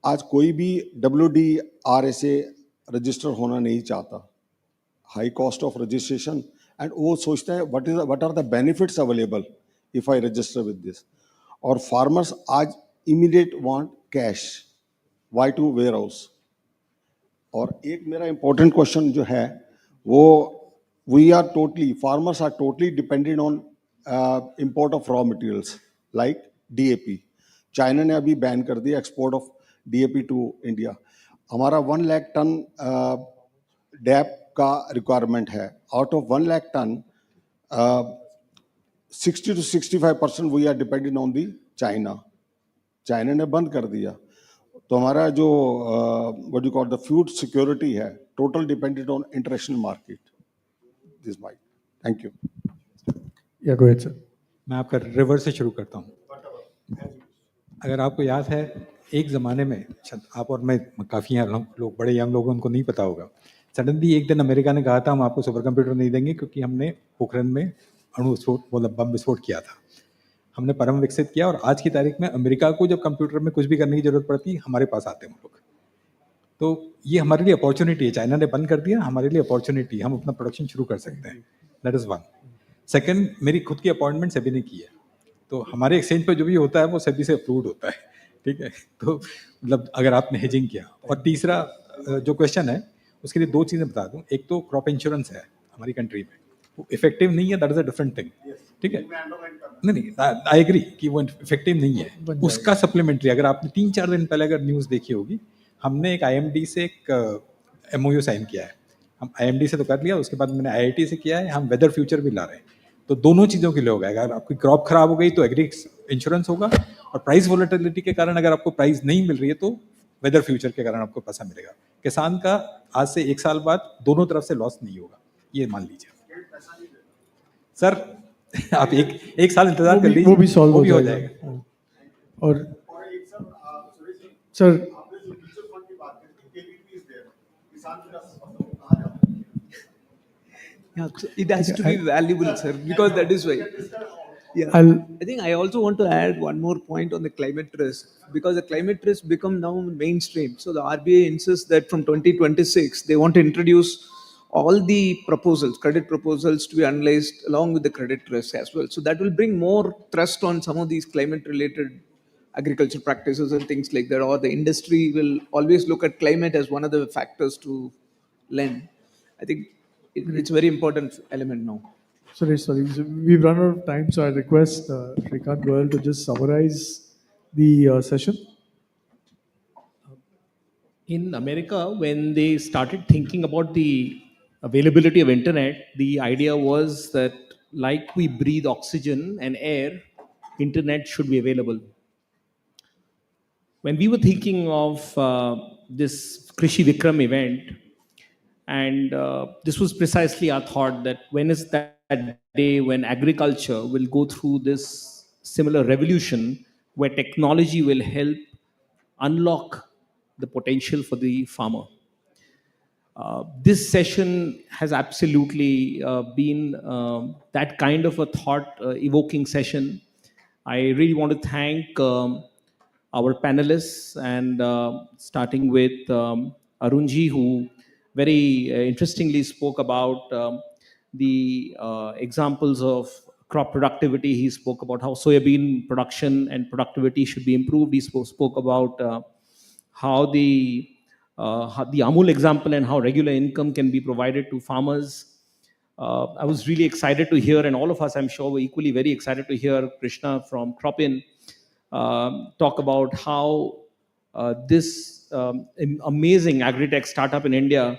आज कोई भी WDR से रजिस्टर होना नहीं चाहता, high cost of registration, and वो सोचते हैं what are the benefits available if I register with this. और फार्मर्स आज immediate want cash, why to warehouse. और एक मेरा इंपॉर्टेंट क्वेश्चन जो है वो, we are totally, farmers are totally dependent on import of raw materials like DAP. China ने अभी बैन कर दिया export of DAP to India. हमारा 1 लाख टन डैप का रिक्वायरमेंट है. Out of 1 lakh ton 60 to 65% we are dependent on the China. China ने बंद कर दिया. तो हमारा जो what you call the food security है, total dependent on international market. This my thank you. Yeah go ahead sir. मैं आपका रिवर्स से शुरू करता हूँ. अगर आपको याद है, एक ज़माने में शायद आप और मैं काफ़ी हैं लोग, बड़े यंग लोग, उनको नहीं पता होगा, सडनली एक दिन अमेरिका ने कहा था हम आपको सुपर कंप्यूटर नहीं देंगे क्योंकि हमने पोखरण में अणु विस्फोट, मतलब बम विस्फोट किया था. हमने परम विकसित किया और आज की तारीख में अमेरिका को जब कंप्यूटर में कुछ भी करने की जरूरत पड़ती है, हमारे पास आते हैं वो लोग. तो ये हमारे लिए अपॉर्चुनिटी है. चाइना ने बंद कर दिया, हमारे लिए अपॉर्चुनिटी, हम अपना प्रोडक्शन शुरू कर सकते हैं. That is one. सेकंड, मेरी खुद की अपॉइंटमेंट सभी ने की है, तो हमारे एक्सचेंज पे जो भी होता है वो सभी से अप्रूव्ड होता है. ठीक है, तो मतलब अगर आपने हेजिंग किया. और तीसरा जो क्वेश्चन है उसके लिए दो चीज़ें बता दूं. एक तो क्रॉप इंश्योरेंस है हमारी कंट्री में, वो इफेक्टिव नहीं है, that is a different thing. ठीक है, नहीं, आई एग्री कि वो इफेक्टिव नहीं है. उसका सप्लीमेंट्री, अगर आपने 3-4 दिन पहले अगर न्यूज़ देखी होगी, हमने एक आईएमडी से एक एमओयू साइन किया है. हम आईएमडी से तो कर लिया, उसके बाद मैंने आईआईटी से किया है. हम वेदर फ्यूचर भी ला रहे हैं. तो दोनों चीज़ों के लिए होगा. अगर आपकी क्रॉप खराब हो गई तो एग्री इंश्योरेंस होगा, और प्राइस वोलेटिलिटी के कारण अगर आपको प्राइस नहीं मिल रही है तो वेदर फ्यूचर के कारण आपको पैसा मिलेगा. किसान का आज से 1 साल बाद दोनों तरफ से लॉस नहीं होगा, ये मान लीजिए. सर आप एक साल इंतजार कर लीजिए, वो भी सॉल्व हो हो जाएगा. जाएगा. और sir Yeah, so it has to be valuable, sir, because that is why. Yeah, I think I also want to add one more point on the climate risk, because the climate risk become now mainstream. So the RBI insists that from 2026 they want to introduce all the proposals, credit proposals, to be analyzed along with the credit risk as well. So that will bring more trust on some of these climate-related agriculture practices and things like that. Or the industry will always look at climate as one of the factors to lend. I think it's a very important element now. sorry, so we've run out of time, so I request Shrikant Goyal to just summarize the session. In America, when they started thinking about the availability of internet, the idea was that like we breathe oxygen and air, internet should be available. When we were thinking of this Krishi Vikram event, and this was precisely our thought, that when is that day when agriculture will go through this similar revolution where technology will help unlock the potential for the farmer. This session has absolutely been that kind of a thought evoking session. I really want to thank our panelists, and starting with Arunji, who very interestingly spoke about the examples of crop productivity. He spoke about how soybean production and productivity should be improved. He spoke about how the Amul example and how regular income can be provided to farmers. I was really excited to hear, and all of us, I'm sure, were equally very excited to hear Krishna from Cropin talk about how this amazing agri-tech startup in India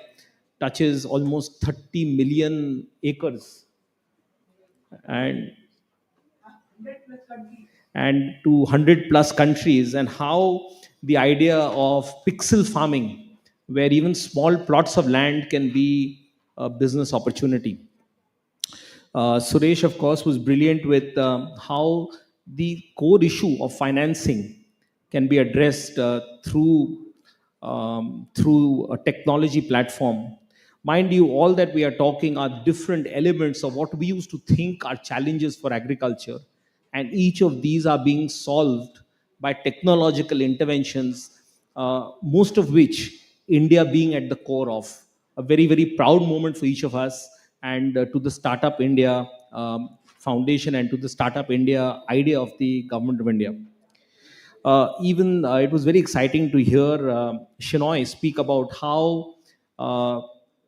touches almost 30 million acres and to 100 plus countries, and how the idea of pixel farming, where even small plots of land can be a business opportunity. Suresh, of course, was brilliant with how the core issue of financing can be addressed through a technology platform. Mind you, all that we are talking are different elements of what we used to think are challenges for agriculture, and each of these are being solved by technological interventions, most of which India being at the core of. A very, very proud moment for each of us and to the Startup India Foundation, and to the Startup India idea of the Government of India. Even it was very exciting to hear Shinoy speak about how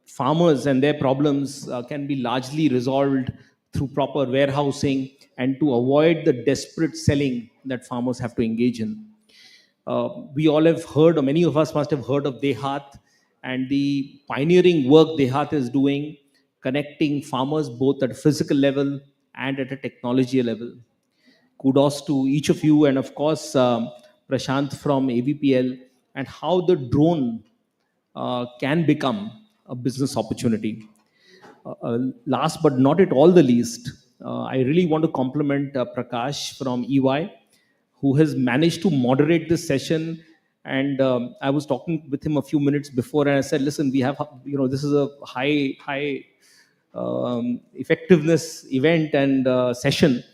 farmers and their problems can be largely resolved through proper warehousing, and to avoid the desperate selling that farmers have to engage in. We all have heard, or many of us must have heard of Dehat and the pioneering work Dehat is doing, connecting farmers both at a physical level and at a technology level. Kudos to each of you, and of course, Prashant from AVPL, and how the drone can become a business opportunity. Last but not at all the least, I really want to compliment Prakash from EY, who has managed to moderate this session. And I was talking with him a few minutes before, and I said, "Listen, we have, this is a high effectiveness event and session."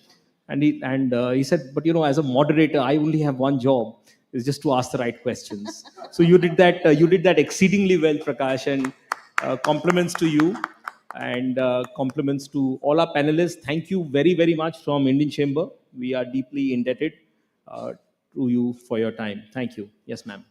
And he said, "But as a moderator, I only have one job, is just to ask the right questions." So you did that. You did that exceedingly well, Prakash, and compliments to you, and compliments to all our panelists. Thank you very, very much from Indian Chamber. We are deeply indebted to you for your time. Thank you. Yes, ma'am.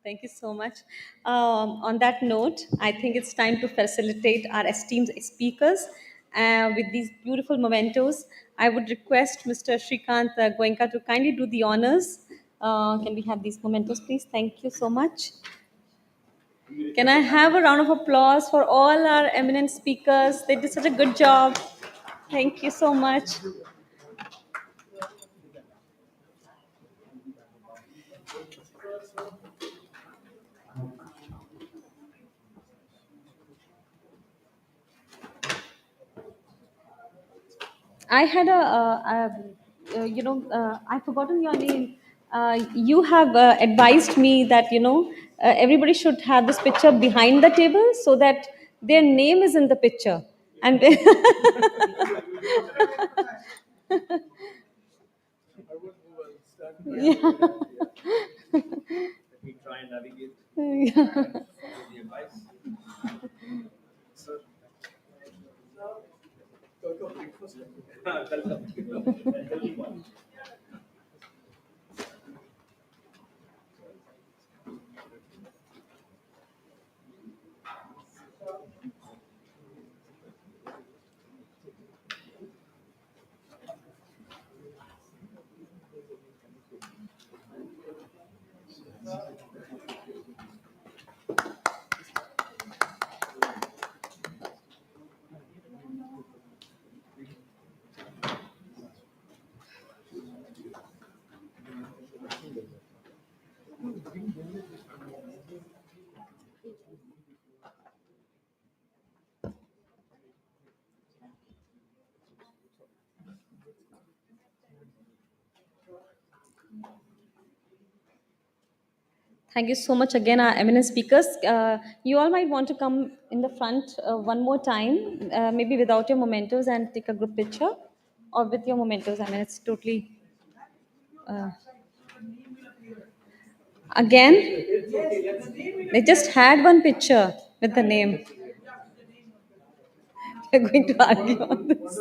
Thank you so much. On that note, I think it's time to facilitate our esteemed speakers with these beautiful mementos. I would request Mr. Shrikant Goenka to kindly do the honors. Can we have these mementos, please? Thank you so much. Can I have a round of applause for all our eminent speakers? They did such a good job. Thank you so much. I had I've forgotten your name. You have advised me that, everybody should have this picture behind the table so that their name is in the picture. And yeah. Let me try and navigate. Yeah. Thank you so much again, our eminent speakers. You all might want to come in the front one more time, maybe without your mementos, and take a group picture, or with your mementos. I mean, it's totally. Uh, Again, they just had one picture with the name. We're going to argue on this.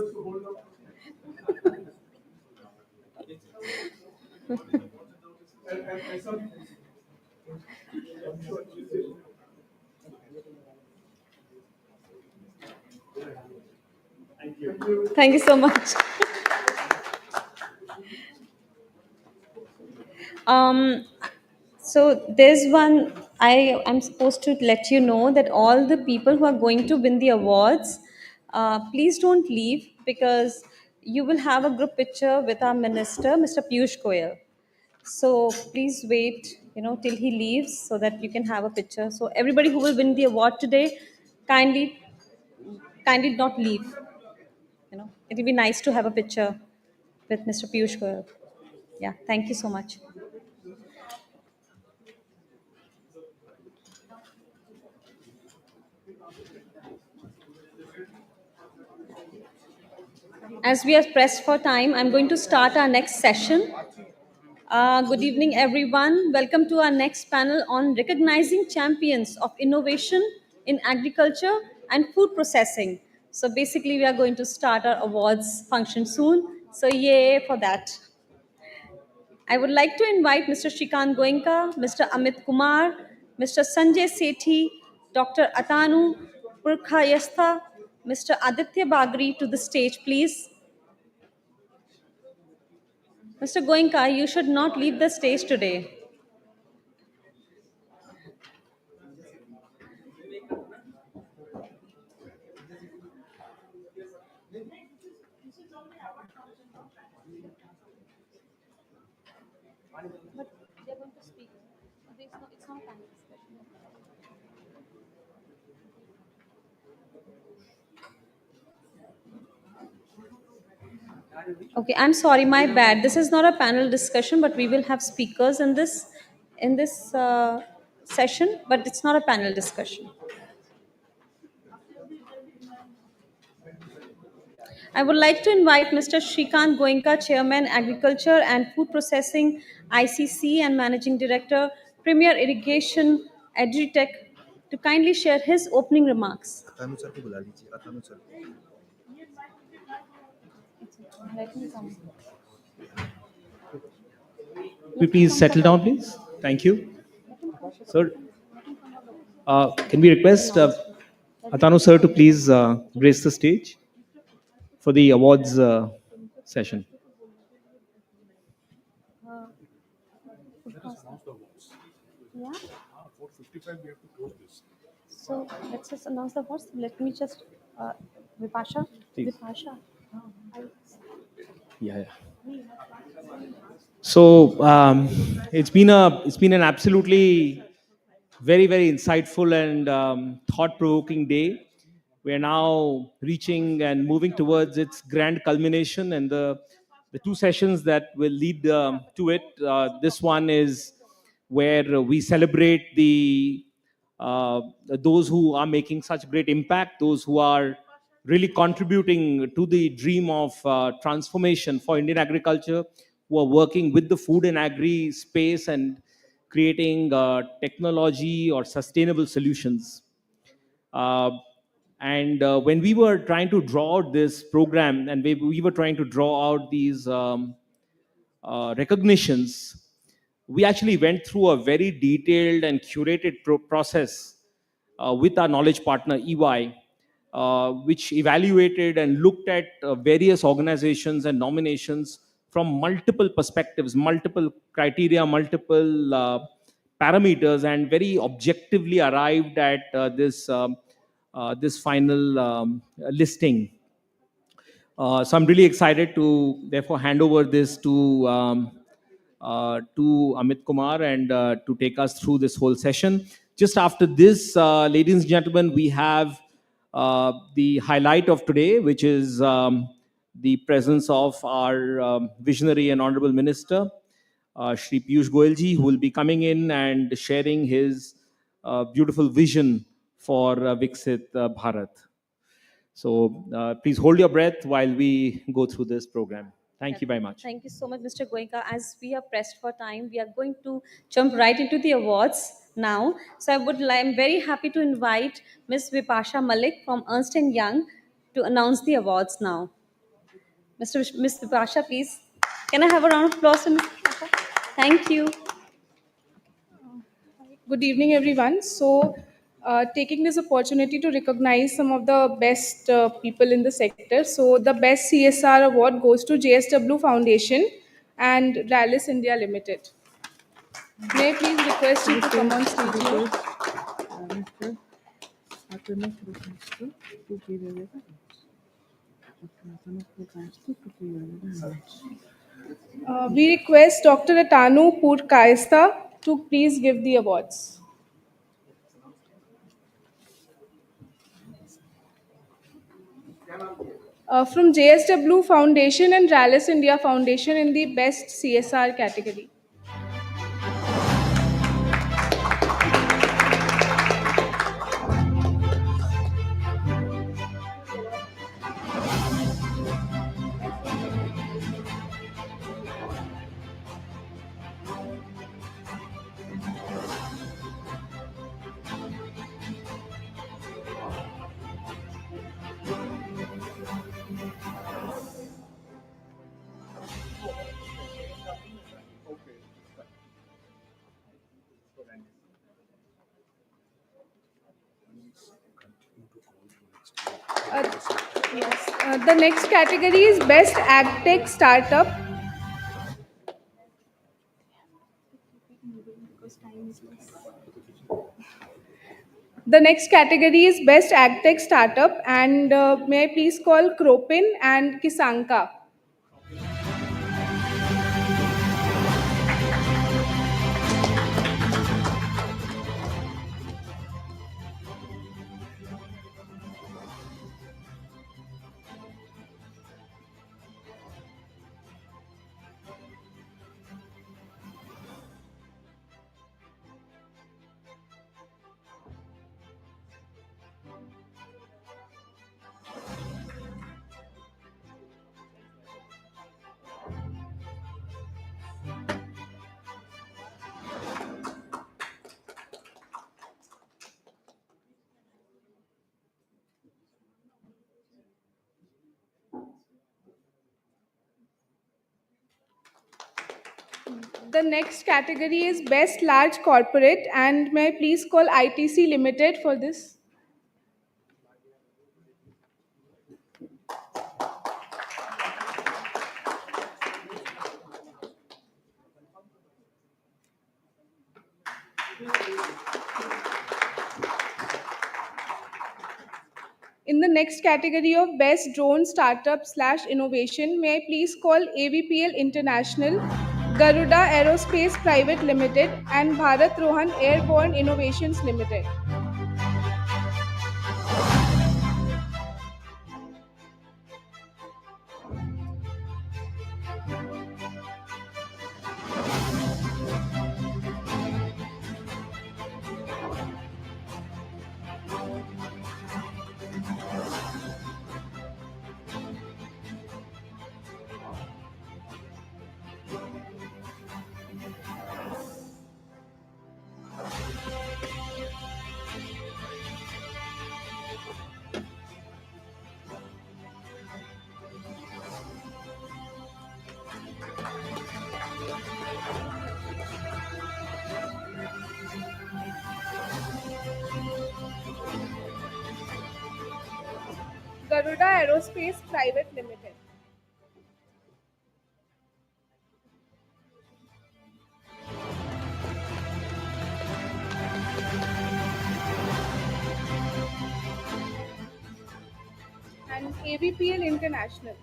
Thank you so much. Um, so there's one, I am supposed to let you know that all the people who are going to win the awards, please don't leave, because you will have a group picture with our minister, Mr. Piyush Goyal. So please wait, till he leaves so that you can have a picture. So everybody who will win the award today, kindly, kindly not leave. It will be nice to have a picture with Mr. Piyush Goyal. Yeah, thank you so much. As we are pressed for time, I'm going to start our next session. Good evening, everyone. Welcome to our next panel on recognizing champions of innovation in agriculture and food processing, So basically, we are going to start our awards function soon. So yay for that. I would like to invite Mr. Shrikant Goenka, Mr. Amit Kumar, Mr. Sanjay Sethi, Dr. Atanu Purkhayastha, Mr. Aditya Bagri to the stage, please. Mr. Goenka, you should not leave the stage today. Okay, I'm sorry, my bad. This is not a panel discussion, but we will have speakers in this session, but it's not a panel discussion. I would like to invite Mr. Shrikant Goenka, Chairman, Agriculture and Food Processing, ICC, and Managing Director, Premier Irrigation, Agritech, to kindly share his opening remarks. Could we please settle down, please? Thank you. Sir, can we request Atanu sir to please grace the stage for the awards session? Yeah. So let's just announce the awards. Let me just, Vipasha. Please. Vipasha. Yeah. So it's been an absolutely very insightful and thought-provoking day. We are now reaching and moving towards its grand culmination, and the two sessions that will lead to it. This one is where we celebrate those who are making such great impact, those who are really contributing to the dream of transformation for Indian agriculture, who are working with the food and agri space and creating technology or sustainable solutions. And when we were trying to draw out this program, and we were trying to draw out these recognitions, we actually went through a very detailed and curated process with our knowledge partner EY, which evaluated and looked at various organizations and nominations from multiple perspectives, multiple criteria, multiple parameters, and very objectively arrived at this final listing. So I'm really excited to therefore hand over this to Amit Kumar and to take us through this whole session. Just after this, ladies and gentlemen, we have the highlight of today, which is the presence of our visionary and honorable minister, Shri Piyush Goyalji, who will be coming in and sharing his beautiful vision for Viksit Bharat. So please hold your breath while we go through this program. Thank you very much. Thank you so much, Mr. Goenka. As we are pressed for time, we are going to jump right into the awards now. So I'm very happy to invite Ms. Vipasha Malik from Ernst & Young to announce the awards now. Ms. Vipasha, please. Can I have a round of applause for Ms. Vipasha? Thank you. Good evening, everyone. So, taking this opportunity to recognize some of the best people in the sector. So, the best CSR award goes to JSW Foundation and Rallis India Limited. May I please request you to come on stage here? We request Dr. Atanu Purkhayastha to please give the awards. From JSW Foundation and Rallis India Foundation in the best CSR category. The next category is Best AgTech Startup. The next category is Best AgTech Startup, and may I please call Cropin and Kisanka. The next category is Best Large Corporate, and may I please call ITC Limited for this? In the next category of Best Drone Startup / Innovation, may I please call AVPL International, Garuda Aerospace Private Limited, and Bharat Rohan Airborne Innovations Limited. Garuda Aerospace Private Limited. And AVPL International.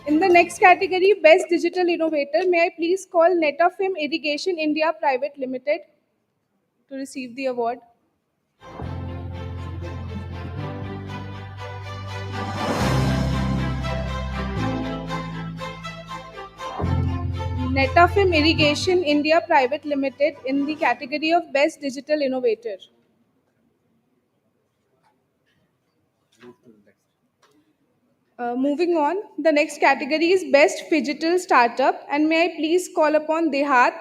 In the next category, Best Digital Innovator, may I please call Netafim Irrigation India Private Limited to receive the award. Netafim Irrigation India Private Limited in the category of Best Digital Innovator. Moving on, the next category is Best Phygital Startup, and may I please call upon Dehat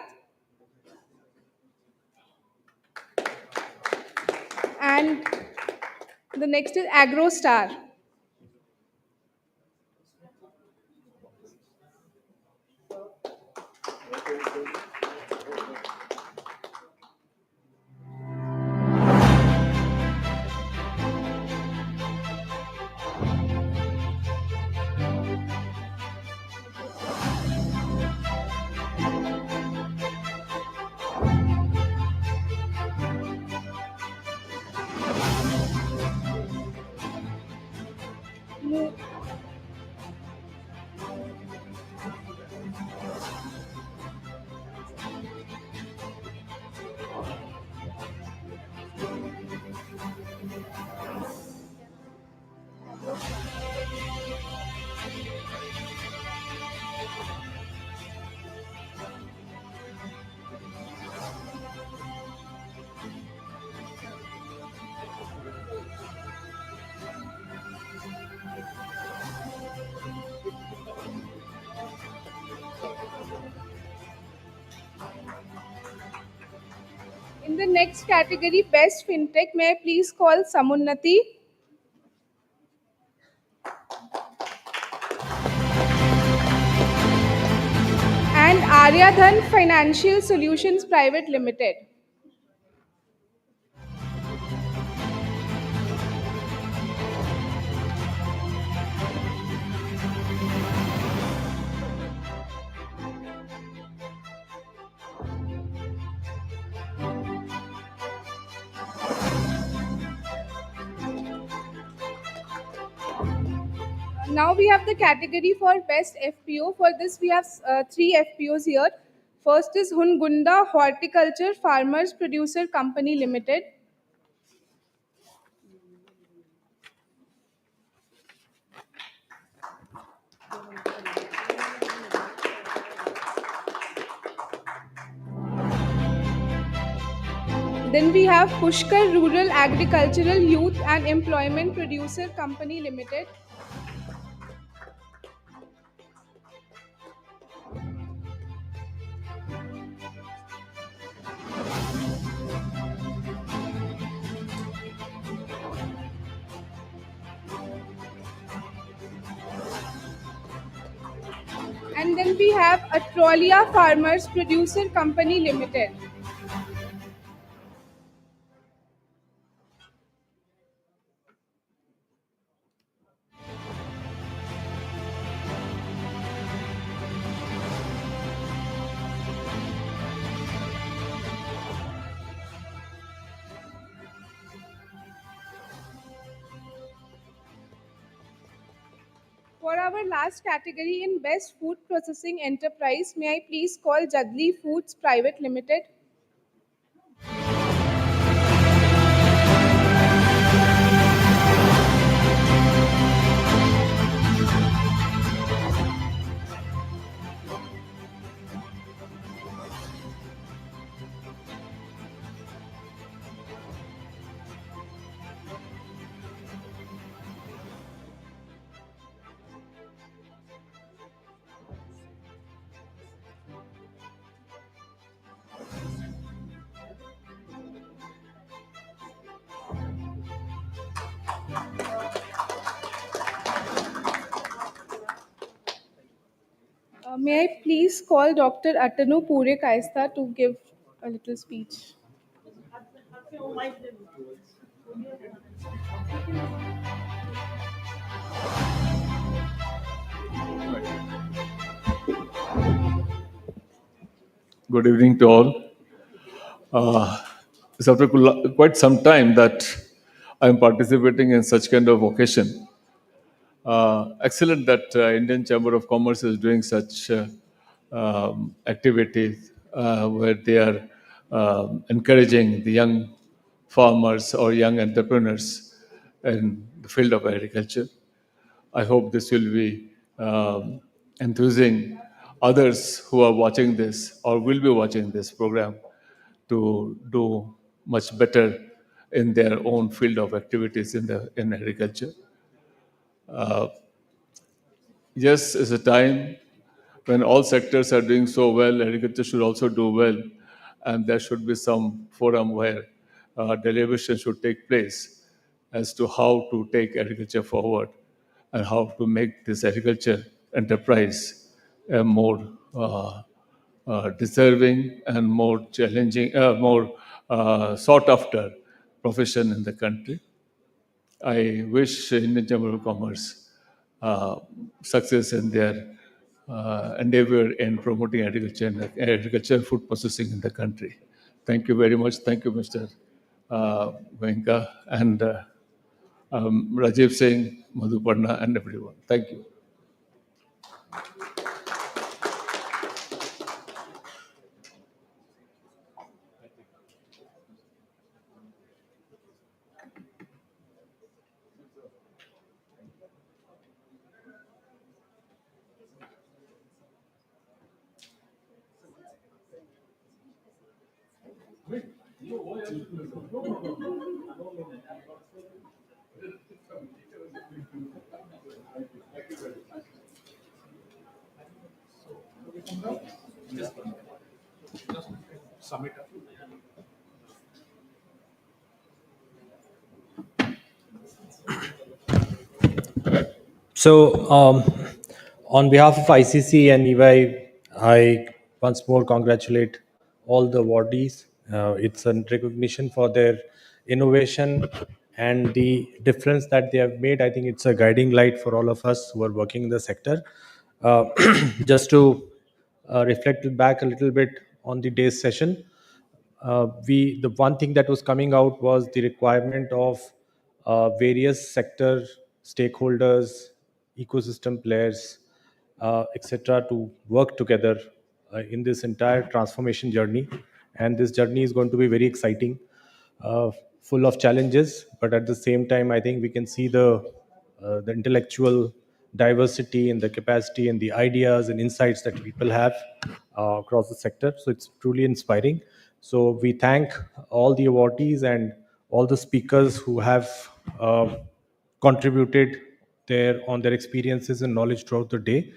and the next is AgroStar. Mo- In the next category, Best FinTech, may I please call Samunnati and Aryadhan Financial Solutions Private Limited. Now we have the category for best FPO. For this, we have three FPOs here. First is Hungunda Horticulture Farmers Producer Company Limited. Then we have Pushkar Rural Agricultural Youth and Employment Producer Company Limited. And then we have Atrolia Farmers Producer Company Limited. For our last category in Best Food Processing Enterprise, may I please call Jadli Foods Private Limited? May I please call Dr. Atanu Pure Kaista to give a little speech? Good evening to all. It's after quite some time that I'm participating in such kind of occasion. Excellent that Indian Chamber of Commerce is doing such activities where they are encouraging the young farmers or young entrepreneurs in the field of agriculture. I hope this will be enthusing others who are watching this or will be watching this program to do much better in their own field of activities in agriculture. Uh, yes, it's a time when all sectors are doing so well, agriculture should also do well, and there should be some forum where deliberation should take place as to how to take agriculture forward and how to make this agriculture enterprise a more deserving and more challenging, more sought after profession in the country. I wish Indian Chamber of Commerce success in their endeavor in promoting agriculture and agriculture food processing in the country. Thank you very much. Thank you, Mr. Venka and Rajiv Singh, Madhuparna, and everyone. Thank you. So, on behalf of ICC and EY, I once more congratulate all the awardees. It's a recognition for their innovation and the difference that they have made. I think it's a guiding light for all of us who are working in the sector. Uh, just to reflect back a little bit on the day's session, the one thing that was coming out was the requirement of various sector stakeholders, ecosystem players, etc., to work together in this entire transformation journey. And this journey is going to be very exciting, uh, full of challenges, but at the same time, I think we can see the intellectual diversity and the capacity and the ideas and insights that people have across the sector. So it's truly inspiring. So we thank all the awardees and all the speakers who have contributed their experiences and knowledge throughout the day.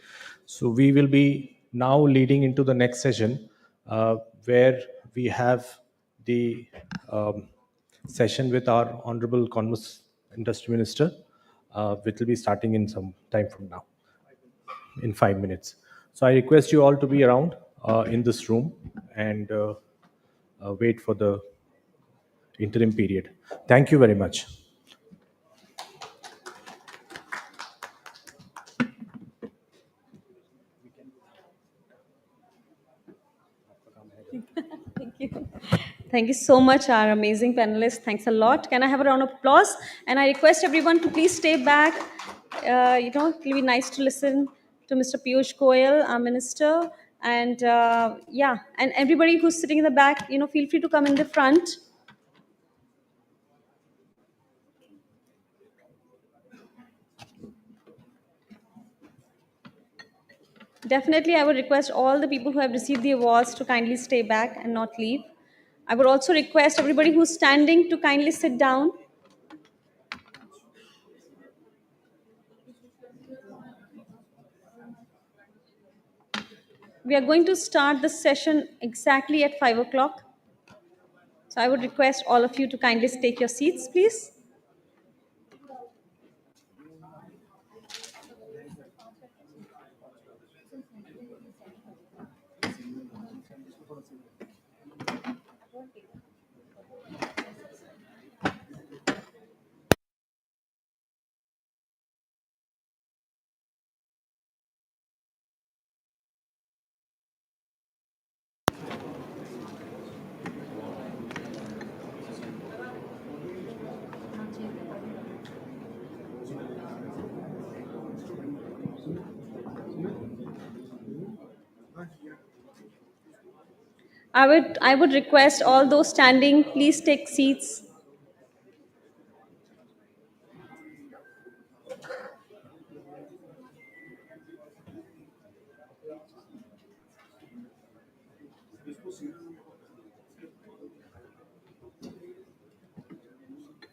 So we will be now leading into the next session, where we have the session with our Honorable Commerce Industry Minister, which will be starting in some time from now, in 5 minutes. So I request you all to be around in this room and wait for the interim period. Thank you very much. Thank you. Thank you so much, our amazing panelists. Thanks a lot. Can I have a round of applause? And I request everyone to please stay back. It will be nice to listen to Mr. Piyush Goyal, our minister. And and everybody who's sitting in the back, feel free to come in the front. Definitely, I would request all the people who have received the awards to kindly stay back and not leave. I would also request everybody who's standing to kindly sit down. We are going to start the session exactly at 5 o'clock. So I would request all of you to kindly take your seats, please. I would request all those standing, please take seats.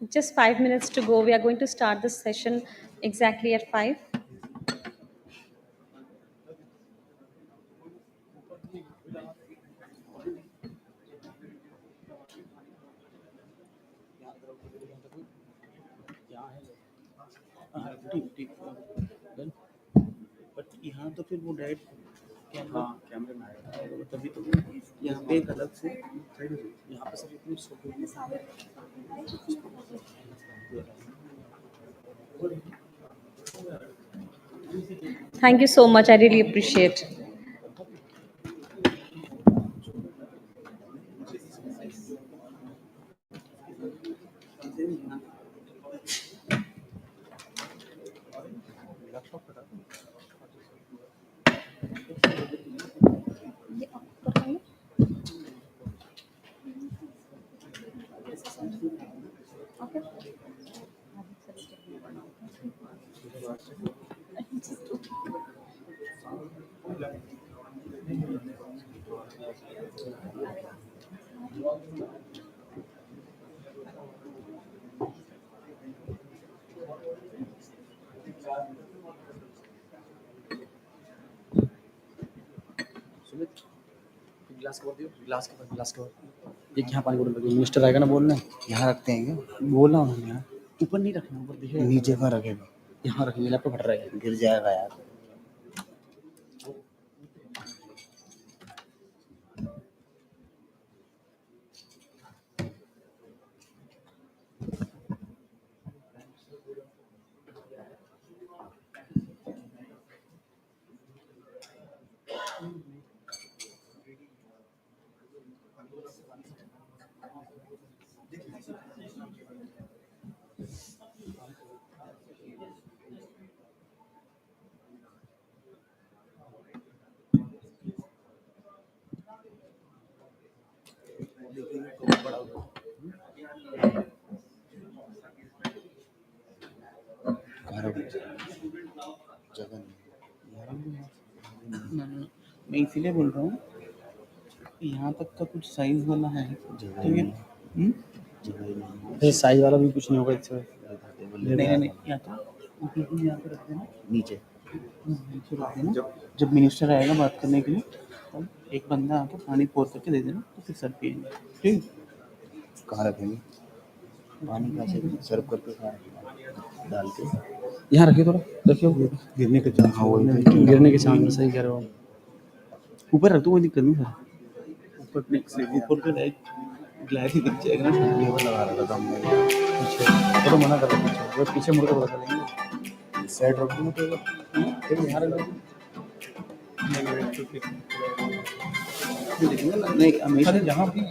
Just 5 minutes to go. We are going to start this session exactly at 5. But यहाँ तो फिर वो direct कैमरे में आएगा तभी तो यहाँ पे एक अलग से यहाँ पे सब इतनी Thank you so much. I really appreciate. गिलास कवर दियो गिलास कवर एक यहाँ पानी बोतल रखिए मिनिस्टर आएगा ना बोलना यहाँ रखते हैं क्या बोलना उन्होंने यहाँ ऊपर नहीं रखना ऊपर देखिए नीचे कहाँ रखेगा यहाँ रखेंगे लैपटॉप फट रहा है गिर जाएगा यार मैं इसीलिए बोल रहा हूँ कि यहाँ तक का कुछ साइज वाला है तो ये साइज वाला भी कुछ नहीं होगा इससे। नहीं या तो यहाँ पे रख देना नीचे नीचे रख देना। जब मिनिस्टर आएगा बात करने के लिए तब एक बंदा आके पानी पोर करके दे देना तो फिर सर पिएंगे। ठीक कहाँ रखेंगे पानी कहाँ से सर्व करके कहाँ डाल के यहाँ रखिए थोड़ा रखिए गिरने के चांस गिरने के चांस सही कह रहे हो आप। ऊपर रख दो कोई दिक्कत नहीं सर ऊपर तो डायरेक्ट ग्लास ही दिख जाएगा ना लेवल लगा रहा था हमने पीछे तो मना कर रहा पीछे वो पीछे मुड़ के बता चलेंगे साइड रख दूँ तो फिर यहाँ रख दूँ नहीं हमेशा जहाँ भी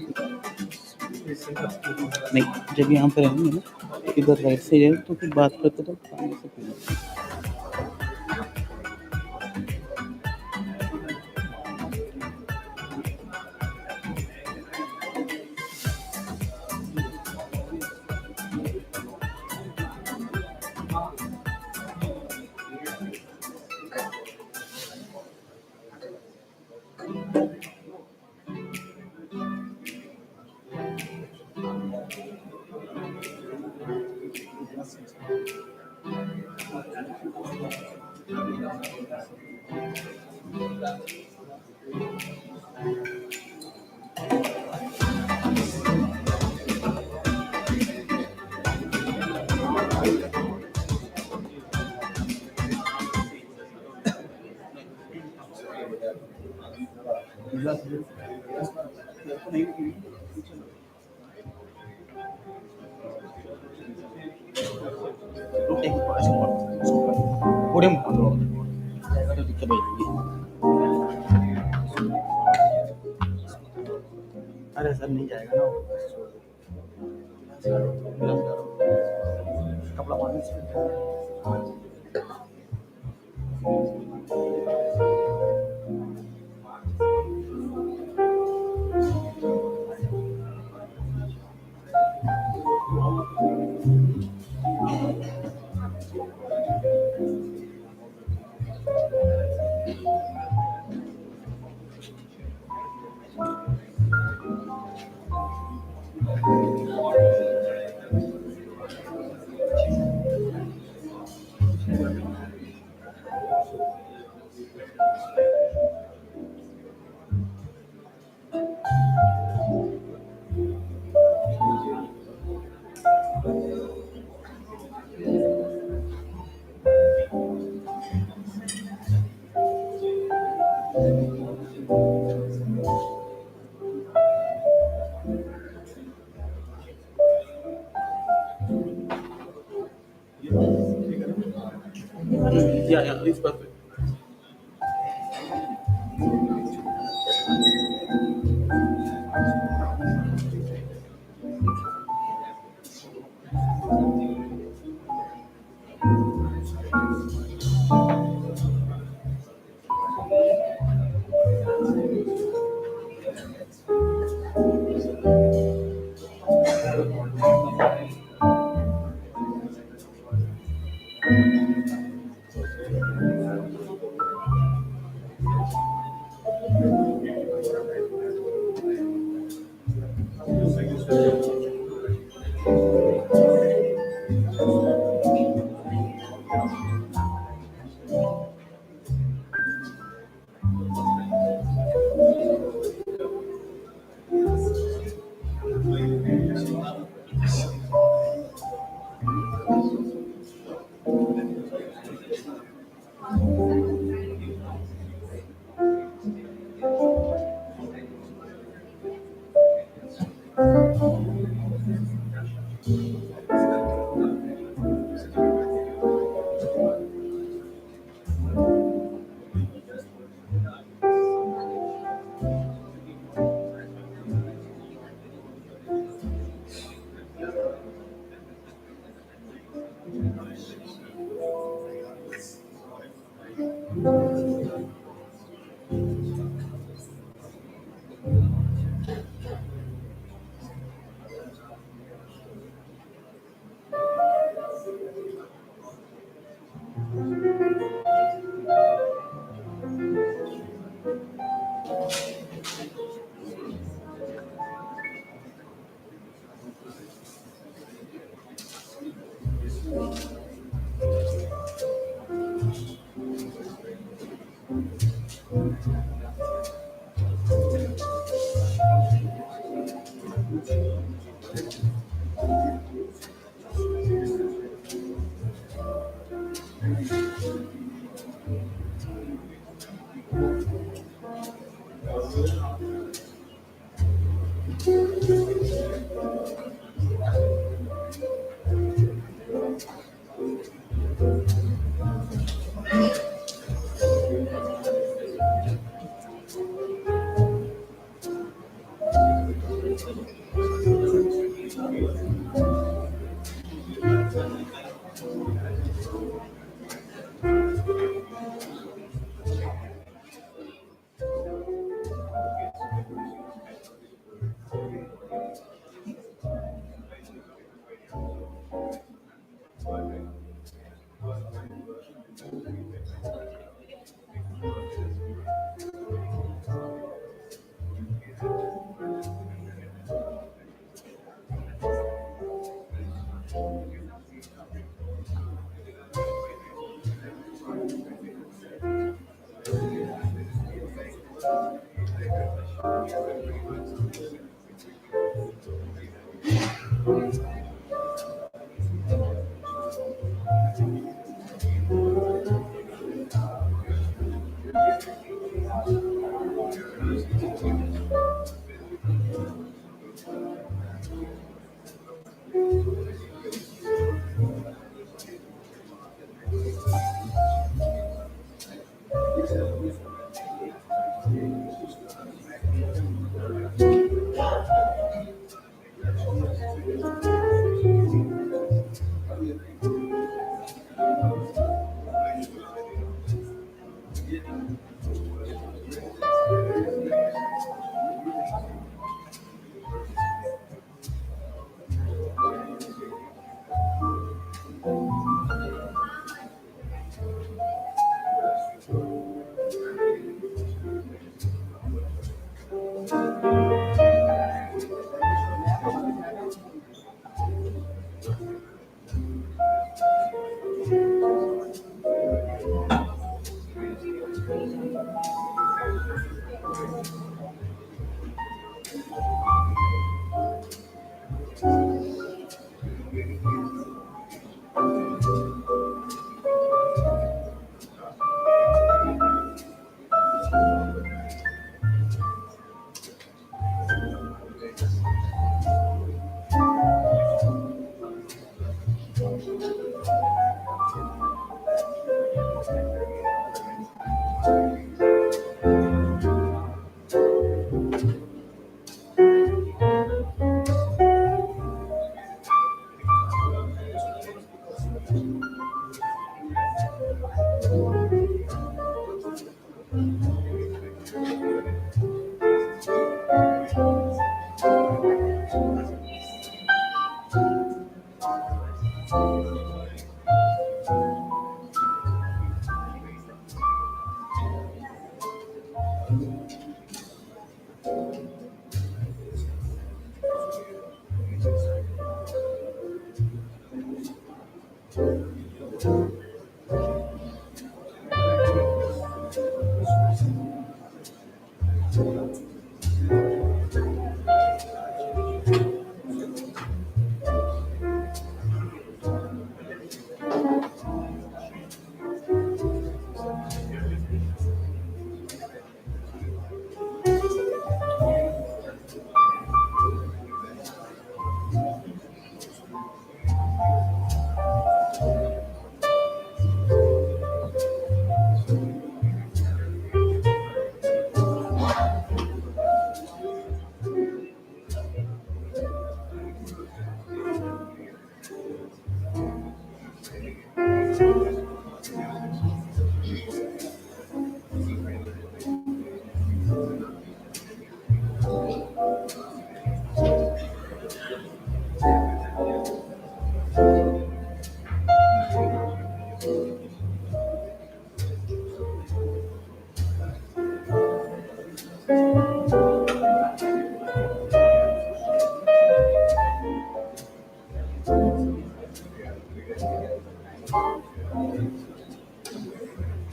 नहीं जब यहाँ पे रहेंगे ना इधर राइट से जाए तो फिर बात करते तो पानी से पीना अरे सर नहीं जाएगा ना कपड़ा पानी से yeah, it's perfect.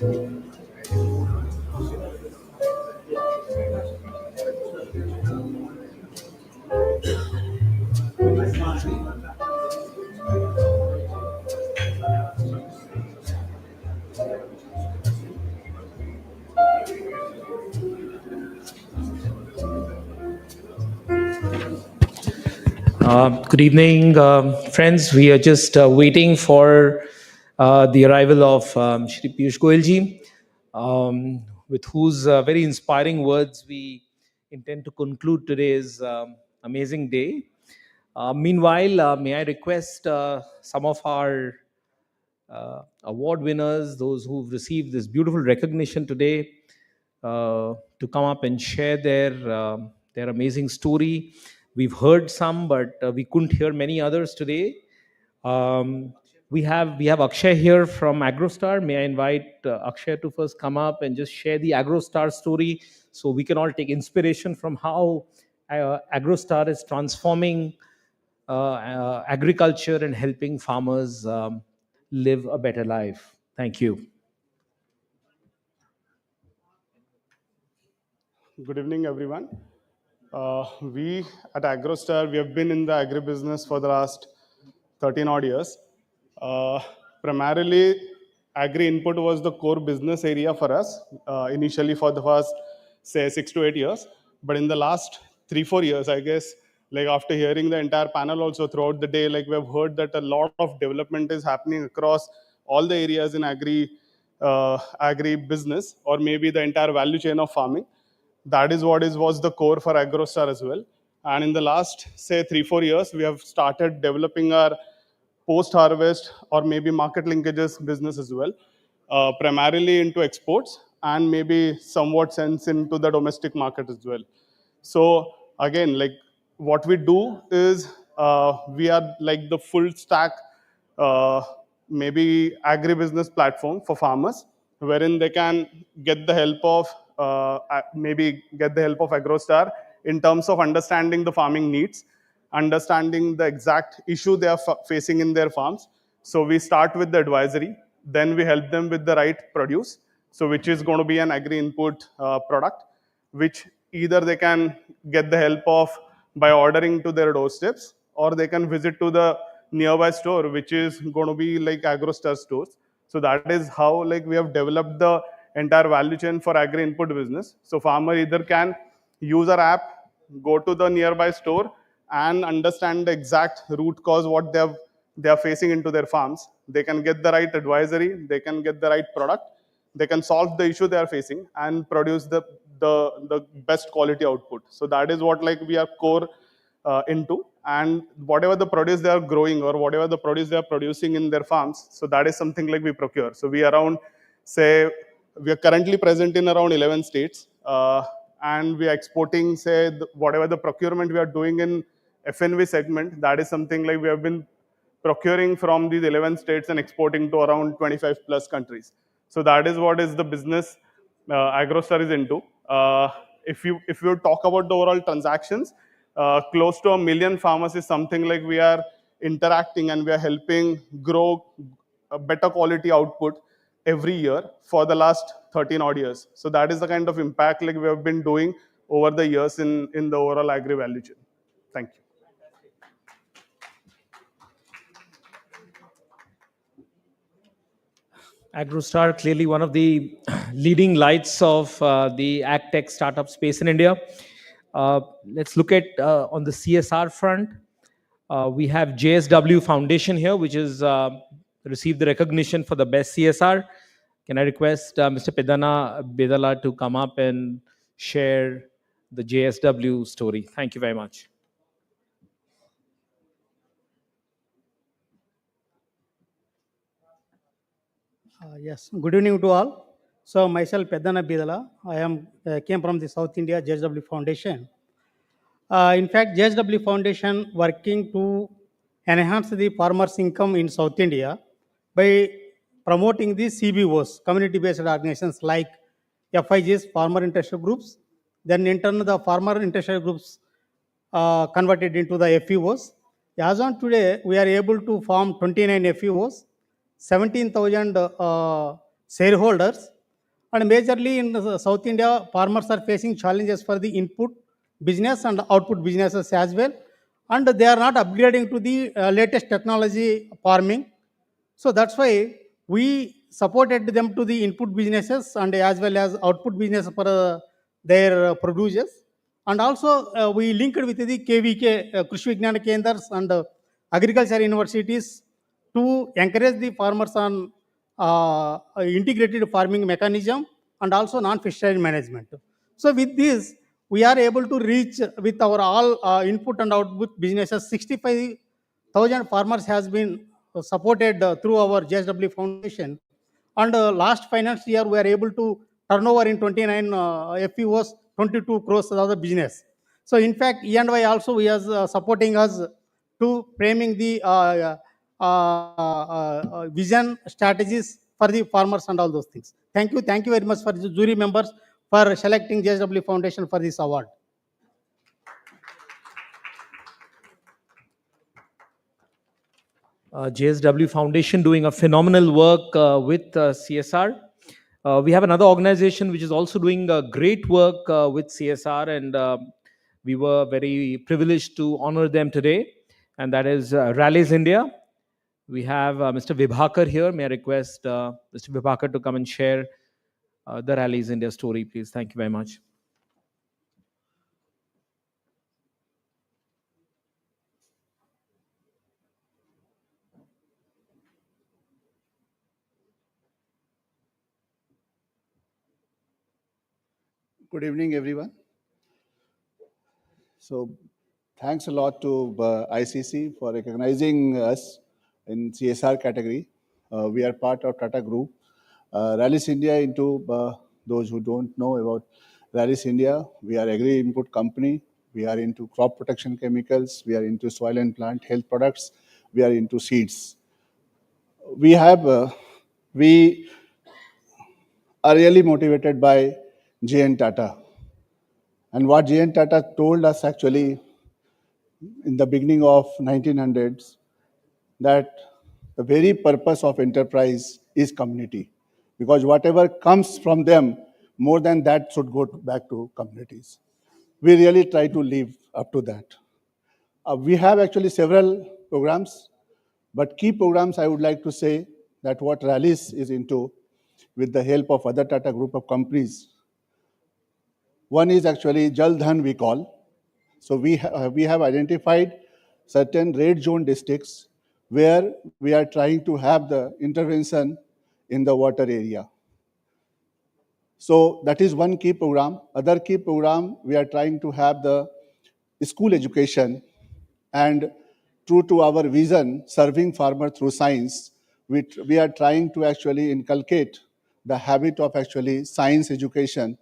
Good evening, friends. We are just waiting for the arrival of Shri Piyush Goyal ji, with whose very inspiring words we intend to conclude today's amazing day. Meanwhile, may I request some of our award winners, those who've received this beautiful recognition today, to come up and share their amazing story. We've heard some, but we couldn't hear many others today. Um, we have Akshay here from AgroStar. May I invite Akshay to first come up and just share the AgroStar story, so we can all take inspiration from how AgroStar is transforming agriculture and helping farmers live a better life. Thank you. Good evening, everyone. We at AgroStar, we have been in the agribusiness for the last 13 odd years. Primarily, agri input was the core business area for us, initially for the first, say, 6 to 8 years. But in the last 3-4 years, I guess, like after hearing the entire panel also throughout the day, like we have heard that a lot of development is happening across all the areas in agri business, or maybe the entire value chain of farming. That is what was the core for AgroStar as well. And in the last, say, 3-4 years, we have started developing our post-harvest or maybe market linkages business as well, primarily into exports and maybe somewhat sense into the domestic market as well. So again, like what we do is we are like the full stack, uh, maybe agribusiness platform for farmers, wherein they can get the help of maybe get the help of AgroStar in terms of understanding the farming needs, understanding the exact issue they are facing in their farms. So we start with the advisory, then we help them with the right produce, so which is going to be an agri input product, which either they can get the help of by ordering to their doorsteps, or they can visit to the nearby store, which is going to be like AgroStar stores. So that is how like we have developed the entire value chain for agri input business. So farmer either can use our app, go to the nearby store, and understand the exact root cause what they are facing into their farms. They can get the right advisory, they can get the right product, they can solve the issue they are facing and produce the best quality output. So that is what like we are core into. And whatever the produce they are growing or whatever the produce they are producing in their farms, so that is something like we procure. So we around, say, we are currently present in around 11 states, and we are exporting, say, whatever the procurement we are doing in FNV segment, that is something like we have been procuring from these 11 states and exporting to around 25 plus countries. So that is what is the business AgroStar is into. If you talk about the overall transactions, close to 1 million farmers is something like we are interacting and we are helping grow a better quality output every year for the last 13 odd years. So that is the kind of impact like we have been doing over the years in the overall agri value chain. Thank you. AgroStar, clearly one of the leading lights of the agtech startup space in India. Let's look at on the CSR front. We have JSW Foundation here, which has received the recognition for the best CSR. Can I request Mr. Pedana Bedala to come up and share the JSW story? Thank you very much. Yes, good evening to all. So myself, Pedana Bidala, I am came from the South India JSW Foundation. In fact, JSW Foundation working to enhance the farmers' income in South India by promoting the CBOs, community-based organizations like FIGs, farmer interested groups. Then in turn, the farmer interested groups converted into the FEOs. As on today, we are able to form 29 FEOs, 17,000 shareholders, And majorly in South India, farmers are facing challenges for the input business and output businesses as well. And they are not upgrading to the latest technology farming. So that's why we supported them to the input businesses and as well as output business for their producers. And also we linked with the KVK, Krishi Vignana Kendras and agriculture universities to encourage the farmers on integrated farming mechanism and also non-fishery management. So with this, we are able to reach with our all input and output businesses, 65,000 farmers has been supported through our JSW Foundation. And last financial year, we are able to turnover in 29 FPOs, 22 crores of the business. So in fact, E&Y also is supporting us to framing the vision strategies for the farmers and all those things. Thank you. Thank you very much for the jury members for selecting JSW Foundation for this award. JSW Foundation doing a phenomenal work with CSR. We have another organization which is also doing great work with CSR, and we were very privileged to honor them today, and that is Rallies India. We have Mr. Vibhakar here. May I request Mr. Vibhakar to come and share the Rallies India story, please. Thank you very much. Good evening, everyone. So, thanks a lot to ICC for recognizing us in CSR category. We are part of Tata Group. Rallies India, into those who don't know about Rallies India, we are agri input company. We are into crop protection chemicals. We are into soil and plant health products. We are into seeds. We are really motivated by J.N. Tata. And what J.N. Tata told us actually in the beginning of 1900s, that the very purpose of enterprise is community. Because whatever comes from them, more than that should go back to communities. We really try to live up to that. We have actually several programs, but key programs I would like to say that what Rallies is into with the help of other Tata group of companies. One is actually Jal Dhan we call. So we have identified certain red zone districts where we are trying to have the intervention in the water area. So that is one key program. Other key program, we are trying to have the school education, and true to our vision, serving farmer through science, we are trying to actually inculcate the habit of actually science education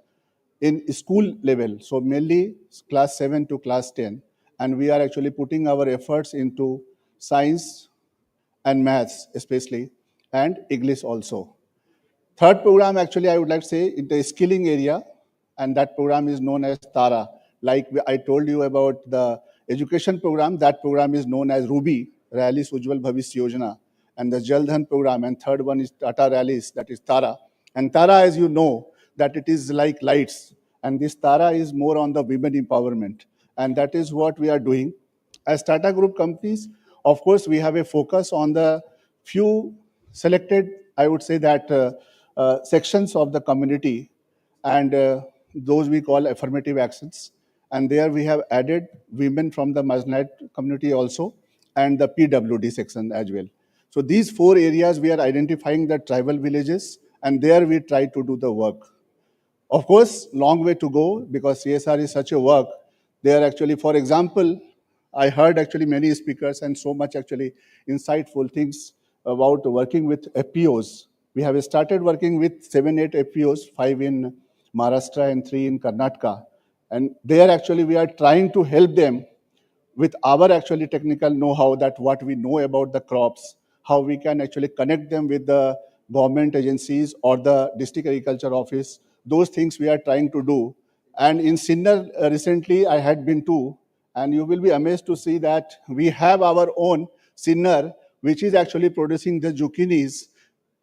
in school level. So mainly class 7 to class 10. And we are actually putting our efforts into science and maths especially, and English also. Third program, actually, I would like to say in the skilling area, and that program is known as TARA. Like I told you about the education program, that program is known as RUBY, Rallies Ujjwal Bhavishya Yojana, and the Jal Dhan program, and third one is Tata Rallies, that is TARA. And TARA, as you know, that it is like lights, and this TARA is more on the women empowerment, and that is what we are doing. As Tata Group companies, of course, we have a focus on the few selected, I would say that sections of the community, and those we call affirmative actions. And there we have added women from the marginalized community also, and the PWD section as well. So these 4 areas we are identifying the tribal villages, and there we try to do the work. Of course, long way to go, because CSR is such a work. They are actually, for example, I heard actually many speakers and so much actually insightful things about working with FPOs. We have started working with 7, 8 FPOs, 5 in Maharashtra and 3 in Karnataka. And there actually we are trying to help them with our actually technical know-how, that what we know about the crops, how we can actually connect them with the government agencies or the district agriculture office. Those things we are trying to do. And in Sinnar recently I had been to, and you will be amazed to see that we have our own Sinnar, which is actually producing the zucchinis,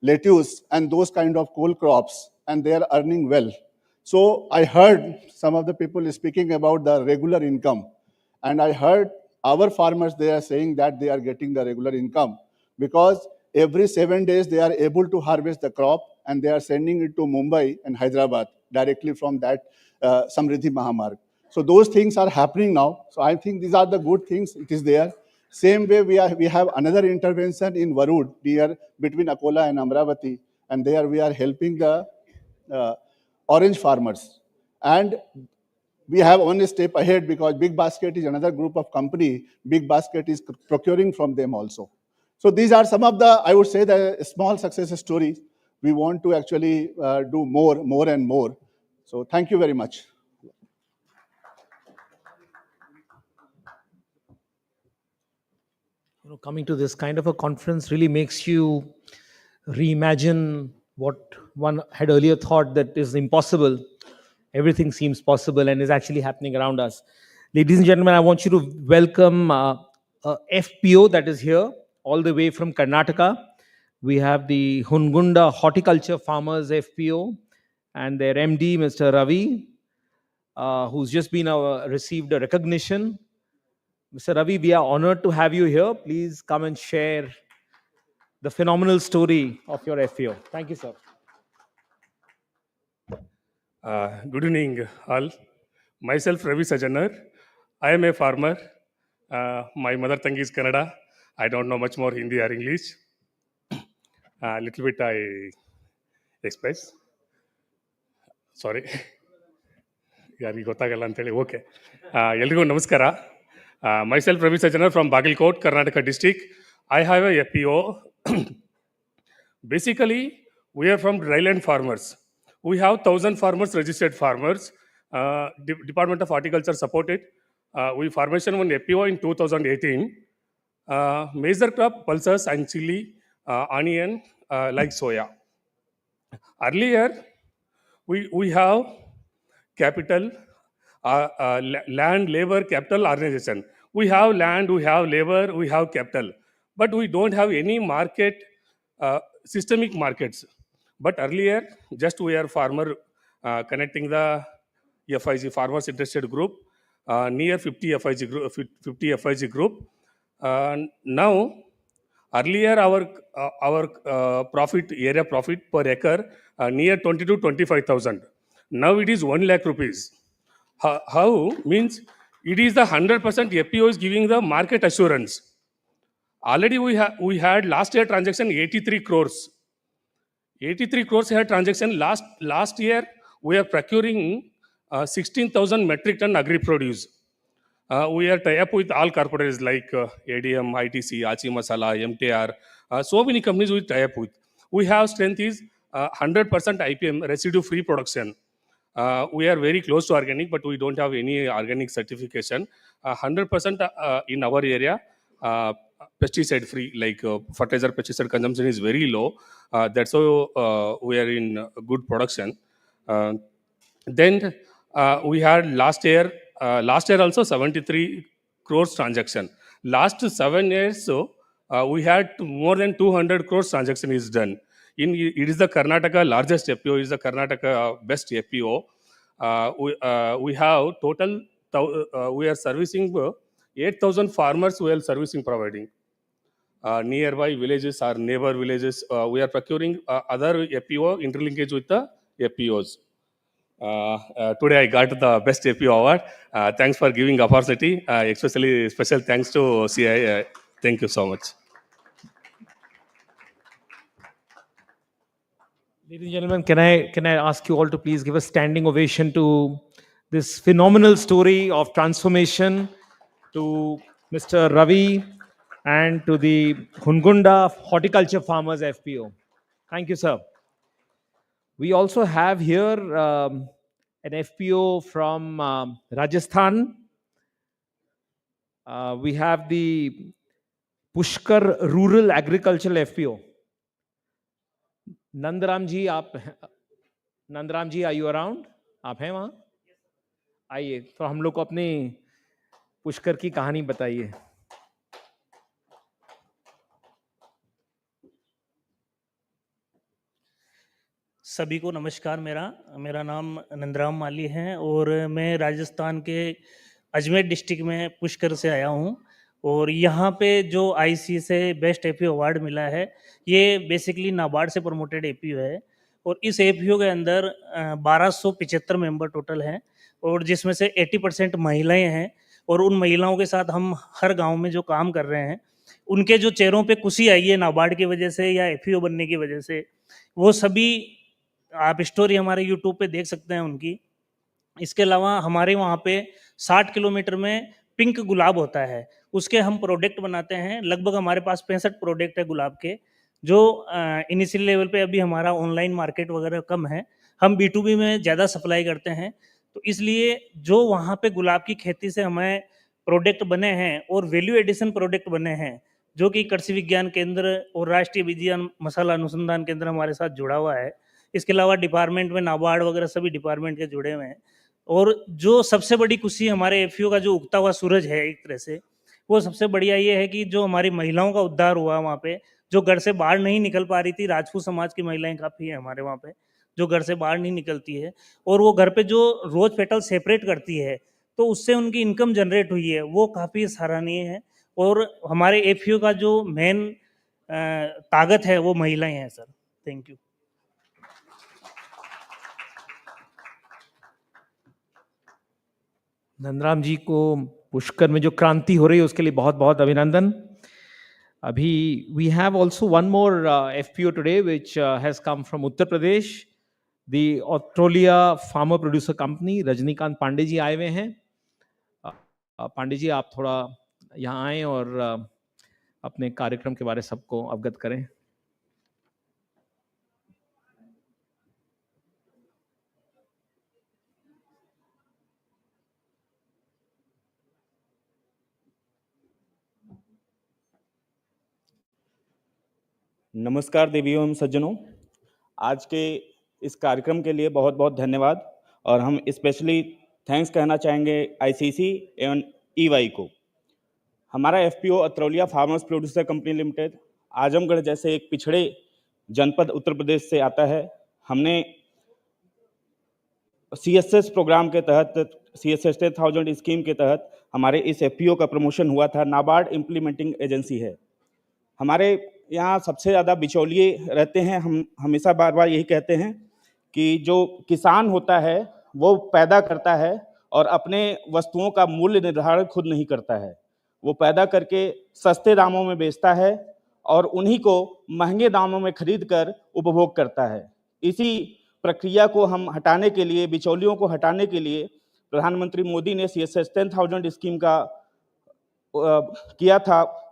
lettuce, and those kind of coal crops. and they are earning well. So I heard some of the people speaking about the regular income, and I heard our farmers, they are saying that they are getting the regular income because every 7 days they are able to harvest the crop and they are sending it to Mumbai and Hyderabad directly from that Samriddhi Mahamarg. So those things are happening now. So I think these are the good things. It is there. Same way we have another intervention in Varud near between Akola and Amravati, and there we are helping the orange farmers. And we have one step ahead because Big Basket is another group of company. Big Basket is procuring from them also. So these are some of the, I would say, the small success stories. We want to actually do more and more. So thank you very much. Coming to this kind of a conference really makes you reimagine what one had earlier thought that is impossible. Everything seems possible and is actually happening around us. Ladies and gentlemen, I want you to welcome FPO that is here all the way from Karnataka. We have the Hungunda Horticulture Farmers FPO and their MD, Mr. Ravi, who's just been received a recognition. Mr. Ravi, we are honored to have you here. Please come and share the phenomenal story of your FPO. Thank you, sir. Good evening, all. Myself, Ravi Sajanar. I am a farmer. My mother tongue is Kannada. I don't know much more Hindi or English. A little bit I express. Sorry. ಯಾರಿಗೆ ಗೊತ್ತಾಗಲ್ಲ ಅಂತೇಳಿ okay ಎಲ್ರಿಗೂ ನಮಸ್ಕಾರ myself Ravi Sajjanar from Bagalkot Karnataka district I have A FPO. Basically, we are from dryland farmers. We have 1,000 farmers, registered farmers. Department of Horticulture supported. We formation one FPO in 2018. Major crop pulses and chili, onion, like soya. Earlier, we have capital, land, labor, capital organization. We have land, we have labor, we have capital, but we don't have any market, systemic markets. But earlier, just we are farmer connecting the FIG, farmers interested group, near 50 FIG group. Now, earlier our profit, area profit per acre near 20 to 25,000. Now it is 1 lakh rupees. How means it is the 100% FPO is giving the market assurance. Already we had last year transaction 83 crores. 83 crores had transaction last year. We are procuring 16,000 metric ton agri produce. We are tie up with all corporates like ADM, ITC, Achi Masala, MTR. So many companies we tie up with. We have strength is 100% IPM, residue free production. We are very close to organic, but we don't have any organic certification. 100% in our area, pesticide free, like fertilizer pesticide consumption is very low. That's how we are in good production. Then we had last year also 73 crores transaction. Last 7 years, so we had more than 200 crores transaction is done. It is the Karnataka largest FPO, is the Karnataka best FPO. We have total, we are servicing 8,000 farmers we are servicing providing. Nearby villages or neighbor villages, we are procuring other FPO interlinkage with the FPOs. Today I got the best FPO award. Thanks for giving opportunity. Especially special thanks to CI. Thank you so much. Ladies and gentlemen, can I ask you all to please give a standing ovation to this phenomenal story of transformation, to Mr. Ravi and to the Hungunda Horticulture Farmers FPO. Thank you, sir. We also have here an FPO from Rajasthan. We have the Pushkar Rural Agricultural FPO. Nandram ji, are you around? आप हैं वहाँ? आइए, तो हम लोग को अपनी पुष्कर की कहानी बताइए. सभी को नमस्कार। मेरा मेरा नाम नंदराम माली है और मैं राजस्थान के अजमेर डिस्ट्रिक्ट में पुष्कर से आया हूँ। और यहाँ पे जो आईसी से बेस्ट एपीओ अवार्ड मिला है, ये बेसिकली नाबार्ड से प्रमोटेड एपीओ है। और इस एपीओ के अंदर 1275 मेंबर टोटल हैं और जिसमें से 80% महिलाएं हैं। और उन महिलाओं के साथ हम हर गांव में जो काम कर रहे हैं, उनके जो चेहरों पे खुशी आई है नाबार्ड की वजह से या एपीओ बनने की वजह से, वो सभी आप स्टोरी हमारे यूट्यूब पे देख सकते हैं उनकी। इसके अलावा हमारे वहाँ पे 60 किलोमीटर में पिंक गुलाब होता है, उसके हम प्रोडक्ट बनाते हैं। लगभग हमारे पास 65 प्रोडक्ट है गुलाब के, जो इनिशियल लेवल पे अभी हमारा ऑनलाइन मार्केट वगैरह कम है, हम बी2बी में ज़्यादा सप्लाई करते हैं। तो इसलिए जो वहाँ पे गुलाब की खेती से हमें प्रोडक्ट बने हैं और वैल्यू एडिशन प्रोडक्ट बने हैं, जो कि कृषि विज्ञान केंद्र और राष्ट्रीय विज्ञान मसाला अनुसंधान केंद्र हमारे साथ जुड़ा हुआ है। इसके अलावा डिपार्टमेंट में नाबार्ड वगैरह सभी डिपार्टमेंट के जुड़े हुए हैं। और जो सबसे बड़ी खुशी हमारे एफपीओ का जो उगता हुआ सूरज है एक तरह से, वो सबसे बढ़िया ये है कि जो हमारी महिलाओं का उद्धार हुआ वहाँ पे, जो घर से बाहर नहीं निकल पा रही थी। राजपूत समाज की महिलाएं काफ़ी हैं हमारे वहाँ पे, जो घर से बाहर नहीं निकलती है, और वो घर पे जो रोज पेटल सेपरेट करती है, तो उससे उनकी इनकम जनरेट हुई है, वो काफ़ी सराहनीय है। और हमारे एफपीओ का जो मेन ताकत है वो महिलाएं हैं sir. Thank you. Nandram ji को पुष्कर में जो क्रांति हो रही है उसके लिए बहुत बहुत अभिनंदन। अभी we have also one more FPO today which has come from Uttar Pradesh, the Australia farmer producer company. Rajnikant Pandey ji आए हुए हैं। पांडे जी आप थोड़ा यहाँ आए और अपने कार्यक्रम के बारे सबको अवगत करें। नमस्कार देवियों एवं सज्जनों, आज के इस कार्यक्रम के लिए बहुत बहुत धन्यवाद। और हम स्पेशली थैंक्स कहना चाहेंगे आईसीसी एवं ईवाई को। हमारा FPO Atraulia farmers producer company limited Azamgarh जैसे एक पिछड़े जनपद उत्तर प्रदेश से आता है। हमने सीएसएस प्रोग्राम के तहत, सीएसएस 10,000 स्कीम के तहत हमारे इस एफपीओ का प्रमोशन हुआ था। नाबार्ड इम्प्लीमेंटिंग एजेंसी है। हमारे यहाँ सबसे ज़्यादा बिचौलिए रहते हैं। हम हमेशा बार बार यही कहते हैं कि जो किसान होता है वो पैदा करता है और अपने वस्तुओं का मूल्य निर्धारण खुद नहीं करता है। वो पैदा करके सस्ते दामों में बेचता है और उन्हीं को महंगे दामों में खरीद कर उपभोग करता है। इसी प्रक्रिया को हम हटाने के लिए, बिचौलियों को हटाने के लिए प्रधानमंत्री मोदी ने सीएसएस 10,000 स्कीम का किया था,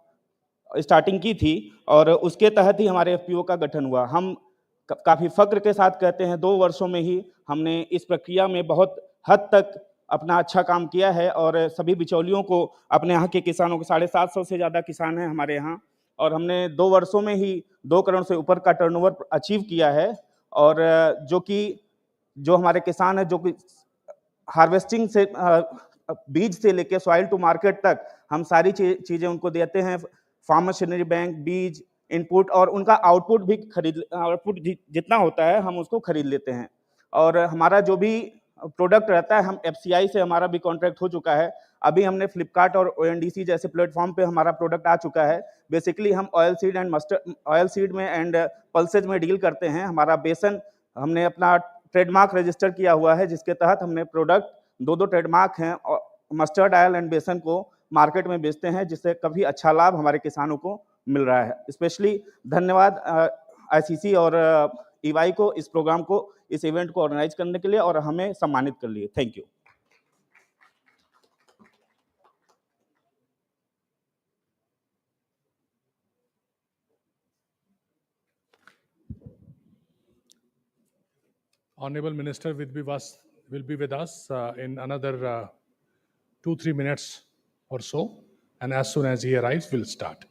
स्टार्टिंग की थी, और उसके तहत ही हमारे एफपीओ का गठन हुआ। हम काफ़ी फक्र के साथ कहते हैं 2 वर्षों में ही हमने इस प्रक्रिया में बहुत हद तक अपना अच्छा काम किया है और सभी बिचौलियों को, अपने यहाँ के किसानों को, 750 से ज़्यादा किसान हैं हमारे यहाँ, और हमने 2 वर्षों में ही 2 करोड़ से ऊपर का टर्नओवर अचीव किया है। और जो हमारे किसान हैं, जो कि हार्वेस्टिंग से बीज से लेके सॉइल टू मार्केट तक हम सारी चीज़ें उनको देते हैं। फार्म मशीनरी बैंक, बीज, इनपुट, और उनका आउटपुट भी आउटपुट जितना होता है हम उसको खरीद लेते हैं। और हमारा जो भी प्रोडक्ट रहता है, हम एफसीआई से हमारा भी कॉन्ट्रैक्ट हो चुका है। अभी हमने फ्लिपकार्ट और ओएनडीसी जैसे प्लेटफॉर्म पे हमारा प्रोडक्ट आ चुका है। बेसिकली हम oil seed and mustard, oil seed में एंड पल्सेज में डील करते हैं। हमारा बेसन हमने अपना ट्रेडमार्क रजिस्टर किया हुआ है, जिसके तहत हमने प्रोडक्ट 2 ट्रेडमार्क हैं, और मस्टर्ड ऑयल एंड बेसन को मार्केट में बेचते हैं, जिससे काफ़ी अच्छा लाभ हमारे किसानों को मिल रहा है। स्पेशली धन्यवाद आईसीसी और ईवाई को इस प्रोग्राम को, इस इवेंट को ऑर्गेनाइज करने के लिए और हमें सम्मानित कर लिए। Thank you. Honorable Minister will be with us in another 2-3 minutes or so, and as soon as he arrives, we'll start.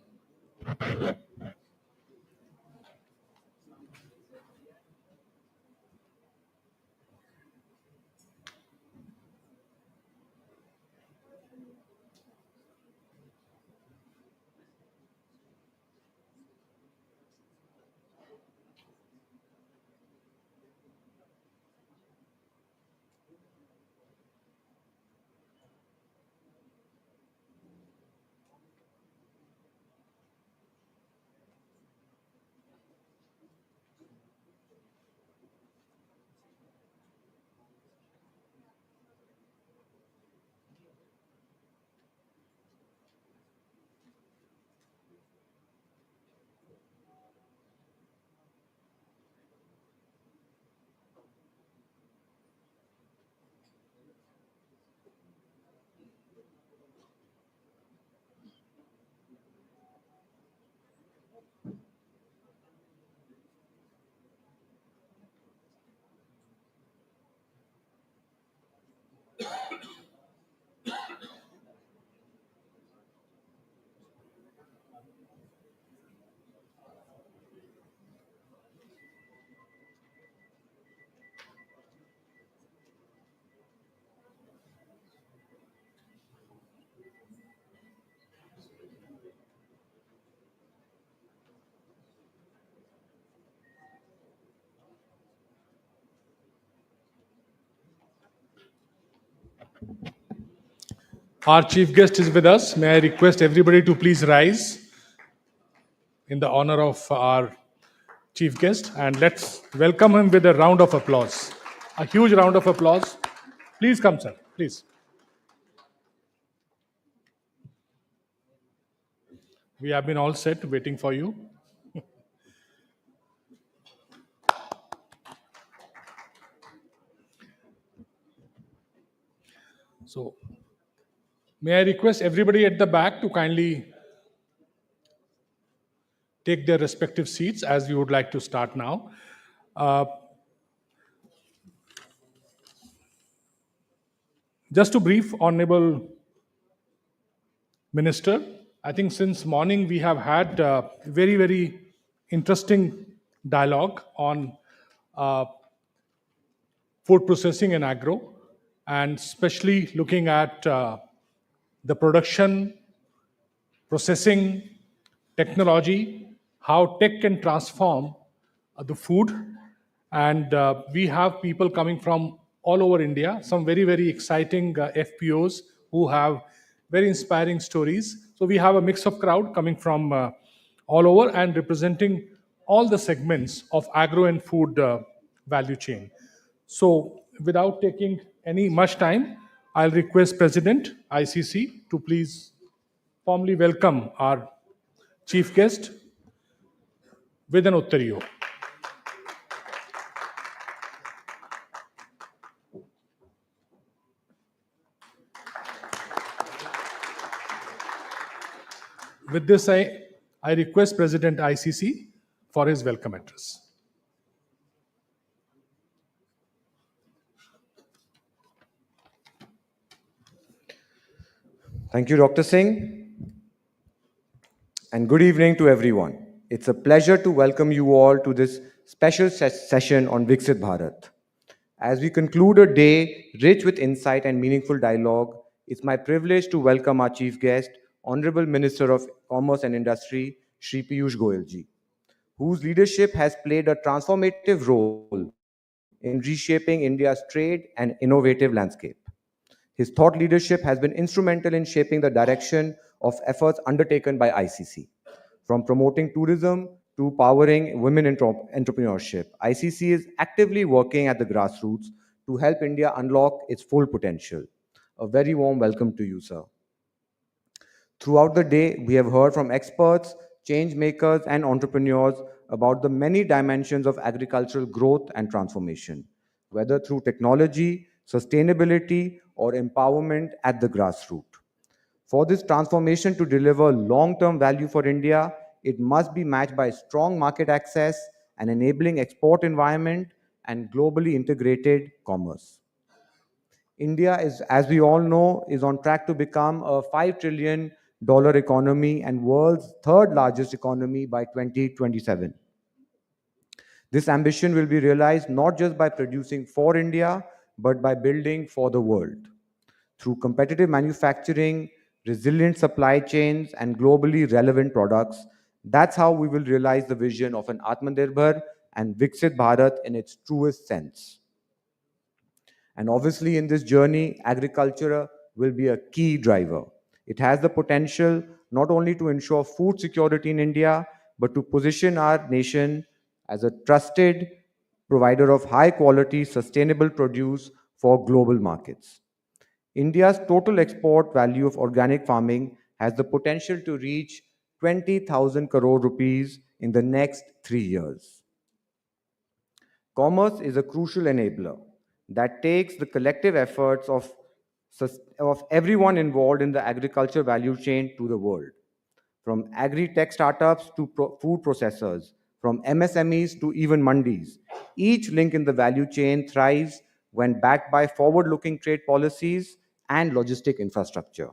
Our chief guest is with us. May I request everybody to please rise in the honor of our chief guest, and let's welcome him with a round of applause. A huge round of applause. Please come, sir. Please. We have been all set waiting for you. So, may I request everybody at the back to kindly take their respective seats as we would like to start now. Uh, just to brief, Honorable Minister, I think since morning we have had very, very interesting dialogue on uh, food processing and agro, and especially looking at the production, processing, technology, how tech can transform the food. And we have people coming from all over India, some very, very exciting FPOs who have very inspiring stories. So we have a mix of crowd coming from all over and representing all the segments of agro and food value chain. So without taking any much time, I'll request President ICC to please formally welcome our chief guest with an uttariyo. With this, I request President ICC for his welcome address. Thank you, Dr. Singh, and good evening to everyone. It's a pleasure to welcome you all to this special session on Viksit Bharat. As we conclude a day rich with insight and meaningful dialogue, it's my privilege to welcome our chief guest, Honorable Minister of Commerce and Industry, Shri Piyush Goyal ji, whose leadership has played a transformative role in reshaping India's trade and innovative landscape. His thought leadership has been instrumental in shaping the direction of efforts undertaken by ICC. From promoting tourism to powering women entrepreneurship, ICC is actively working at the grassroots to help India unlock its full potential. A very warm welcome to you, sir. Throughout the day, we have heard from experts, change makers, and entrepreneurs about the many dimensions of agricultural growth and transformation, whether through technology, sustainability, or empowerment at the grassroots. For this transformation to deliver long-term value for India, it must be matched by strong market access, an enabling export environment, and globally integrated commerce. India is, as we all know, is on track to become a $5 trillion economy and world's third largest economy by 2027. This ambition will be realized not just by producing for India, but by building for the world. Through competitive manufacturing, resilient supply chains, and globally relevant products, that's how we will realize the vision of an Atmanirbhar and Viksit Bharat in its truest sense. And obviously, in this journey, agriculture will be a key driver. It has the potential not only to ensure food security in India, but to position our nation as a trusted provider of high quality, sustainable produce for global markets. India's total export value of organic farming has the potential to reach 20,000 crore rupees in the next 3 years. Commerce is a crucial enabler that takes the collective efforts of everyone involved in the agriculture value chain to the world. From agri-tech startups to food processors, from MSMEs to even mandis, each link in the value chain thrives when backed by forward-looking trade policies and logistic infrastructure.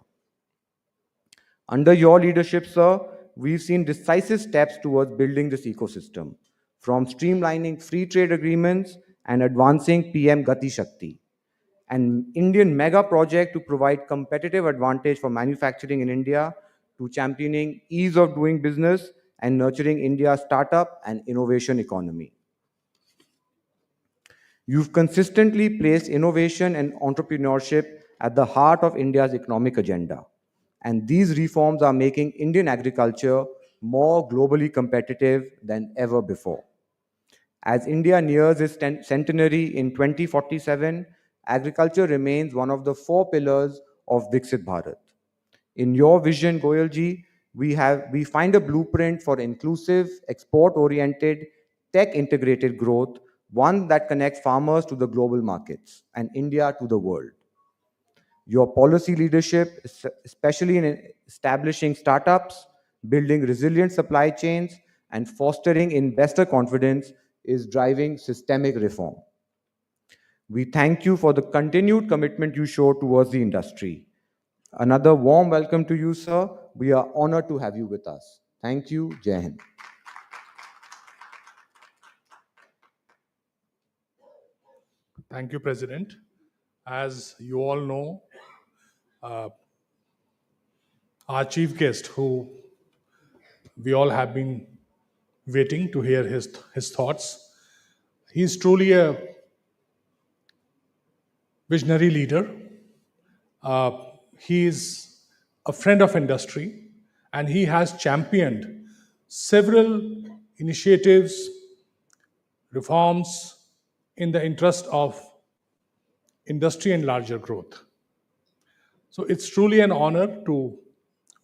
Under your leadership, sir, we've seen decisive steps towards building this ecosystem, from streamlining free trade agreements and advancing PM Gati Shakti, an Indian mega project to provide competitive advantage for manufacturing in India, to championing ease of doing business and nurturing India's startup and innovation economy. You've consistently placed innovation and entrepreneurship at the heart of India's economic agenda. And these reforms are making Indian agriculture more globally competitive than ever before. As India nears its centenary in 2047, agriculture remains one of the four pillars of Viksit Bharat. In your vision, Goyalji, we find a blueprint for inclusive, export-oriented, tech-integrated growth, one that connects farmers to the global markets and India to the world. Your policy leadership, especially in establishing startups, building resilient supply chains, and fostering investor confidence, is driving systemic reform. We thank you for the continued commitment you show towards the industry. Another warm welcome to you, sir. We are honored to have you with us. Thank you. Jai Hind. Thank you, President. As you all know, our chief guest, who we all have been waiting to hear his thoughts, he's truly a visionary leader. He is a friend of industry, and he has championed several initiatives, reforms in the interest of industry and larger growth. So it's truly an honor to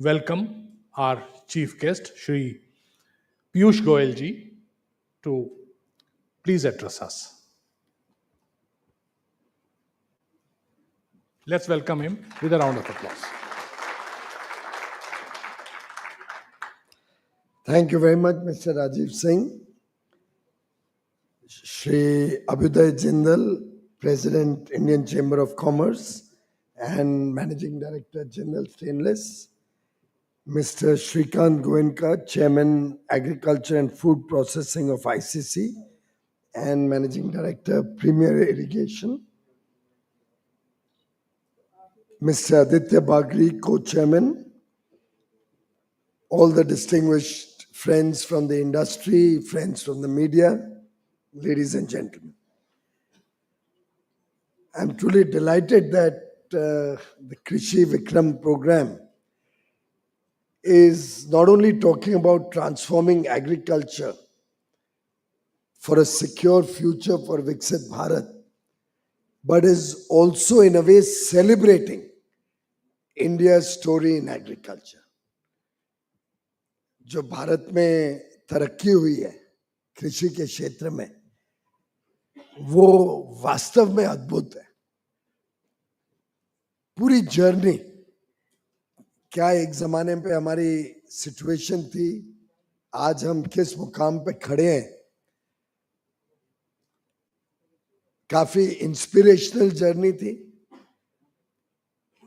welcome our chief guest, Shri Piyush Goyal ji, to please address us. Let's welcome him with a round of applause. Thank you very much, Mr. Rajiv Singh. Shri Abhyuday Jindal, President, Indian Chamber of Commerce and Managing Director, Jindal Stainless. Mr. Shrikant Goenka, Chairman, Agriculture and Food Processing of ICC and Managing Director, Premier Irrigation. Mr. Aditya Bagri, Co-Chairman. All the distinguished friends from the industry, friends from the media, ladies and gentlemen. I'm truly delighted that the Krishi Vikram program is not only talking about transforming agriculture for a secure future for Viksit Bharat, but is also in a way celebrating India's story in agriculture. जो भारत में तरक्की हुई है कृषि के क्षेत्र में वो वास्तव में अद्भुत है पूरी जर्नी क्या एक जमाने पे हमारी सिचुएशन थी आज हम किस मुकाम पे खड़े हैं काफी इंस्पिरेशनल जर्नी थी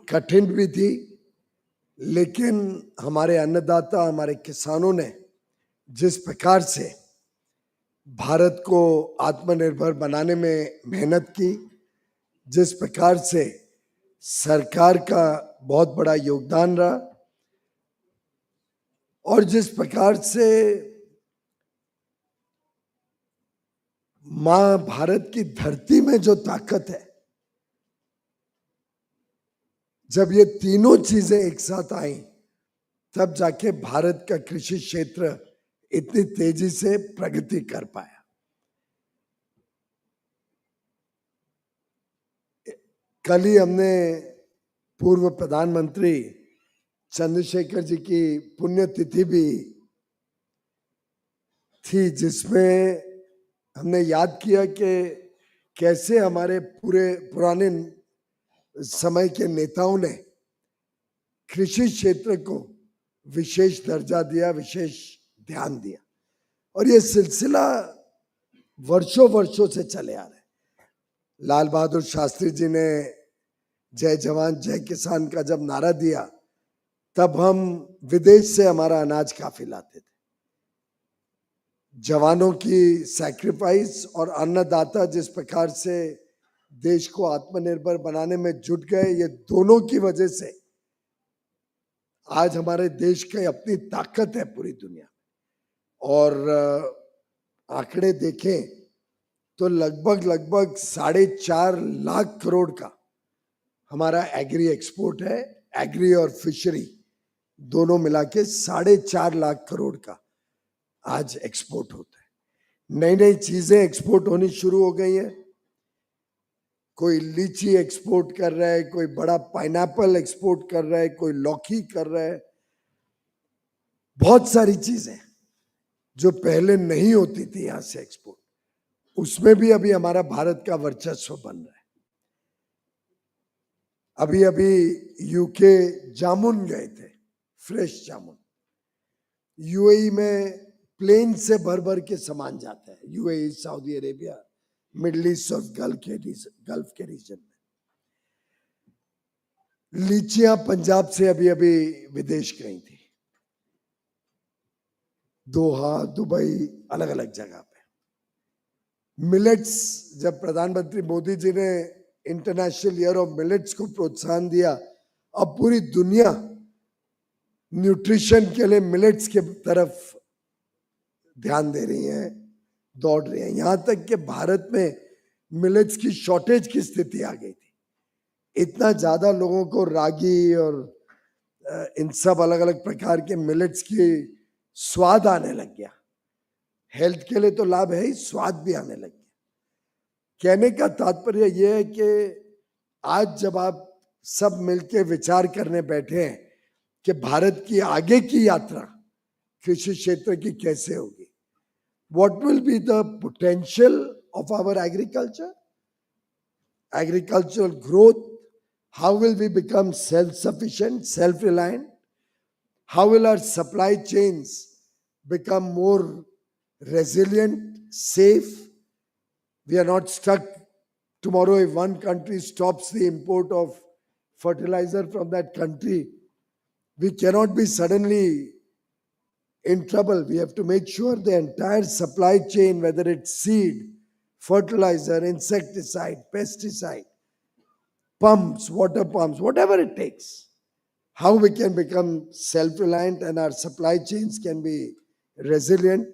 कठिन भी थी लेकिन हमारे अन्नदाता हमारे किसानों ने जिस प्रकार से भारत को आत्मनिर्भर बनाने में मेहनत की जिस प्रकार से सरकार का बहुत बड़ा योगदान रहा और जिस प्रकार से मां भारत की धरती में जो ताकत है जब ये तीनों चीजें एक साथ आई तब जाके भारत का कृषि क्षेत्र इतनी तेजी से प्रगति कर पाया कल ही हमने पूर्व प्रधानमंत्री चंद्रशेखर जी की पुण्यतिथि भी थी जिसमें हमने याद किया कि कैसे हमारे पुराने समय के नेताओं ने कृषि क्षेत्र को विशेष दर्जा दिया विशेष ध्यान दिया और ये सिलसिला वर्षों वर्षों से चले आ रहा है लाल बहादुर शास्त्री जी ने जय जवान जय किसान का जब नारा दिया तब हम विदेश से हमारा अनाज काफी लाते थे जवानों की सैक्रिफाइस और अन्नदाता जिस प्रकार से देश को आत्मनिर्भर बनाने में जुट गए ये दोनों की वजह से आज हमारे देश की अपनी ताकत है पूरी दुनिया और आंकड़े देखें तो लगभग 4.5 लाख करोड़ का हमारा एग्री एक्सपोर्ट है. एग्री और फिशरी दोनों मिला के 4.5 लाख करोड़ का आज एक्सपोर्ट होता है. नई नई चीजें एक्सपोर्ट होनी शुरू हो गई हैं. कोई लीची एक्सपोर्ट कर रहा है, कोई बड़ा पाइनएप्पल एक्सपोर्ट कर रहा है, कोई लौकी कर रहा है. बहुत सारी चीजें जो पहले नहीं होती थी यहां से एक्सपोर्ट, उसमें भी अभी हमारा भारत का वर्चस्व बन रहा है. अभी अभी यूके जामुन गए थे, फ्रेश जामुन. यूएई में प्लेन से भर भर के सामान जाता है. UAE, Saudi Arabia, middle east और गल्फ के रीजन में. लीचियां पंजाब से अभी अभी विदेश गई थी, दोहा, दुबई, अलग अलग जगह पे. मिलेट्स, जब प्रधानमंत्री मोदी जी ने इंटरनेशनल ईयर ऑफ मिलेट्स को प्रोत्साहन दिया, अब पूरी दुनिया न्यूट्रिशन के लिए मिलेट्स के तरफ ध्यान दे रही है, दौड़ रही है. यहां तक कि भारत में मिलेट्स की शॉर्टेज की स्थिति आ गई थी. इतना ज्यादा लोगों को रागी और इन सब अलग अलग प्रकार के मिलेट्स की स्वाद आने लग गया. हेल्थ के लिए तो लाभ है ही, स्वाद भी आने लग गया. कहने का तात्पर्य यह है कि आज जब आप सब मिलके विचार करने बैठे हैं कि भारत की आगे की यात्रा कृषि क्षेत्र की कैसे होगी, what will be the potential of our agriculture, agricultural growth, how will we become self-sufficient, self-reliant, how will our supply chains become more resilient, safe. We are not stuck tomorrow if one country stops the import of fertilizer from that country. We cannot be suddenly in trouble. We have to make sure the entire supply chain, whether it's seed, fertilizer, insecticide, pesticide, pumps, water pumps, whatever it takes, how we can become self-reliant and our supply chains can be resilient.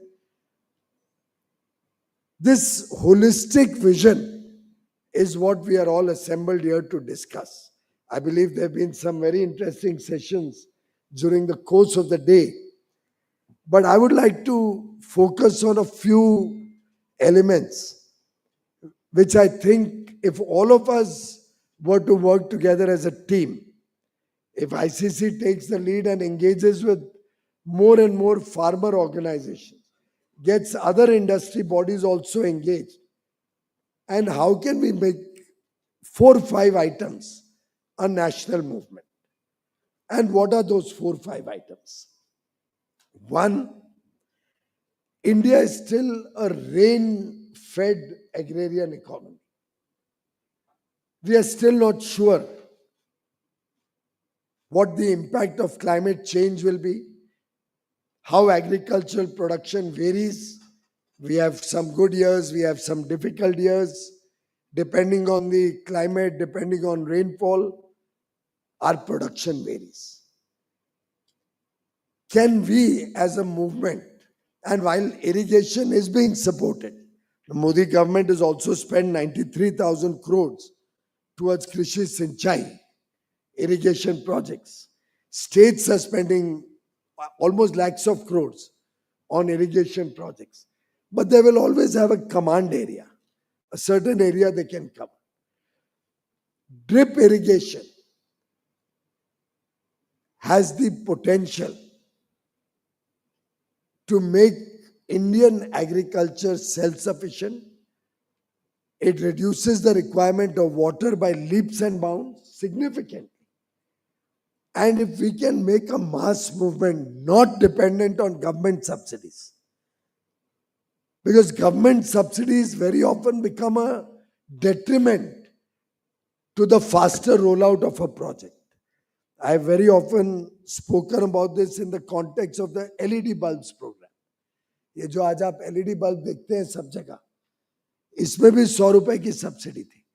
This holistic vision is what we are all assembled here to discuss. I believe there have been some very interesting sessions during the course of the day, but I would like to focus on a few elements which I think if all of us were to work together as a team, if ICC takes the lead and engages with more and more farmer organizations, gets other industry bodies also engaged, and how can we make 4 or 5 items a national movement? And what are those 4 or 5 items? One, India is still a rain-fed agrarian economy. We are still not sure what the impact of climate change will be, how agricultural production varies. We have some good years, we have some difficult years. Depending on the climate, depending on rainfall, our production varies. Can we as a movement, and while irrigation is being supported, the Modi government has also spent 93,000 crores towards Krishi Sinchai, irrigation projects. States are spending almost lakhs of crores on irrigation projects. But they will always have a command area, a certain area they can cover. Drip irrigation has the potential to make Indian agriculture self-sufficient. It reduces the requirement of water by leaps and bounds significantly. And if we can make a mass movement not dependent on government subsidies, because government subsidies very often become a detriment to the faster rollout of a project. I have very often spoken about this in the context of the LED bulbs program. ये जो आज आप LED bulb देखते हैं सब जगह, इसमें भी 100 रुपए की सब्सिडी थी,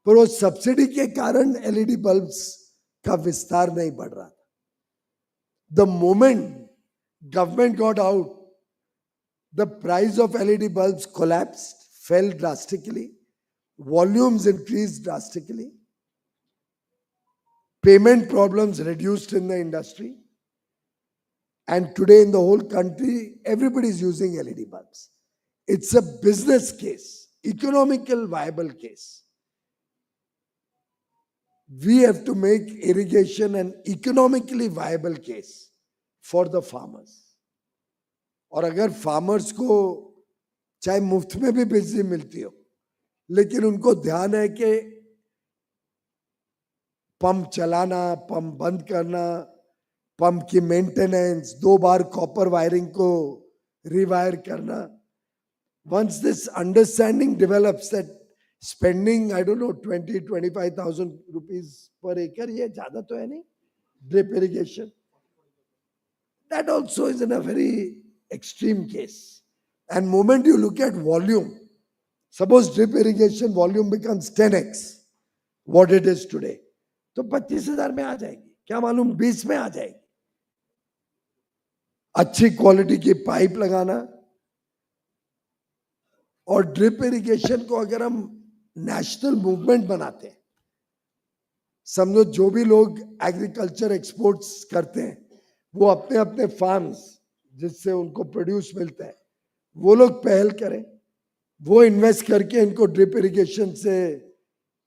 पर वो सब्सिडी के कारण LED बल्ब्स का विस्तार नहीं बढ़ रहा था. The moment government got out, the price of LED bulbs collapsed, fell drastically, volumes increased drastically, payment problems reduced in the industry. And today in the whole country, everybody is using LED bulbs. It's a business case, economical viable case. We have to make irrigation an economically viable case for the farmers. और अगर farmers को चाहे मुफ्त में भी बिजली मिलती हो, लेकिन उनको ध्यान है कि पंप चलाना, पंप बंद करना, पंप की मेंटेनेंस, 2 बार कॉपर वायरिंग को रिवायर करना. Once this understanding develops that spending, I don't know, 20-25,000 rupees per acre, ये ज़्यादा तो है नहीं, drip irrigation. That also is in a very extreme case. And moment you look at volume, suppose drip irrigation volume becomes 10x what it is today, तो 25,000 में आ जाएगी, क्या मालूम 20 में आ जाएगी. अच्छी क्वालिटी की पाइप लगाना और ड्रिप इरिगेशन को अगर हम नेशनल मूवमेंट बनाते हैं, समझो जो भी लोग एग्रीकल्चर एक्सपोर्ट्स करते हैं वो अपने अपने फार्म्स जिससे उनको प्रोड्यूस मिलता है वो लोग पहल करें, वो इन्वेस्ट करके इनको ड्रिप इरिगेशन से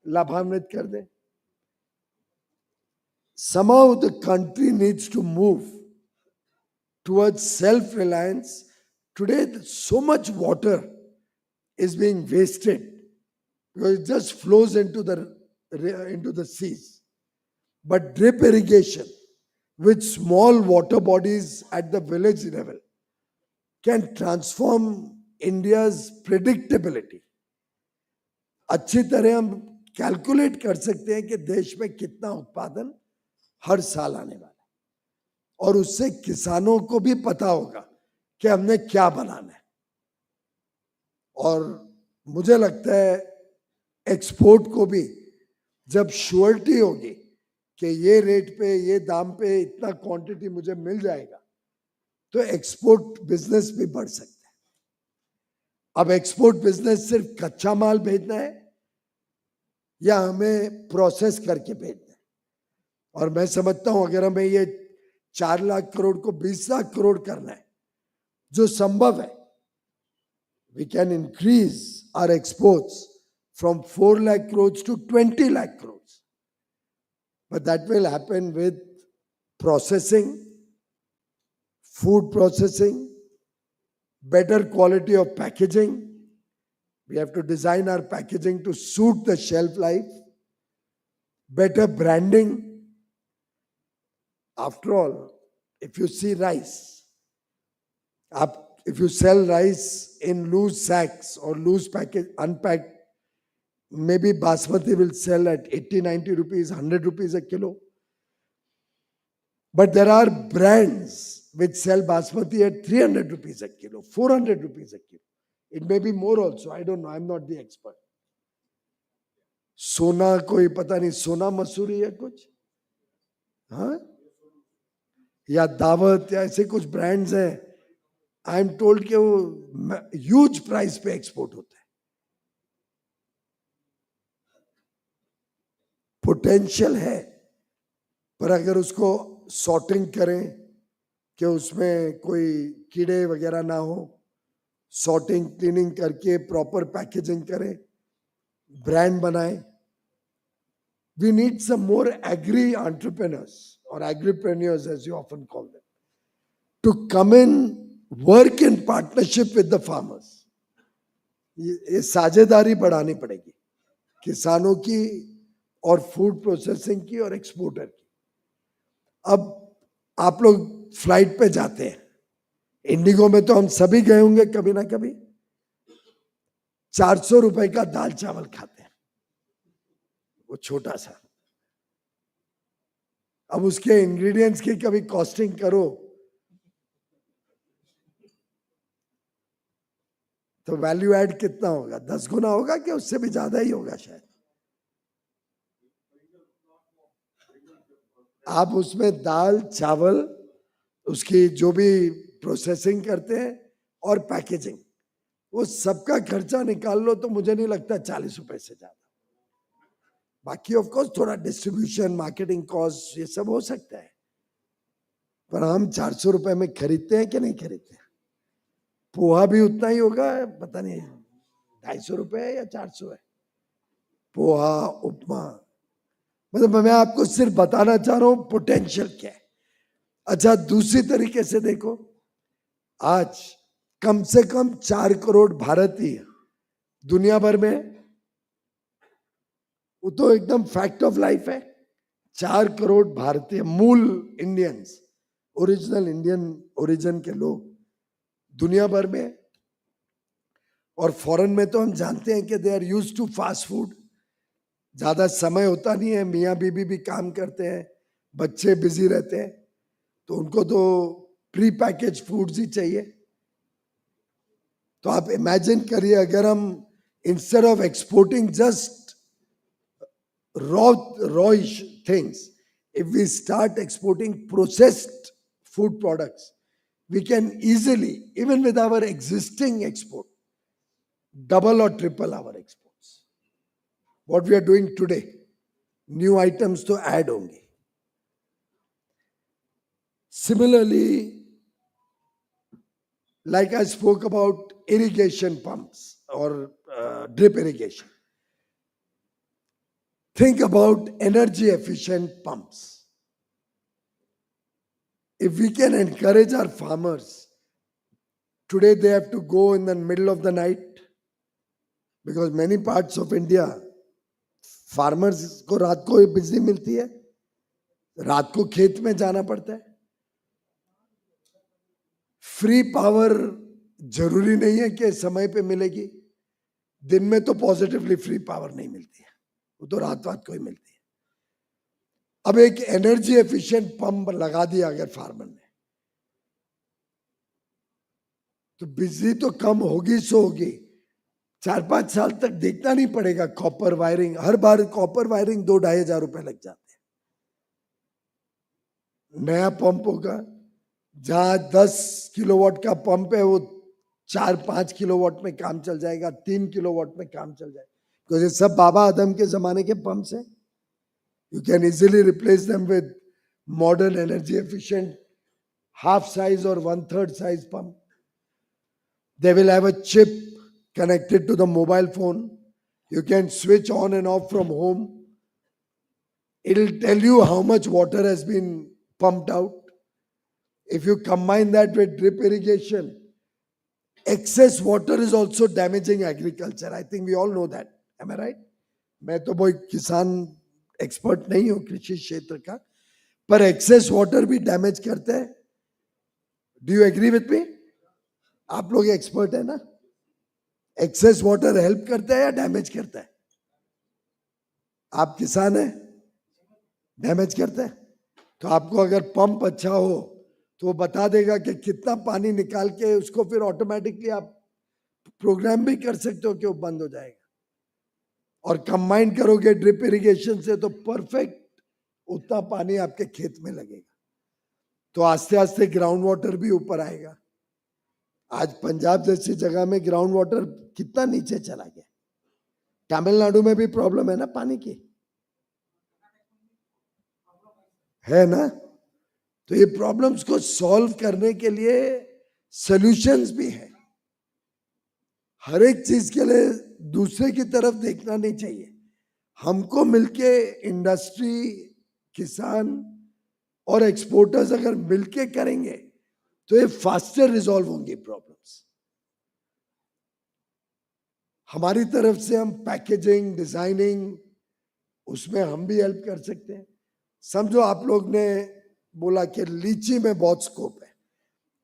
लाभान्वित कर दें. Somehow the country needs to move towards self-reliance. Today, so much water is being wasted because it just flows into the seas. But drip irrigation with small water bodies at the village level can transform India's predictability. अच्छी तरह हम calculate कर सकते हैं कि देश में कितना उत्पादन हर साल आने वाला है और उससे किसानों को भी पता होगा कि हमने क्या बनाना है. और मुझे लगता है एक्सपोर्ट को भी जब श्योरिटी होगी कि ये रेट पे, ये दाम पे इतना क्वांटिटी मुझे मिल जाएगा, तो एक्सपोर्ट बिजनेस भी बढ़ सकता है. अब एक्सपोर्ट बिजनेस सिर्फ कच्चा माल भेजना है या हमें प्रोसेस करके भेजना है. और मैं समझता हूं अगर हमें ये 4 लाख करोड़ को 20 लाख करोड़ करना है, जो संभव है, we can increase our exports from 4 lakh crores to 20 lakh crores. But that will happen with processing, food processing, better quality of packaging. We have to design our packaging to suit the shelf life, better branding. After all, if you see rice, if you sell rice in loose sacks or loose package, unpacked, maybe basmati will sell at 80-90 rupees, 100 rupees a kilo. But there are brands which sell basmati at 300 rupees a kilo, 400 rupees a kilo. It may be more also, I don't know, I'm not the expert. सोना कोई पता नहीं, सोना मसूरी है कुछ, हाँ, या दावत या ऐसे कुछ ब्रांड्स हैं. आई एम टोल्ड कि वो ह्यूज प्राइस पे एक्सपोर्ट होता है. पोटेंशियल है, पर अगर उसको सॉर्टिंग करें कि उसमें कोई कीड़े वगैरह ना हो, सॉर्टिंग क्लीनिंग करके प्रॉपर पैकेजिंग करें, ब्रांड बनाएं. We need some more agri entrepreneurs or agripreneurs as you often call them to come in, work in partnership with the farmers. ये साझेदारी बढ़ानी पड़ेगी किसानों की और फूड प्रोसेसिंग की और एक्सपोर्टर की. अब आप लोग फ्लाइट पे जाते हैं, इंडिगो में तो हम सभी गए होंगे कभी ना कभी. 400 रुपए का दाल चावल खाते हैं, वो छोटा सा. अब उसके इंग्रेडिएंट्स की कभी कॉस्टिंग करो तो वैल्यू ऐड कितना होगा? 10 गुना होगा कि उससे भी ज्यादा ही होगा शायद. आप उसमें दाल चावल, उसकी जो भी प्रोसेसिंग करते हैं और पैकेजिंग, वो सबका खर्चा निकाल लो तो मुझे नहीं लगता 40 रुपए से ज्यादा. बाकी ऑफ कोर्स थोड़ा डिस्ट्रीब्यूशन, मार्केटिंग कॉस्ट ये सब हो सकता है, पर हम 400 रुपए में खरीदते हैं कि नहीं खरीदते? पोहा भी उतना ही होगा, पता नहीं 250 रुपए है या 400 है पोहा, उपमा। मतलब मैं आपको सिर्फ बताना चाह रहा हूं पोटेंशियल क्या है। अच्छा, दूसरी तरीके से देखो, आज कम से कम 4 करोड़ भारतीय दुनिया भर में, वो तो एकदम फैक्ट ऑफ लाइफ है, 4 करोड़ भारतीय मूल इंडियंस, ओरिजिनल इंडियन ओरिजिन के लोग दुनिया भर में। और फॉरेन में तो हम जानते हैं कि they are used to fast food, ज्यादा समय होता नहीं है, मियाँ बीबी भी काम करते हैं, बच्चे बिजी रहते हैं, तो उनको तो प्री पैकेज फूड्स ही चाहिए। तो आप इमेजिन करिए, अगर हम instead of exporting just rawish things, if we start exporting processed food products, we can easily, even with our existing export, double or triple our exports. What we are doing today, new items to add only. Similarly, like I spoke about irrigation pumps or drip irrigation, think about energy efficient pumps. If we can encourage our farmers, today they have to go in the middle of the night, because many parts of India farmers को रात को बिजली मिलती है, रात को खेत में जाना पड़ता है। फ्री पावर जरूरी नहीं है कि समय पे मिलेगी, दिन में तो पॉजिटिवली फ्री पावर नहीं मिलती है, वो तो रात को ही मिलती है। अब एक एनर्जी एफिशिएंट पंप लगा दिया अगर फार्मर ने, तो बिजली तो कम होगी सो होगी, 4-5 साल तक देखना नहीं पड़ेगा कॉपर वायरिंग, हर बार कॉपर वायरिंग 2-2.5 हजार रुपए लग जाते हैं। नया पंप होगा, जहां 10 किलोवाट का पंप है वो 4-5 किलोवाट में काम चल जाएगा, 3 किलोवाट में काम चल जाएगा, क्योंकि सब बाबा आदम के जमाने के पंप्स हैं। You can easily replace them with modern energy efficient half size or 1/3 size pump. They will have a chip connected to the mobile phone. You can switch on and off from home. It'll tell you how much water has been pumped out. If you combine that with drip irrigation, excess water is also damaging agriculture. I think we all know that. Am I right? मैं तो कोई किसान expert नहीं हूं कृषि क्षेत्र का, पर एक्सेस वाटर भी डैमेज करते हैं। Do you agree with me? आप लोग एक्सपर्ट है ना? एक्सेस वाटर हेल्प करता है या डैमेज करता है? आप किसान है, डैमेज करता है। तो आपको अगर पंप अच्छा हो तो वो बता देगा कि कितना पानी निकाल के उसको फिर ऑटोमेटिकली आप प्रोग्राम भी कर सकते हो कि वो बंद हो जाएगा। और कंबाइन करोगे ड्रिप इरिगेशन से तो परफेक्ट उतना पानी आपके खेत में लगेगा, तो आस्ते आस्ते ग्राउंड वाटर भी ऊपर आएगा। आज पंजाब जैसी जगह में ग्राउंड वाटर कितना नीचे चला गया। तमिलनाडु में भी प्रॉब्लम है ना पानी की, है ना? तो ये प्रॉब्लम्स को सॉल्व करने के लिए सॉल्यूशंस भी है। हर एक चीज के लिए दूसरे की तरफ देखना नहीं चाहिए। हमको मिलके इंडस्ट्री, किसान और एक्सपोर्टर्स अगर मिलके करेंगे तो ये फास्टर रिजॉल्व होंगी प्रॉब्लम्स। हमारी तरफ से हम पैकेजिंग, डिजाइनिंग, उसमें हम भी हेल्प कर सकते हैं। समझो आप लोग ने बोला कि लीची में बहुत स्कोप है,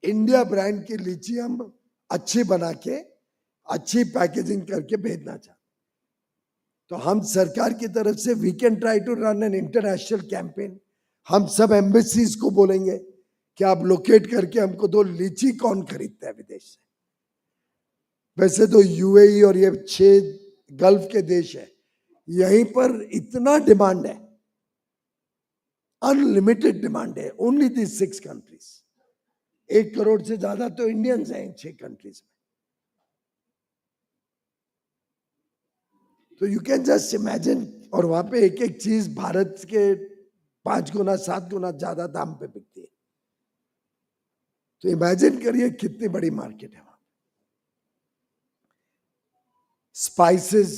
इंडिया ब्रांड की लीची हम अच्छी बना के अच्छी पैकेजिंग करके भेजना चाहते, तो हम सरकार की तरफ से we can try to run an international campaign. हम सब एम्बेसीज को बोलेंगे कि आप लोकेट करके हमको दो, लीची कौन खरीदता है विदेश से? वैसे तो यूएई और ये 6 गल्फ के देश है, यहीं पर इतना डिमांड है, अनलिमिटेड डिमांड है। ओनली दिस 6 कंट्रीज, 1 करोड़ से ज्यादा तो इंडियंस हैं इन 6 कंट्रीज में। तो यू कैन जस्ट इमेजिन और वहां पे एक एक चीज भारत के 5 गुना 7 गुना ज्यादा दाम पे बिकती है। तो इमेजिन करिए कितनी बड़ी मार्केट है वहां। स्पाइसेस,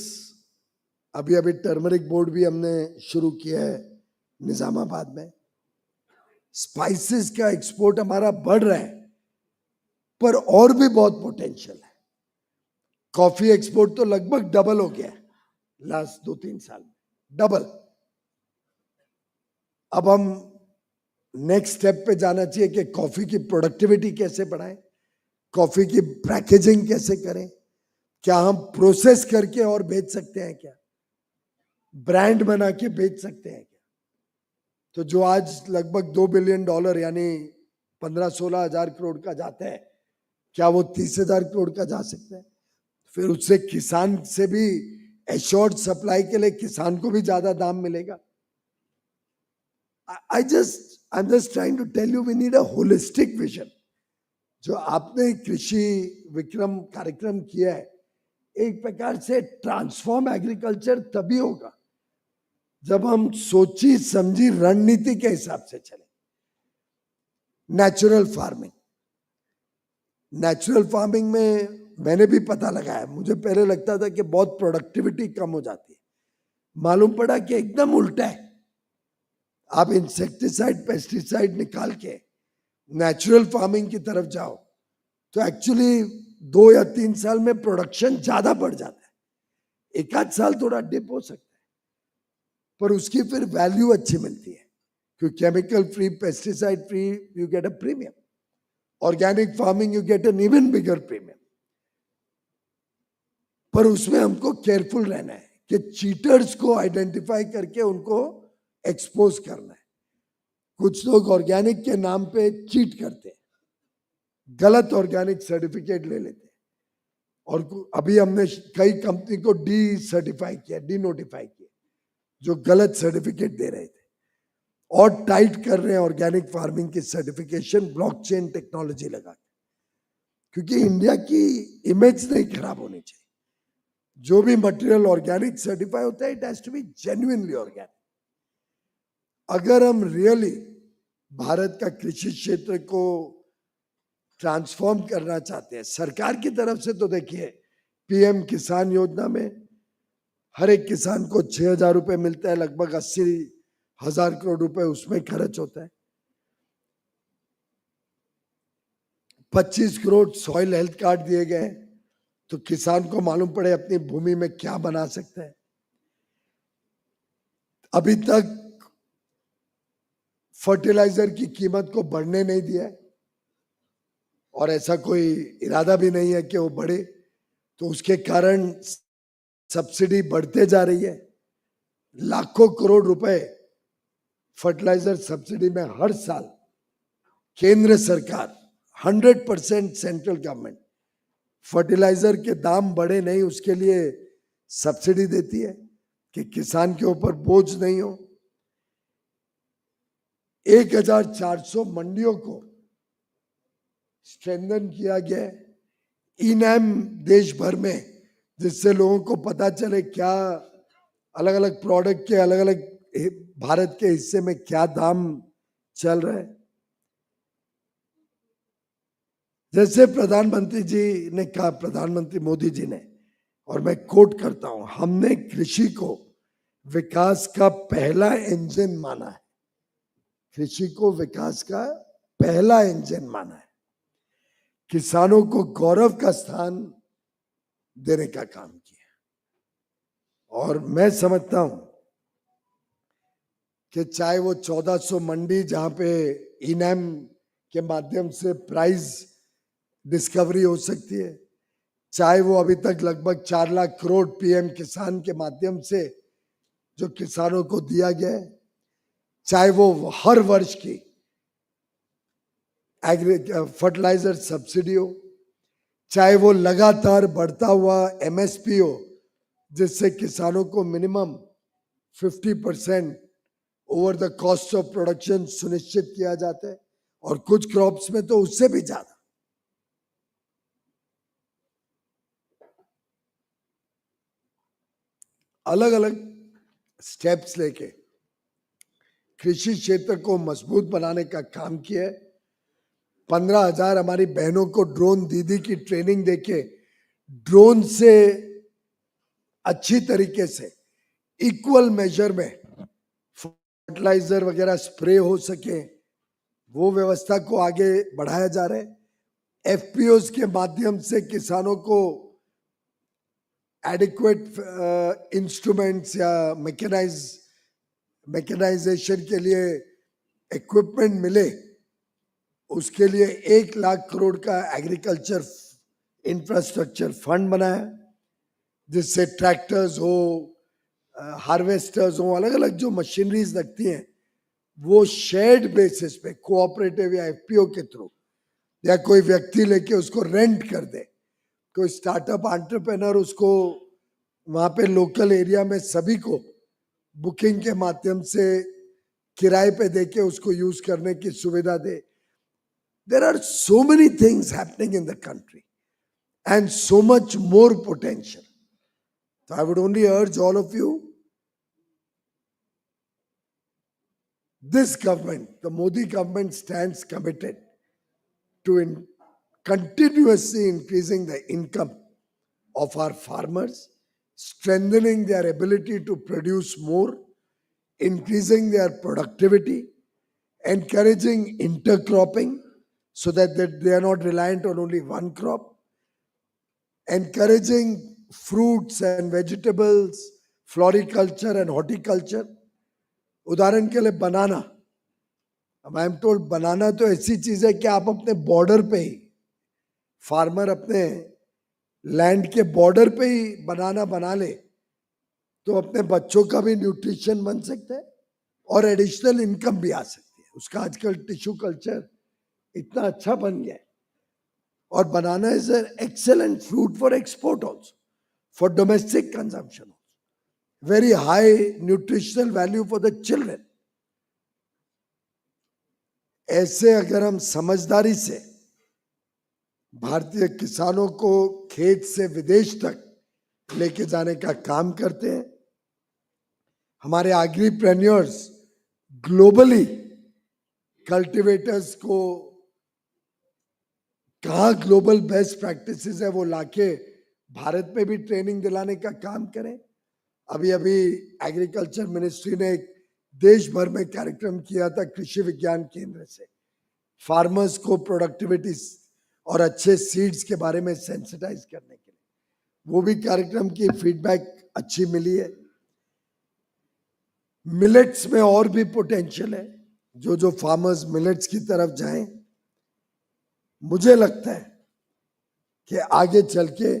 अभी अभी टर्मरिक बोर्ड भी हमने शुरू किया है निजामाबाद में। स्पाइसेस का एक्सपोर्ट हमारा बढ़ रहा है, पर और भी बहुत पोटेंशियल है। कॉफी एक्सपोर्ट तो लगभग डबल हो गया है लास्ट 2-3 साल में, डबल। अब हम नेक्स्ट स्टेप पे जाना चाहिए कि कॉफी की प्रोडक्टिविटी कैसे बढ़ाएं, कॉफी की पैकेजिंग कैसे करें, क्या हम प्रोसेस करके और बेच सकते हैं, क्या ब्रांड बना के बेच सकते हैं क्या। तो जो आज लगभग $2 बिलियन यानी 15-16 हजार करोड़ का जाता है, क्या वो 30,000 करोड़ का जा सकता है। फिर उससे किसान से भी एश्योर्ड सप्लाई के लिए किसान को भी ज्यादा दाम मिलेगा। I'm just trying to tell you we need a holistic vision. जो आपने कृषि विक्रम कार्यक्रम किया है, एक प्रकार से ट्रांसफॉर्म एग्रीकल्चर तभी होगा जब हम सोची समझी रणनीति के हिसाब से चले। नेचुरल फार्मिंग में मैंने भी पता लगाया, मुझे पहले लगता था कि बहुत प्रोडक्टिविटी कम हो जाती है, मालूम पड़ा कि एकदम उल्टा है। आप इंसेक्टिसाइड पेस्टिसाइड निकाल के नेचुरल फार्मिंग की तरफ जाओ तो एक्चुअली 2 या 3 साल में प्रोडक्शन ज्यादा बढ़ जाता है। एक आध साल थोड़ा डिप हो सकता है, पर उसकी फिर वैल्यू अच्छी मिलती है, क्योंकि chemical free, pesticide free, you get a premium. Organic farming you get an even bigger premium. पर उसमें हमको केयरफुल रहना है कि चीटर्स को आइडेंटिफाई करके उनको एक्सपोज करना है। कुछ लोग ऑर्गेनिक के नाम पे चीट करते हैं, गलत ऑर्गेनिक सर्टिफिकेट ले लेते हैं, और अभी हमने कई कंपनी को डी नोटिफाई किया जो गलत सर्टिफिकेट दे रहे थे, और टाइट कर रहे हैं ऑर्गेनिक फार्मिंग की सर्टिफिकेशन ब्लॉकचेन टेक्नोलॉजी लगा के, क्योंकि इंडिया की इमेज नहीं खराब होनी चाहिए। जो भी मटेरियल ऑर्गेनिक सर्टिफाई होता है, it has to be genuinely organic. अगर हम रियली भारत का कृषि क्षेत्र को ट्रांसफॉर्म करना चाहते हैं, सरकार की तरफ से तो देखिए पीएम किसान योजना में हर एक किसान को 6,000 रुपए मिलता है, लगभग 80,000 करोड़ रुपए उसमें खर्च होता है। 25 करोड़ सॉइल हेल्थ कार्ड दिए गए, तो किसान को मालूम पड़े अपनी भूमि में क्या बना सकता है। अभी तक फर्टिलाइजर की कीमत को बढ़ने नहीं दिया है, और ऐसा कोई इरादा भी नहीं है कि वो बढ़े, तो उसके कारण सब्सिडी बढ़ते जा रही है। लाखों करोड़ रुपए फर्टिलाइजर सब्सिडी में हर साल केंद्र सरकार 100% सेंट्रल गवर्नमेंट फर्टिलाइजर के दाम बढ़े नहीं उसके लिए सब्सिडी देती है कि किसान के ऊपर बोझ नहीं हो। 1,400 मंडियों को स्ट्रेंथन किया गया, ई-नैम देश भर में, जिससे लोगों को पता चले क्या अलग अलग प्रोडक्ट के अलग अलग भारत के हिस्से में क्या दाम चल रहा है। जैसे प्रधानमंत्री जी ने कहा, प्रधानमंत्री मोदी जी ने, और मैं कोट करता हूं, हमने कृषि को विकास का पहला इंजन माना है। कृषि को विकास का पहला इंजन माना है, किसानों को गौरव का स्थान देने का काम किया। और मैं समझता हूं कि चाहे वो 1400 मंडी जहां पे ई-नैम के माध्यम से प्राइस डिस्कवरी हो सकती है, चाहे वो अभी तक लगभग 4 लाख करोड़ पीएम किसान के माध्यम से जो किसानों को दिया गया है, चाहे वो हर वर्ष की फर्टिलाइजर सब्सिडी हो, चाहे वो लगातार बढ़ता हुआ एमएसपी हो, जिससे किसानों को minimum 50% over the cost of production सुनिश्चित किया जाता है, और कुछ क्रॉप्स में तो उससे भी ज्यादा। अलग अलग स्टेप्स लेके कृषि क्षेत्र को मजबूत बनाने का काम किया है। 15,000 हमारी बहनों को ड्रोन दीदी की ट्रेनिंग देके ड्रोन से अच्छी तरीके से इक्वल मेजर में फर्टिलाइजर वगैरह स्प्रे हो सके, वो व्यवस्था को आगे बढ़ाया जा रहा है। एफपीओस के माध्यम से किसानों को एडिक्वेट इंस्ट्रूमेंट्स या मैकेनाइजेशन के लिए इक्विपमेंट मिले, उसके लिए 1 लाख करोड़ का एग्रीकल्चर इंफ्रास्ट्रक्चर फंड बनाया, जिससे ट्रैक्टर्स हो, हार्वेस्टर्स हो, अलग अलग जो मशीनरीज लगती हैं वो शेयर्ड बेसिस पे कोऑपरेटिव या एफपीओ के थ्रू या कोई व्यक्ति लेके उसको रेंट कर दे, कोई स्टार्टअप एंटरप्रेन्योर उसको वहां पे लोकल एरिया में सभी को बुकिंग के माध्यम से किराए पे देके उसको यूज करने की सुविधा दे। There are so many things happening in the country and so much more potential. So I would only urge all of you, this government, the Modi government, stands committed to continuously increasing the income of our farmers, strengthening their ability to produce more, increasing their productivity, encouraging intercropping so that they are not reliant on only one crop, encouraging fruits and vegetables, floriculture and horticulture. उदाहरण के लिए बनाना, I am told बनाना तो ऐसी चीज है कि आप अपने बॉर्डर पे ही, फार्मर अपने लैंड के बॉर्डर पे ही बनाना बना ले तो अपने बच्चों का भी न्यूट्रिशन बन सकता है और एडिशनल इनकम भी आ सकती है। उसका आजकल टिश्यू कल्चर इतना अच्छा बन गया है और banana is an excellent fruit for export also, for domestic consumption, very high nutritional value for the children. ऐसे अगर हम समझदारी से भारतीय किसानों को खेत से विदेश तक लेके जाने का काम करते हैं, हमारे एग्रीप्रेन्योर्स ग्लोबली कल्टीवेटर्स को कहाँ ग्लोबल बेस्ट प्रैक्टिसेस है वो लाके भारत में भी ट्रेनिंग दिलाने का काम करें। अभी एग्रीकल्चर मिनिस्ट्री ने एक देश भर में कार्यक्रम किया था कृषि विज्ञान केंद्र से, फार्मर्स को प्रोडक्टिविटी और अच्छे सीड्स के बारे में सेंसिटाइज करने के लिए। वो भी कार्यक्रम की फीडबैक अच्छी मिली है। मिलेट्स में और भी पोटेंशियल है, जो फार्मर्स मिलेट्स की तरफ जाएं, मुझे लगता है कि आगे चल के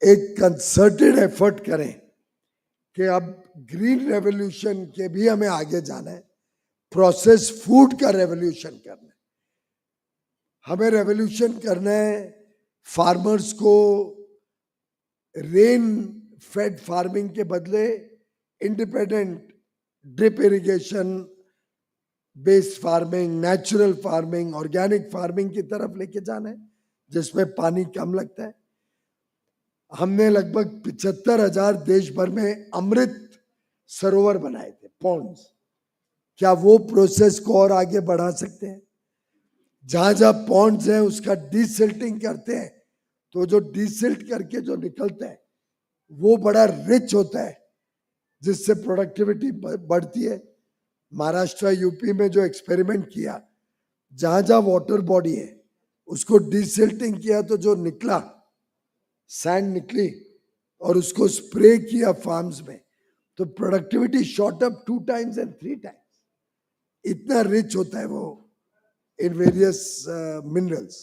एक कंसर्टेड एफर्ट करें कि अब ग्रीन रेवोल्यूशन के भी हमें आगे जाना है, प्रोसेस फूड का रेवोल्यूशन करना है, हमें रेवोल्यूशन करना है फार्मर्स को रेन फेड फार्मिंग के बदले independent drip irrigation based farming, natural farming, organic farming की तरफ लेके जाना है जिसमें पानी कम लगता है। हमने लगभग 75,000 देश भर में अमृत सरोवर बनाए थे, पॉन्ड्स। क्या वो प्रोसेस को और आगे बढ़ा सकते हैं? जहां जहां पॉन्ड्स हैं उसका डीसिल्टिंग करते हैं तो जो डीसिल्ट करके जो निकलता है वो बड़ा रिच होता है जिससे प्रोडक्टिविटी बढ़ती है। महाराष्ट्र यूपी में जो एक्सपेरिमेंट किया, जहां जहां वाटर बॉडी है उसको डीसिल्टिंग किया तो जो निकला, सैंड निकली और उसको स्प्रे किया फार्म्स में, तो productivity shot up 2 times and 3 times। इतना रिच होता है वो इन वेरियस मिनरल्स।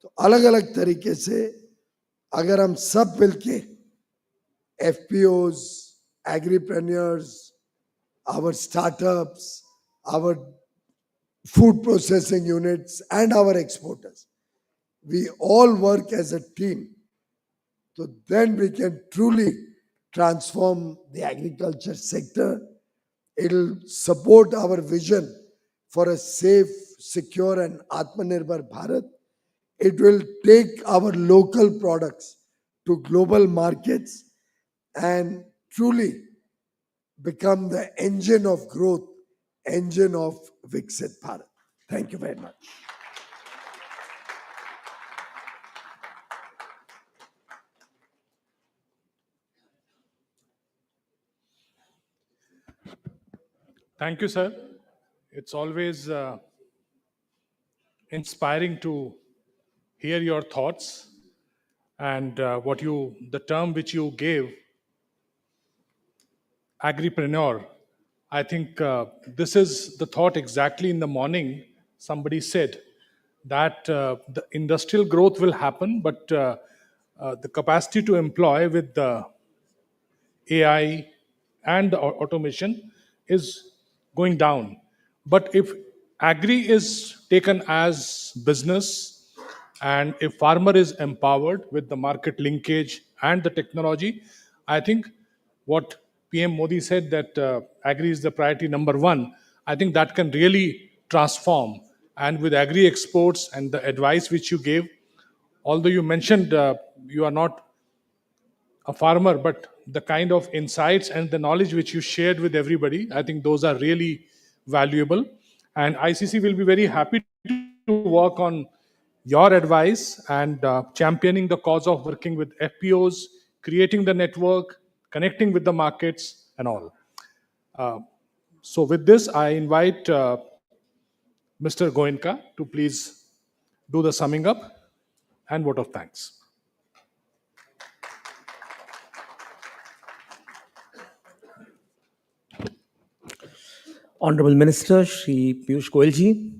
तो अलग अलग तरीके से अगर हम सब मिलके FPOs, एग्रीप्रेन्योर्स, our startups, our food processing units and our exporters, we all work as a team, so then we can truly transform the agriculture sector. It'll support our vision for a safe, secure and Atmanirbhar Bharat. It will take our local products to global markets and truly become the engine of growth, engine of Viksit Bharat. Thank you very much. Thank you, sir. It's always inspiring to hear your thoughts and the term which you gave, agripreneur. I think this is the thought exactly in the morning. Somebody said that the industrial growth will happen, but the capacity to employ with the AI and the automation is going down. But if agri is taken as business and if farmer is empowered with the market linkage and the technology, I think what PM Modi said that agri is the priority number one, I think that can really transform. And with agri exports and the advice which you gave, although you mentioned you are not a farmer, but the kind of insights and the knowledge which you shared with everybody, I think those are really valuable. And ICC will be very happy to work on your advice and championing the cause of working with FPOs, creating the network, connecting with the markets, and all. So, with this, I invite Mr. Goenka to please do the summing up and vote of thanks. Honorable Minister Shri Piyush Goyal ji,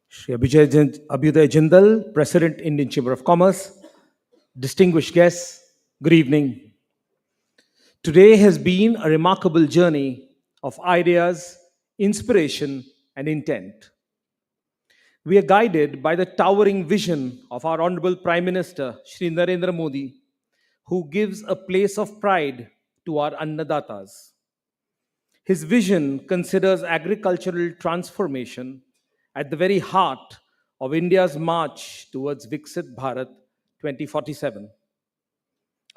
Shri Abhyuday Jindal, President, Indian Chamber of Commerce, distinguished guests, good evening. Today has been a remarkable journey of ideas, inspiration, and intent. We are guided by the towering vision of our Honorable Prime Minister Shri Narendra Modi, who gives a place of pride to our Annadatas. His vision considers agricultural transformation at the very heart of India's march towards Viksit Bharat 2047.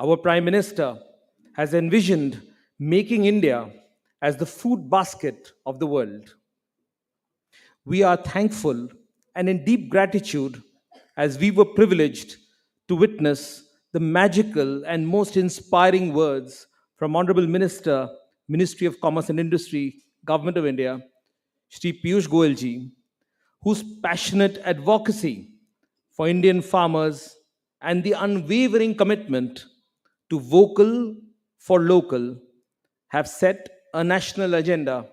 Our Prime Minister has envisioned making India as the food basket of the world. We are thankful and in deep gratitude as we were privileged to witness the magical and most inspiring words from Honorable Minister, Ministry of Commerce and Industry, Government of India, Shri Piyush Goyal ji, whose passionate advocacy for Indian farmers and the unwavering commitment to vocal for local have set a national agenda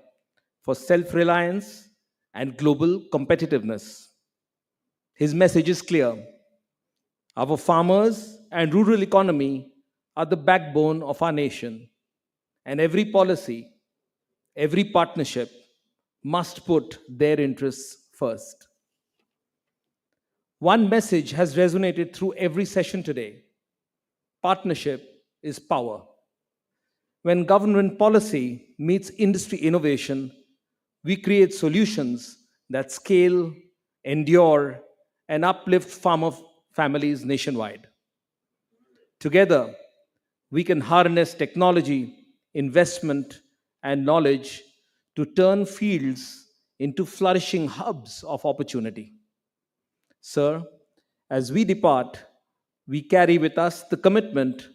for self-reliance and global competitiveness. His message is clear. Our farmers and rural economy are the backbone of our nation, and every policy, every partnership must put their interests first. One message has resonated through every session today. Partnership is power. When government policy meets industry innovation, we create solutions that scale, endure, and uplift farmer families nationwide. Together, we can harness technology, investment, and knowledge to turn fields into flourishing hubs of opportunity. Sir, as we depart, we carry with us the commitment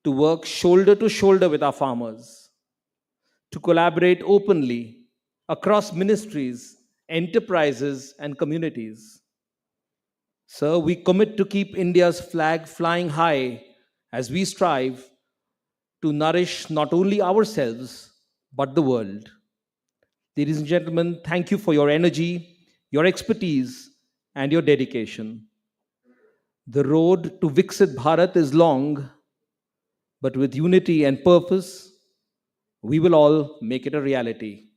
to work shoulder to shoulder with our farmers, to collaborate openly across ministries, enterprises, and communities. Sir, we commit to keep India's flag flying high as we strive to nourish not only ourselves, but the world. Ladies and gentlemen, thank you for your energy, your expertise, and your dedication. The road to Viksit Bharat is long, but with unity and purpose, we will all make it a reality.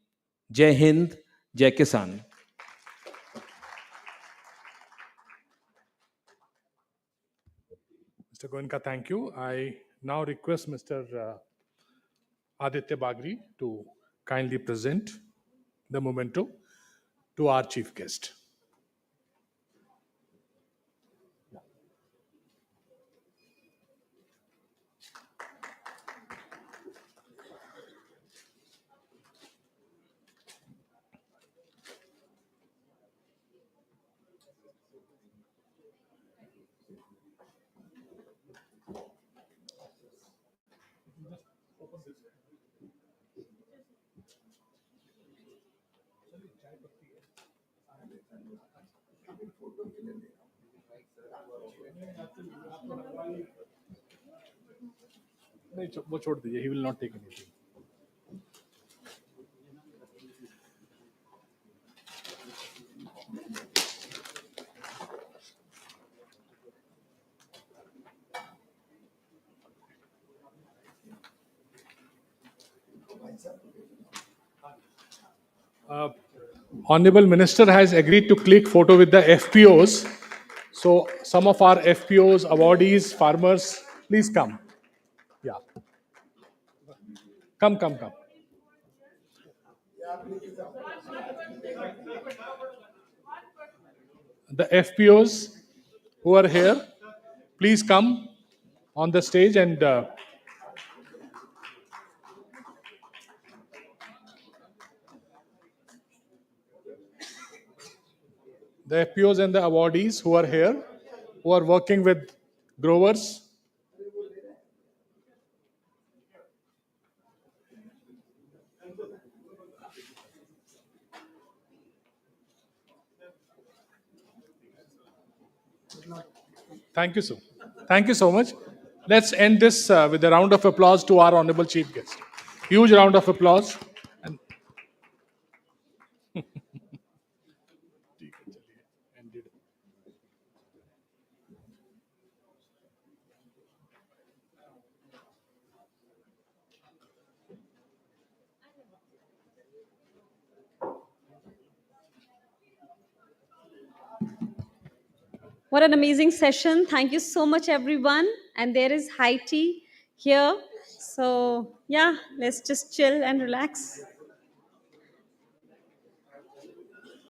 Jai Hind, Jai Kisan. Mr. Goenka, thank you. I now request Mr. Aditya Bagri to kindly present the memento to our chief guest. नहीं, वो छोड़ दीजिए, he will not take anything. Honorable Minister has agreed to click photo with the FPOs. So some of our FPOs, awardees, farmers, please come. Yeah. Come. The FPOs who are here, please come on the stage and the FPOs and the awardees who are here, who are working with growers. Thank you, sir. Thank you so much. Let's end this with a round of applause to our honorable chief guest. Huge round of applause. And What an amazing session. Thank you so much, everyone. And there is high tea here. So, yeah, let's just chill and relax.